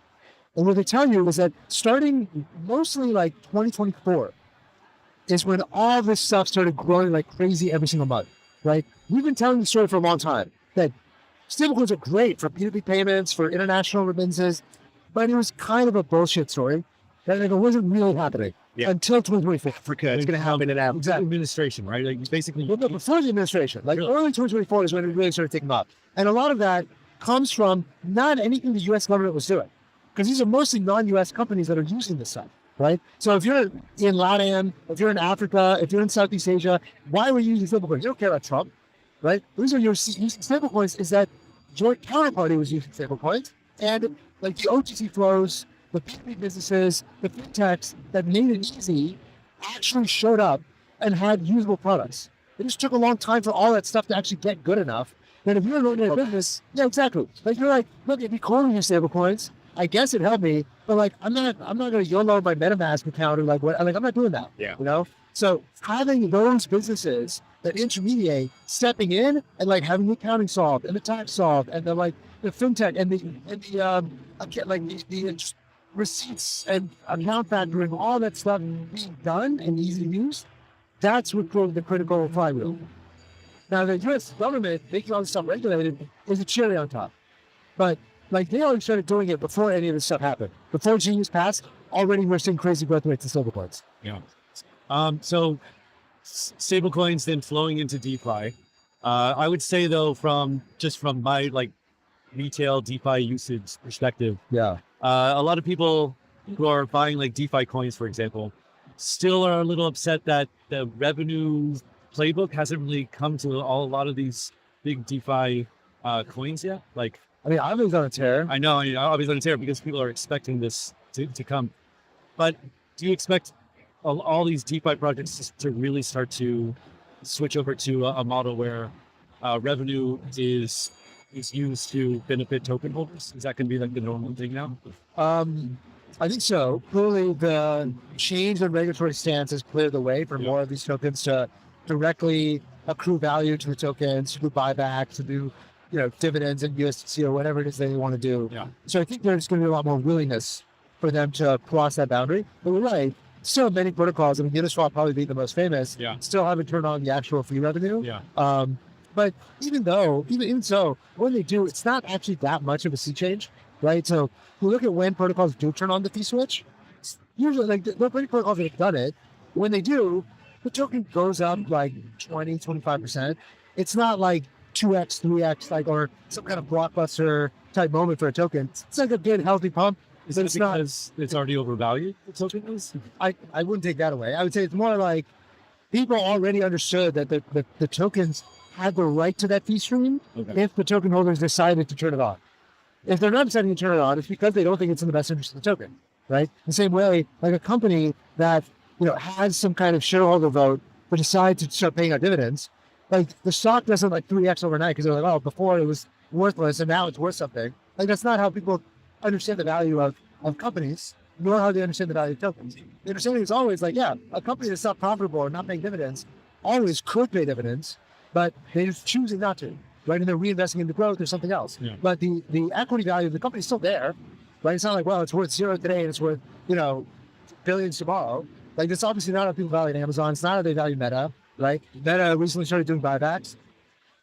And what they tell you is that starting mostly like 2024 is when all this stuff started growing like crazy every single month, right? We've been telling the story for a long time that stablecoins are great for P2P payments, for international remittances, but it was kind of a bullshit story that it wasn't really happening until 2024. Africa, it's going to happen in Africa. Exactly. Administration, right? Like basically, before the administration, like early 2024 is when it really started taking off. And a lot of that comes from not anything the U.S. government was doing, because these are mostly non-U.S. companies that are using this stuff, right? So if you're in LATAM, if you're in Africa, if you're in Southeast Asia, why were you using stablecoins? You don't care about Trump, right? The reason you're using stablecoins is that your counterparty was using stablecoins, and like the OTC flows, the P2P businesses, the fintechs that made it easy actually showed up and had usable products. It just took a long time for all that stuff to actually get good enough that if you're an ordinary business, exactly. Like you're like, look, it'd be cool to use stablecoins. I guess it helped me, but like I'm not going to YOLO my MetaMask account or like what. Like I'm not doing that. Yeah. So having those businesses that intermediate stepping in and like having the accounting solved and the tax solved and the fintech and the receipts and account factoring, all that stuff being done and easy to use, that's what drove the critical flywheel. Now the U.S. government making all this stuff regulated is a cherry on top, but like they already started doing it before any of this stuff happened. Before Genius passed, already we're seeing crazy growth rates in stablecoins. Yeah. So stablecoins then flowing into DeFi. I would say though, from my retail DeFi usage perspective. Yeah. A lot of people who are buying like DeFi coins, for example, still are a little upset that the revenue playbook hasn't really come to a lot of these big DeFi coins yet. Like, I mean, I was on a tear. I know, I was on a tear because people are expecting this to come. But do you expect all these DeFi projects to really start to switch over to a model where revenue is used to benefit token holders? Is that going to be like the normal thing now? I think so. Clearly, the change in regulatory stance has cleared the way for more of these tokens to directly accrue value to the tokens, to do buybacks, to do dividends in USDC or whatever it is they want to do. Yeah. So I think there's going to be a lot more willingness for them to cross that boundary. But we're right. Still, many protocols, I mean, Uniswap probably being the most famous, still haven't turned on the actual fee revenue. Yeah. But even so, when they do, it's not actually that much of a sea change, right? So we look at when protocols do turn on the fee switch. Usually, like the many protocols that have done it, when they do, the token goes up like 20, 25%. It's not like 2x, 3x, like, or some kind of blockbuster type moment for a token. It's like a good, healthy pump. Is it because it's already overvalued, the token is? I wouldn't take that away. I would say it's more like people already understood that the tokens had the right to that fee stream if the token holders decided to turn it on. If they're not deciding to turn it on, it's because they don't think it's in the best interest of the token, right? The same way, like a company that has some kind of shareholder vote but decides to start paying out dividends, like the stock doesn't like 3x overnight because they're like, oh, before it was worthless and now it's worth something. Like that's not how people understand the value of companies, nor how they understand the value of tokens. The understanding is always like, yeah, a company that's not profitable or not paying dividends always could pay dividends, but they're just choosing not to, right? And they're reinvesting into growth or something else. Yeah. But the equity value of the company is still there, right? It's not like, well, it's worth zero today and it's worth, billions tomorrow. Like that's obviously not how people value Amazon. It's not how they value Meta, right? Meta recently started doing buybacks.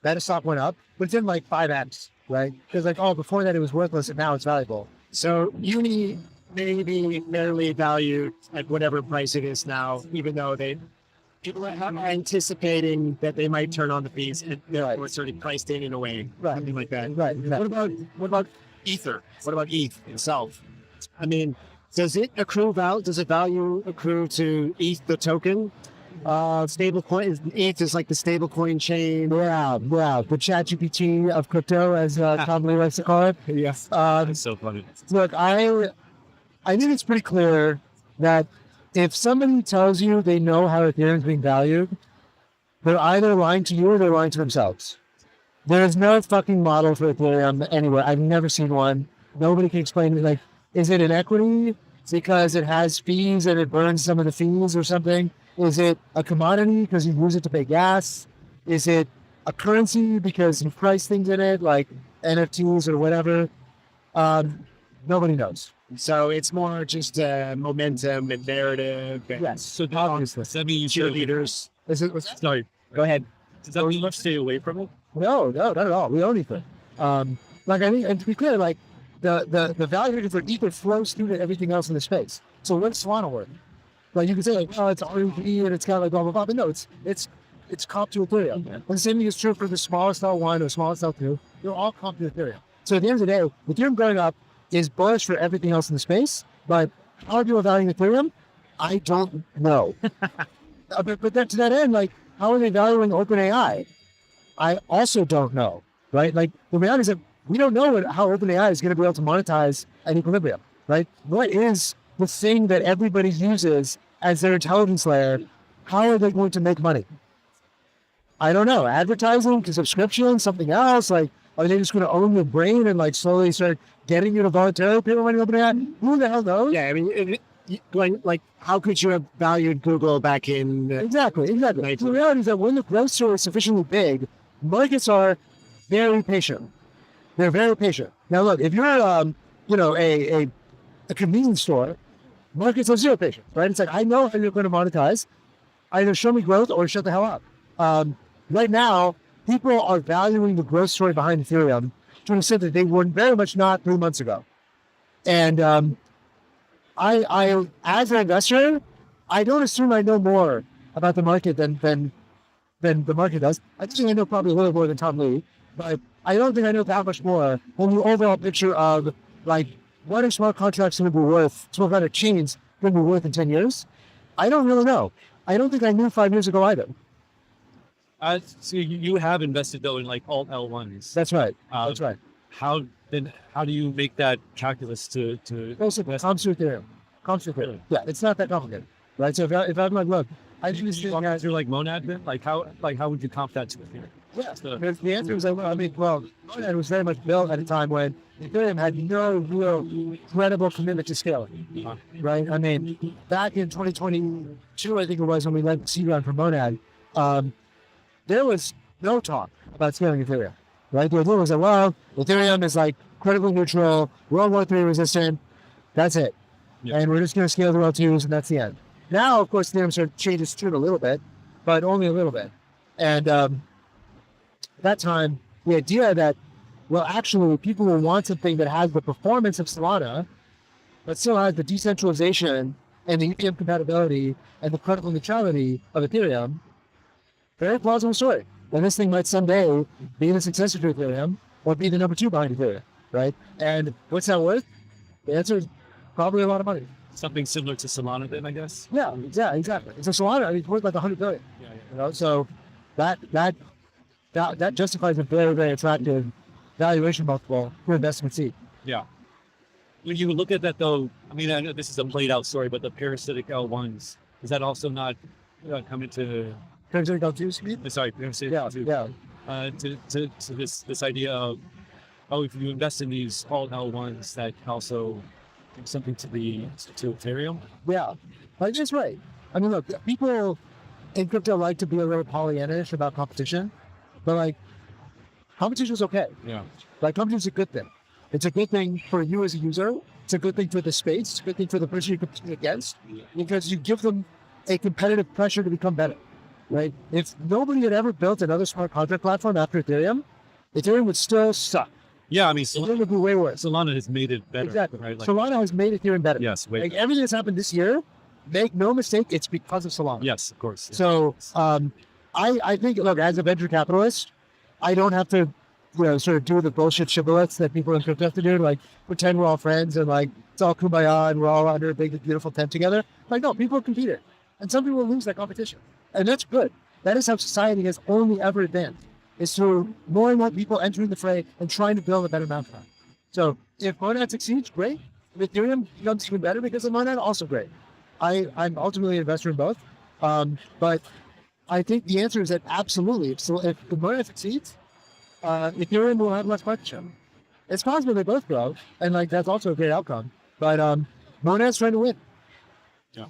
Meta stock went up, but it's in like 5x, right? Because like, oh, before that it was worthless and now it's valuable. So Uni may be fairly valued at whatever price it is now, even though people are anticipating that they might turn on the fees and or sort of priced in a way, something like that. Right. What about Ether? What about ETH itself? I mean, does it value accrue to ETH the token? Stablecoin, ETH is like the stablecoin chain. Yeah, the ChatGPT of crypto, as Tom Lee likes to call it. Yes. That's so funny. Look, I think it's pretty clear that if somebody tells you they know how Ethereum is being valued, they're either lying to you or they're lying to themselves. There is no fucking model for Ethereum anywhere. I've never seen one. Nobody can explain it. Like, is it an equity because it has fees and it burns some of the fees or something? Is it a commodity because you use it to pay gas? Is it a currency because you price things in it, like NFTs or whatever? Nobody knows. So it's more just momentum and narrative. Yes. So obviously, does that mean you cheerleaders? Sorry, go ahead. Does that mean you stay away from it? No, not at all. We own Ether. Like I think, and to be clear, like the value for Ether flows through to everything else in the space. So what's Solana worth? Like you can say like, well, it's RMB and it's got like blah blah blah, but no, it's comp to Ethereum. And the same thing is true for the smallest L1 or smallest L2. They're all comp to Ethereum. So at the end of the day, Ethereum going up is bullish for everything else in the space. But how are people valuing Ethereum? I don't know. but then to that end, like how are they valuing OpenAI? I also don't know. Right? Like the reality is that we don't know how OpenAI is going to be able to monetize at equilibrium. Right? What is the thing that everybody uses as their intelligence layer? How are they going to make money? I don't know. Advertising, subscription, something else? Like, are they just going to own your brain and like slowly start getting you to voluntarily pay money to OpenAI? Who the hell knows? Yeah, I mean, going like, how could you have valued Google back in? Exactly. The reality is that when the growth story is sufficiently big, markets are very patient. They're very patient. Now, look, if you're, a convenience store, markets are zero patience, right? It's like, I know how you're going to monetize. Either show me growth or shut the hell up. Right now, people are valuing the growth story behind Ethereum to an extent that they were very much not 3 months ago. And I, as an investor, I don't assume I know more about the market than the market does. I think I know probably a little more than Tom Lee, but I don't think I know that much more on the overall picture of like what are smart contracts going to be worth, smart contract chains going to be worth in 10 years. I don't really know. I don't think I knew 5 years ago either. So you have invested though in like alt L1s. That's right. That's right. How do you make that calculus to basically comes through Ethereum? Yeah, it's not that complicated, right? So if I'm like, look, I do this thing through like Monad then? Like how would you comp that to Ethereum? Yeah, the answer is Monad was very much built at a time when Ethereum had no real credible commitment to scaling, right? I mean, back in 2022, I think it was when we led the seed round for Monad, there was no talk about scaling Ethereum, right? The idea was that, well, Ethereum is like critically neutral, World War III resistant, that's it. Yeah. And we're just going to scale the L2s and that's the end. Now, of course, Ethereum sort of changes tune a little bit, but only a little bit. And that time, the idea that, well, actually, people will want something that has the performance of Solana, but still has the decentralization and the EVM compatibility and the critical neutrality of Ethereum, very plausible story. And this thing might someday be the successor to Ethereum or be the number 2 behind Ethereum, right? And what's that worth? The answer is probably a lot of money. Something similar to Solana then, I guess? Yeah, exactly. It's a Solana, I mean, it's worth like 100 billion. Yeah. You know, so that justifies a very, very attractive valuation multiple for investment seed. Yeah. When you look at that though, I mean, I know this is a played out story, but the parasitic L1s, is that also not coming to... Parasitic L2s, you mean? Sorry, parasitic L2. Yeah. To this idea of, if you invest in these alt L1s, that also do something to Ethereum? Yeah, like that's right. I mean, look, people in crypto like to be a little Pollyannish about competition, but like, competition is okay. Yeah. Like, competition is a good thing. It's a good thing for you as a user. It's a good thing for the space. It's a good thing for the person you're competing against, because you give them a competitive pressure to become better, right? If nobody had ever built another smart contract platform after Ethereum, Ethereum would still suck. Yeah, I mean, Ethereum would be way worse. Solana has made it better. Exactly. Right? Like, Solana has made Ethereum better. Yes. Like, everything that's happened this year, make no mistake, it's because of Solana. Yes, of course. Yeah. So I think, look, as a venture capitalist, I don't have to, sort of do the bullshit shibboleths that people in crypto have to do, like pretend we're all friends and like it's all kumbaya and we're all under a big, beautiful tent together. Like, no, people are competing, and some people lose that competition, and that's good. That is how society has only ever advanced, is through more and more people entering the fray and trying to build a better mousetrap. So if Monad succeeds, great. If Ethereum becomes even better because of Monad, also great. I'm ultimately an investor in both, but I think the answer is that absolutely. So if the Monad succeeds, Ethereum will have less market share. It's possible they both grow, and like that's also a great outcome. But Monad's trying to win. Yeah.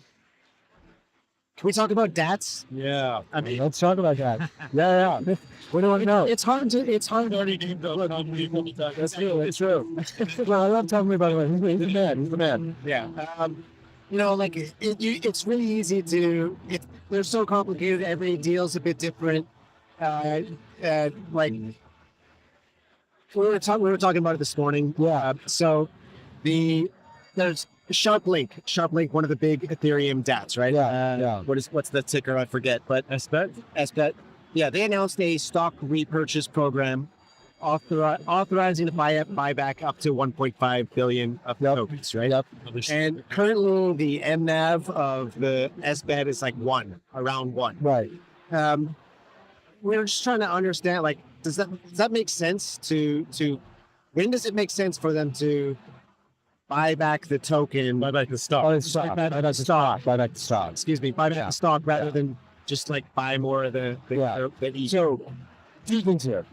Can we talk about DATs? Yeah. I mean, let's talk about that. Yeah. What do you want to know? It's hard to. That's true. It's true. Well, I love talking about it. He's the man. Yeah. It's really easy to. They're so complicated. Every deal's a bit different. Like we were talking about it this morning. Yeah. So there's SharpLink, one of the big Ethereum DATs, right? Yeah. What's the ticker? I forget. But SBET. Yeah, they announced a stock repurchase program authorizing the buyback up to 1.5 billion of tokens, right? Yep. And currently the MNAV of the SBET is like around 1. Right. We're just trying to understand, like, does that make sense to when does it make sense for them to buy back the token? Buy back the stock. Buy back the stock. Excuse me. Buy back the stock rather than just like buy more of the ETH. So, 2 things here.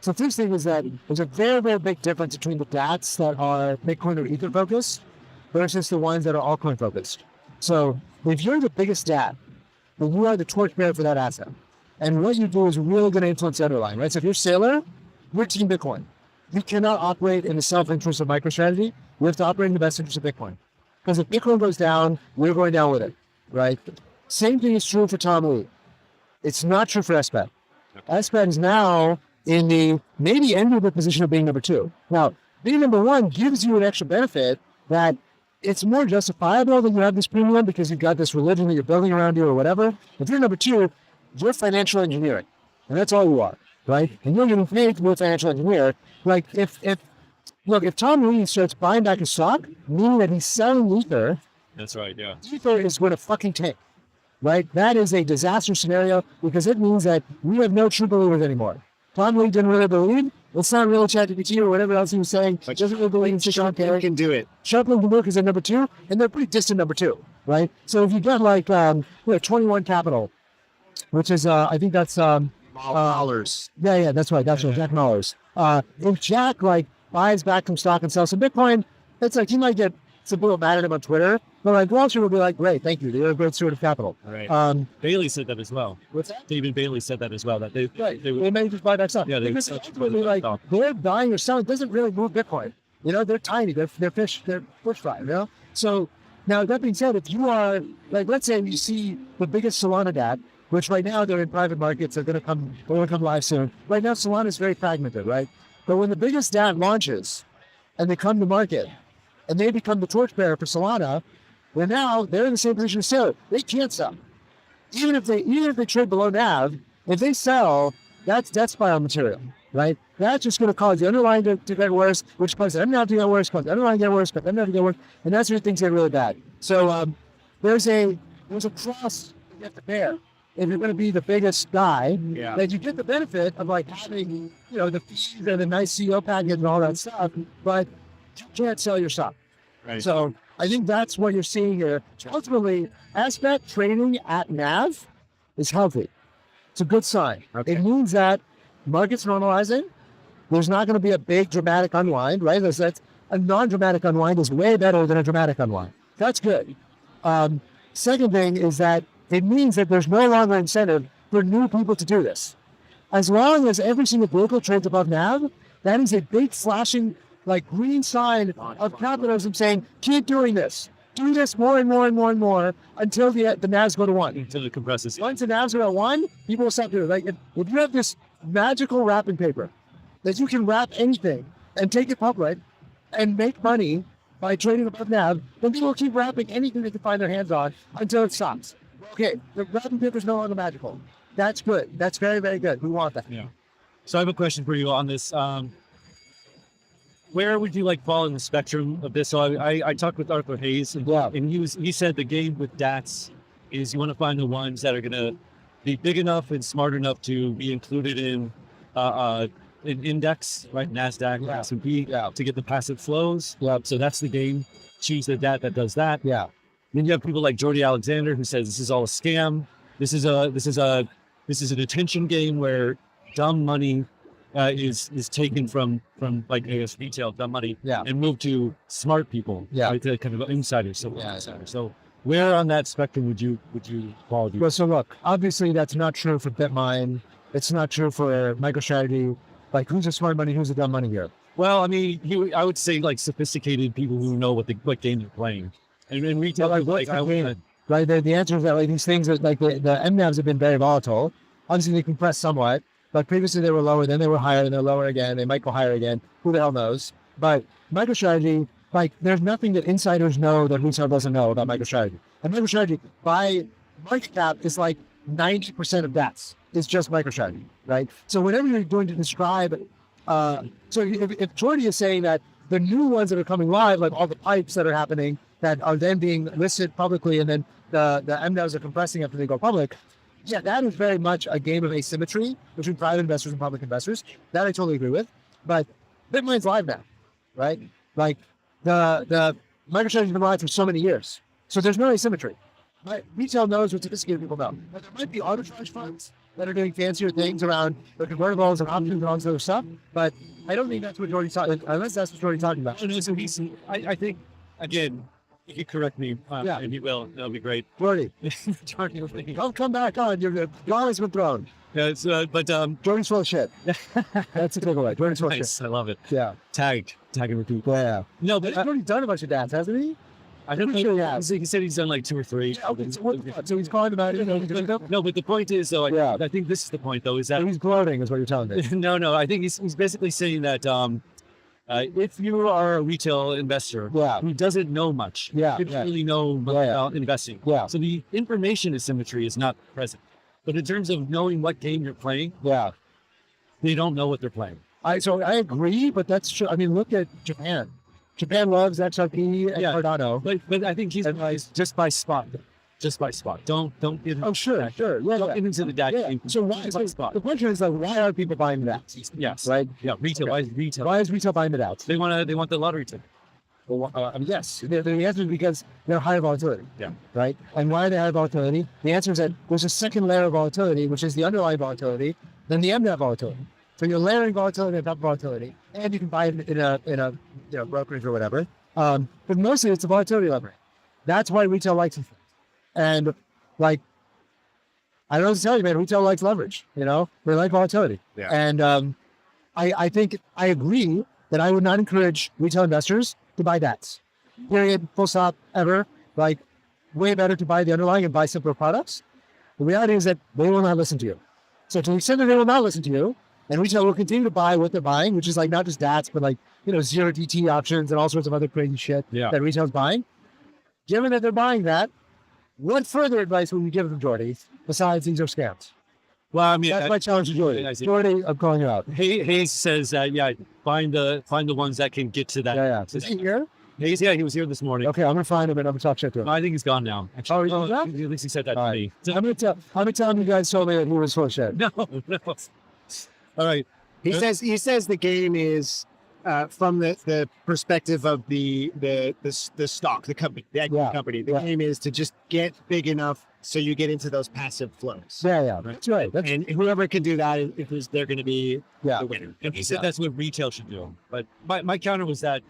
So first thing is that there's a very, very big difference between the DATs that are Bitcoin or Ether focused versus the ones that are altcoin focused. So if you're the biggest DAT, then you are the torchbearer for that asset. And what you do is really going to influence the underlying, right? So if you're Sailor, you're Team Bitcoin. You cannot operate in the self-interest of MicroStrategy. You have to operate in the best interest of Bitcoin. Because if Bitcoin goes down, we're going down with it, right? Same thing is true for Tom Lee. It's not true for SBET. SBET is now in the maybe enviable position of being number 2. Now, being number 1 gives you an extra benefit that it's more justifiable that you have this premium because you've got this religion that you're building around you or whatever. If you're number 2, you're financial engineering, and that's all you are. right? And you're getting paid to be a financial engineer. Like if Tom Lee starts buying back his stock, meaning that he's selling Ether, That's right. Yeah. Ether is going to fucking tank, right? That is a disaster scenario because it means that we have no true believers anymore. Tom Lee didn't really believe. It's not really ChatGPT or whatever else he was saying. He doesn't really believe in Sharplink can do it. Sharplink can do it because they're number 2, and they're pretty distant number 2, right? So if you got like 21 Capital, which is I think that's Dollars. yeah, that's right. That's right. Jack Mallers. If Jack like buys back some stock and sells some Bitcoin, it's like he might get some people mad at him on Twitter, but like Wall Street will be like, great, thank you. You're a great steward of capital. Right. Bailey said that as well. What's that? David Bailey said that as well. That they may just buy back stock. Yeah, because ultimately, like they're buying or selling doesn't really move Bitcoin. You know, they're tiny. They're fish fry. You know. So now that being said, if you are like, let's say you see the biggest Solana DAT, which right now they're in private markets, they're going to come live soon. Right now, Solana is very fragmented, right? But when the biggest DAT launches, and they come to market, and they become the torchbearer for Solana, well, now they're in the same position as Taylor. They can't sell. Even if they trade below NAV, if they sell, that's biomaterial, right? That's just going to cause the underlying to get worse, which causes the MNAV to get worse, cause the underlying to get worse, cause the MNAV to get worse, and that's where things get really bad. So there's a cross you have to bear. If you're going to be the biggest guy, then you get the benefit of like having, the fees and the nice CEO package and all that stuff, but you can't sell your stock. Right. So I think that's what you're seeing here. Ultimately, aspect trading at NAV is healthy. It's a good sign. Okay. It means that market's normalizing. There's not going to be a big dramatic unwind, right? That's a non-dramatic unwind is way better than a dramatic unwind. That's good. Second thing is that it means that there's no longer incentive for new people to do this. As long as every single vehicle trades above NAV, that is a big flashing like green sign of capitalism saying, keep doing this. Do this more and more and more and more until the NAVs go to 1. Until it compresses. Once the NAVs go to 1, people will stop doing it. Like if you have this magical wrapping paper that you can wrap anything and take it public and make money by trading above NAV, then people will keep wrapping anything they can find their hands on until it stops. Okay, the wrapping paper is no longer magical. That's good. That's very, very good. We want that. Yeah. So I have a question for you on this. Where would you like fall in the spectrum of this? So I talked with Arthur Hayes, and he said the game with DATs is you want to find the ones that are going to be big enough and smart enough to be included in an index, right? NASDAQ, S&P, to get the passive flows. So that's the game. Choose the DAT that does that. Then you have people like Jordy Alexander who says this is all a scam. This is an attention game where dumb money is taken from like I guess retail dumb money and moved to smart people, right? To kind of insiders. So where on that spectrum would you fall? Well, so look, obviously that's not true for BitMine. It's not true for MicroStrategy. Like who's the smart money? Who's the dumb money here? Well, I mean, I would say like sophisticated people who know what game they're playing. And retail, right? The answer is that like these things are like the MNAVs have been very volatile. Obviously, they compressed somewhat, but previously they were lower, then they were higher, and they're lower again. They might go higher again. Who the hell knows? But MicroStrategy, like, there's nothing that insiders know that retail doesn't know about MicroStrategy. And MicroStrategy, by market cap, is like 90% of DATs. It's just MicroStrategy, right? So whenever you're going to describe, so if Jordy is saying that the new ones that are coming live, like all the pipes that are happening, that are then being listed publicly, and then the MNAVs are compressing after they go public. Yeah, that is very much a game of asymmetry between private investors and public investors. That I totally agree with. But BitMine's live now, right? Like the MicroStrategy's been live for so many years. So there's no asymmetry. Right? Retail knows what sophisticated people know. But there might be arbitrage funds that are doing fancier things around the convertibles and options and all this other stuff. But I don't think that's what Jordy's talking about, unless that's what Jordy's talking about. No, so I think, again, you can correct me, and you will. That'll be great. Jordy, don't come back on. Your gauntlet's been thrown. Yeah, it's, but Jordy's full of shit. That's the takeaway. Jordy's full of shit. I love it. Yeah. Tag and repeat. Yeah. No, but he's already done a bunch of DATs, hasn't he? I don't know. Sure he has. He said he's done like 2 or 3. Yeah, okay, so he's calling about it. No, but the point is, though, I think this is the point, though, is that... So he's gloating, is what you're telling me. No, I think he's basically saying that if you are a retail investor who doesn't know much, you don't really know much about investing. So the information asymmetry is not present. But in terms of knowing what game you're playing, they don't know what they're playing. So I agree, but that's true. I mean, look at Japan. Japan loves XRP and Cardano. But I think he's just by spot. Just by spot. Don't get. Oh, sure. Yeah, don't get into the DAX. Yeah. So why? The question is like, why are people buying that? Yes. Right. Yeah. Retail. Why is retail? Why is retail buying it out? They want the lottery ticket. Well, yes. The answer is because they're high volatility. Yeah. Right. And why are they high volatility? The answer is that there's a second layer of volatility, which is the underlying volatility, then the MNAV volatility. So you're layering volatility on top of volatility, and you can buy it in a brokerage or whatever. But mostly it's the volatility lever. That's why retail likes it. And like, I don't know what to tell you, man. Retail likes leverage. They like volatility. Yeah. And I think I agree that I would not encourage retail investors to buy DATs. Period. Full stop. Ever. Like, way better to buy the underlying and buy simpler products. The reality is that they will not listen to you. So to the extent that they will not listen to you, and retail will continue to buy what they're buying, which is like not just DATs, but like, zero DT options and all sorts of other crazy shit that retail's buying. Given that they're buying that, what further advice would you give them, Jordy, besides these are scams? Well, I mean, that's my challenge to Jordy. Jordy, I'm calling you out. Hayes says that, find the ones that can get to that. Yeah. Is he here? Hayes, he was here this morning. Okay, I'm gonna find him and I'm gonna talk shit to him. I think he's gone now. Actually, he's gone? At least he said that to me. I'm gonna tell him you guys told me that he was full of shit. No. All right. He says the game is from the perspective of the stock, the company, the equity company. The game is to just get big enough so you get into those passive flows. Yeah. That's right. And whoever can do that, they're going to be the winner. And he said that's what retail should do. But my counter was that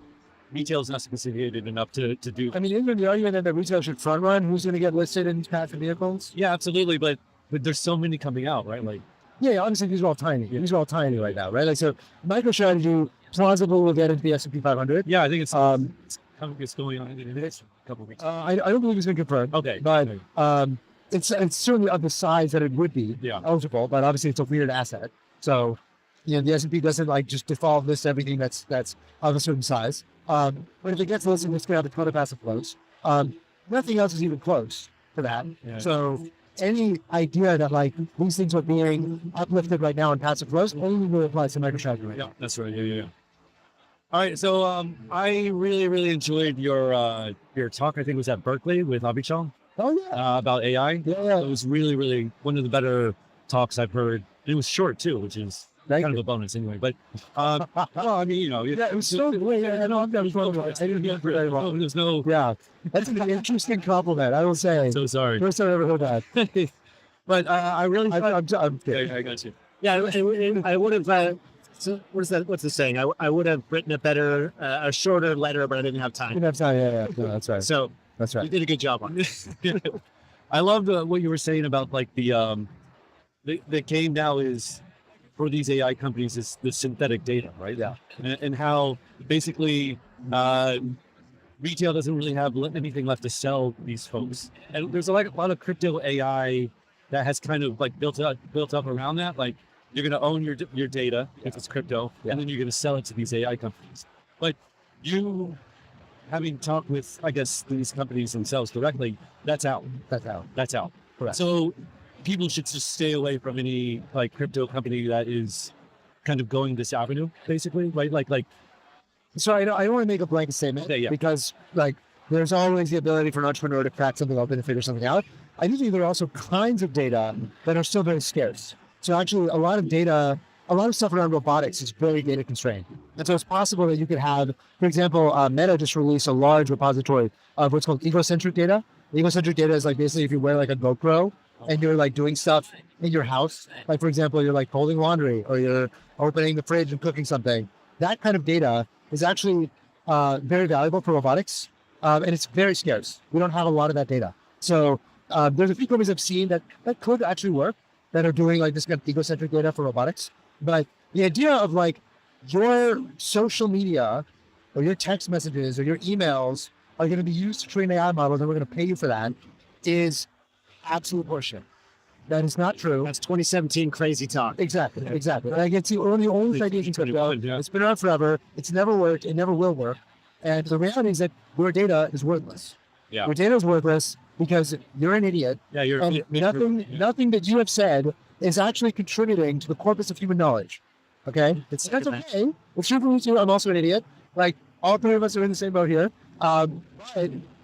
retail is not sophisticated enough to do. I mean, isn't the argument that retail should front run who's going to get listed in these passive vehicles? Yeah, absolutely. But there's so many coming out, right? Like. Yeah, honestly, these are all tiny. These are all tiny right now, right? Like, so MicroStrategy plausibly will get into the S&P 500. Yeah, I think it's going on in the next couple of weeks. I don't believe it's been confirmed. Okay. But it's certainly of the size that it would be eligible, but obviously it's a weird asset. So, the S&P doesn't like just default list everything that's of a certain size. But if it gets listed, it's going to have a ton of passive flows. Nothing else is even close to that. Yeah. So any idea that like these things are being uplifted right now in passive flows only really applies to MicroStrategy right now. That's right. Yeah. All right. So I really enjoyed your talk. I think it was at Berkeley with Abichal. Oh yeah. About AI. Yeah. It was really one of the better talks I've heard. It was short too, which is kind of a bonus anyway. But well, I mean, it was so great. I know I'm I didn't get very well. There's no. Yeah, that's an interesting compliment. I will say. So sorry. First time I ever heard that. But I really. I'm I got you. Yeah, I would have. So what's the saying? I would have written a shorter letter, but I didn't have time. You didn't have time. Yeah. No, that's right. So that's right. You did a good job on it. I loved what you were saying about like the game now is for these AI companies is the synthetic data, right? Yeah. And how basically retail doesn't really have anything left to sell these folks. And there's a lot of crypto AI that has kind of like built up around that. Like you're going to own your data if it's crypto, and then you're going to sell it to these AI companies. But you having talked with, I guess, these companies themselves directly, that's out. Correct. So people should just stay away from any like crypto company that is kind of going this avenue, basically, right? Like. So I don't want to make a blanket statement because like there's always the ability for an entrepreneur to crack something open and figure something out. I do think there are also kinds of data that are still very scarce. So actually a lot of stuff around robotics is very data constrained. And so it's possible that you could have, for example, Meta just released a large repository of what's called egocentric data. Egocentric data is like basically if you wear like a GoPro and you're like doing stuff in your house, like for example, you're like folding laundry or you're opening the fridge and cooking something. That kind of data is actually very valuable for robotics. And it's very scarce. We don't have a lot of that data. So there's a few companies I've seen that could actually work that are doing like this kind of egocentric data for robotics. But the idea of like your social media or your text messages or your emails are going to be used to train AI models and we're going to pay you for that is absolute horseshit. That is not true. That's 2017 crazy talk. Exactly. And I get to the only idea in crypto. It's been around forever. It's never worked. It never will work. And the reality is that your data is worthless. Yeah. Your data is worthless because you're an idiot. Yeah, and nothing that you have said is actually contributing to the corpus of human knowledge. Okay, that's okay. It's true for me too. I'm also an idiot. Like all three of us are in the same boat here. But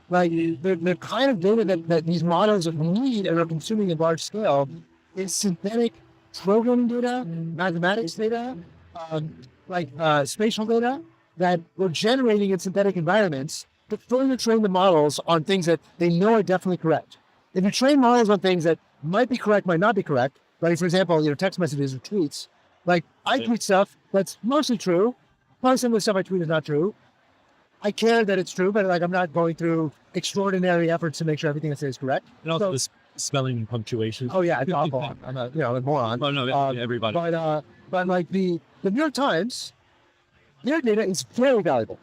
like the kind of data that these models need and are consuming at large scale is synthetic programming data, mathematics data, spatial data that we're generating in synthetic environments to further train the models on things that they know are definitely correct. If you train models on things that might be correct, might not be correct, like for example, text messages or tweets, like I tweet stuff that's mostly true. Probably some of the stuff I tweet is not true. I care that it's true, but like I'm not going through extraordinary efforts to make sure everything I say is correct. And also the spelling and punctuation. Oh yeah, it's awful. I'm a moron. Oh no, everybody. But like the New York Times, their data is very valuable.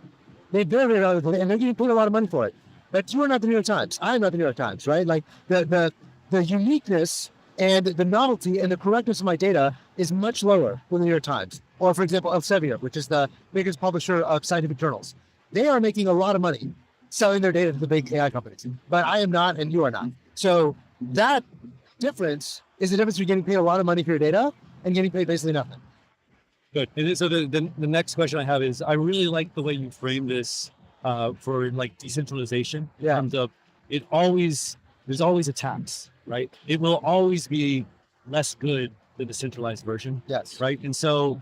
They're very, very valuable, and they're getting paid a lot of money for it. But you are not the New York Times. I'm not the New York Times, right? Like the uniqueness and the novelty and the correctness of my data is much lower than the New York Times. Or for example, Elsevier, which is the biggest publisher of scientific journals. They are making a lot of money selling their data to the big AI companies, but I am not, and you are not. So that difference is the difference between getting paid a lot of money for your data and getting paid basically nothing. Good. And so the next question I have is, I really like the way you frame this for like decentralization. Yeah. In terms of there's always attacks, right? It will always be less good than the centralized version. Yes. Right. And so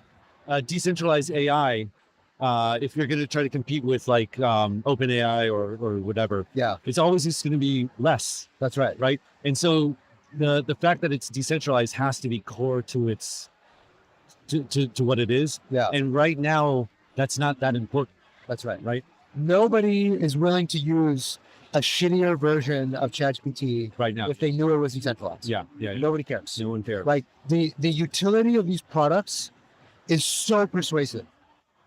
decentralized AI, if you're going to try to compete with like OpenAI or whatever, yeah, it's always just going to be less. That's right. Right. And so the fact that it's decentralized has to be core to its to what it is. Yeah. And right now, that's not that important. That's right. Right. Nobody is willing to use a shittier version of ChatGPT right now if they knew it was decentralized. Yeah. Nobody cares. No one cares. Like the utility of these products is so persuasive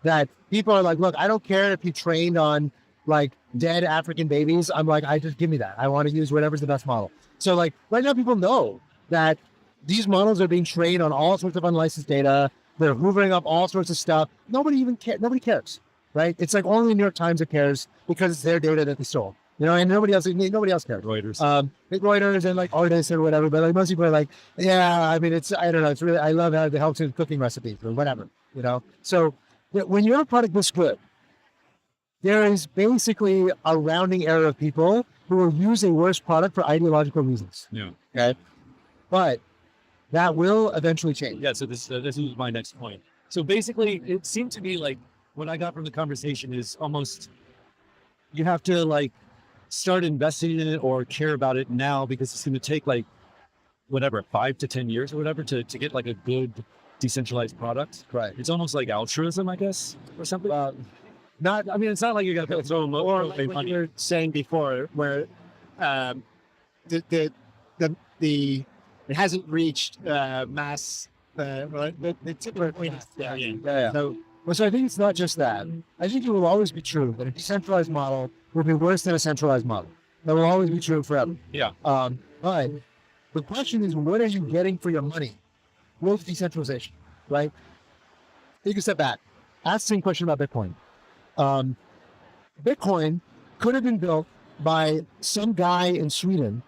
that people are like, look, I don't care if you trained on like dead African babies. I'm like, just give me that. I want to use whatever's the best model. So like right now people know that these models are being trained on all sorts of unlicensed data. They're hoovering up all sorts of stuff. Nobody even cares. Nobody cares, right? It's like only the New York Times that cares because it's their data that they stole. And nobody else cares. Reuters. Reuters and like artists or whatever. But like most people are like, yeah, I mean, I don't know. It's really, I love how it helps with cooking recipes or whatever, So when you have a product this good, there is basically a rounding error of people who will use a worse product for ideological reasons. Yeah. Okay. But that will eventually change. Yeah. So this is my next point. So basically, it seemed to me like what I got from the conversation is almost you have to like start investing in it or care about it now because it's going to take like whatever 5 to 10 years or whatever to get like a good decentralized product. Right. It's almost like altruism, I guess, or something. It's not like you got to throw them or like what you were saying before, where it hasn't reached mass. The tipping point is there. Yeah. So I think it's not just that. I think it will always be true that a decentralized model will be worse than a centralized model. That will always be true forever. Yeah. But the question is, what are you getting for your money with decentralization, right? Take a step back. Ask the same question about Bitcoin. Bitcoin could have been built by some guy in Sweden,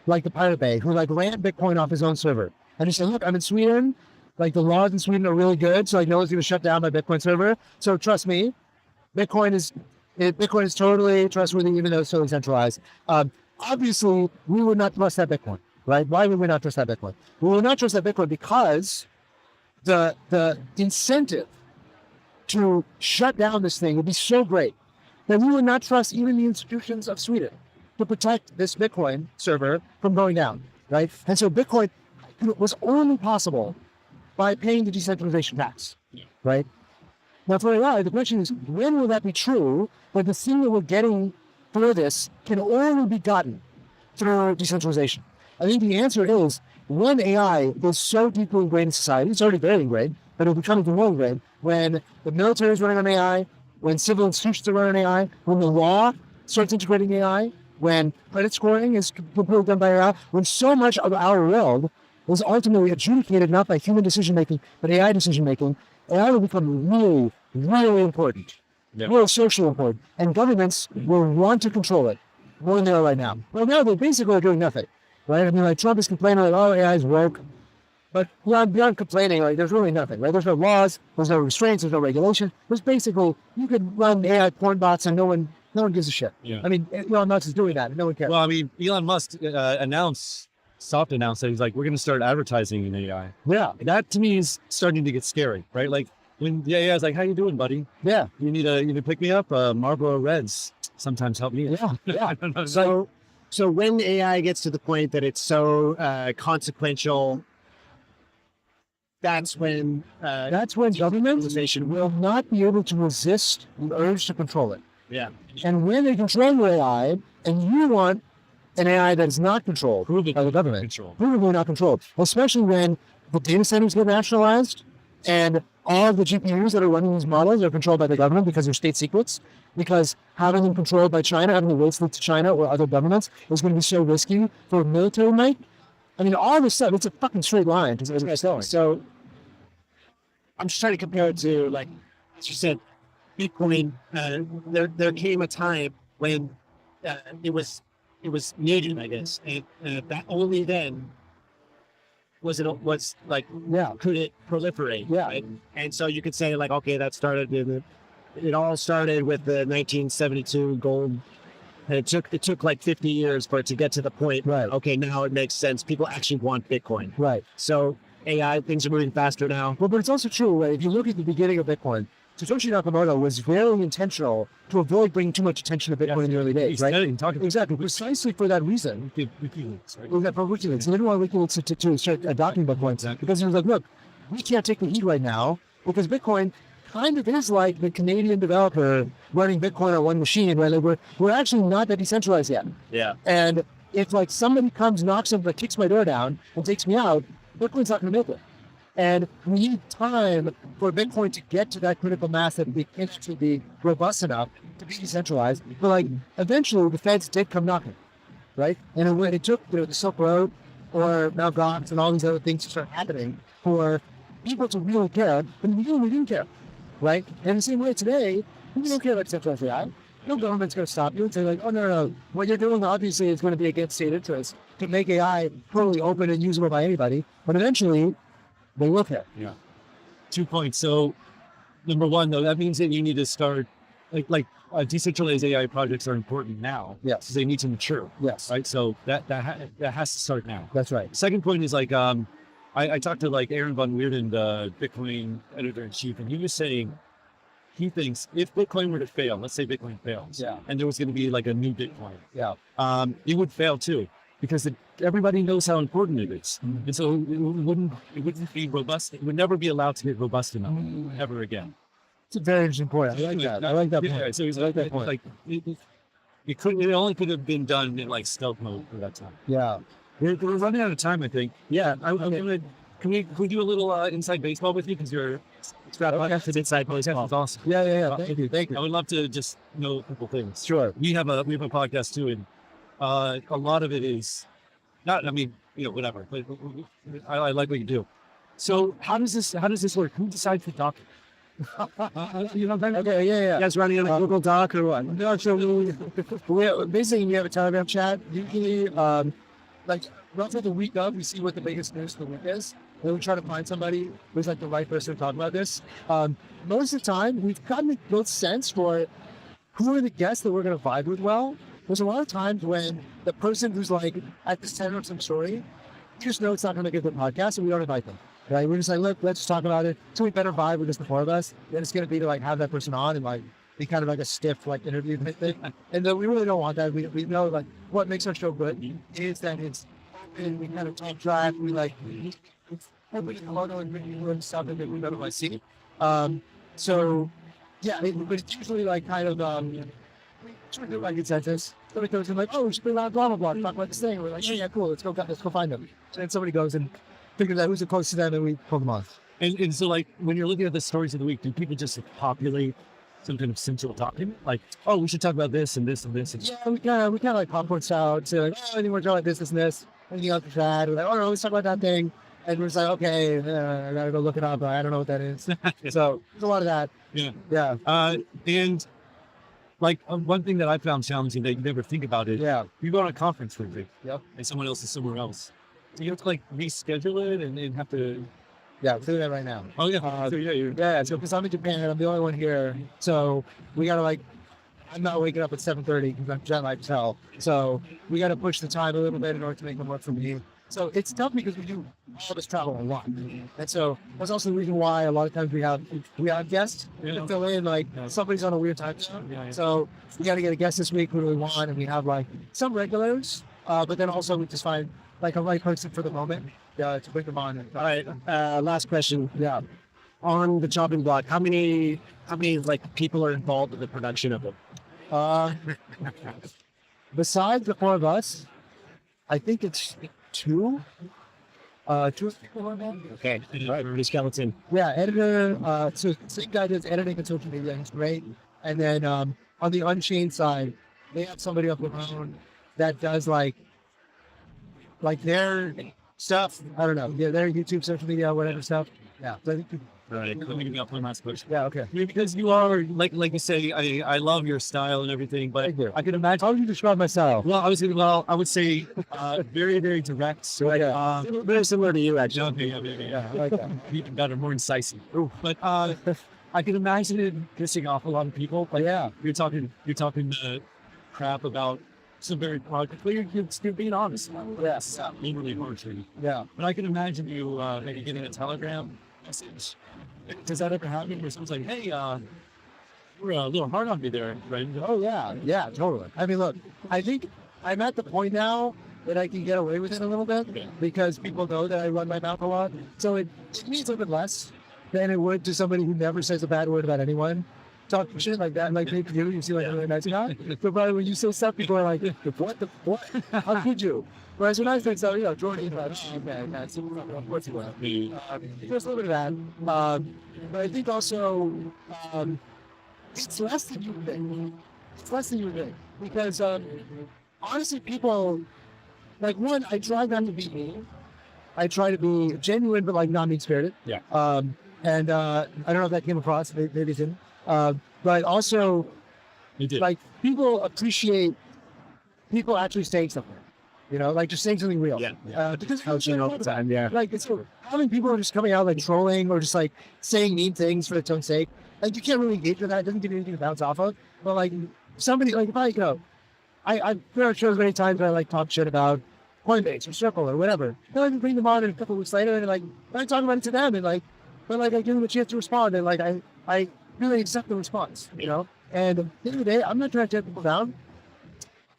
like the Pirate Bay, who like ran Bitcoin off his own server. And he said, look, I'm in Sweden. Like the laws in Sweden are really good. So like no one's going to shut down my Bitcoin server. So trust me, Bitcoin is totally trustworthy, even though it's totally centralized. Obviously, we would not trust that Bitcoin, right? Why would we not trust that Bitcoin? We will not trust that Bitcoin because the incentive to shut down this thing would be so great that we would not trust even the institutions of Sweden to protect this Bitcoin server from going down, right? And so Bitcoin was only possible by paying the decentralization tax, right? Now for AI, the question is, when will that be true when the thing that we're getting for this can only be gotten through decentralization? I think the answer is when AI is so deeply ingrained in society, it's already very ingrained, but it'll become even more ingrained when the military is running on AI, when civil institutions are running on AI, when the law starts integrating AI, when credit scoring is completely done by AI, when so much of our world is ultimately adjudicated not by human decision-making, but AI decision-making, AI will become really, really important, really socially important, and governments will want to control it more than they are right now. Right now, they basically are doing nothing, right? I mean, like Trump is complaining like, oh, AI is woke. But beyond complaining, like there's really nothing, right? There's no laws, there's no restraints, there's no regulation. There's basically you could run AI porn bots and no one gives a shit. Yeah. I mean, Elon Musk is doing that, and no one cares. Well, I mean, Elon Musk soft announced that he's like, we're going to start advertising in AI. Yeah. That to me is starting to get scary, right? Like when the AI is like, how you doing, buddy? Yeah. You need to pick me up? Marlboro Reds sometimes help me. Yeah. Yeah. So when AI gets to the point that it's so consequential, that's when government will not be able to resist the urge to control it. Yeah. And when they control your AI, and you want an AI that is not controlled by the government, provably not controlled, especially when the data centers get nationalized and all of the GPUs that are running these models are controlled by the government because they're state secrets, because having them controlled by China, having them leaked to China or other governments is going to be so risky for military might. I mean, all this stuff, it's a fucking straight line to where it's going. So I'm just trying to compare it to, like, as you said, Bitcoin. There came a time when it was needed, I guess, and that only then could it proliferate? Yeah. Right? And so you could say, like, okay, that started it all started with the 1972 gold. And it took like 50 years for it to get to the point. Right. Okay, now it makes sense. People actually want Bitcoin. Right. So AI, things are moving faster now. Well, but it's also true, right? If you look at the beginning of Bitcoin, Satoshi Nakamoto was very intentional to avoid bringing too much attention to Bitcoin in the early days, right? Exactly, precisely for that reason. WikiLeaks, right? For WikiLeaks. He didn't want WikiLeaks to start adopting Bitcoin because he was like, look, we can't take the heat right now because Bitcoin kind of is like the Canadian developer running Bitcoin on one machine, right? Like we're actually not that decentralized yet. Yeah. And if like somebody comes, knocks on, kicks my door down and takes me out, Bitcoin's not going to make it. And we need time for Bitcoin to get to that critical mass that we can to be robust enough to be decentralized. But like eventually the feds did come knocking, right? And it took the Silk Road or Mt. Gox and all these other things to start happening for people to really care, but we really didn't care, right? And the same way today, we don't care about decentralized AI. No government's going to stop you and say like, oh no, what you're doing obviously is going to be against state interests to make AI totally open and usable by anybody. But eventually, they will care. Yeah. 2 points. So, number one, though, that means that you need to start, decentralized AI projects are important now. Yes. Because they need to mature. Yes. Right. So that has to start now. That's right. Second point is like, I talked to like Aaron Von Weerden, the Bitcoin editor in chief, and he was saying he thinks if Bitcoin were to fail, let's say Bitcoin fails, and there was going to be like a new Bitcoin, it would fail too. Because everybody knows how important it is. And so it wouldn't be robust. It would never be allowed to get robust enough ever again. It's a very interesting point. I like that. I like that point. Yeah, so I like that point. Like, it only could have been done in like stealth mode for that time. Yeah. We're running out of time, I think. Yeah. Can we do a little inside baseball with you? Because it's podcast is inside baseball. It's awesome. Yeah. Thank you. I would love to just know a couple things. Sure. We have a podcast too, and a lot of it is not, whatever, but I like what you do. So how does this work? Who decides to talk? Okay, yeah. You guys running on a Google Doc or what? No, so we have a Telegram chat. Usually, roughly the week of, we see what the biggest news of the week is. Then we try to find somebody who's like the right person to talk about this. Most of the time, we've gotten a good sense for who are the guests that we're going to vibe with well. There's a lot of times when the person who's like at the center of some story, you just know it's not going to get the podcast, and we don't invite them. Right? We're just like, look, let's just talk about it. So we better vibe with just the four of us. Then it's going to be to like have that person on and like be kind of like a stiff like interview thing. And then we really don't want that. We know like what makes our show good is that it's open. We kind of talk track. We like open the photo and really learn stuff that we don't want to see. So yeah, but it's usually like kind of we do like consensus. Somebody goes and like, oh, we should be around blah blah talk about this thing. We're like, yeah, cool, let's go find them. And then somebody goes and figures out who's close to them, and we pull them off. And so like when you're looking at the stories of the week, do people just populate some kind of central document? Like, oh, we should talk about this and this and this. Yeah, we kind of like popcorn style. So like, oh, anything more talk about this and this. Anything else for that? We're like, oh no, let's talk about that thing. And we're just like, okay, I gotta go look it up. I don't know what that is. So there's a lot of that. Yeah. And like one thing that I found challenging that you never think about is, you go on a conference with me, and someone else is somewhere else. Do you have to like reschedule it and have to? Yeah, we're doing that right now. Oh yeah. So So because I'm in Japan, I'm the only one here. So we gotta like, I'm not waking up at 7:30 because I'm jet lagged as hell. So we gotta push the time a little bit in order to make it work for me. So it's tough because we do all this travel a lot, and so that's also the reason why a lot of times we have guests to fill in. Like somebody's on a weird time zone, so we got to get a guest this week. Who do we want? And we have like some regulars, but then also we just find like a right person for the moment to bring them on. All right. Last question. Yeah. On the chopping block, how many like people are involved in the production of it? Besides the four of us, I think it's two. Two people on that. Okay. All right. Rudy Skeleton. Yeah, editor. So same guy does editing and social media. He's great. And then on the Unchained side, they have somebody of their own that does like their stuff. I don't know. Yeah, their YouTube, social media, whatever stuff. Yeah. So I think all right, let me up one last question. Yeah, okay. Because you are like you say, I love your style and everything, but I can imagine. How would you describe my style? Well, I would say very, very direct. So very similar to you, actually. Okay, yeah, I like that. Even better, more incisive. But I can imagine it pissing off a lot of people. But yeah, you're talking crap about some very project, but you're being honest. Yes, being really hard for you. Yeah, but I can imagine you maybe getting a telegram message. Does that ever happen where someone's like, hey, we're a little hard on me there, right? Oh yeah, totally. I mean, look, I think I'm at the point now that I can get away with it a little bit because people know that I run my mouth a lot. So it means a little bit less than it would to somebody who never says a bad word about anyone. Talk shit like that, like maybe you see like a really nice guy. But probably when you say stuff, people are like, what? How could you? Whereas when I say so, Jordan, man, of course you will. There's a little bit of that. But I think also, it's less than you think. It's less than you think. Because honestly, people, like one, I try not to be mean. I try to be genuine, but like not mean-spirited. Yeah. And I don't know if that came across, maybe it didn't. But also, like people appreciate people actually saying something. Like just saying something real. Yeah. Because coaching all the time. Yeah. Like it's having people are just coming out like trolling or just like saying mean things for its own sake. Like you can't really engage with that. It doesn't give you anything to bounce off of. But like somebody, like if I've been on shows many times where I like talk shit about Coinbase or Circle or whatever. Then I can bring them on and a couple of weeks later and like I talk about it to them and like, but like I give them a chance to respond and like I really accept the response, And at the end of the day, I'm not trying to tear people down.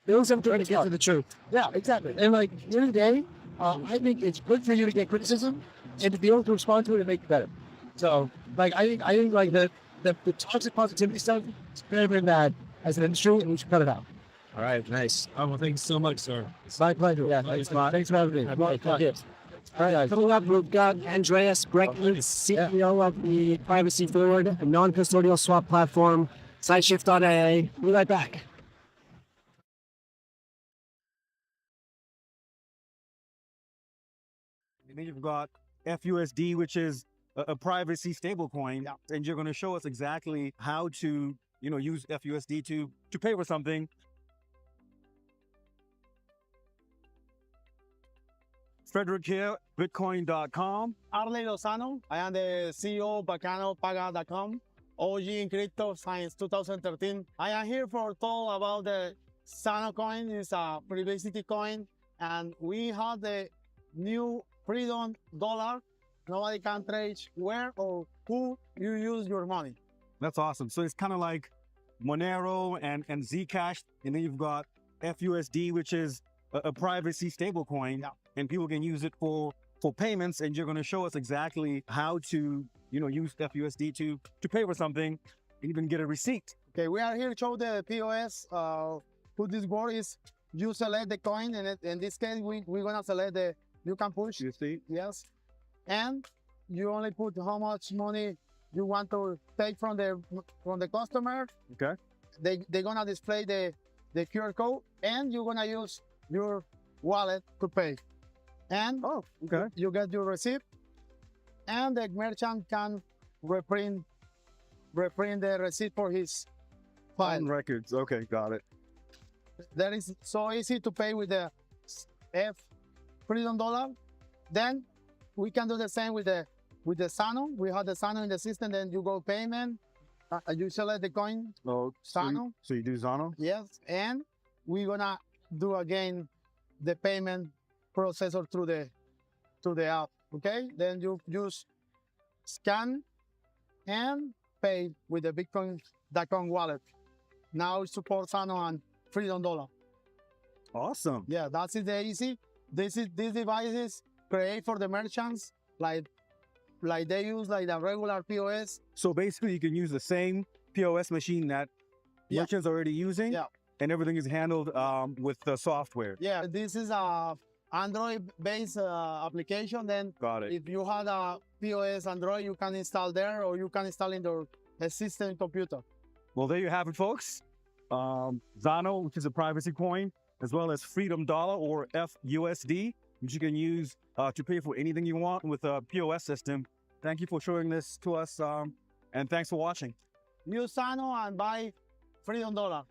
They also have to get to the truth. Yeah, exactly. And like at the end of the day, I think it's good for you to get criticism and to be able to respond to it and make it better. So like I think like the toxic positivity stuff is very, very bad as an industry and we should cut it out. All right, nice. Well, thanks so much, sir. It's my pleasure. Yeah, thanks for having me. All right, coming up, we've got Andreas Breckman, CEO of the Privacy Forward, a non-custodial swap platform, Sideshift.ai. We'll be right back. And then you've got FUSD, which is a privacy stablecoin, and you're going to show us exactly how to, use FUSD to pay for something. Frederick here, Bitcoin.com. Arley Lozano. I am the CEO of BacanoPaga.com, OG in crypto since 2013. I am here for talk about the Stablecoin. It's a privacy coin, and we have the new freedom dollar. Nobody can trace where or who you use your money. That's awesome. So it's kind of like Monero and Zcash, and then you've got FUSD, which is a privacy stablecoin, and people can use it for payments. And you're going to show us exactly how to, use FUSD to pay for something, and even get a receipt. Okay, we are here to show the POS. Who this word is, you select the coin, and in this case, we're gonna select the you can push. You see? Yes, and you only put how much money you want to take from the customer. Okay. They're gonna display the QR code, and you're gonna use your wallet to pay. And you get your receipt, and the merchant can reprint the receipt for his file. Records. Okay, got it. That is so easy to pay with the Freedom Dollar. Then we can do the same with the Sano. We have the Sano in the system. Then you go payment. You select the coin. Oh, Sano. So you do Zano? Yes, and we're gonna do again the payment processor through the app. Okay, then you just scan and pay with the Bitcoin.com wallet. Now it supports Sano and Freedom Dollar. Awesome. Yeah, that's it. The easy. These devices create for the merchants like they use like the regular POS. So basically, you can use the same POS machine that merchants are already using, and everything is handled with the software. Yeah, this is a Android-based application. Then Got it. if you have a POS Android, you can install there, or you can install in your existing computer. Well, there you have it, folks. Zano, which is a privacy coin, as well as Freedom Dollar or FUSD, which you can use to pay for anything you want with a POS system. Thank you for showing this to us, and thanks for watching. Use Sano and buy Freedom Dollar.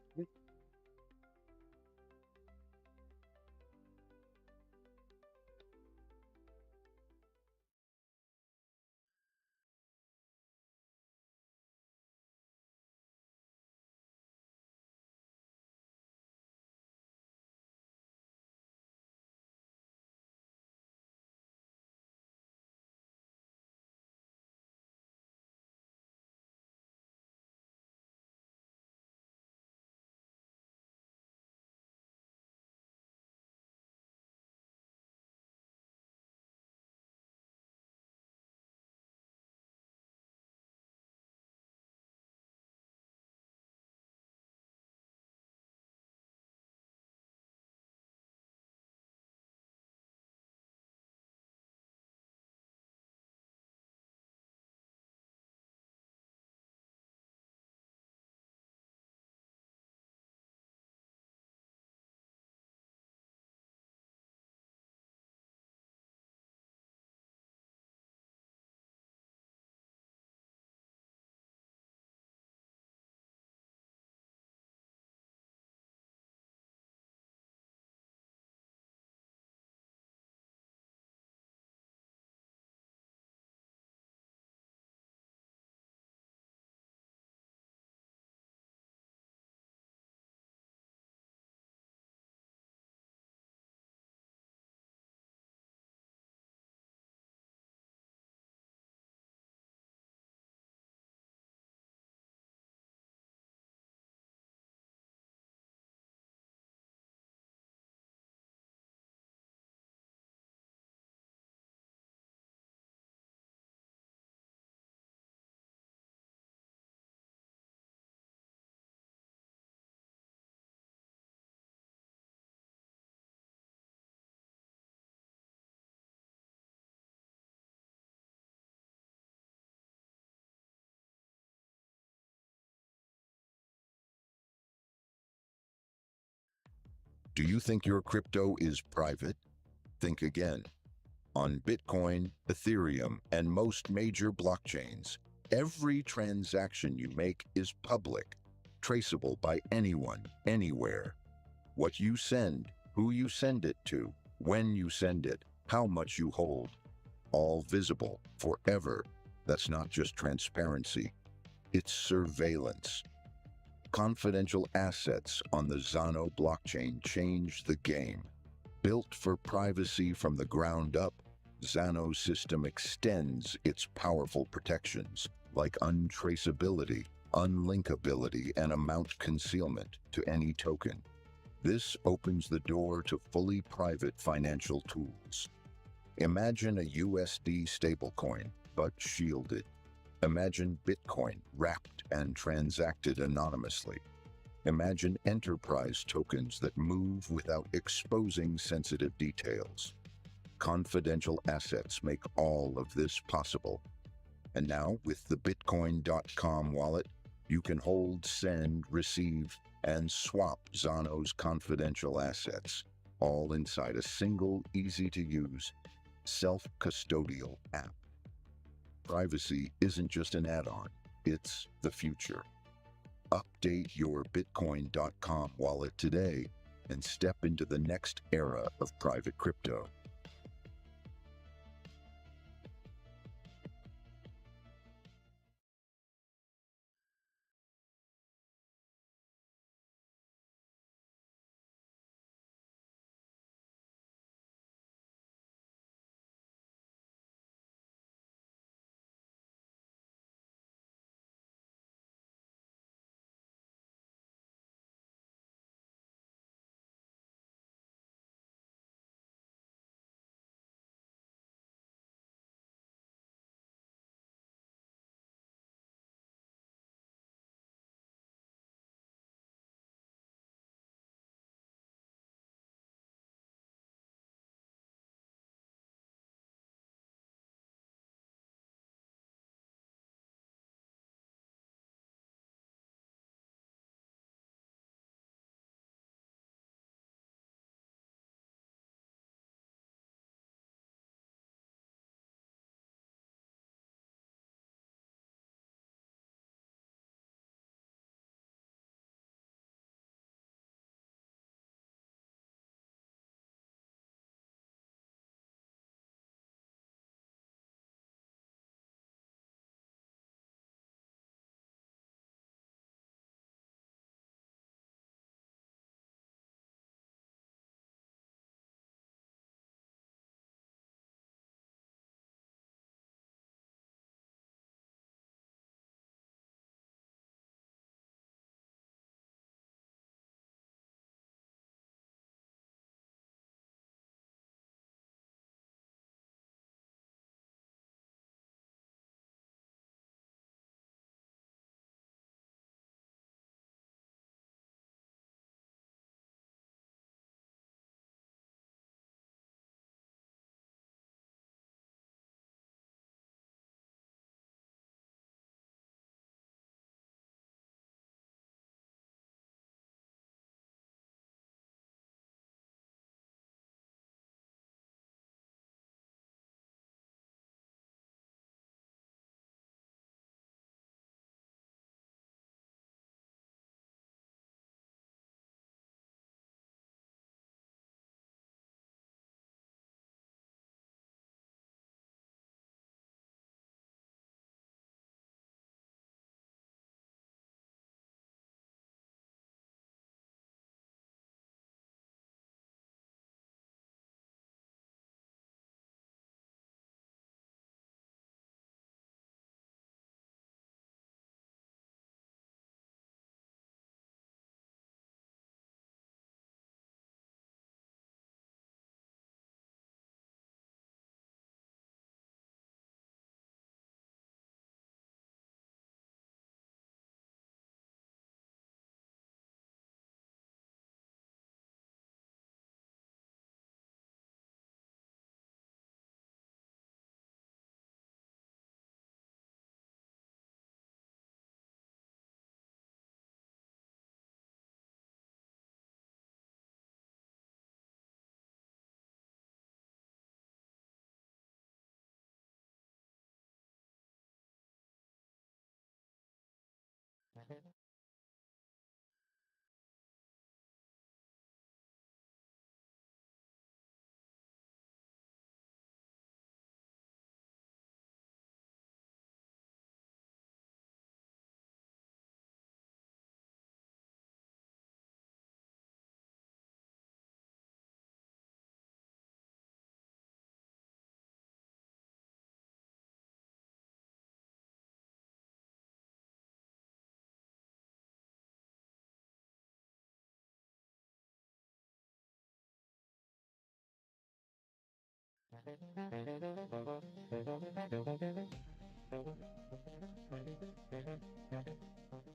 Do you think your crypto is private? Think again. On Bitcoin, Ethereum, and most major blockchains, every transaction you make is public, traceable by anyone, anywhere. What you send, who you send it to, when you send it, how much you hold, all visible forever. That's not just transparency, it's surveillance. Confidential assets on the Zano blockchain changed the game. Built for privacy from the ground up, Zano's system extends its powerful protections like untraceability, unlinkability, and amount concealment to any token. This opens the door to fully private financial tools. Imagine a USD stablecoin, but shielded. Imagine Bitcoin wrapped and transacted anonymously. Imagine enterprise tokens that move without exposing sensitive details. Confidential assets make all of this possible. And now, with the Bitcoin.com wallet, you can hold, send, receive, and swap Zano's confidential assets, all inside a single, easy-to-use, self-custodial app. Privacy isn't just an add-on, it's the future. Update your Bitcoin.com wallet today and step into the next era of private crypto.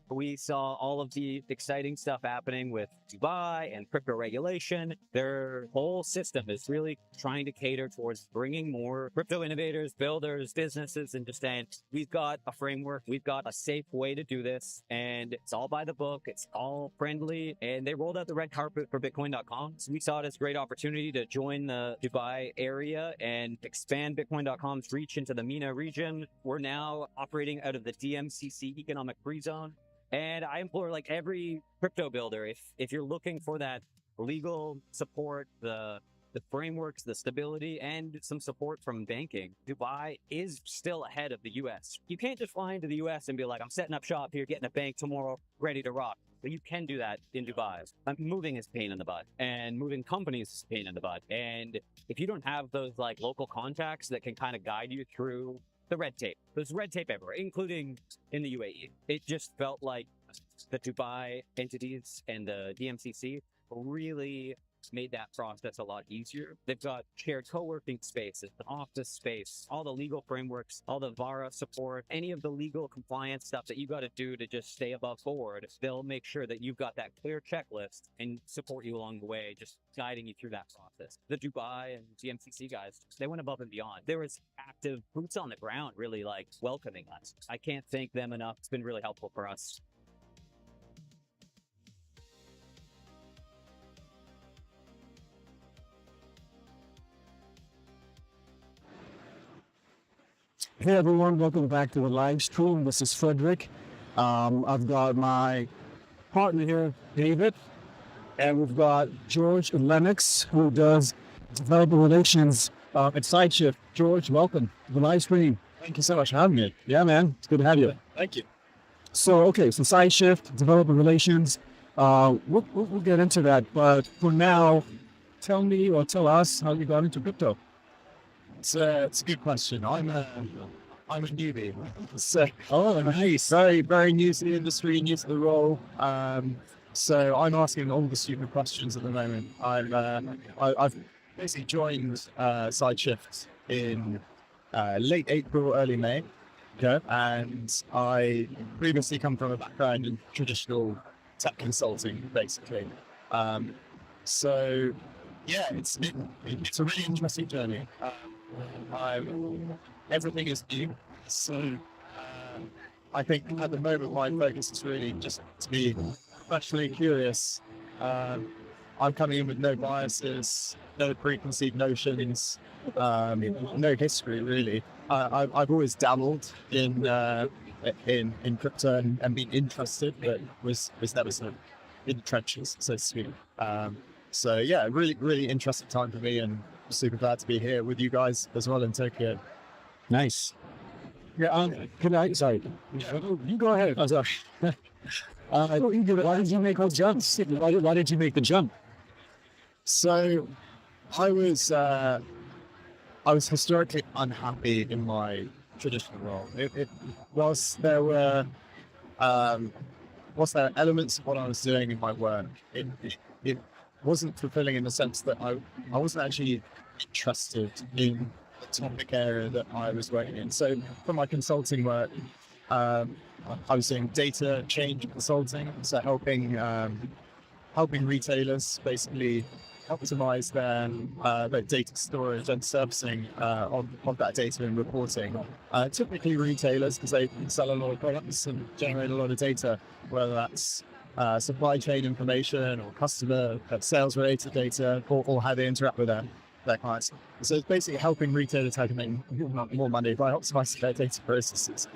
We saw all of the exciting stuff happening with Dubai and crypto regulation. Their whole system is really trying to cater towards bringing more crypto innovators, builders, businesses, and just saying, we've got a framework, we've got a safe way to do this, and it's all by the book, it's all friendly, and they rolled out the red carpet for Bitcoin.com. So we saw it as a great opportunity to join the Dubai area and expand Bitcoin.com's reach into the MENA region. We're now operating out of the DMCC economic free zone. And I implore like every crypto builder, if you're looking for that legal support, the frameworks, the stability, and some support from banking, Dubai is still ahead of the US. You can't just fly into the US and be like, I'm setting up shop here, getting a bank tomorrow, ready to rock. But you can do that in Dubai. Moving is pain in the butt, and moving companies is pain in the butt. And if you don't have those like local contacts that can kind of guide you through the red tape. There's red tape everywhere, including in the UAE. It just felt like the Dubai entities and the DMCC really made that process a lot easier. They've got shared co-working spaces, an office space, all the legal frameworks, all the VARA support, any of the legal compliance stuff that you got to do to just stay above board. They'll make sure that you've got that clear checklist and support you along the way, just guiding you through that process. The Dubai and DMCC guys, they went above and beyond. There was active boots on the ground, really like welcoming us. I can't thank them enough. It's been really helpful for us. Hey everyone, welcome back to the live stream. This is Frederick. I've got my partner here, David, and we've got George and Lennox, who does developer relations at SideShift. George, welcome to the live stream. Thank you so much for having me. Yeah, man, it's good to have you. Thank you. So, okay, so SideShift, developer relations, we'll get into that, but for now, tell me or tell us how you got into crypto. It's a good question. I'm a newbie. So, oh, nice. Very new to the industry, new to the role. So I'm asking all the stupid questions at the moment. I've basically joined SideShift in late April, early May. Okay. And I previously come from a background in traditional tech consulting, basically. So yeah, it's a really interesting journey. Everything is new, so I think at the moment my focus is really just to be professionally curious. I'm coming in with no biases, no preconceived notions, no history really. I've always dabbled in crypto and been interested, but was never sort of in the trenches, so to speak. So yeah, really interesting time for me, and super glad to be here with you guys as well in Tokyo. Nice. Yeah, can I? Sorry, you go ahead. Oh, sorry. Why did you make the jump? Why did you make the jump? So, I was historically unhappy in my traditional role. Whilst there were elements of what I was doing in my work, it wasn't fulfilling in the sense that I wasn't actually interested in the topic area that I was working in. So for my consulting work, I was doing data change consulting, so helping retailers basically optimize their data storage and servicing of that data and reporting. Typically retailers, because they sell a lot of products and generate a lot of data, whether that's supply chain information or customer sales related data, or how they interact with their clients. So it's basically helping retailers how to make more money by optimizing their data processes.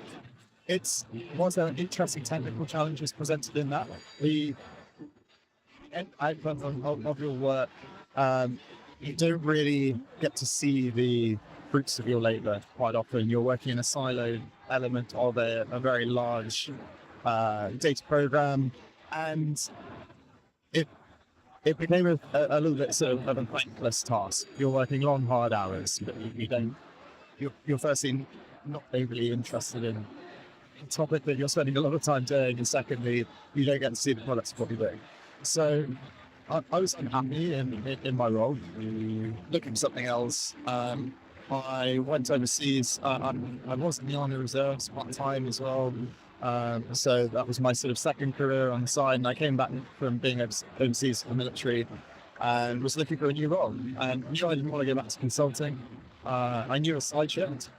was there interesting technical challenges presented in that? The end output of your work, you don't really get to see the fruits of your labor quite often. You're working in a siloed element of a very large data program, and it became a little bit sort of a thankless task. You're working long, hard hours, but you're firstly not overly interested in the topic that you're spending a lot of time doing, and secondly, you don't get to see the products of what you're doing. So I was unhappy in my role, looking for something else. I went overseas. I was in the Army Reserves part-time as well. So that was my sort of second career on the side. And I came back from being overseas for the military and was looking for a new role. And I didn't want to go back to consulting. I knew a side shift.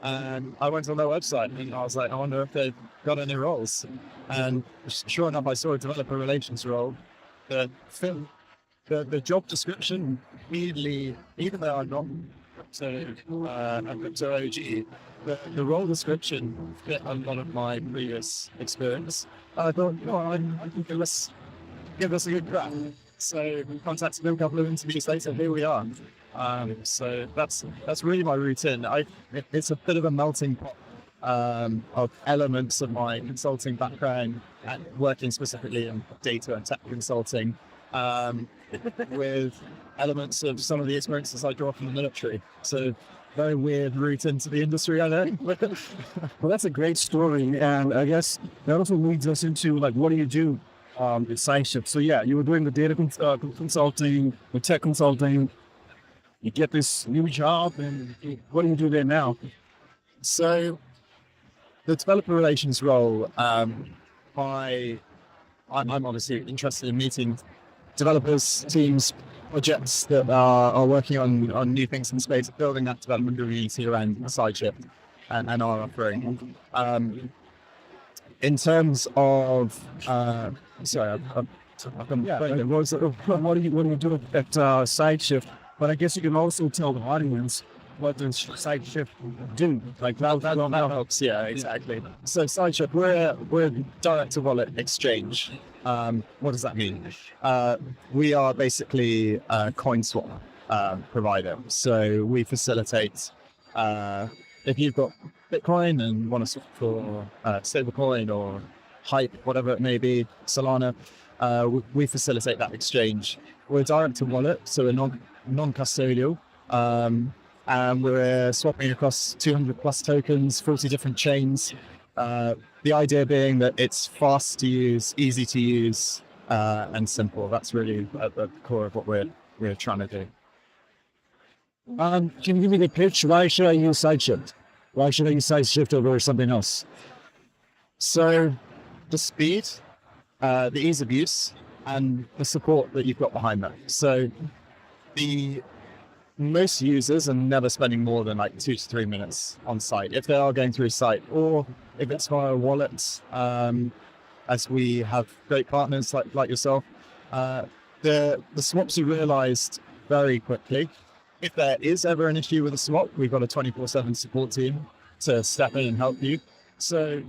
And I went on their website and I was like, I wonder if they've got any roles. And sure enough, I saw a developer relations role that fit the job description immediately, even though I'm not a crypto OG, the role description fit a lot of my previous experience. I thought, I think let's give this a good crack. So we contacted them, a couple of interviews later, here we are. So that's really my routine. It's a bit of a melting pot of elements of my consulting background and working specifically in data and tech consulting, with elements of some of the experiences I draw from the military. So very weird route into the industry, I know. Well, that's a great story, and I guess that also leads us into like, what do you do at SideShift? So yeah, you were doing the data consulting, the tech consulting. You get this new job, and what do you do there now? So the developer relations role, I'm obviously interested in meeting developers, teams, projects that are working on new things in space, building that development community around SideShift and our offering. In terms of, what do you do at SideShift? But I guess you can also tell the audience what does SideShift do. Like that helps. Yeah, exactly. So SideShift, we're a direct-to-wallet exchange. What does that mean? We are basically a coin swap provider. So we facilitate, if you've got Bitcoin and want to swap for Stablecoin or Hype, whatever it may be, Solana, we facilitate that exchange. We're direct-to-wallet, so we're non-custodial. And we're swapping across 200 plus tokens, 40 different chains. The idea being that it's fast to use, easy to use, and simple. That's really at the core of what we're trying to do. Can you give me the pitch? Why should I use SideShift? Why should I use SideShift over something else? So the speed, the ease of use, and the support that you've got behind that. So most users are never spending more than like 2 to 3 minutes on site if they are going through site, or if it's via wallets, as we have great partners like yourself. The swaps are realized very quickly. If there is ever an issue with a swap, we've got a 24/7 support team to step in and help you. So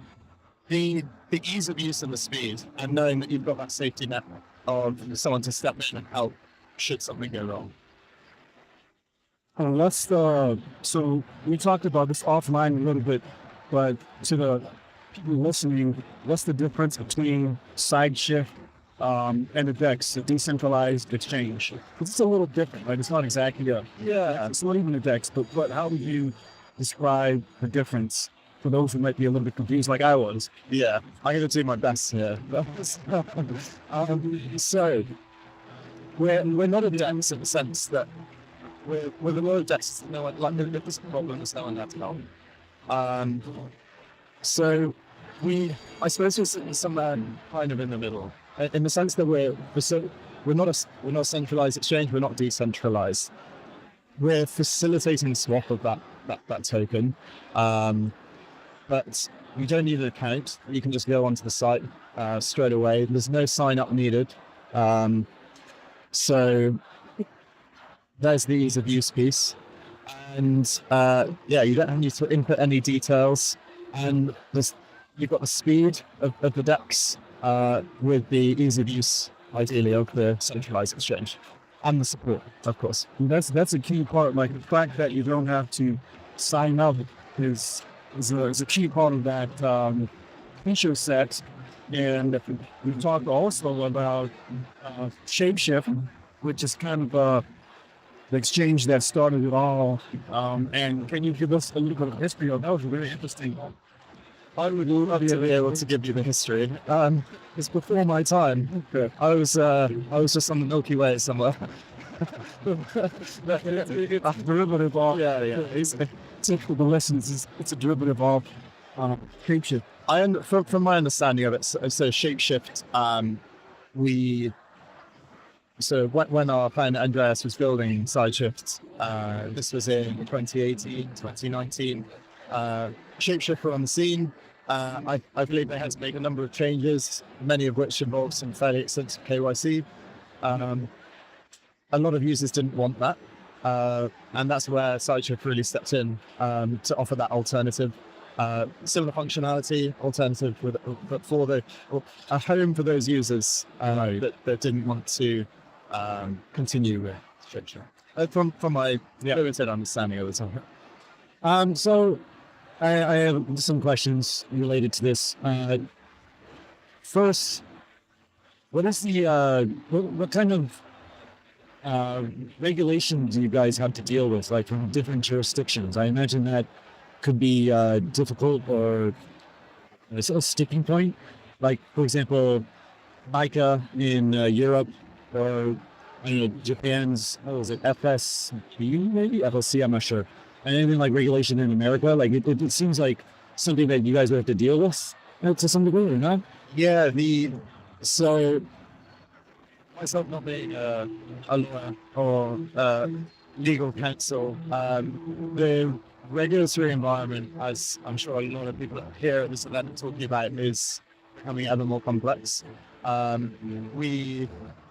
the ease of use and the speed, and knowing that you've got that safety net of someone to step in and help should something go wrong. So we talked about this offline a little bit, but to the people listening, what's the difference between SideShift and the DEX, the decentralized exchange? Because it's a little different, right? It's not exactly it's not even a DEX, but how would you describe the difference for those who might be a little bit confused like I was? Yeah, I'm going to do my best here. So we're not a DEX in the sense that with a lot of DEXs, no one, like, there's problems no one had to help. So I suppose we're somewhere kind of in the middle, in the sense that we're not a centralized exchange, we're not decentralized. We're facilitating swap of that token, but you don't need an account. You can just go onto the site straight away. There's no sign up needed. So there's the ease of use piece. And you don't need to input any details. And you've got the speed of the DEX with the ease of use, ideally, of the centralized exchange, and the support, of course. And that's a key part. Like the fact that you don't have to sign up is a key part of that feature set. And we talked also about Shapeshift, which is kind of the exchange that started it all. And can you give us a little bit of history of that? Was really interesting. I would love to be able to give you the history. It's before my time. I was just on the Milky Way somewhere. A derivative of for the lessons. It's a derivative of Shapeshift. From my understanding of it, so Shapeshift, when our friend Andreas was building SideShift, this was in 2018, 2019. Shapeshift were on the scene. I believe they had to make a number of changes, many of which involved some fairly extensive KYC. A lot of users didn't want that, and that's where SideShift really stepped in to offer that alternative. Similar functionality, alternative for a home for those users that didn't want to continue with Shapeshift. From my limited understanding of the topic. So I have some questions related to this. First, what is the what kind of regulations do you guys have to deal with, like from different jurisdictions? I imagine that could be difficult or a sticking point. Like, for example, MiCA in Europe, or I don't know, Japan's, FSB maybe? FLC, I'm not sure. And anything like regulation in America, like it seems like something that you guys would have to deal with to some degree, or not? Yeah, so myself not being a lawyer or legal counsel, the regulatory environment, as I'm sure a lot of people here at this event are talking about, is becoming ever more complex. We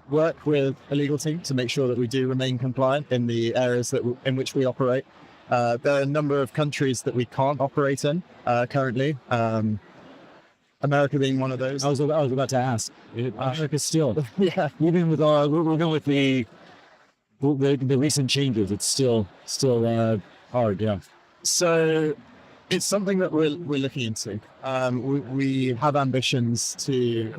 work with a legal team to make sure that we do remain compliant in the areas in which we operate. There are a number of countries that we can't operate in currently. America being one of those. I was about to ask. America still, even with the recent changes, it's still hard. Yeah. So it's something that we're looking into. We have ambitions to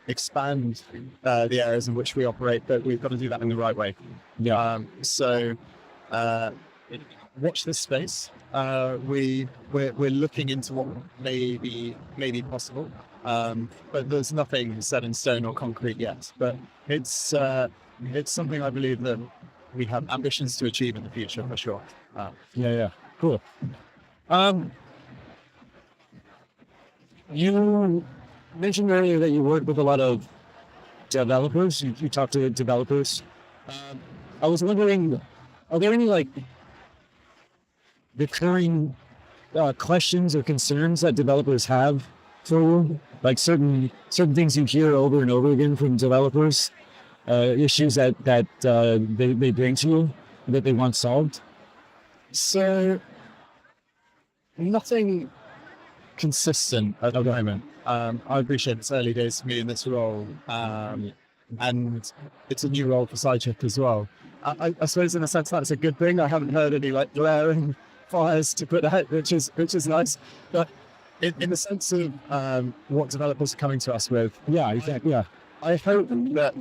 expand the areas in which we operate, but we've got to do that in the right way. Yeah. So watch this space. We're looking into what may be possible, but there's nothing set in stone or concrete yet. But it's something I believe that we have ambitions to achieve in the future for sure. Yeah. Cool. You mentioned earlier that you work with a lot of developers. You talk to developers. I was wondering, are there any recurring questions or concerns that developers have for you? Like certain things you hear over and over again from developers, issues that they bring to you that they want solved? So nothing consistent at the moment. I appreciate it's early days for me in this role, and it's a new role for SideShift as well. I suppose in a sense that's a good thing. I haven't heard any glaring fires to put out, which is nice. But in the sense of what developers are coming to us with, exactly. Yeah, I hope that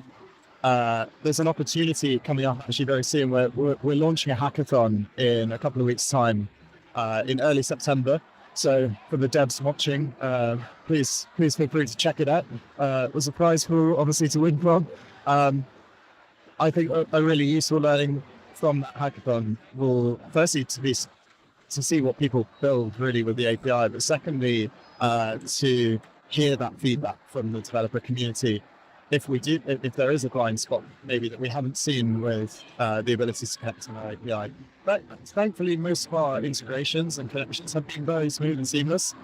there's an opportunity coming up actually very soon where we're launching a hackathon in a couple of weeks' time in early September. So for the devs watching, please feel free to check it out. There's a prize for obviously to win from. I think a really useful learning from that hackathon will firstly to see what people build really with the API, but secondly to hear that feedback from the developer community. If there is a blind spot maybe that we haven't seen with the ability to connect to our API. But thankfully, most of our integrations and connections have been very smooth and seamless.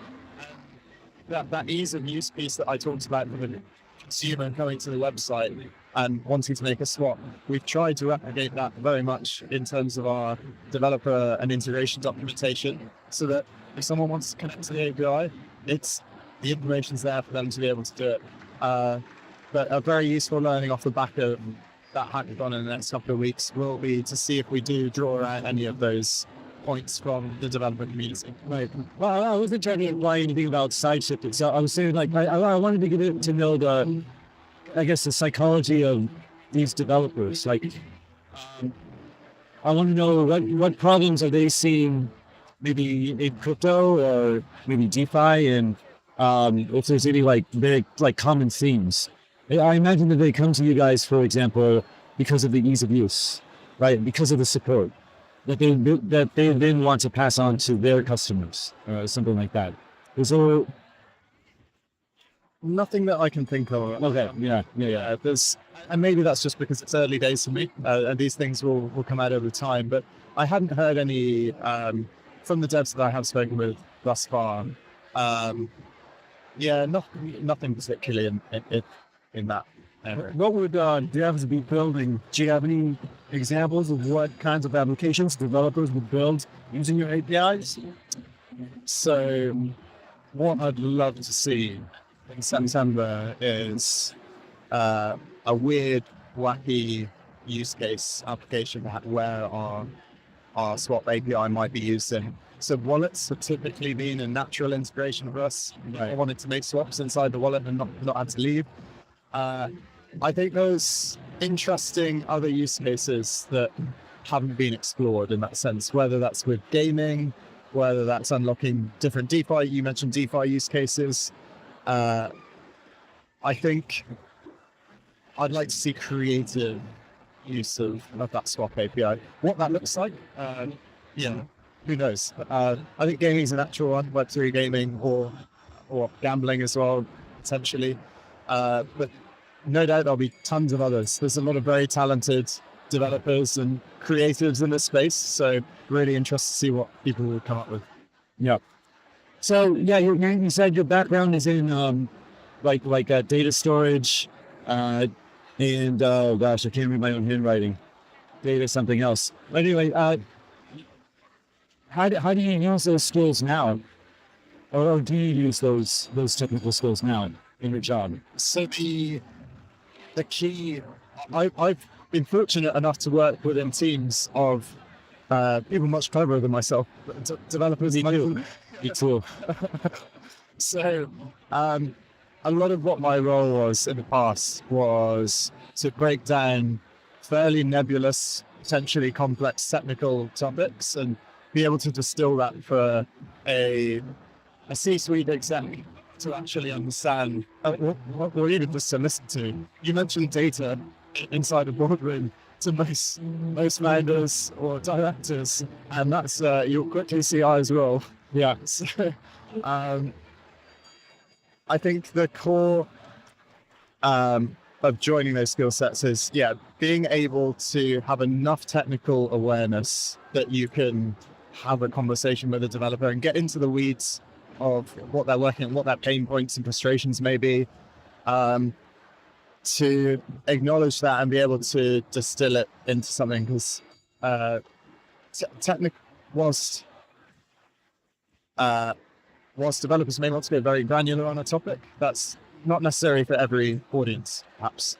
That ease of use piece that I talked about for the consumer coming to the website and wanting to make a swap, we've tried to replicate that very much in terms of our developer and integration documentation, so that if someone wants to connect to the API, it's the information's there for them to be able to do it. But a very useful learning off the back of that hackathon in the next couple of weeks will be to see if we do draw out any of those points from the developer community. Right. Well, I wasn't trying to imply anything about side shifting. So I was saying, like, I wanted to get to know the psychology of these developers. Like, I want to know what problems are they seeing, maybe in crypto or maybe DeFi, and if there's any big common themes. I imagine that they come to you guys, for example, because of the ease of use, right? Because of the support that they then want to pass on to their customers, or something like that. Is there nothing that I can think of? Okay, yeah. And maybe that's just because it's early days for me, and these things will come out over time. But I hadn't heard any from the devs that I have spoken with thus far. Nothing particularly in that area. What would devs be building? Do you have any examples of what kinds of applications developers would build using your APIs? So what I'd love to see in September is a weird, wacky use case application where our swap API might be used in. So wallets have typically been a natural integration for us. Right. I wanted to make swaps inside the wallet and not have to leave. I think there's interesting other use cases that haven't been explored in that sense, whether that's with gaming, whether that's unlocking different DeFi. You mentioned DeFi use cases. I think I'd like to see creative use of that swap API. What that looks like, who knows? I think gaming is a natural one, Web3 gaming or gambling as well, potentially. But no doubt there'll be tons of others. There's a lot of very talented developers and creatives in this space, so really interested to see what people will come up with. Yeah. So yeah, you said your background is in data storage, and oh gosh, I can't read my own handwriting. Data something else. But anyway, how do you use those skills now, or do you use those technical skills now in your job? So the key, I've been fortunate enough to work within teams of people much cleverer than myself, developers. Me too. So a lot of what my role was in the past was to break down fairly nebulous, potentially complex technical topics and be able to distill that for a C-suite exec to actually understand, or even just to listen to. You mentioned data inside a boardroom to most founders or directors, and that's you'll quickly see I as well. Yeah. So, I think the core of joining those skill sets is, being able to have enough technical awareness that you can have a conversation with a developer and get into the weeds of what they're working on, what their pain points and frustrations may be, to acknowledge that and be able to distill it into something. Because whilst developers may want to go very granular on a topic, that's not necessary for every audience, perhaps.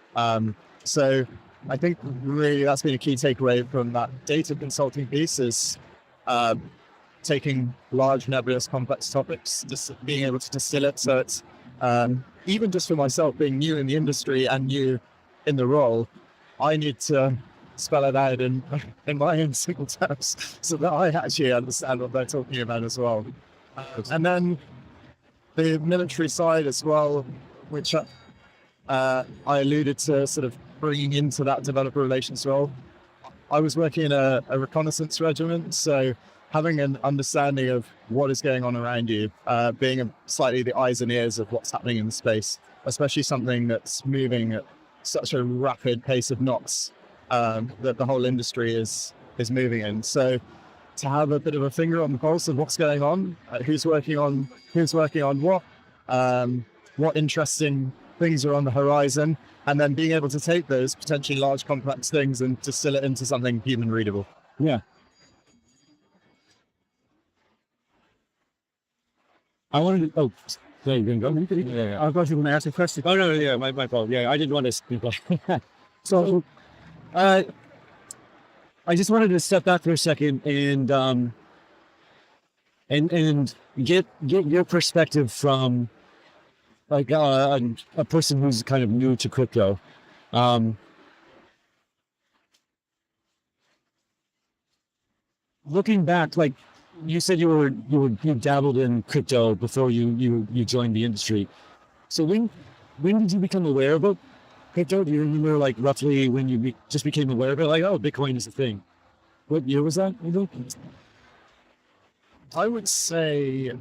So I think really that's been a key takeaway from that data consulting piece is taking large, nebulous, complex topics, just being able to distill it. So it's even just for myself, being new in the industry and new in the role, I need to spell it out in my own simple terms so that I actually understand what they're talking about as well. And then the military side as well, which I alluded to sort of bringing into that developer relations role. I was working in a reconnaissance regiment, so having an understanding of what is going on around you, being slightly the eyes and ears of what's happening in the space, especially something that's moving at such a rapid pace of knots that the whole industry is moving in. So to have a bit of a finger on the pulse of what's going on, who's working on what interesting things are on the horizon, and then being able to take those potentially large, complex things and distill it into something human readable. Yeah. I wanted to, There you go. I thought you were going to ask a question. Oh no, yeah, my fault. Yeah, I didn't want to speak. So, I just wanted to step back for a second and get your perspective from like a person who's kind of new to crypto. Looking back, like you said, you dabbled in crypto before you joined the industry. So when did you become aware of crypto? Do you remember like roughly when you just became aware of it? Like, oh, Bitcoin is a thing. What year was that? I would say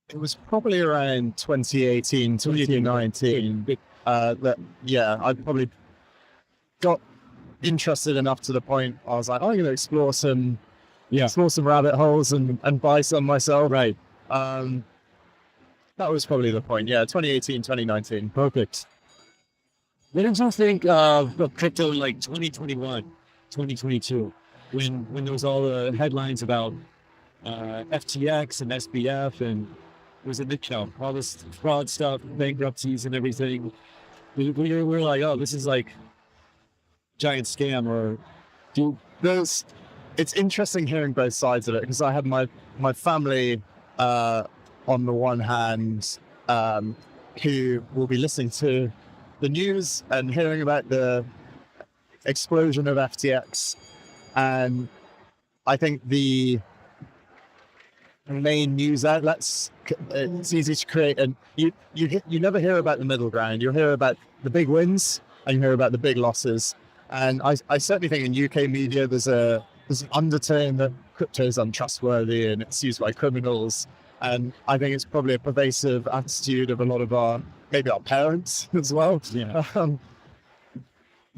it was probably around 2018, 2019. I probably got interested enough to the point I was like, I'm going to explore some rabbit holes and buy some myself. Right. That was probably the point. Yeah, 2018, 2019. Perfect. When did you think of crypto in like 2021, 2022, when there was all the headlines about FTX and SBF and was it all this fraud stuff, bankruptcies and everything? We were like, oh, this is like giant scam or it's interesting hearing both sides of it because I have my family on the one hand who will be listening to the news and hearing about the explosion of FTX, and I think the main news outlets, it's easy to create, and you never hear about the middle ground. You'll hear about the big wins and you hear about the big losses. And I certainly think in UK media there's an undertone that crypto is untrustworthy and it's used by criminals. And I think it's probably a pervasive attitude of a lot of maybe our parents as well. Yeah.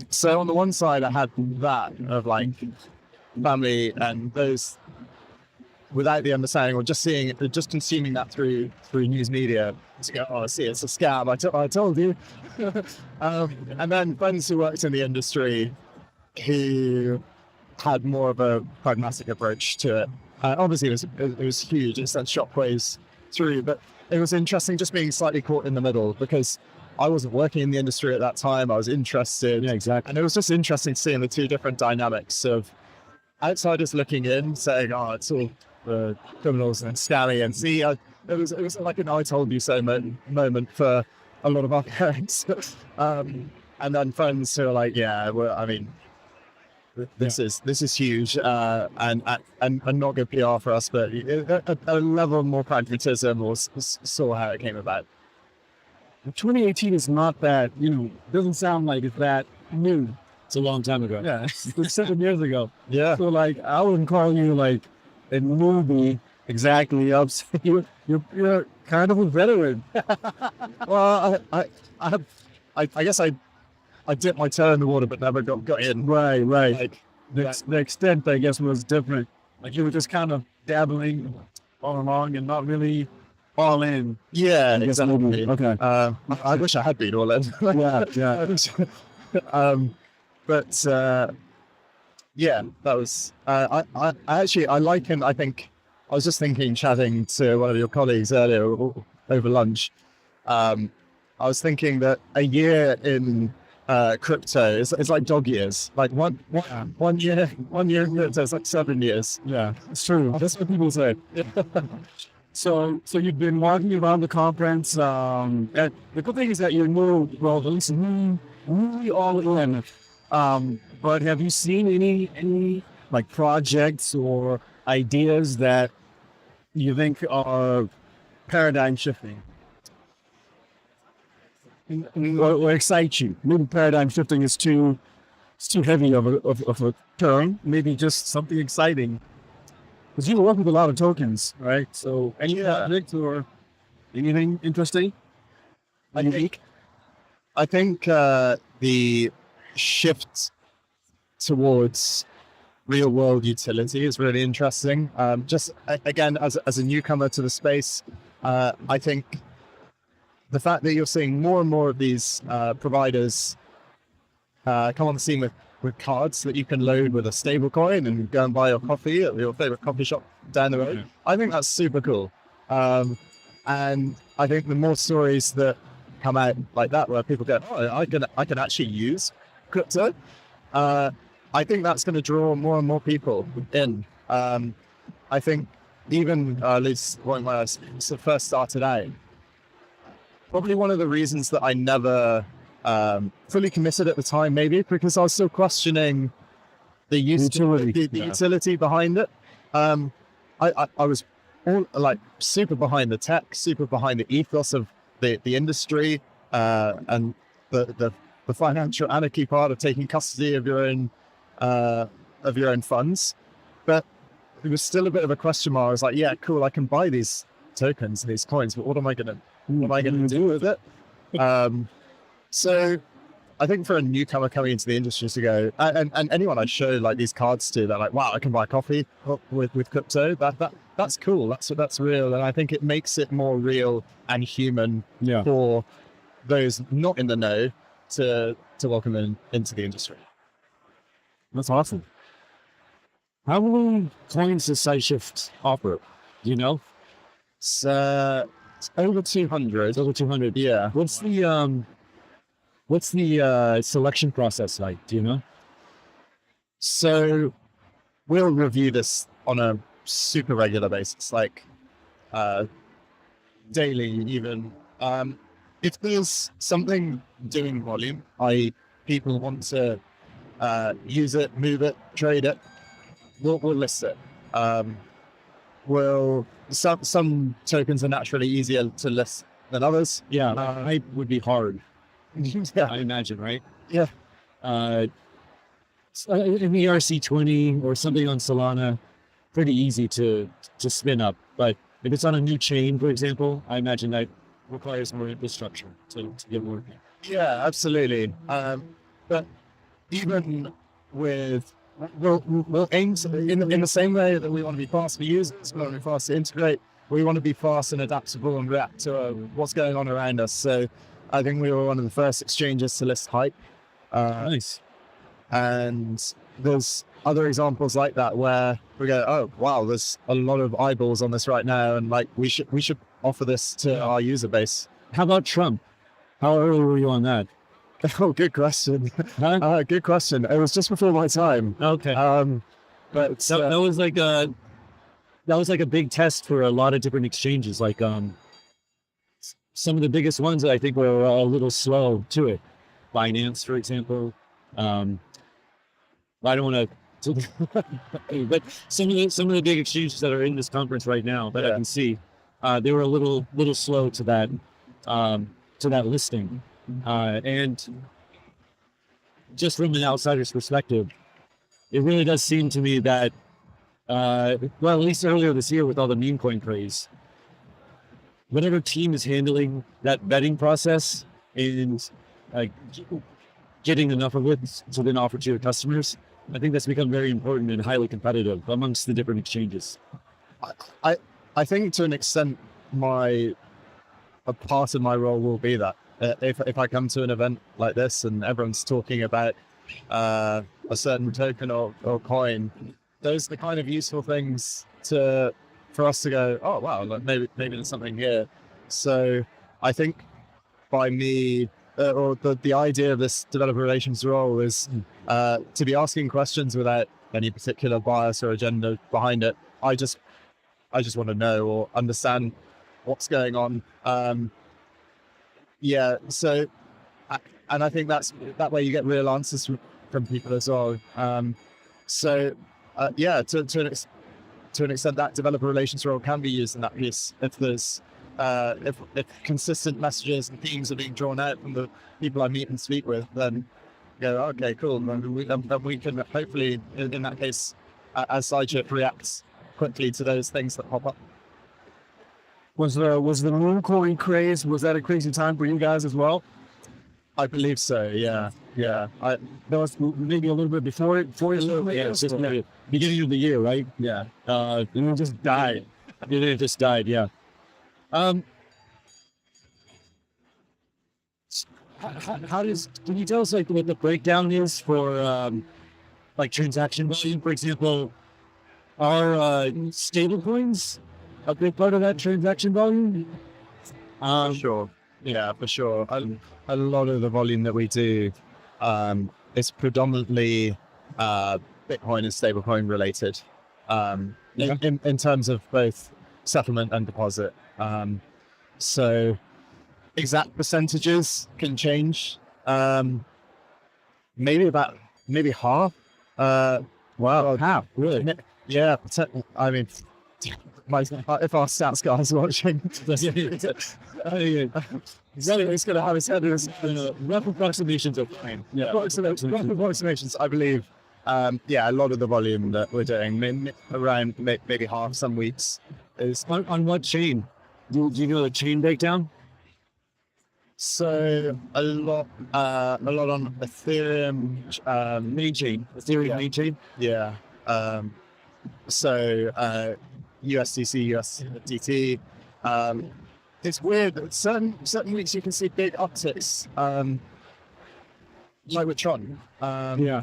So on the one side, I had that of like family and those without the understanding or just seeing it, just consuming that through news media to go, oh, see, it's a scam. I told you. And then friends who worked in the industry who had more of a pragmatic approach to it. Obviously, it was huge. It sent shockwaves through, but it was interesting just being slightly caught in the middle because I wasn't working in the industry at that time. I was interested. Yeah, exactly. And it was just interesting seeing the two different dynamics of outsiders looking in, saying, oh, it's all criminals and scammy. And see, it was like an I told you so moment for a lot of our parents. And then friends who are like, yeah, well, I mean, this is huge and not good PR for us, but a level of more pragmatism or saw how it came about. 2018 is not that, doesn't sound like it's that new. It's a long time ago. Yeah, it's 7 years ago. Yeah. So like, I wouldn't call you like a newbie exactly. You're kind of a veteran. Well, I guess I dipped my toe in the water, but never got in. Right. Like, The extent, I guess, was different. Like you were just kind of dabbling all along and not really all in. Yeah, exactly. Okay. I wish I had been all in. yeah. But yeah, that was. I liken. I think I was just chatting to one of your colleagues earlier over lunch. I was thinking that a year in crypto is like dog years. Like one year in crypto is like 7 years. Yeah, it's true. That's what people say. So you've been walking around the conference. And the good thing is that you're new, well, at least really all in. But have you seen any like projects or ideas that you think are paradigm shifting? Or excite you? Maybe paradigm shifting is too heavy of a term. Maybe just something exciting. Because you work with a lot of tokens, right? So any projects or anything interesting? Unique? I think the shift towards real world utility is really interesting. Just again, as a newcomer to the space, I think the fact that you're seeing more and more of these providers come on the scene with cards that you can load with a stablecoin and go and buy your coffee at your favorite coffee shop down the road. I think that's super cool. And I think the more stories that come out like that, where people go, oh, I can actually use crypto, I think that's going to draw more and more people in. I think even at least when I first started out, probably one of the reasons that I never fully committed at the time, maybe because I was still questioning the utility behind it. I was all like super behind the tech, super behind the ethos of the industry, and the financial anarchy part of taking custody of your own funds. But it was still a bit of a question mark. I was like, yeah, cool, I can buy these tokens and these coins, but what am I gonna do with it? So I think for a newcomer coming into the industry to go, and anyone I show like these cards to, they're like, wow, I can buy coffee with crypto. That's cool. That's real. And I think it makes it more real and human for those not in the know to welcome them into the industry. That's awesome. How many coins does SideShift offer? Do you know? It's over 200. Over 200. Yeah. What's the selection process like? Do you know? So we'll review this on a super regular basis, like daily even. If there's something doing volume, i.e. people want to use it, move it, trade it, we'll list it. Some tokens are naturally easier to list than others. Yeah, hype would be hard. Yeah. I imagine, right? Yeah. An ERC20 or something on Solana, pretty easy to spin up. But if it's on a new chain, for example, I imagine that requires more infrastructure to get working. Yeah, absolutely. But even with, we'll aim to, in the same way that we want to be fast for users, we want to be fast to integrate, we want to be fast and adaptable and react to what's going on around us. So I think we were one of the first exchanges to list hype. Nice. And there's other examples like that where we go, oh wow, there's a lot of eyeballs on this right now, and like we should offer this to our user base. How about Trump? How early were you on that? Oh, good question. Huh? Good question. It was just before my time. Okay. But that was like a big test for a lot of different exchanges. Like some of the biggest ones I think were a little slow to it. Binance, for example. I don't want to, but some of the big exchanges that are in this conference right now that I can see, they were a little slow to that listing, and just from an outsider's perspective, it really does seem to me that, well, at least earlier this year with all the meme coin craze, whatever team is handling that vetting process and getting enough of it to then offer to your customers, I think that's become very important and highly competitive amongst the different exchanges. I think to an extent, a part of my role will be that if I come to an event like this and everyone's talking about a certain token or coin, those are the kind of useful things for us to go, oh wow, like maybe there's something here. So I think by me, or the idea of this developer relations role is to be asking questions without any particular bias or agenda behind it. I just want to know or understand what's going on. So, and I think that way you get real answers from people as well. To an extent, that developer relations role can be used in that piece if there's if consistent messages and themes are being drawn out from the people I meet and speak with, then go, okay, cool. Then we can hopefully, in that case, as SideShift, react quickly to those things that pop up. Was the meme coin craze, was that a crazy time for you guys as well? I believe so, yeah. That was maybe a little bit before it? Yeah, it's just the beginning of the year, right? Yeah. And it just died. It just died, yeah. Can you tell us like what the breakdown is for like transaction volume? For example, are stablecoins a big part of that transaction volume? For sure. Yeah, for sure. A lot of the volume that we do is predominantly Bitcoin and stablecoin related in terms of both settlement and deposit. So exact percentages can change. Maybe half. Wow, half, really? Yeah. I mean, if our stats guys watching, he's going to have his head in his rough approximations of fine. Yeah, rough approximations, I believe. A lot of the volume that we're doing, around maybe half some weeks, is on what chain? Do you know the chain breakdown? So a lot on Ethereum main chain. Ethereum main chain. Yeah. So USDC, USDT. It's weird. Certain weeks you can see big upticks. Like with Tron. Who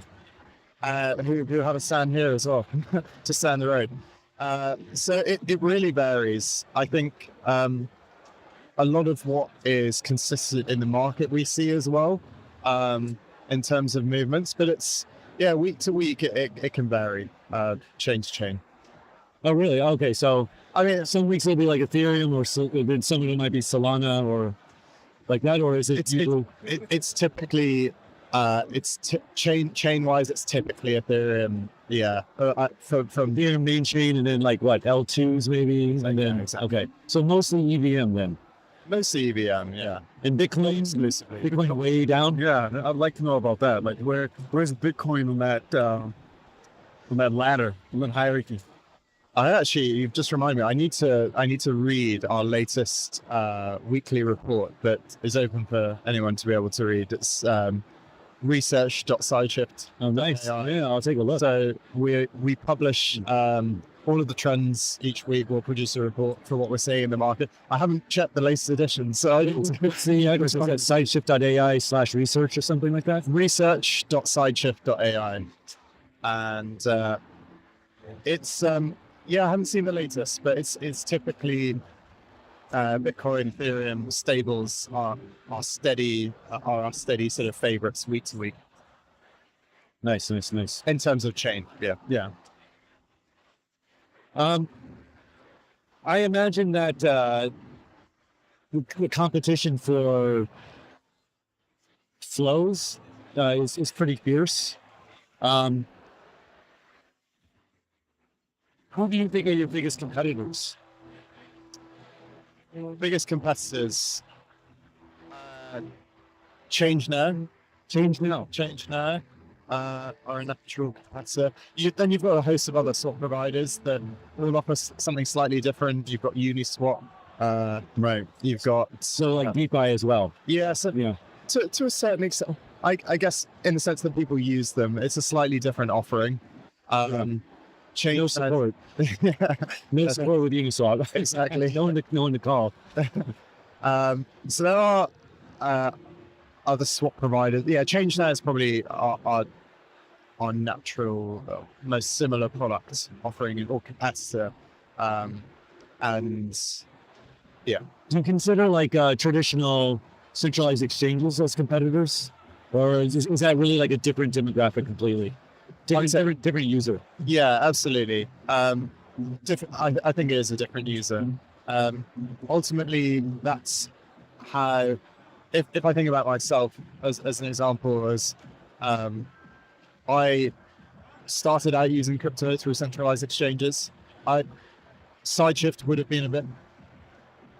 have a stand here as well, just down the road. So it really varies. I think a lot of what is consistent in the market we see as well, in terms of movements, but it's week to week it can vary, chain to chain. Oh really? Okay, so I mean some weeks it'll be like Ethereum, or then some of it might be Solana or like that, or is it? It's typically chain wise, it's typically Ethereum. From Ethereum main chain, and then like what L2s maybe, and then exactly. Okay, so mostly EVM then. Mostly EVM, yeah. And Bitcoin, Bitcoin way down. Yeah, I'd like to know about that. Like, where's Bitcoin on that ladder, on that hierarchy? You've just reminded me. I need to read our latest weekly report that is open for anyone to be able to read. It's research.sideshift. Oh, nice. Yeah, I'll take a look. So we publish all of the trends each week. We'll produce a report for what we're seeing in the market. I haven't checked the latest edition, so I didn't. sideshift.ai/research or something like that. Research.sideshift.ai, and it's I haven't seen the latest, but it's typically Bitcoin, Ethereum, stables are our steady sort of favorites week to week. Nice. In terms of chain, yeah. I imagine that the competition for flows is pretty fierce. Who do you think are your biggest competitors? Biggest competitors, Change Now are a natural competitor. Then you've got a host of other swap providers that all offer something slightly different. You've got Uniswap, right? You've got like DeFi as well. Yeah, so to a certain extent, I guess in the sense that people use them, it's a slightly different offering. Change no support. No support with Uniswap. Exactly. no one to call. So there are other swap providers. Yeah, Change Now is probably our natural, most similar product offering or competitor. And yeah. Do you consider like traditional centralized exchanges as competitors, or is that really like a different demographic completely? Different user. Yeah, absolutely. Different. I think it is a different user. Ultimately, that's how. If I think about myself as an example, I started out using crypto through centralized exchanges. Sideshift would have been a bit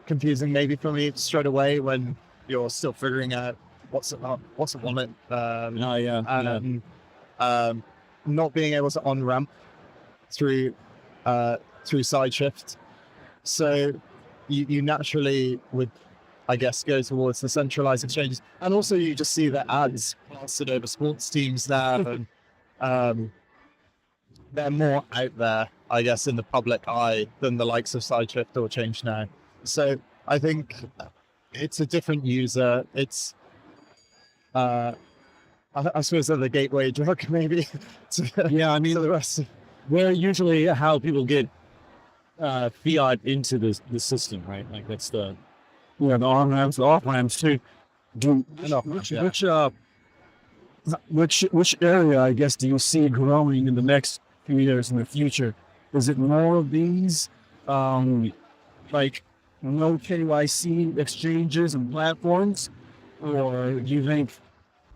confusing maybe for me straight away when you're still figuring out what's a wallet. Not being able to on-ramp through Sideshift. So you naturally would, I guess, go towards the centralized exchanges. And also you just see the ads plastered over sports teams now. And they're more out there, I guess, in the public eye than the likes of Sideshift or Change Now. So I think it's a different user. It's I suppose they're the gateway drug, maybe. To the rest. Where usually how people get fiat into the system, right? Like that's the the on ramps, the off ramps too. Which area, I guess, do you see growing in the next few years in the future? Is it more of these, like no KYC exchanges and platforms, or do you think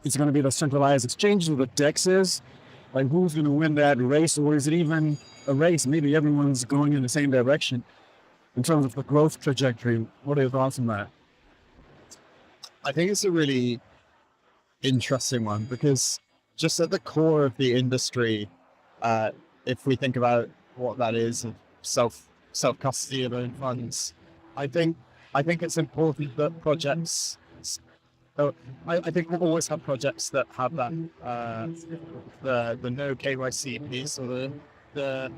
it's going to be the centralized exchanges with DEXs? Like, who's going to win that race, or is it even a race? Maybe everyone's going in the same direction in terms of the growth trajectory. What are your thoughts on that? I think it's a really interesting one because just at the core of the industry, if we think about what that is, self custody of own funds, I think it's important that projects. So I think we'll always have projects that have that the no KYC piece or the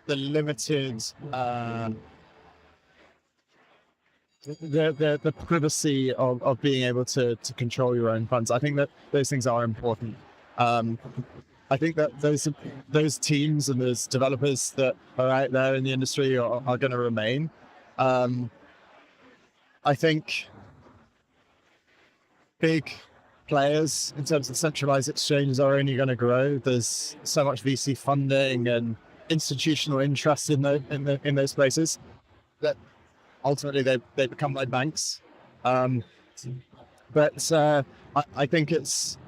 limited the privacy of being able to control your own funds. I think that those things are important. I think that those teams and those developers that are out there in the industry are going to remain. I think big players in terms of centralized exchanges are only going to grow. There's so much VC funding and institutional interest in those places that ultimately they become like banks. But I think it's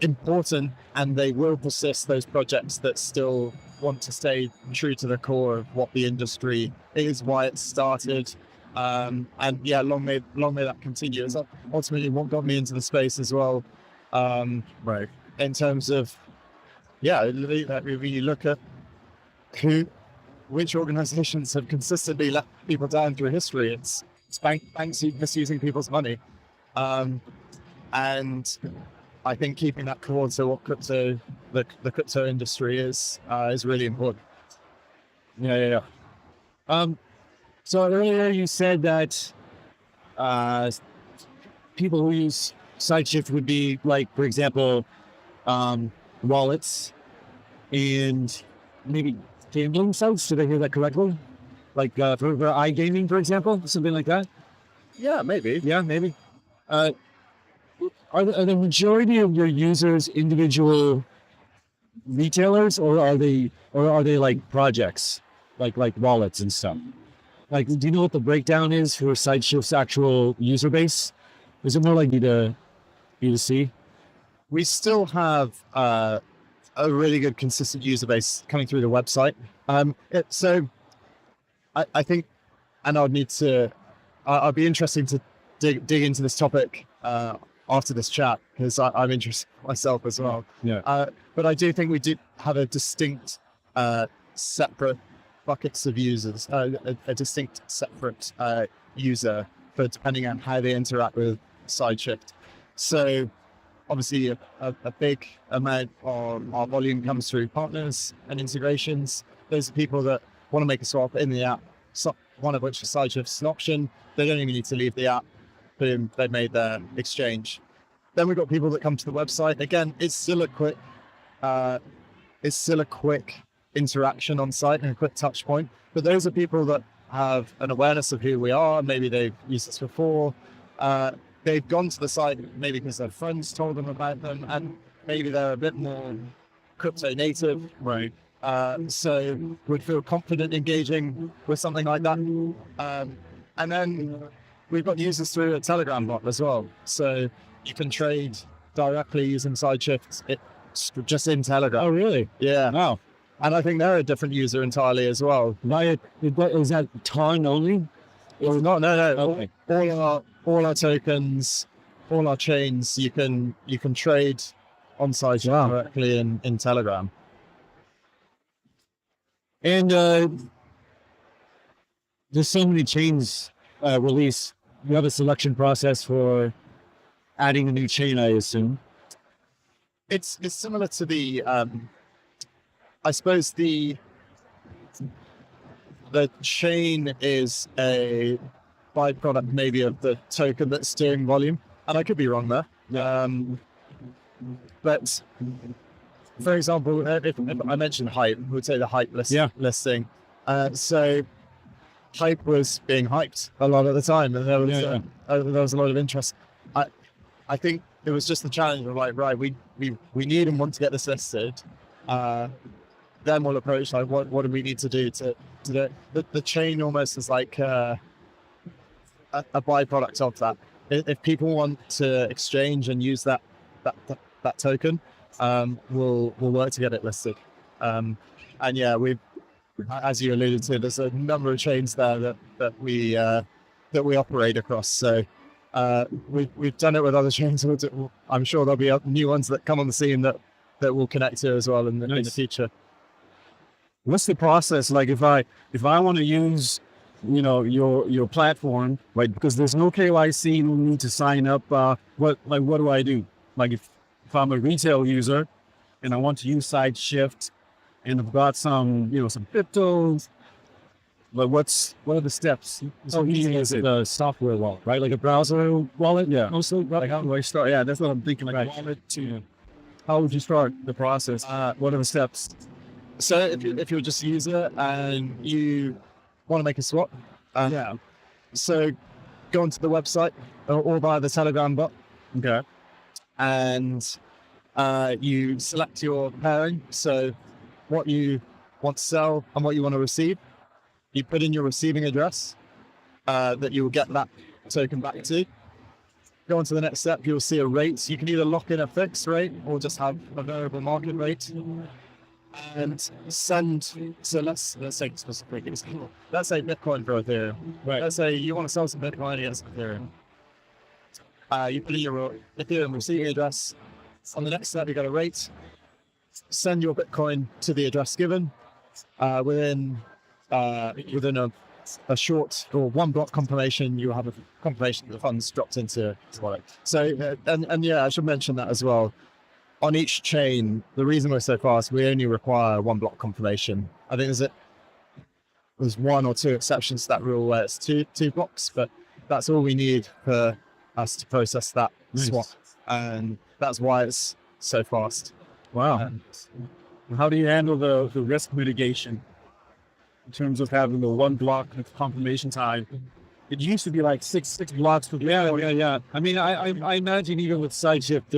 important, and they will persist, those projects that still want to stay true to the core of what the industry is, why it started. And yeah, long may that continue. It's ultimately what got me into the space as well. Right. In terms of, yeah, if you look at which organizations have consistently let people down through history, it's banks misusing people's money. And I think keeping that core to what the crypto industry is really important. Yeah. So earlier you said that people who use SideShift would be like, for example, wallets and maybe gambling sites. Did I hear that correctly? Like for iGaming, for example, something like that? Yeah, maybe. Yeah, maybe. Are the majority of your users individual retailers, or are they like projects, like wallets and stuff? Like, do you know what the breakdown is for SideShift's actual user base? Is it more like B2C? We still have a really good, consistent user base coming through the website. So I think, and I'd be interested to dig into this topic after this chat, because I'm interested myself as well. Yeah. But I do think we do have a distinct, separate buckets of users, a distinct separate user for depending on how they interact with SideShift. So obviously a big amount of our volume comes through partners and integrations. Those are people that want to make a swap in the app, one of which is SideShift's an option. They don't even need to leave the app. Boom, they made their exchange. Then we've got people that come to the website. Again, it's still a quick interaction on site and a quick touch point. But those are people that have an awareness of who we are. Maybe they've used us before. They've gone to the site maybe because their friends told them about them, and maybe they're a bit more crypto native. Right. So would feel confident engaging with something like that. And then we've got users through a Telegram bot as well. So you can trade directly using SideShift just in Telegram. Oh, really? Yeah. Wow. And I think they're a different user entirely as well. Is that ton only? Or not? No. Okay. All our tokens, all our chains, you can trade on SideShift directly in Telegram. And there's so many chains release. You have a selection process for adding a new chain, I assume. It's similar to the I suppose the chain is a byproduct maybe of the token that's steering volume, and I could be wrong there. But for example, if I mentioned hype, we would say the hype listing. So hype was being hyped a lot at the time, and there was a lot of interest. I think it was just the challenge of like, right, we need and want to get this listed. Then we'll approach like what do we need to do to do it. The chain almost is like a byproduct of that. If people want to exchange and use that token, we'll work to get it listed. And yeah, we, as you alluded to, there's a number of chains there that we operate across. So we've done it with other chains. I'm sure there'll be new ones that come on the scene that we'll connect to as well in the future. What's the process like if I want to use, you know, your platform, right? Because there's no KYC, no need to sign up. What do I do? Like if I'm a retail user and I want to use SideShift and I've got some cryptos, but what are the steps? So easy as a software wallet, right? Like a browser wallet. Yeah. Also, Like how do I start? Yeah, that's what I'm thinking. Like wallet to. How would you start the process? What are the steps? So if you're just a user and you want to make a swap, so go onto the website or via the Telegram bot. Okay. And you select your pairing. So what you want to sell and what you want to receive. You put in your receiving address that you will get that token back to. Go on to the next step, you'll see a rate. You can either lock in a fixed rate or just have a variable market rate. And send, so let's say specific. Let's say Bitcoin for Ethereum. Right. Let's say you want to sell some Bitcoin against Ethereum. You put in your Ethereum receiving address. On the next step, you got a rate. Send your Bitcoin to the address given. Within a short or one block confirmation, you have a confirmation that the funds dropped into the wallet. So, and yeah, I should mention that as well. On each chain, the reason we're so fast, we only require one block confirmation. I think there's one or two exceptions to that rule where it's two blocks, but that's all we need for us to process that swap. And that's why it's so fast. Wow. How do you handle the risk mitigation in terms of having the one block confirmation time? It used to be like six blocks for Yeah. I mean, I imagine even with SideShift,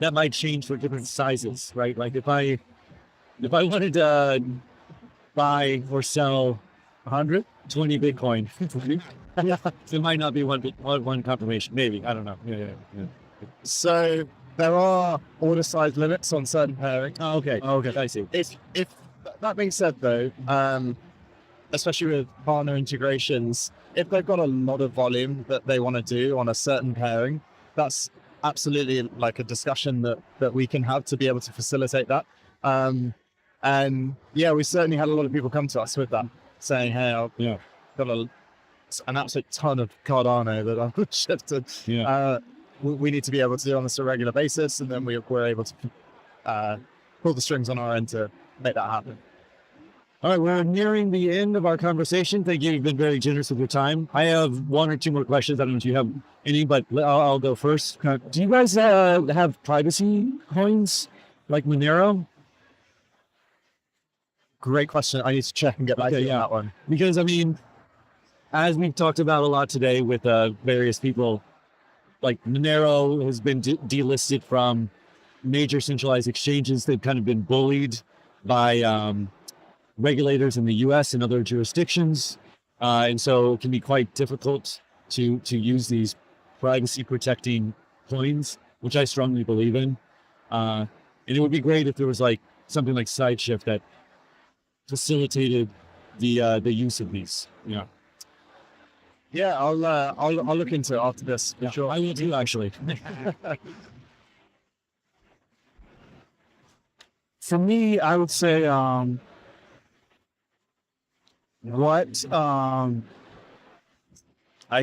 that might change for different sizes, right? Like if I wanted to buy or sell 120 Bitcoin, it might not be one confirmation. Maybe, I don't know. Yeah. So there are order size limits on certain pairing. Oh, okay. I see. If that being said, though, especially with partner integrations, if they've got a lot of volume that they want to do on a certain pairing, that's absolutely like a discussion that we can have to be able to facilitate that. And yeah, we certainly had a lot of people come to us with that, saying, "Hey, I've got an absolute ton of Cardano that I've shifted. We need to be able to do on this a regular basis," and then we're able to pull the strings on our end to make that happen. All right, we're nearing the end of our conversation. Thank you. You've been very generous with your time. I have one or two more questions. I don't know if you have any, but I'll go first. Do you guys have privacy coins like Monero? Great question. I need to check and get back to you on that one. Because, I mean, as we've talked about a lot today with various people, like Monero has been delisted from major centralized exchanges. They've kind of been bullied by regulators in the US and other jurisdictions. And so it can be quite difficult to use these privacy protecting coins, which I strongly believe in. And it would be great if there was like something like SideShift that facilitated the use of these. Yeah, I'll look into it after this for sure. I will too, actually. For me, I would say I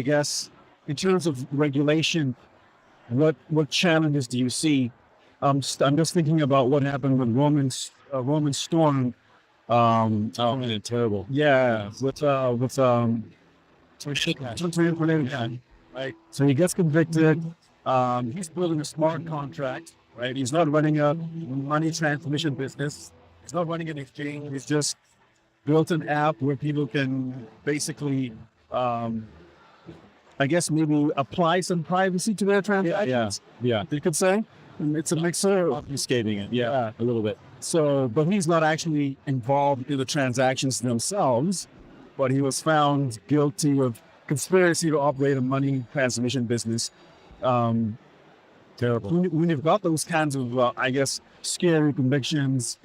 guess in terms of regulation, what challenges do you see? I'm just thinking about what happened with Roman Storm. Terrible. Yeah, with right. So he gets convicted. He's building a smart contract, right? He's not running a money transmission business. He's not running an exchange. He's just built an app where people can basically, I guess maybe apply some privacy to their transactions. Yeah. You could say It's a mixer. obfuscating it. Yeah, a little bit. So, but he's not actually involved in the transactions themselves, but he was found guilty of conspiracy to operate a money transmission business. Terrible. When you've got those kinds of, I guess, scary convictions,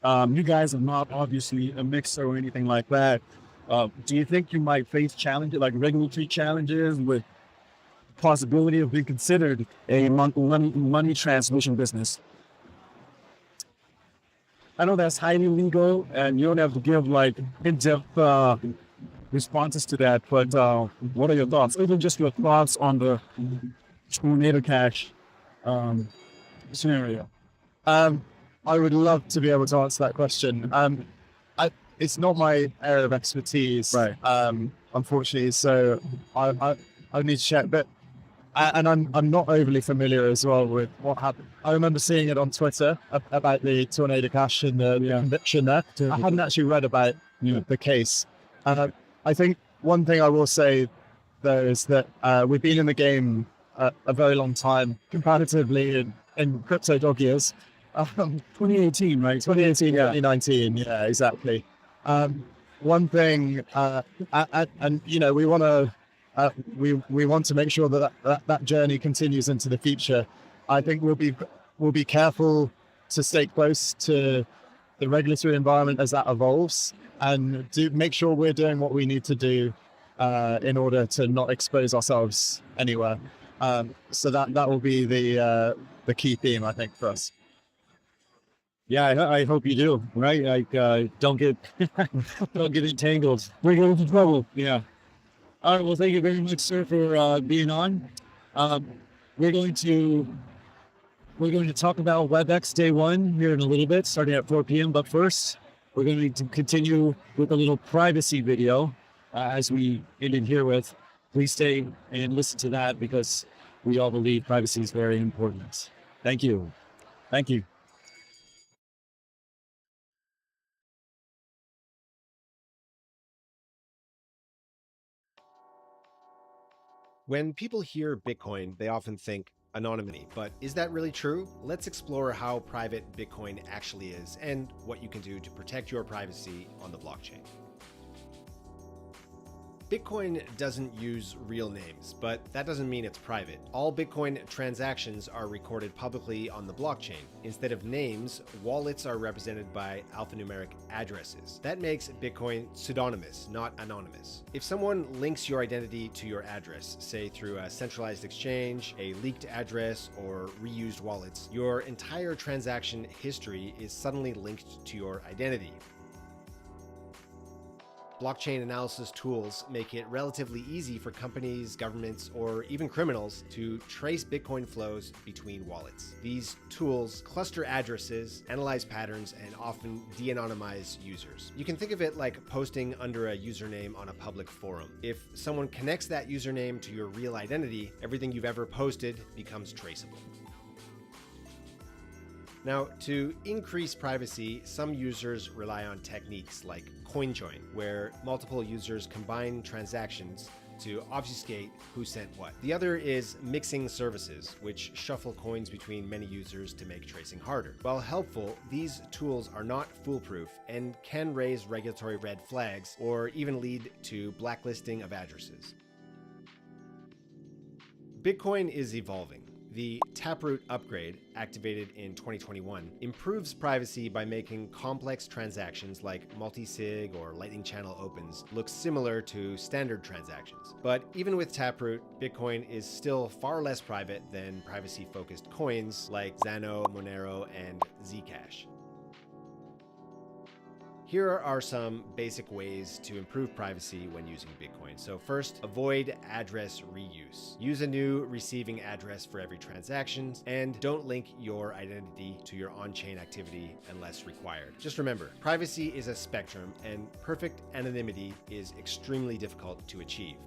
you guys are not obviously a mixer or anything like that. Do you think you might face challenges, like regulatory challenges, with possibility of being considered a money transmission business? I know that's highly legal, and you don't have to give like in-depth responses to that. But what are your thoughts? Even just your thoughts on the tornado cash scenario. I would love to be able to answer that question. It's not my area of expertise, right? Unfortunately, so I need to check. But and I'm not overly familiar as well with what happened. I remember seeing it on Twitter about the tornado cash and the conviction there. I hadn't actually read about the case. And I think one thing I will say though is that we've been in the game a very long time comparatively in crypto dog years. 2018, right? 2018, 2019, yeah, exactly. One thing, and you know, we want to make sure that journey continues into the future. I think we'll be careful to stay close to the regulatory environment as that evolves, and make sure we're doing what we need to do in order to not expose ourselves anywhere. So that will be the key theme, I think, for us. Yeah, I hope you do. Right, like don't get entangled. We're getting into trouble. Yeah. All right. Well, thank you very much, sir, for being on. We're going to talk about WebX Day 1 here in a little bit, starting at 4 p.m. But first, we're going to continue with a little privacy video, as we ended here with. Please stay and listen to that because we all believe privacy is very important. Thank you. Thank you. When people hear Bitcoin, they often think anonymity, but is that really true? Let's explore how private Bitcoin actually is and what you can do to protect your privacy on the blockchain. Bitcoin doesn't use real names, but that doesn't mean it's private. All Bitcoin transactions are recorded publicly on the blockchain. Instead of names, wallets are represented by alphanumeric addresses. That makes Bitcoin pseudonymous, not anonymous. If someone links your identity to your address, say through a centralized exchange, a leaked address, or reused wallets, your entire transaction history is suddenly linked to your identity. Blockchain analysis tools make it relatively easy for companies, governments, or even criminals to trace Bitcoin flows between wallets. These tools cluster addresses, analyze patterns, and often de-anonymize users. You can think of it like posting under a username on a public forum. If someone connects that username to your real identity, everything you've ever posted becomes traceable. Now, to increase privacy, some users rely on techniques like CoinJoin, where multiple users combine transactions to obfuscate who sent what. The other is mixing services, which shuffle coins between many users to make tracing harder. While helpful, these tools are not foolproof and can raise regulatory red flags or even lead to blacklisting of addresses. Bitcoin is evolving. The Taproot upgrade, activated in 2021, improves privacy by making complex transactions like multi-sig or Lightning Channel opens look similar to standard transactions. But even with Taproot, Bitcoin is still far less private than privacy-focused coins like Xano, Monero, and Zcash. Here are some basic ways to improve privacy when using Bitcoin. So first, avoid address reuse. Use a new receiving address for every transaction, and don't link your identity to your on-chain activity unless required. Just remember, privacy is a spectrum, and perfect anonymity is extremely difficult to achieve.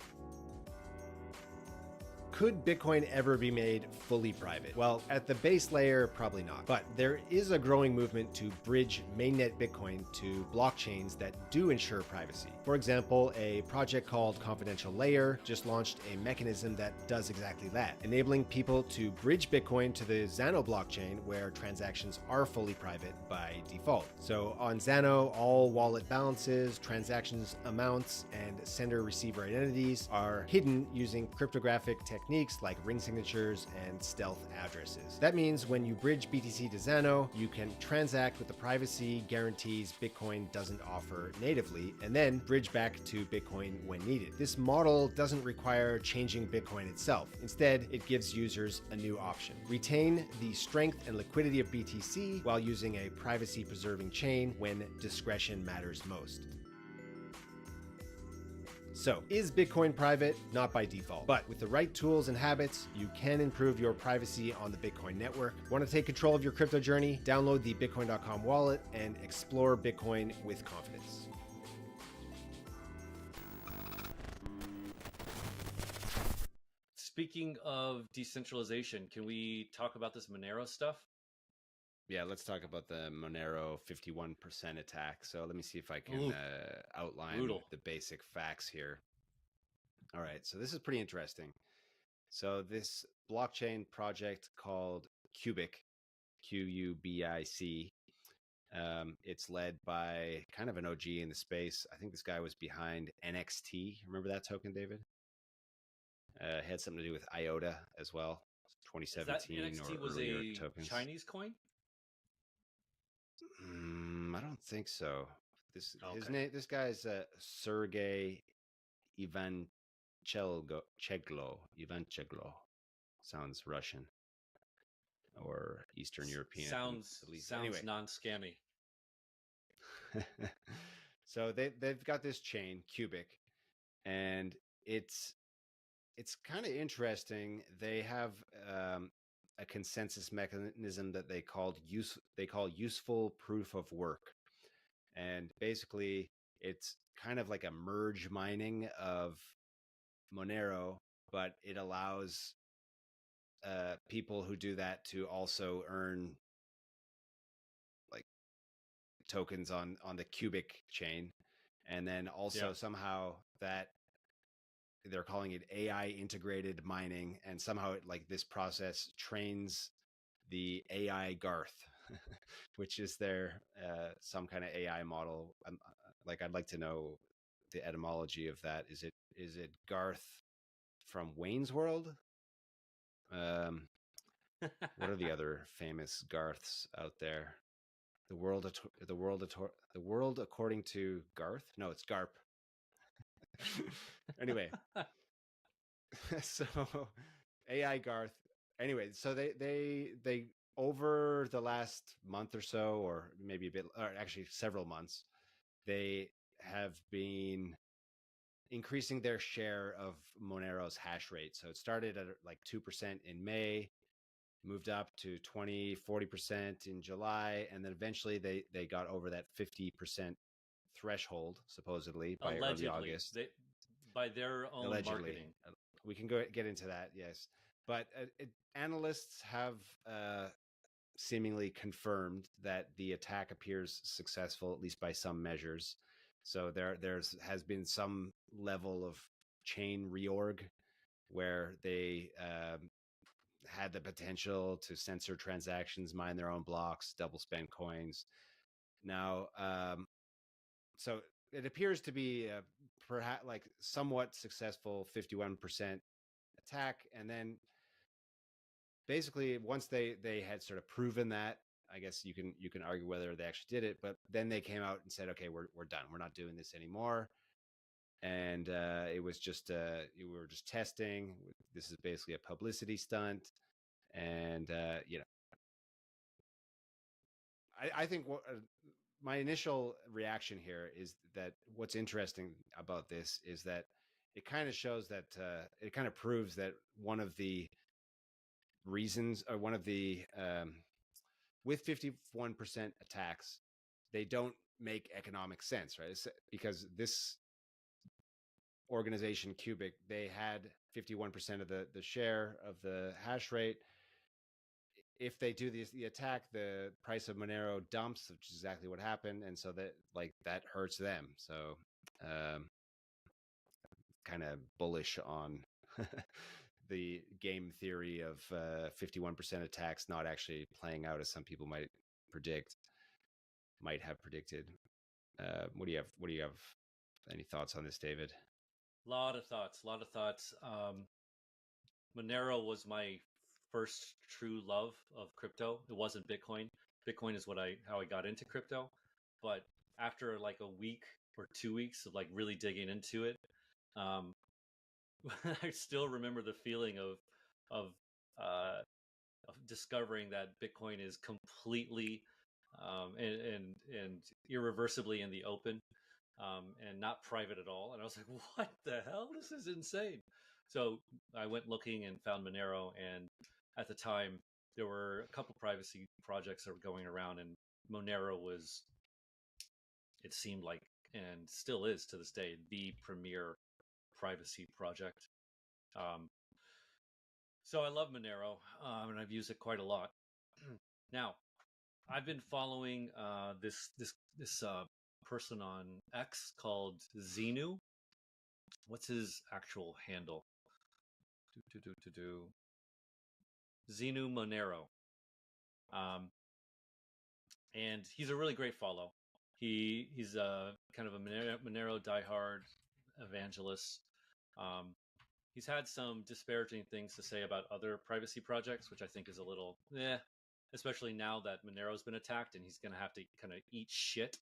Could Bitcoin ever be made fully private? Well, at the base layer, probably not. But there is a growing movement to bridge mainnet Bitcoin to blockchains that do ensure privacy. For example, a project called Confidential Layer just launched a mechanism that does exactly that, enabling people to bridge Bitcoin to the Zano blockchain where transactions are fully private by default. So on Zano, all wallet balances, transactions amounts, and sender-receiver identities are hidden using cryptographic techniques like ring signatures and stealth addresses. That means when you bridge BTC to Zano, you can transact with the privacy guarantees Bitcoin doesn't offer natively, and then bridge back to Bitcoin when needed. This model doesn't require changing Bitcoin itself. Instead, it gives users a new option. Retain the strength and liquidity of BTC while using a privacy-preserving chain when discretion matters most. So, is Bitcoin private? Not by default, but with the right tools and habits, you can improve your privacy on the Bitcoin network. Want to take control of your crypto journey? Download the Bitcoin.com wallet and explore Bitcoin with confidence. Speaking of decentralization, can we talk about this Monero stuff? Yeah, let's talk about the Monero 51% attack. So let me see if I can outline the basic facts here. All right, so this is pretty interesting. So this blockchain project called Cubic, Qubic, it's led by kind of an OG in the space. I think this guy was behind NXT. Remember that token, David? Had something to do with IOTA as well. 2017 NXT or was earlier a tokens. Chinese coin? I don't think so. His name. This guy's Sergey Ivancheglo. Sounds Russian or Eastern European. Sounds anyway. non-scammy. So they've got this chain Cubic, and it's kind of interesting. They have a consensus mechanism that they call useful proof of work, and basically it's kind of like a merge mining of Monero, but it allows people who do that to also earn like tokens on the Cubic chain, and then also somehow that they're calling it AI integrated mining, and somehow like this process trains the AI Garth, which is their some kind of AI model. I'd like to know the etymology of that. Is it Garth from Wayne's World? What are the other famous Garths out there? The world according to Garth? No, it's Garp. Anyway, so AI Garth. Anyway, so they over the last month or so, or maybe a bit, or actually several months, they have been increasing their share of Monero's hash rate. So it started at like 2% in May, moved up to 40% in July, and then eventually they got over that 50% threshold, supposedly by early August. By their own marketing. We can get into that, yes. But analysts have seemingly confirmed that the attack appears successful, at least by some measures. So has been some level of chain reorg where they had the potential to censor transactions, mine their own blocks, double spend coins. Now, so it appears to be perhaps like somewhat successful 51% attack, and then basically once they had sort of proven that, I guess you can argue whether they actually did it, but then they came out and said, okay, we're done, we're not doing this anymore, and it was just we were just testing. This is basically a publicity stunt, and I think my initial reaction here is that what's interesting about this is that it kind of shows that it kind of proves that one of the reasons, or one of the with 51% attacks, they don't make economic sense, right? It's because this organization Cubic, they had 51% of the share of the hash rate. If they do the attack, the price of Monero dumps, which is exactly what happened, and so that hurts them. So kind of bullish on the game theory of 51% attacks not actually playing out as some people might have predicted. What do you have? Any thoughts on this, David? Lot of thoughts. Monero was my first true love of crypto. It wasn't Bitcoin. Bitcoin is how I got into crypto. But after like a week or 2 weeks of like really digging into it, I still remember the feeling of discovering that Bitcoin is completely and irreversibly in the open, and not private at all. And I was like, what the hell? This is insane. So I went looking and found Monero. And at the time, there were a couple privacy projects that were going around, and Monero was, it seemed like, and still is to this day, the premier privacy project. So I love Monero, and I've used it quite a lot. Now, I've been following this person on X called Xenu. What's his actual handle? Xenu Monero. And he's a really great follow. He's a kind of a Monero diehard evangelist. He's had some disparaging things to say about other privacy projects, which I think is a little, especially now that Monero's been attacked and he's going to have to kind of eat shit.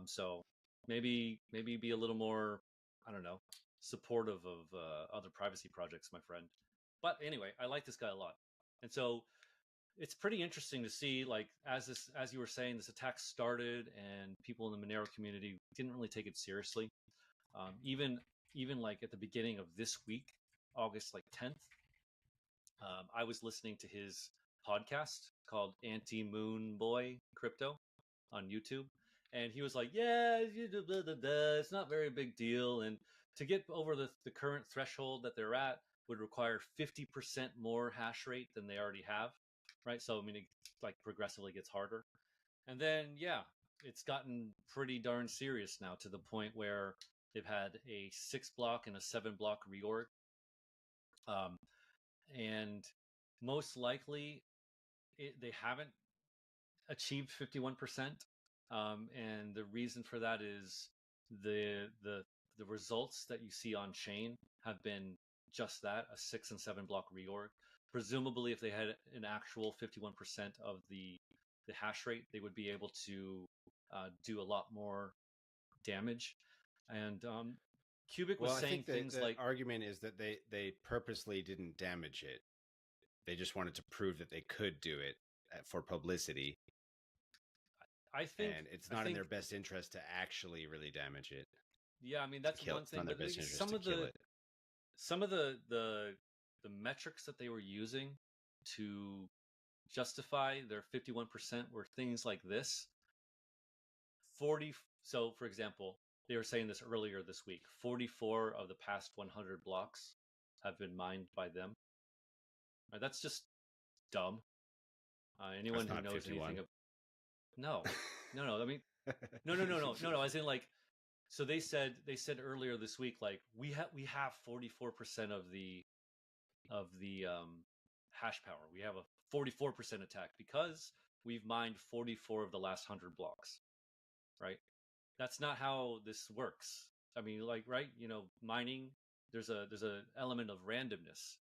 So maybe be a little more, I don't know, supportive of other privacy projects, my friend. But anyway, I like this guy a lot. And so it's pretty interesting to see, like, as you were saying, this attack started and people in the Monero community didn't really take it seriously. Even like at the beginning of this week, August like 10th, I was listening to his podcast called Anti-Moon Boy Crypto on YouTube. And he was like, yeah, it's not very big deal. And to get over the current threshold that they're at would require 50% more hash rate than they already have. Right. So, I mean, it like progressively gets harder. And then, yeah, it's gotten pretty darn serious now, to the point where they've had a 6-block and a 7-block reorg. And most likely they haven't achieved 51%. And the reason for that is the results that you see on chain have been just that, a 6 and 7-block reorg. Presumably, if they had an actual 51% of the hash rate, they would be able to do a lot more damage. And Cubic was saying things the like, argument is that they purposely didn't damage it. They just wanted to prove that they could do it for publicity. I think, and it's not in their best interest to actually really damage it. Yeah, I mean, that's one thing. But some of the metrics that they were using to justify their 51% were things like this. 40. So, for example, they were saying this earlier this week. 44 of the past 100 blocks have been mined by them. Right, that's just dumb. Anyone who knows 51. Anything. No. I mean, no. As in, like, so they said earlier this week, like, we have 44% of the hash power. We have a 44% attack because we've mined 44 of the last 100 blocks. Right? That's not how this works. I mean, like, right? You know, mining, there's a element of randomness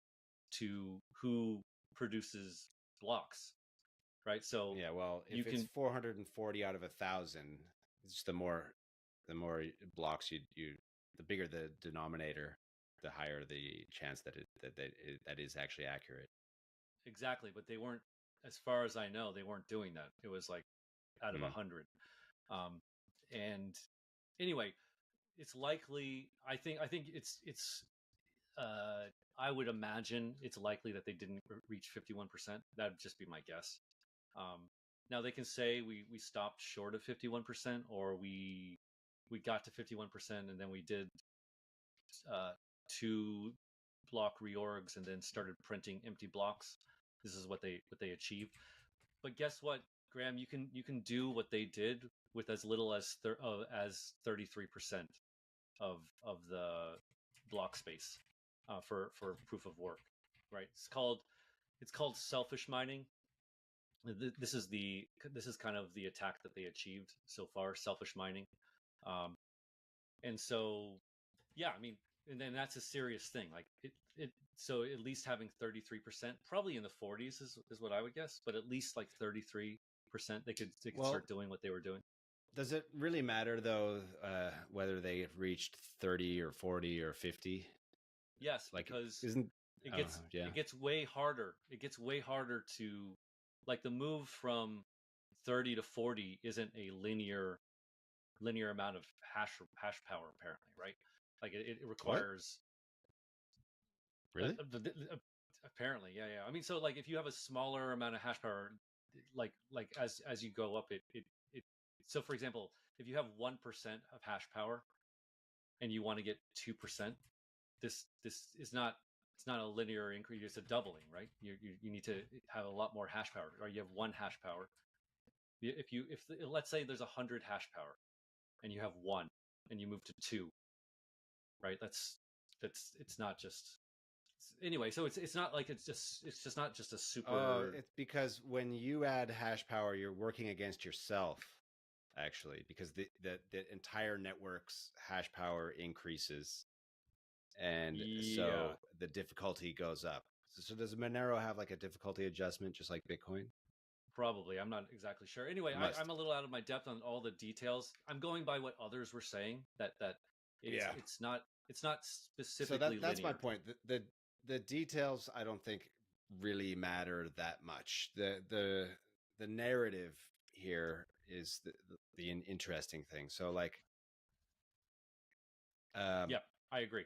to who produces blocks. Right. So yeah, well, if it's 440 out of 1,000, it's the more blocks you the bigger the denominator, the higher the chance that that is actually accurate. Exactly, but they weren't, as far as I know, they weren't doing that. It was like out of 100. And anyway, it's likely. I think it's. I would imagine it's likely that they didn't reach 51%. That'd just be my guess. Now they can say we stopped short of 51%, or we got to 51% and then we did two block reorgs and then started printing empty blocks. This is what they achieved. But guess what, Graham? You can do what they did with as little as 33% of the block space for proof of work, right? It's called selfish mining. This is kind of the attack that they achieved so far, selfish mining. And so, yeah, I mean, and then that's a serious thing. Like so at least having 33%, probably in the 40s is what I would guess, but at least like 33%, they could start doing what they were doing. Does it really matter though, whether they have reached 30 or 40 or 50? Yes, like, because isn't it gets way harder. It gets way harder to, like, the move from 30 to 40 isn't a linear amount of hash power, apparently, right? Like it requires really apparently, yeah. I mean, so like if you have a smaller amount of hash power, like as you go up, it so for example, if you have 1% of hash power and you want to get 2%, this is not, it's not a linear increase, it's a doubling, right? You need to have a lot more hash power, or you have 1 hash power. If let's say there's 100 hash power and you have 1 and you move to 2, right? It's not just, anyway, so it's not like it's just not just a super. It's because when you add hash power, you're working against yourself, actually, because the entire network's hash power increases, and so the difficulty goes up. So does Monero have like a difficulty adjustment just like Bitcoin? Probably. I'm not exactly sure. Anyway, I'm a little out of my depth on all the details. I'm going by what others were saying, that it's not specifically. So that's linear. my point. The details I don't think really matter that much. The narrative here is the interesting thing. So like, yeah, I agree.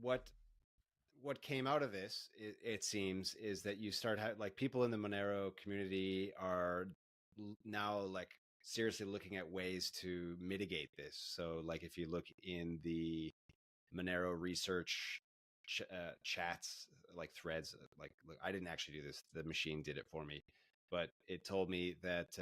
What came out of this, it seems, is that you start like people in the Monero community are now like seriously looking at ways to mitigate this. So like if you look in the Monero research chats, like threads, like look, I didn't actually do this, the machine did it for me, but it told me that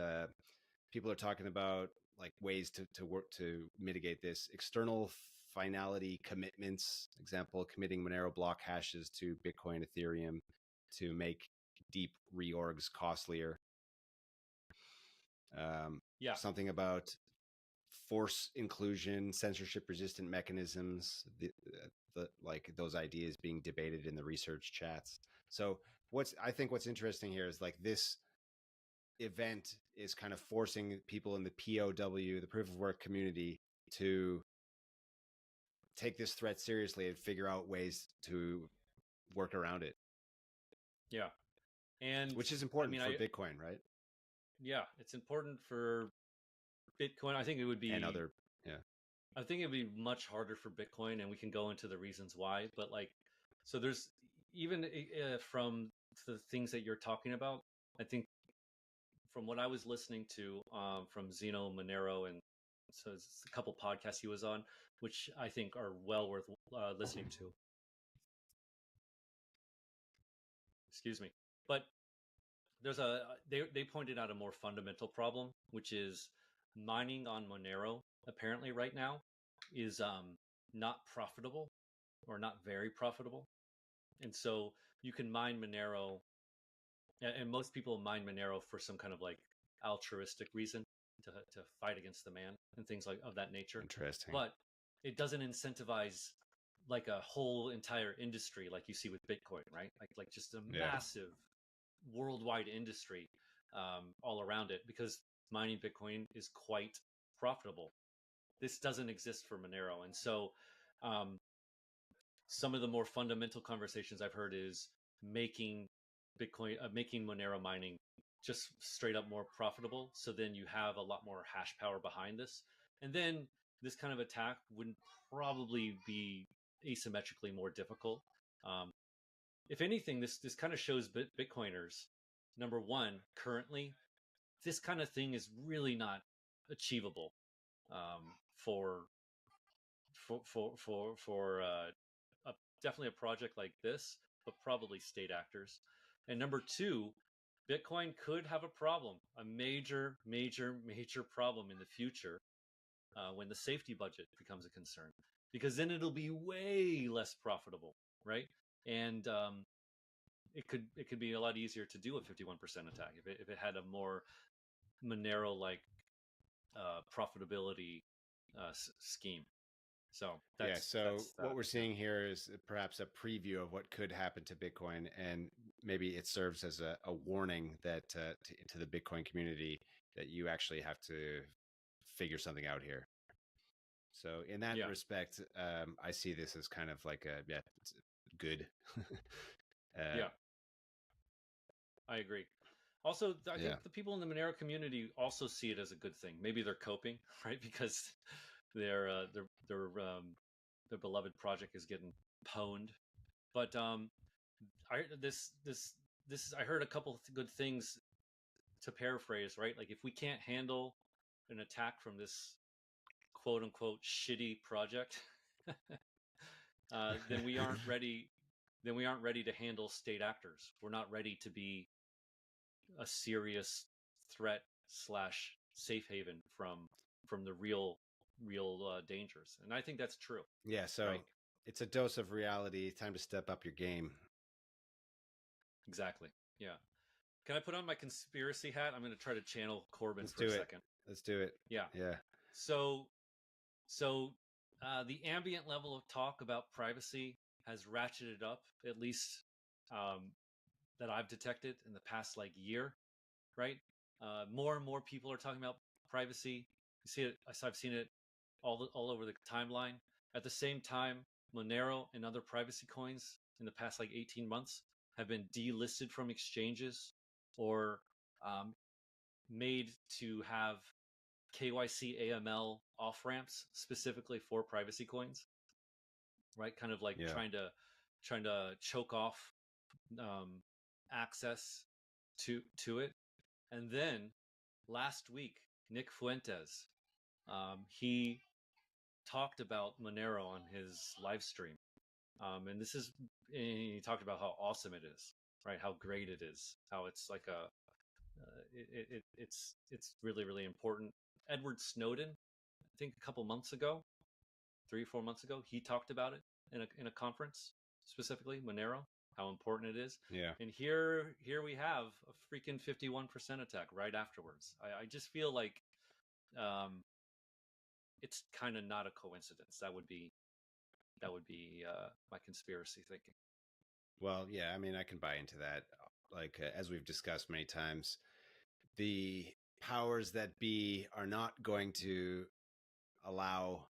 people are talking about like ways to work to mitigate this. External finality commitments, example, committing Monero block hashes to Bitcoin, Ethereum to make deep reorgs costlier. Something about force inclusion, censorship resistant mechanisms, the like those ideas being debated in the research chats. So I think what's interesting here is like this event is kind of forcing people in the POW, the proof of work community, to take this threat seriously and figure out ways to work around it. Yeah. And which is important for Bitcoin, right? Yeah, it's important for Bitcoin. I think it would be, and other, I think it'd be much harder for Bitcoin, and we can go into the reasons why. But like, so there's even from the things that you're talking about, I think from what I was listening to from Zeno Monero, and so it's a couple podcasts he was on, which I think are well worth listening to. Excuse me. But there's they pointed out a more fundamental problem, which is mining on Monero apparently right now is not profitable, or not very profitable. And so you can mine Monero, and most people mine Monero for some kind of like altruistic reason, to fight against the man and things like of that nature. Interesting. But it doesn't incentivize like a whole entire industry like you see with Bitcoin, right? Like just a massive worldwide industry all around it, because mining Bitcoin is quite profitable. This doesn't exist for Monero. And so some of the more fundamental conversations I've heard is making making Monero mining just straight up more profitable. So then you have a lot more hash power behind this. And then this kind of attack wouldn't probably be asymmetrically more difficult. If anything, this kind of shows Bitcoiners, number one, currently, this kind of thing is really not achievable for definitely a project like this, but probably state actors. And number two, Bitcoin could have a problem, a major problem in the future when the safety budget becomes a concern, because then it'll be way less profitable, right? And it could be a lot easier to do a 51% attack if it had a more Monero like profitability scheme. So what we're seeing here is perhaps a preview of what could happen to Bitcoin, and maybe it serves as a warning that to the Bitcoin community that you actually have to figure something out here. So in that respect, I see this as kind of like it's good. Yeah, I agree. Also, I think the people in the Monero community also see it as a good thing. Maybe they're coping, right? Because their beloved project is getting pwned. But I heard a couple of good things to paraphrase, right? Like if we can't handle an attack from this quote unquote shitty project, then we aren't ready. Then we aren't ready to handle state actors. We're not ready to be a serious threat / safe haven from the real dangers. And I think that's true. Yeah. So it's a dose of reality. Time to step up your game. Exactly. Yeah. Can I put on my conspiracy hat? I'm going to try to channel Corbin for a second. Let's do it. Yeah. Yeah. So the ambient level of talk about privacy has ratcheted up, at least that I've detected in the past year, right? More and more people are talking about privacy. You see it. I've seen it all over the timeline. At the same time, Monero and other privacy coins in the past 18 months have been delisted from exchanges or made to have KYC AML off ramps specifically for privacy coins, right? Kind of trying to choke off access to it. And then last week, Nick Fuentes, he talked about Monero on his live stream, and he talked about how awesome it is, right? How great it is, how it's like it's really important. Edward Snowden, I think a couple months ago, 3 or 4 months ago, he talked about it in a conference, specifically Monero, how important it is. Yeah. And here we have a freaking 51% attack right afterwards. I just feel like it's kind of not a coincidence. That would be my conspiracy thinking. Well, yeah, I mean, I can buy into that. As we've discussed many times, the powers that be are not going to allow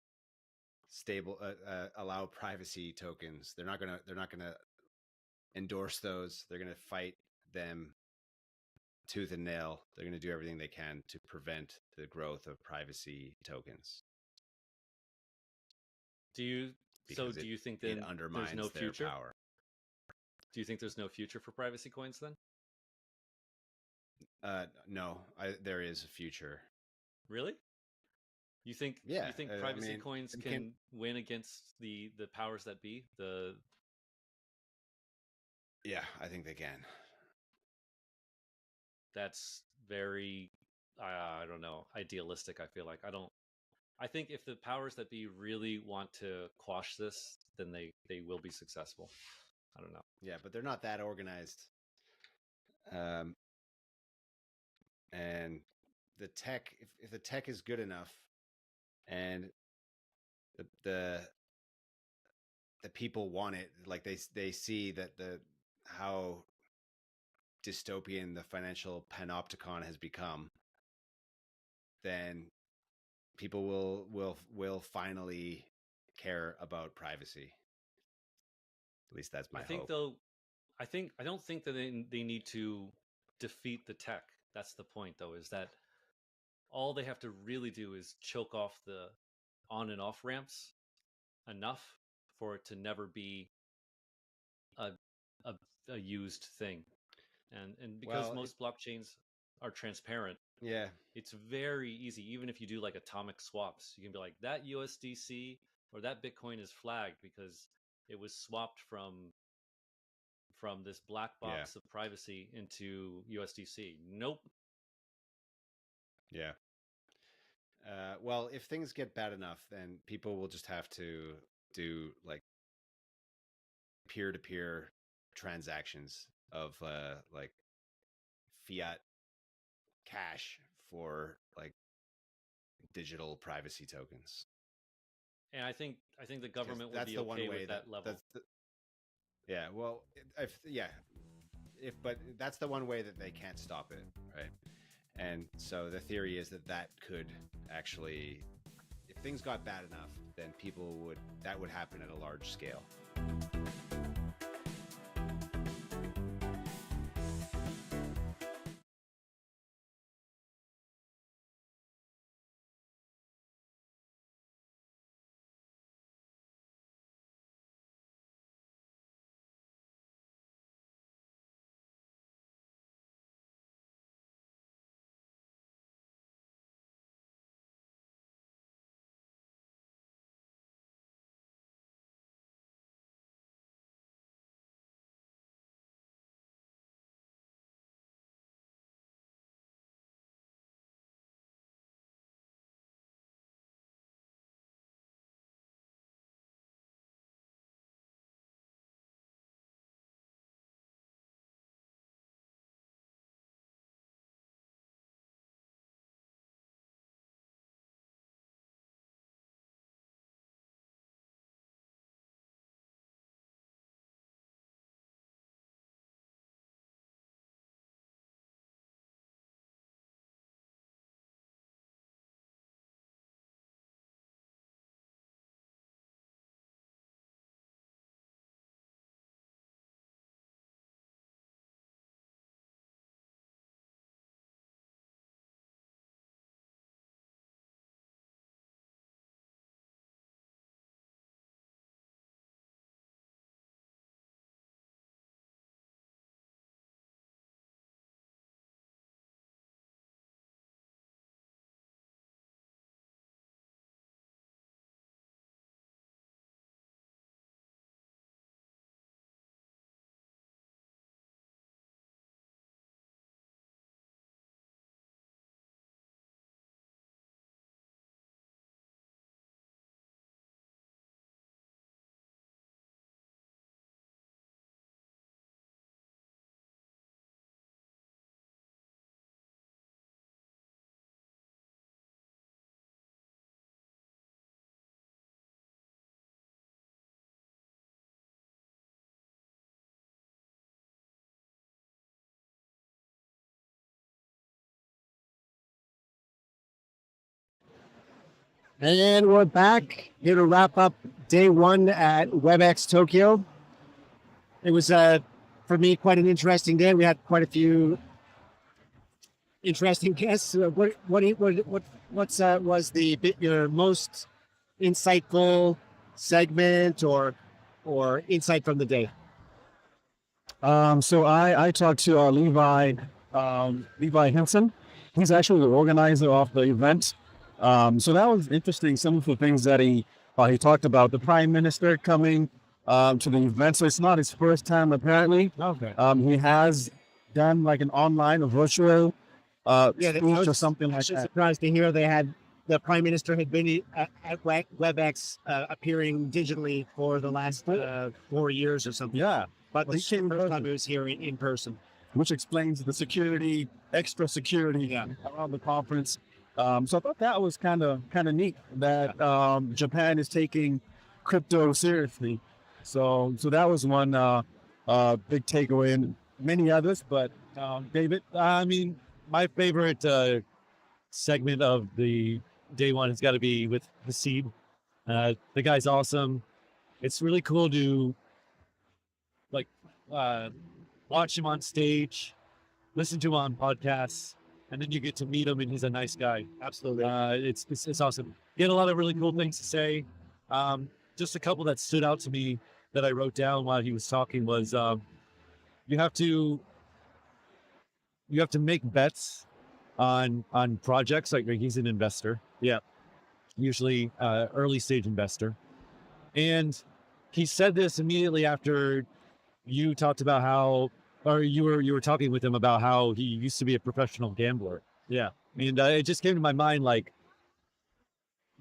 allow privacy tokens. They're not gonna endorse those. They're gonna fight them tooth and nail. They're gonna do everything they can to prevent the growth of privacy tokens. Do you think then it undermines there's no their future? power? Do you think there's no future for privacy coins then? No, there is a future. Really? You think? Yeah. You think privacy coins can win against the powers that be? Yeah, I think they can. That's very, I don't know, idealistic. I feel like I think if the powers that be really want to quash this, then they will be successful. I don't know. Yeah, but they're not that organized. And the tech, if the tech is good enough, and the people want it, they see that how dystopian the financial panopticon has become, then people will finally care about privacy. At least that's my hope. I don't think that they need to defeat the tech. That's the point, though, is that all they have to really do is choke off the on and off ramps enough for it to never be a used thing. And because most blockchains are transparent, yeah, it's very easy. Even if you do atomic swaps, you can be like, that USDC or that Bitcoin is flagged because it was swapped from this black box of privacy into USDC. Nope. Yeah. Well, if things get bad enough, then people will just have to do like peer-to-peer transactions of like fiat cash for like digital privacy tokens. And I think the government would be okay with that level. Yeah, well, but that's the one way that they can't stop it, right? And so the theory is that that could actually, if things got bad enough, then that would happen at a large scale. And we're back here to wrap up day one at WebX Tokyo. It was, for me, quite an interesting day. We had quite a few interesting guests. What was your most insightful segment or insight from the day? So I talked to Levi Henson. He's actually the organizer of the event. So that was interesting. Some of the things that he talked about, the prime minister coming to the event. So it's not his first time apparently. Okay. He has done like an online or virtual speech or something like that. Surprised to hear the prime minister had been at WebX appearing digitally for the last 4 years or something. Yeah. But the first time he was here in person. Which explains the security, extra security around the conference. So I thought that was kind of neat that Japan is taking crypto seriously. So that was one big takeaway, and many others. But David, I mean, my favorite segment of the day one has got to be with Haseeb. The guy's awesome. It's really cool to watch him on stage, listen to him on podcasts, and then you get to meet him, and he's a nice guy. Absolutely. It's awesome. He had a lot of really cool things to say. Just a couple that stood out to me that I wrote down while he was talking was you have to make bets on projects. Like he's an investor. Yeah. Usually early stage investor. And he said this immediately after you talked about how, or you were talking with him about how he used to be a professional gambler. Yeah. And it just came to my mind, like,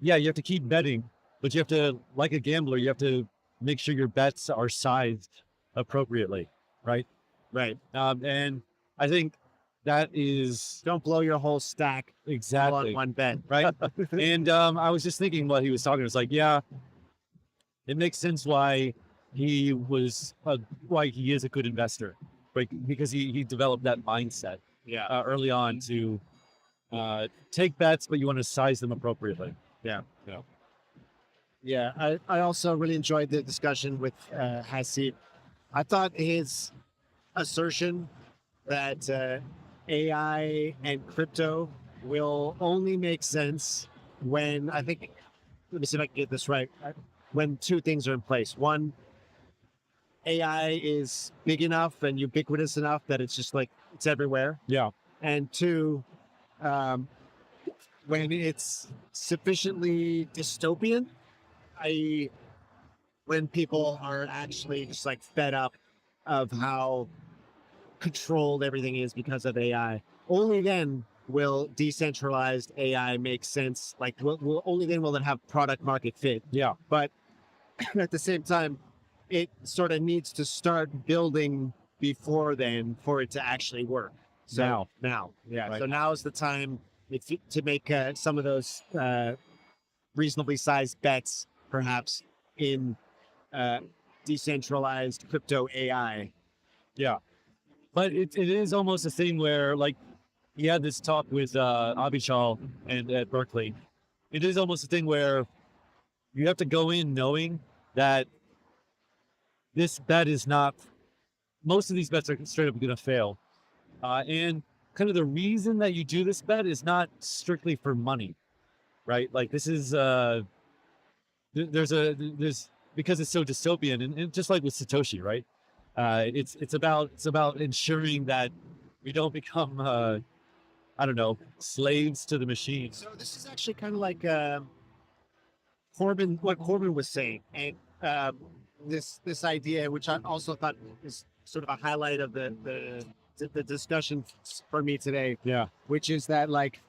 yeah, you have to keep betting, but you have to, like a gambler, you have to make sure your bets are sized appropriately, right? Right. And I think that is, don't blow your whole stack exactly on one bet, right? And I was just thinking while he was talking, it's like, yeah, it makes sense why he was why he is a good investor, right? Because he developed that mindset early on to take bets, but you want to size them appropriately. Yeah. Yeah. Yeah, I also really enjoyed the discussion with Haseeb. I thought his assertion that AI and crypto will only make sense when, I think, let me see if I can get this right, when two things are in place. One, AI is big enough and ubiquitous enough that it's just like, it's everywhere. Yeah. And two, when it's sufficiently dystopian, i.e., when people are actually just like fed up of how controlled everything is because of AI. Only then will decentralized AI make sense. Like, only then will it have product market fit. Yeah. But at the same time, it sort of needs to start building before then for it to actually work. So now, yeah. Right. So now is the time to make some of those reasonably sized bets, perhaps in decentralized crypto AI. Yeah. But it is almost a thing where, like, he had this talk with Abhichal and at Berkeley. It is almost a thing where you have to go in knowing that this bet is not, most of these bets are straight up going to fail. And kind of the reason that you do this bet is not strictly for money, right? Like, this is, there's, because it's so dystopian, and just like with Satoshi, right? It's about ensuring that we don't become, I don't know, slaves to the machine. So this is actually kind of like what Corbin was saying, and this idea, which I also thought is sort of a highlight of the discussion for me today. Yeah. Which is that, like,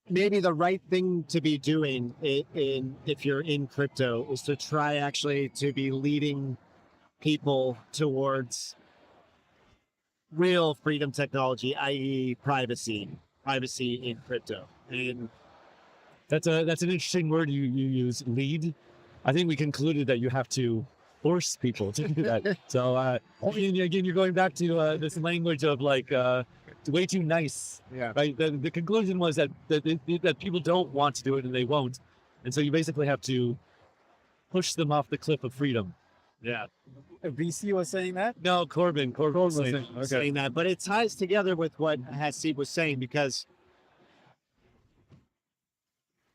maybe the right thing to be doing if you're in crypto is to try actually to be leading people towards real freedom technology, i.e. privacy in crypto. And that's an interesting word you use, lead. I think we concluded that you have to force people to do that. So again, you're going back to this language of like way too nice. Yeah. Right. The conclusion was that people don't want to do it and they won't, and so you basically have to push them off the cliff of freedom. Yeah. VC was saying that? No, Corbin was saying that, but it ties together with what Haseeb was saying, because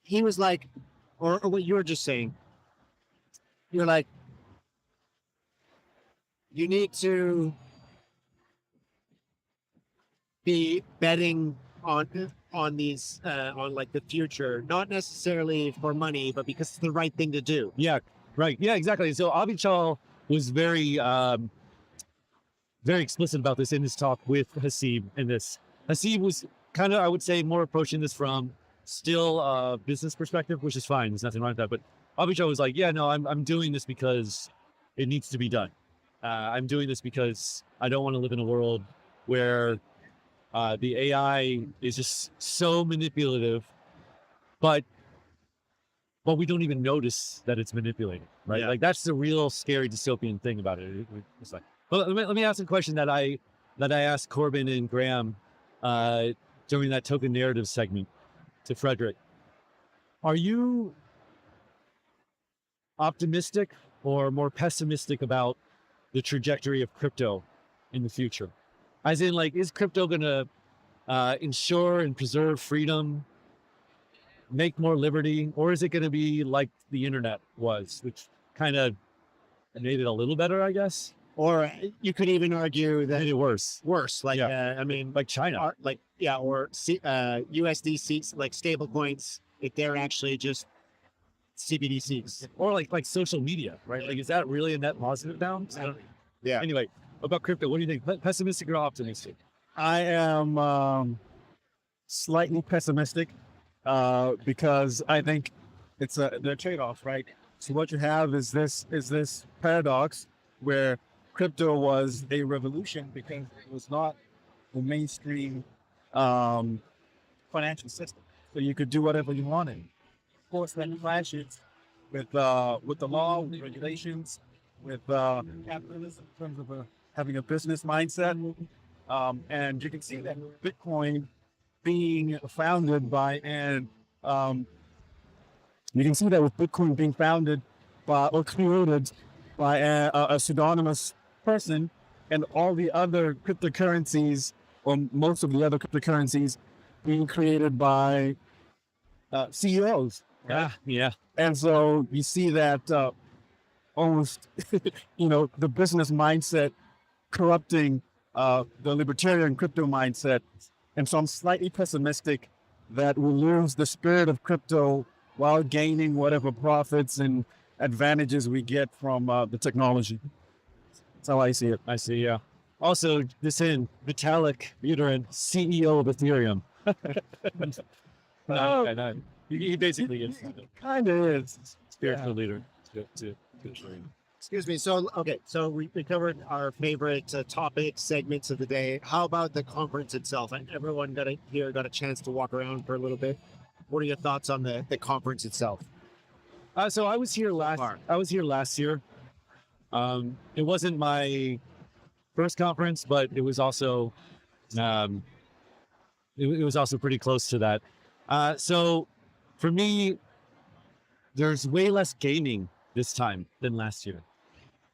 he was like, or what you were just saying, you're like, you need to be betting on these on like the future, not necessarily for money, but because it's the right thing to do. Yeah, right. Yeah, exactly. So Abhichal was very very explicit about this in his talk with Haseeb. In this, Haseeb was kind of, I would say, more approaching this from still a business perspective, which is fine. There's nothing wrong with that. But Abhichal was like, yeah, no, I'm doing this because it needs to be done. I'm doing this because I don't want to live in a world where the AI is just so manipulative, but we don't even notice that it's manipulating, right? Yeah. Like, that's the real scary dystopian thing about it. It's like, well, let me ask a question that I asked Corbin and Graham during that token narrative segment to Frederick. Are you optimistic or more pessimistic about the trajectory of crypto in the future? As in, like, is crypto going to ensure and preserve freedom, make more liberty, or is it going to be like the internet was, which kind of made it a little better, I guess? Or you could even argue that made it worse. Like, Yeah. I mean, like China, or USDC, like stable coins, if they're actually just CBDCs. Or like social media, right? Like, is that really a net positive now? I don't, Yeah. Anyway, about crypto, what do you think? Pessimistic or optimistic? I am slightly pessimistic because I think it's the trade-off, right? So what you have is this paradox where crypto was a revolution because it was not the mainstream financial system, so you could do whatever you wanted. Of course, that clashes with the law, with regulations, with capitalism in terms of having a business mindset. And you can see that Bitcoin being founded by you can see that with Bitcoin being founded by or created by a pseudonymous person, and all the other cryptocurrencies, or most of the other cryptocurrencies, being created by CEOs. Right? Yeah. And so you see that almost, the business mindset corrupting the libertarian crypto mindset. And so I'm slightly pessimistic that we'll lose the spirit of crypto while gaining whatever profits and advantages we get from the technology. That's how I see it. I see, yeah. Also, this in Vitalik Buterin, CEO of Ethereum. He basically is. Kind of is. Spiritual leader to Excuse me. So, okay. So we covered our favorite topic segments of the day. How about the conference itself? And everyone got a chance to walk around for a little bit. What are your thoughts on the conference itself? So I was here last year. It wasn't my first conference, but it was also it was also pretty close to that. So for me, there's way less gaming this time than last year.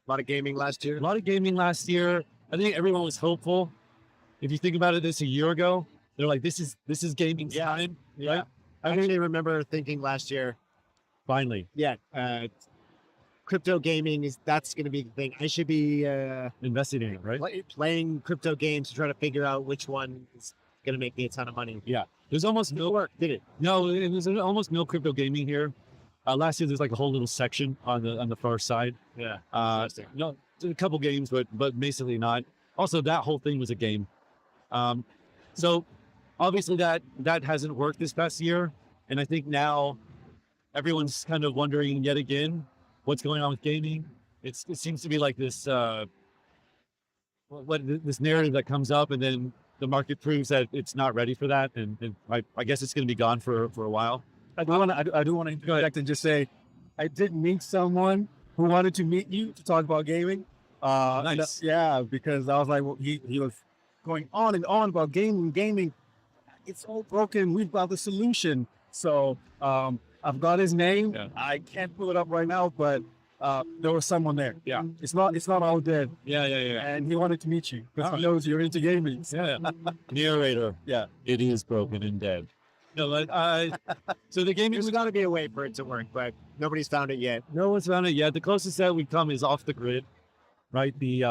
A lot of gaming last year. A lot of gaming last year. I think everyone was hopeful. If you think about it, this a year ago, they're like, "This is gaming time." Yeah. Right? I actually remember thinking last year, finally, yeah, crypto gaming that's going to be the thing. I should be investing in it, right? Playing crypto games to try to figure out which one is going to make me a ton of money. Yeah, there's almost no work, did it? No, there's almost no crypto gaming here. Last year, there's like a whole little section on the far side. Yeah. No, a couple games, but basically not. Also, that whole thing was a game. So obviously that hasn't worked this past year, and I think now everyone's kind of wondering yet again what's going on with gaming. It seems to be like this this narrative that comes up, and then the market proves that it's not ready for that, and I guess it's going to be gone for a while. I do want to interject and just say, I did meet someone who wanted to meet you to talk about gaming. Nice. Yeah, because I was like, well, he was going on and on about gaming. It's all broken. We've got the solution. So I've got his name. Yeah. I can't pull it up right now, but there was someone there. Yeah. It's not all dead. Yeah. And he wanted to meet you because he knows you're into gaming. Yeah. Narrator. Yeah. It is broken and dead. No, so the gaming There's got to be a way for it to work, but nobody's found it yet. No one's found it yet. The closest that we come is off the grid, right? The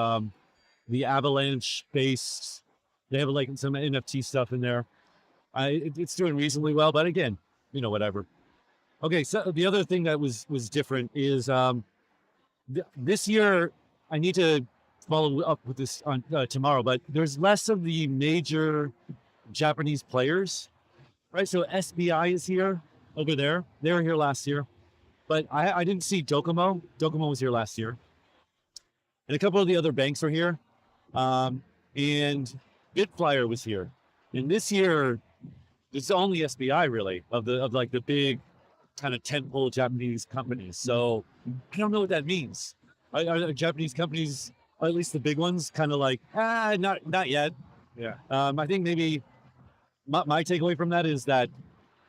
Avalanche based. They have like some NFT stuff in there. It's doing reasonably well, but again, whatever. Okay, so the other thing that was different is this year. I need to follow up with this on tomorrow, but there's less of the major Japanese players, right? So SBI is here over there. They were here last year, but I didn't see Docomo. Docomo was here last year, and a couple of the other banks are here, and Bitflyer was here, and this year it's only SBI really of the big kind of tentpole Japanese companies. So I don't know what that means. Are the Japanese companies, or at least the big ones, kind of like not yet? Yeah. I think maybe my takeaway from that is that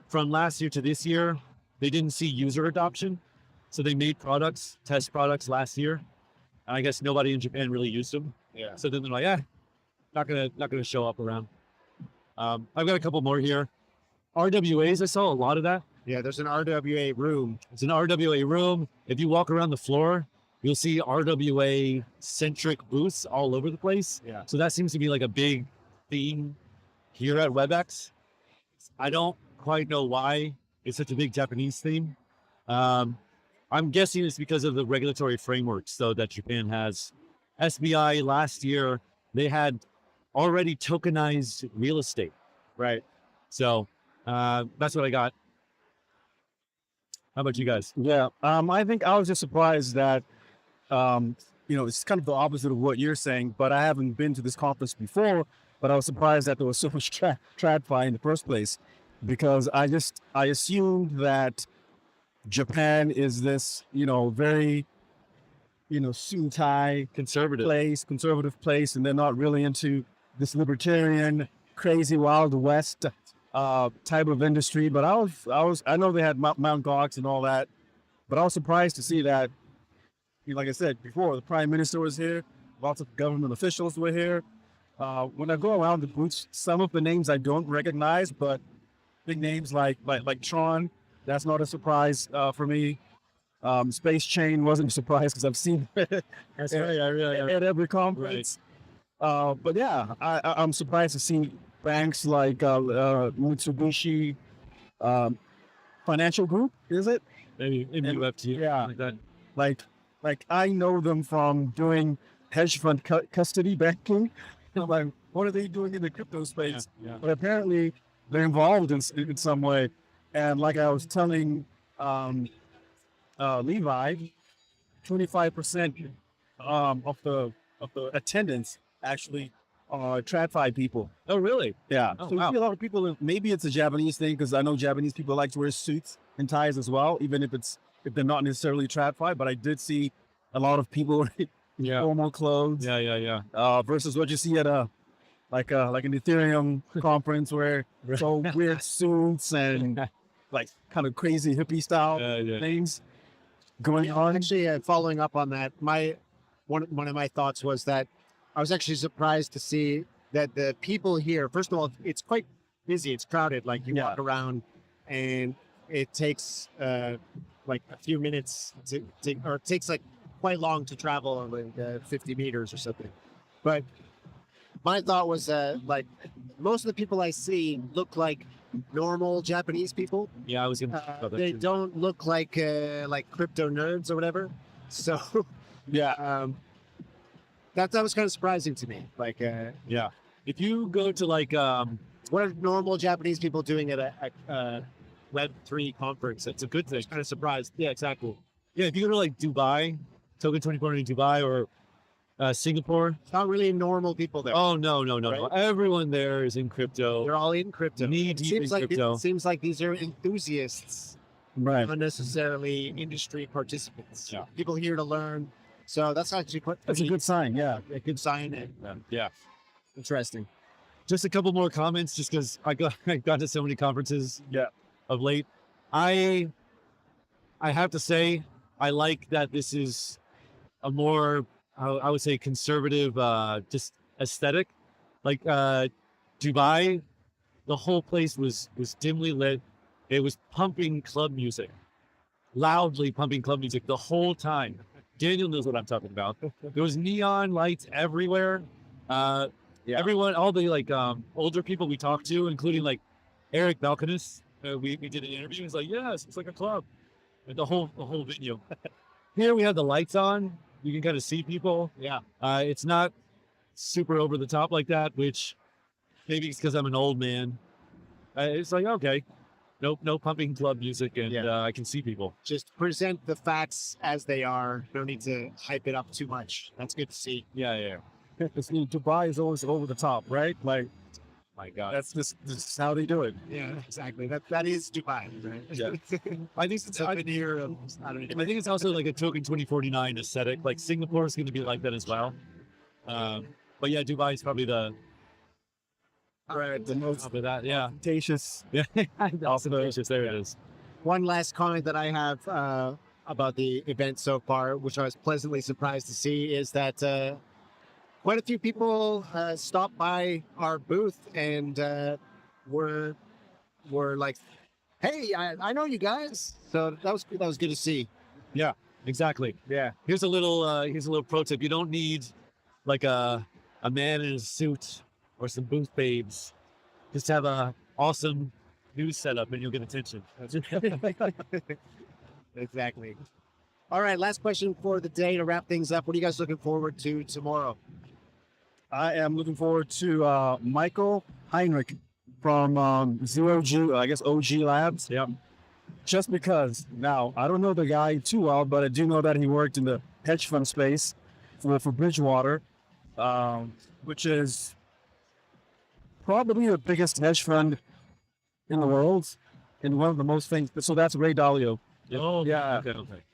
from last year to this year, they didn't see user adoption, so they made test products last year, and I guess nobody in Japan really used them. Yeah. So then they're like, not gonna show up around. I've got a couple more here. RWAs, I saw a lot of that. Yeah, there's an RWA room. It's an RWA room. If you walk around the floor, you'll see RWA centric booths all over the place. Yeah. So that seems to be like a big theme here at WebX. I don't quite know why it's such a big Japanese theme. I'm guessing it's because of the regulatory frameworks, though, that Japan has. SBI last year, they had already tokenized real estate. Right. So that's what I got. How about you guys? Yeah, I think I was just surprised that, it's kind of the opposite of what you're saying, but I haven't been to this conference before, but I was surprised that there was so much TradFi in the first place, because I assumed that Japan is this, very, suit-tie conservative place, and they're not really into this libertarian, crazy Wild West type of industry. But I know they had Mount Gox and all that, but I was surprised to see that, like I said before, the prime minister was here, lots of government officials were here. When I go around the booths, some of the names I don't recognize, but big names like Tron, that's not a surprise for me. Space Chain wasn't a surprise because I've seen it That's right. at every conference. But yeah, I'm surprised to see banks like Mitsubishi Financial Group, is it? Maybe MUFG. Yeah, like that. Like I know them from doing hedge fund custody banking. I'm like, what are they doing in the crypto space? Yeah. But apparently they're involved in some way. And like I was telling Levi, 25% of the attendance actually are TradFi people. Oh, really? Yeah. Oh, so you wow. see a lot of people. Maybe it's a Japanese thing, because I know Japanese people like to wear suits and ties as well, even if they're not necessarily TradFi. But I did see a lot of people in formal clothes. Yeah. Versus what you see at like an Ethereum conference where it's all weird suits and like kind of crazy hippie style things going on. Actually, following up on that, one of my thoughts was that I was actually surprised to see that the people here, first of all, it's quite busy, it's crowded. Like you walk around and it takes like a few minutes or it takes like quite long to travel, like 50 meters or something. But my thought was like most of the people I see look like normal Japanese people. Yeah, I was gonna. They don't look like crypto nerds or whatever. So that was kind of surprising to me. Like if you go to like what are normal Japanese people doing at a Web3 conference? It's a good thing. Kind of surprised. Yeah, exactly. Yeah, if you go to like Dubai, Token 24 in Dubai, or Singapore, it's not really normal people there. Oh no. Right? Everyone there is in crypto. They're all in crypto. Knee deep in crypto. It seems like these are enthusiasts, right? Not necessarily industry participants. Yeah. People here to learn. So that's actually quite. That's a good sign. Yeah, a good sign. Yeah. Interesting. Just a couple more comments, just because I got to so many conferences of late. I have to say, I like that this is a more, I would say, conservative, just aesthetic. Like Dubai, the whole place was dimly lit. It was pumping club music, loudly pumping club music the whole time. Daniel knows what I'm talking about. There was neon lights everywhere. Everyone, all the like older people we talked to, including like Eric Balkanis, we did an interview. He's like, yes, it's like a club. And the whole venue. Here we have the lights on. You can kind of see people. Yeah. It's not super over the top like that, which maybe it's because I'm an old man. It's like, okay, no pumping club music, and I can see people. Just present the facts as they are. No need to hype it up too much. That's good to see. Yeah. Dubai is always over the top, right? Like, my God, that's just how they do it. Yeah, exactly. That is Dubai, right? Yeah. I think it's up in here. I don't know. I think it's also like a Token 2049 aesthetic. Like Singapore is going to be like that as well. But yeah, Dubai is probably the most of that. Yeah, ostentatious. Yeah, ostentatious. There it is. One last comment that I have about the event so far, which I was pleasantly surprised to see, is that quite a few people stopped by our booth and were like, "Hey, I know you guys." So that was good to see. Yeah, exactly. Yeah. Here's a little pro tip. You don't need like a man in a suit or some booth babes. Just have a awesome news setup and you'll get attention. Exactly. All right, last question for the day to wrap things up. What are you guys looking forward to tomorrow? I am looking forward to Michael Heinrich from Zero G, I guess OG Labs. Yep. Just because now I don't know the guy too well, but I do know that he worked in the hedge fund space for Bridgewater, which is probably the biggest hedge fund in the world and one of the most famous. So that's Ray Dalio. Oh, yeah. Okay.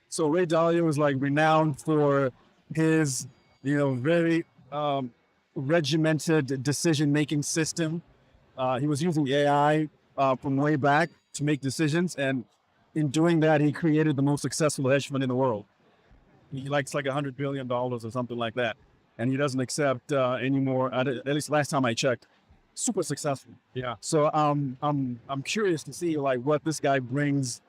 So Ray Dalio is like renowned for his, very regimented decision-making system. He was using AI from way back to make decisions, and in doing that, he created the most successful hedge fund in the world. He likes like $100 billion or something like that, and he doesn't accept any more. At least last time I checked, super successful. Yeah. So I'm curious to see like what this guy brings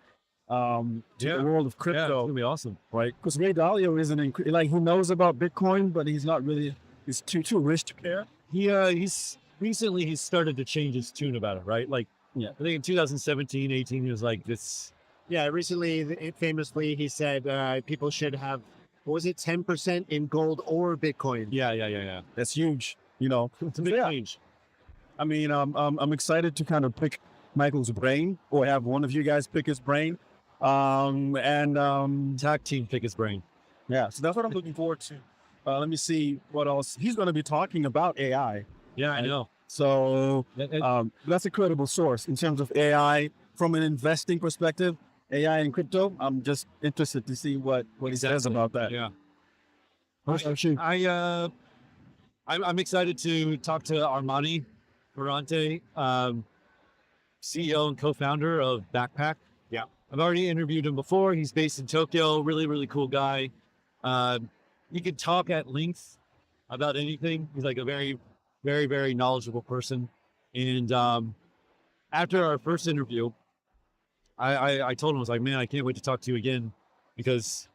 to the world of crypto. It's gonna be awesome, right? Because Ray Dalio isn't like he knows about Bitcoin, but he's not really. He's too rich to care. He's recently started to change his tune about it, right? Like, I think in 2017, 18, he was like this. Yeah, recently, famously, he said people should have, what was it, 10% in gold or Bitcoin? Yeah. That's huge. It's a big change. I mean, I'm excited to kind of pick Michael's brain, or have one of you guys pick his brain, and tag team pick his brain. Yeah, so that's what I'm looking forward to. Let me see what else he's going to be talking about AI. Yeah, I know. So that's a credible source in terms of AI from an investing perspective. AI and crypto. I'm just interested to see what he says about that. Yeah. I'm excited to talk to Armani Ferrante, CEO and co-founder of Backpack. Yeah. I've already interviewed him before. He's based in Tokyo. Really, really cool guy. He can talk at length about anything. He's like a very, very, very knowledgeable person. And after our first interview, I told him, I was like, man, I can't wait to talk to you again, because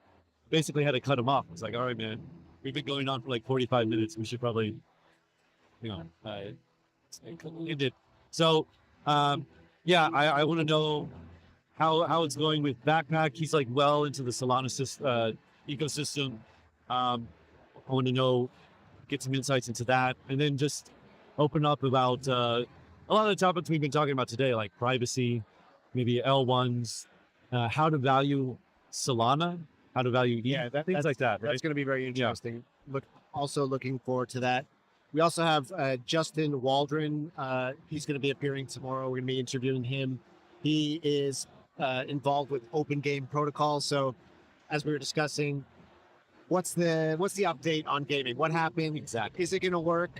basically had to cut him off. I was like, all right, man, we've been going on for like 45 minutes. We should probably, end it. So, yeah, I want to know how it's going with Backpack. He's like well into the Solana ecosystem. I want to get some insights into that, and then just open up about a lot of the topics we've been talking about today, like privacy, maybe L1s, how to value Solana, how to value things like that. Right? That's going to be very interesting. Also looking forward to that. We also have Justin Waldron. He's going to be appearing tomorrow. We're going to be interviewing him. He is involved with Open Game Protocol. So, as we were discussing, what's the update on gaming? What happened? Exactly. Is it going to work?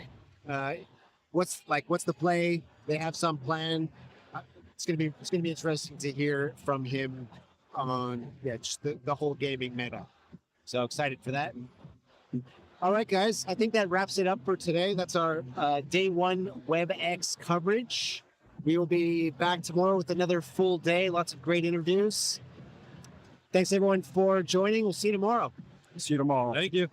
What's the play? They have some plan. It's gonna be interesting to hear from him on just the whole gaming meta. So excited for that. All right, guys. I think that wraps it up for today. That's our day one WebX coverage. We will be back tomorrow with another full day. Lots of great interviews. Thanks everyone for joining. We'll see you tomorrow. See you tomorrow. Thank you.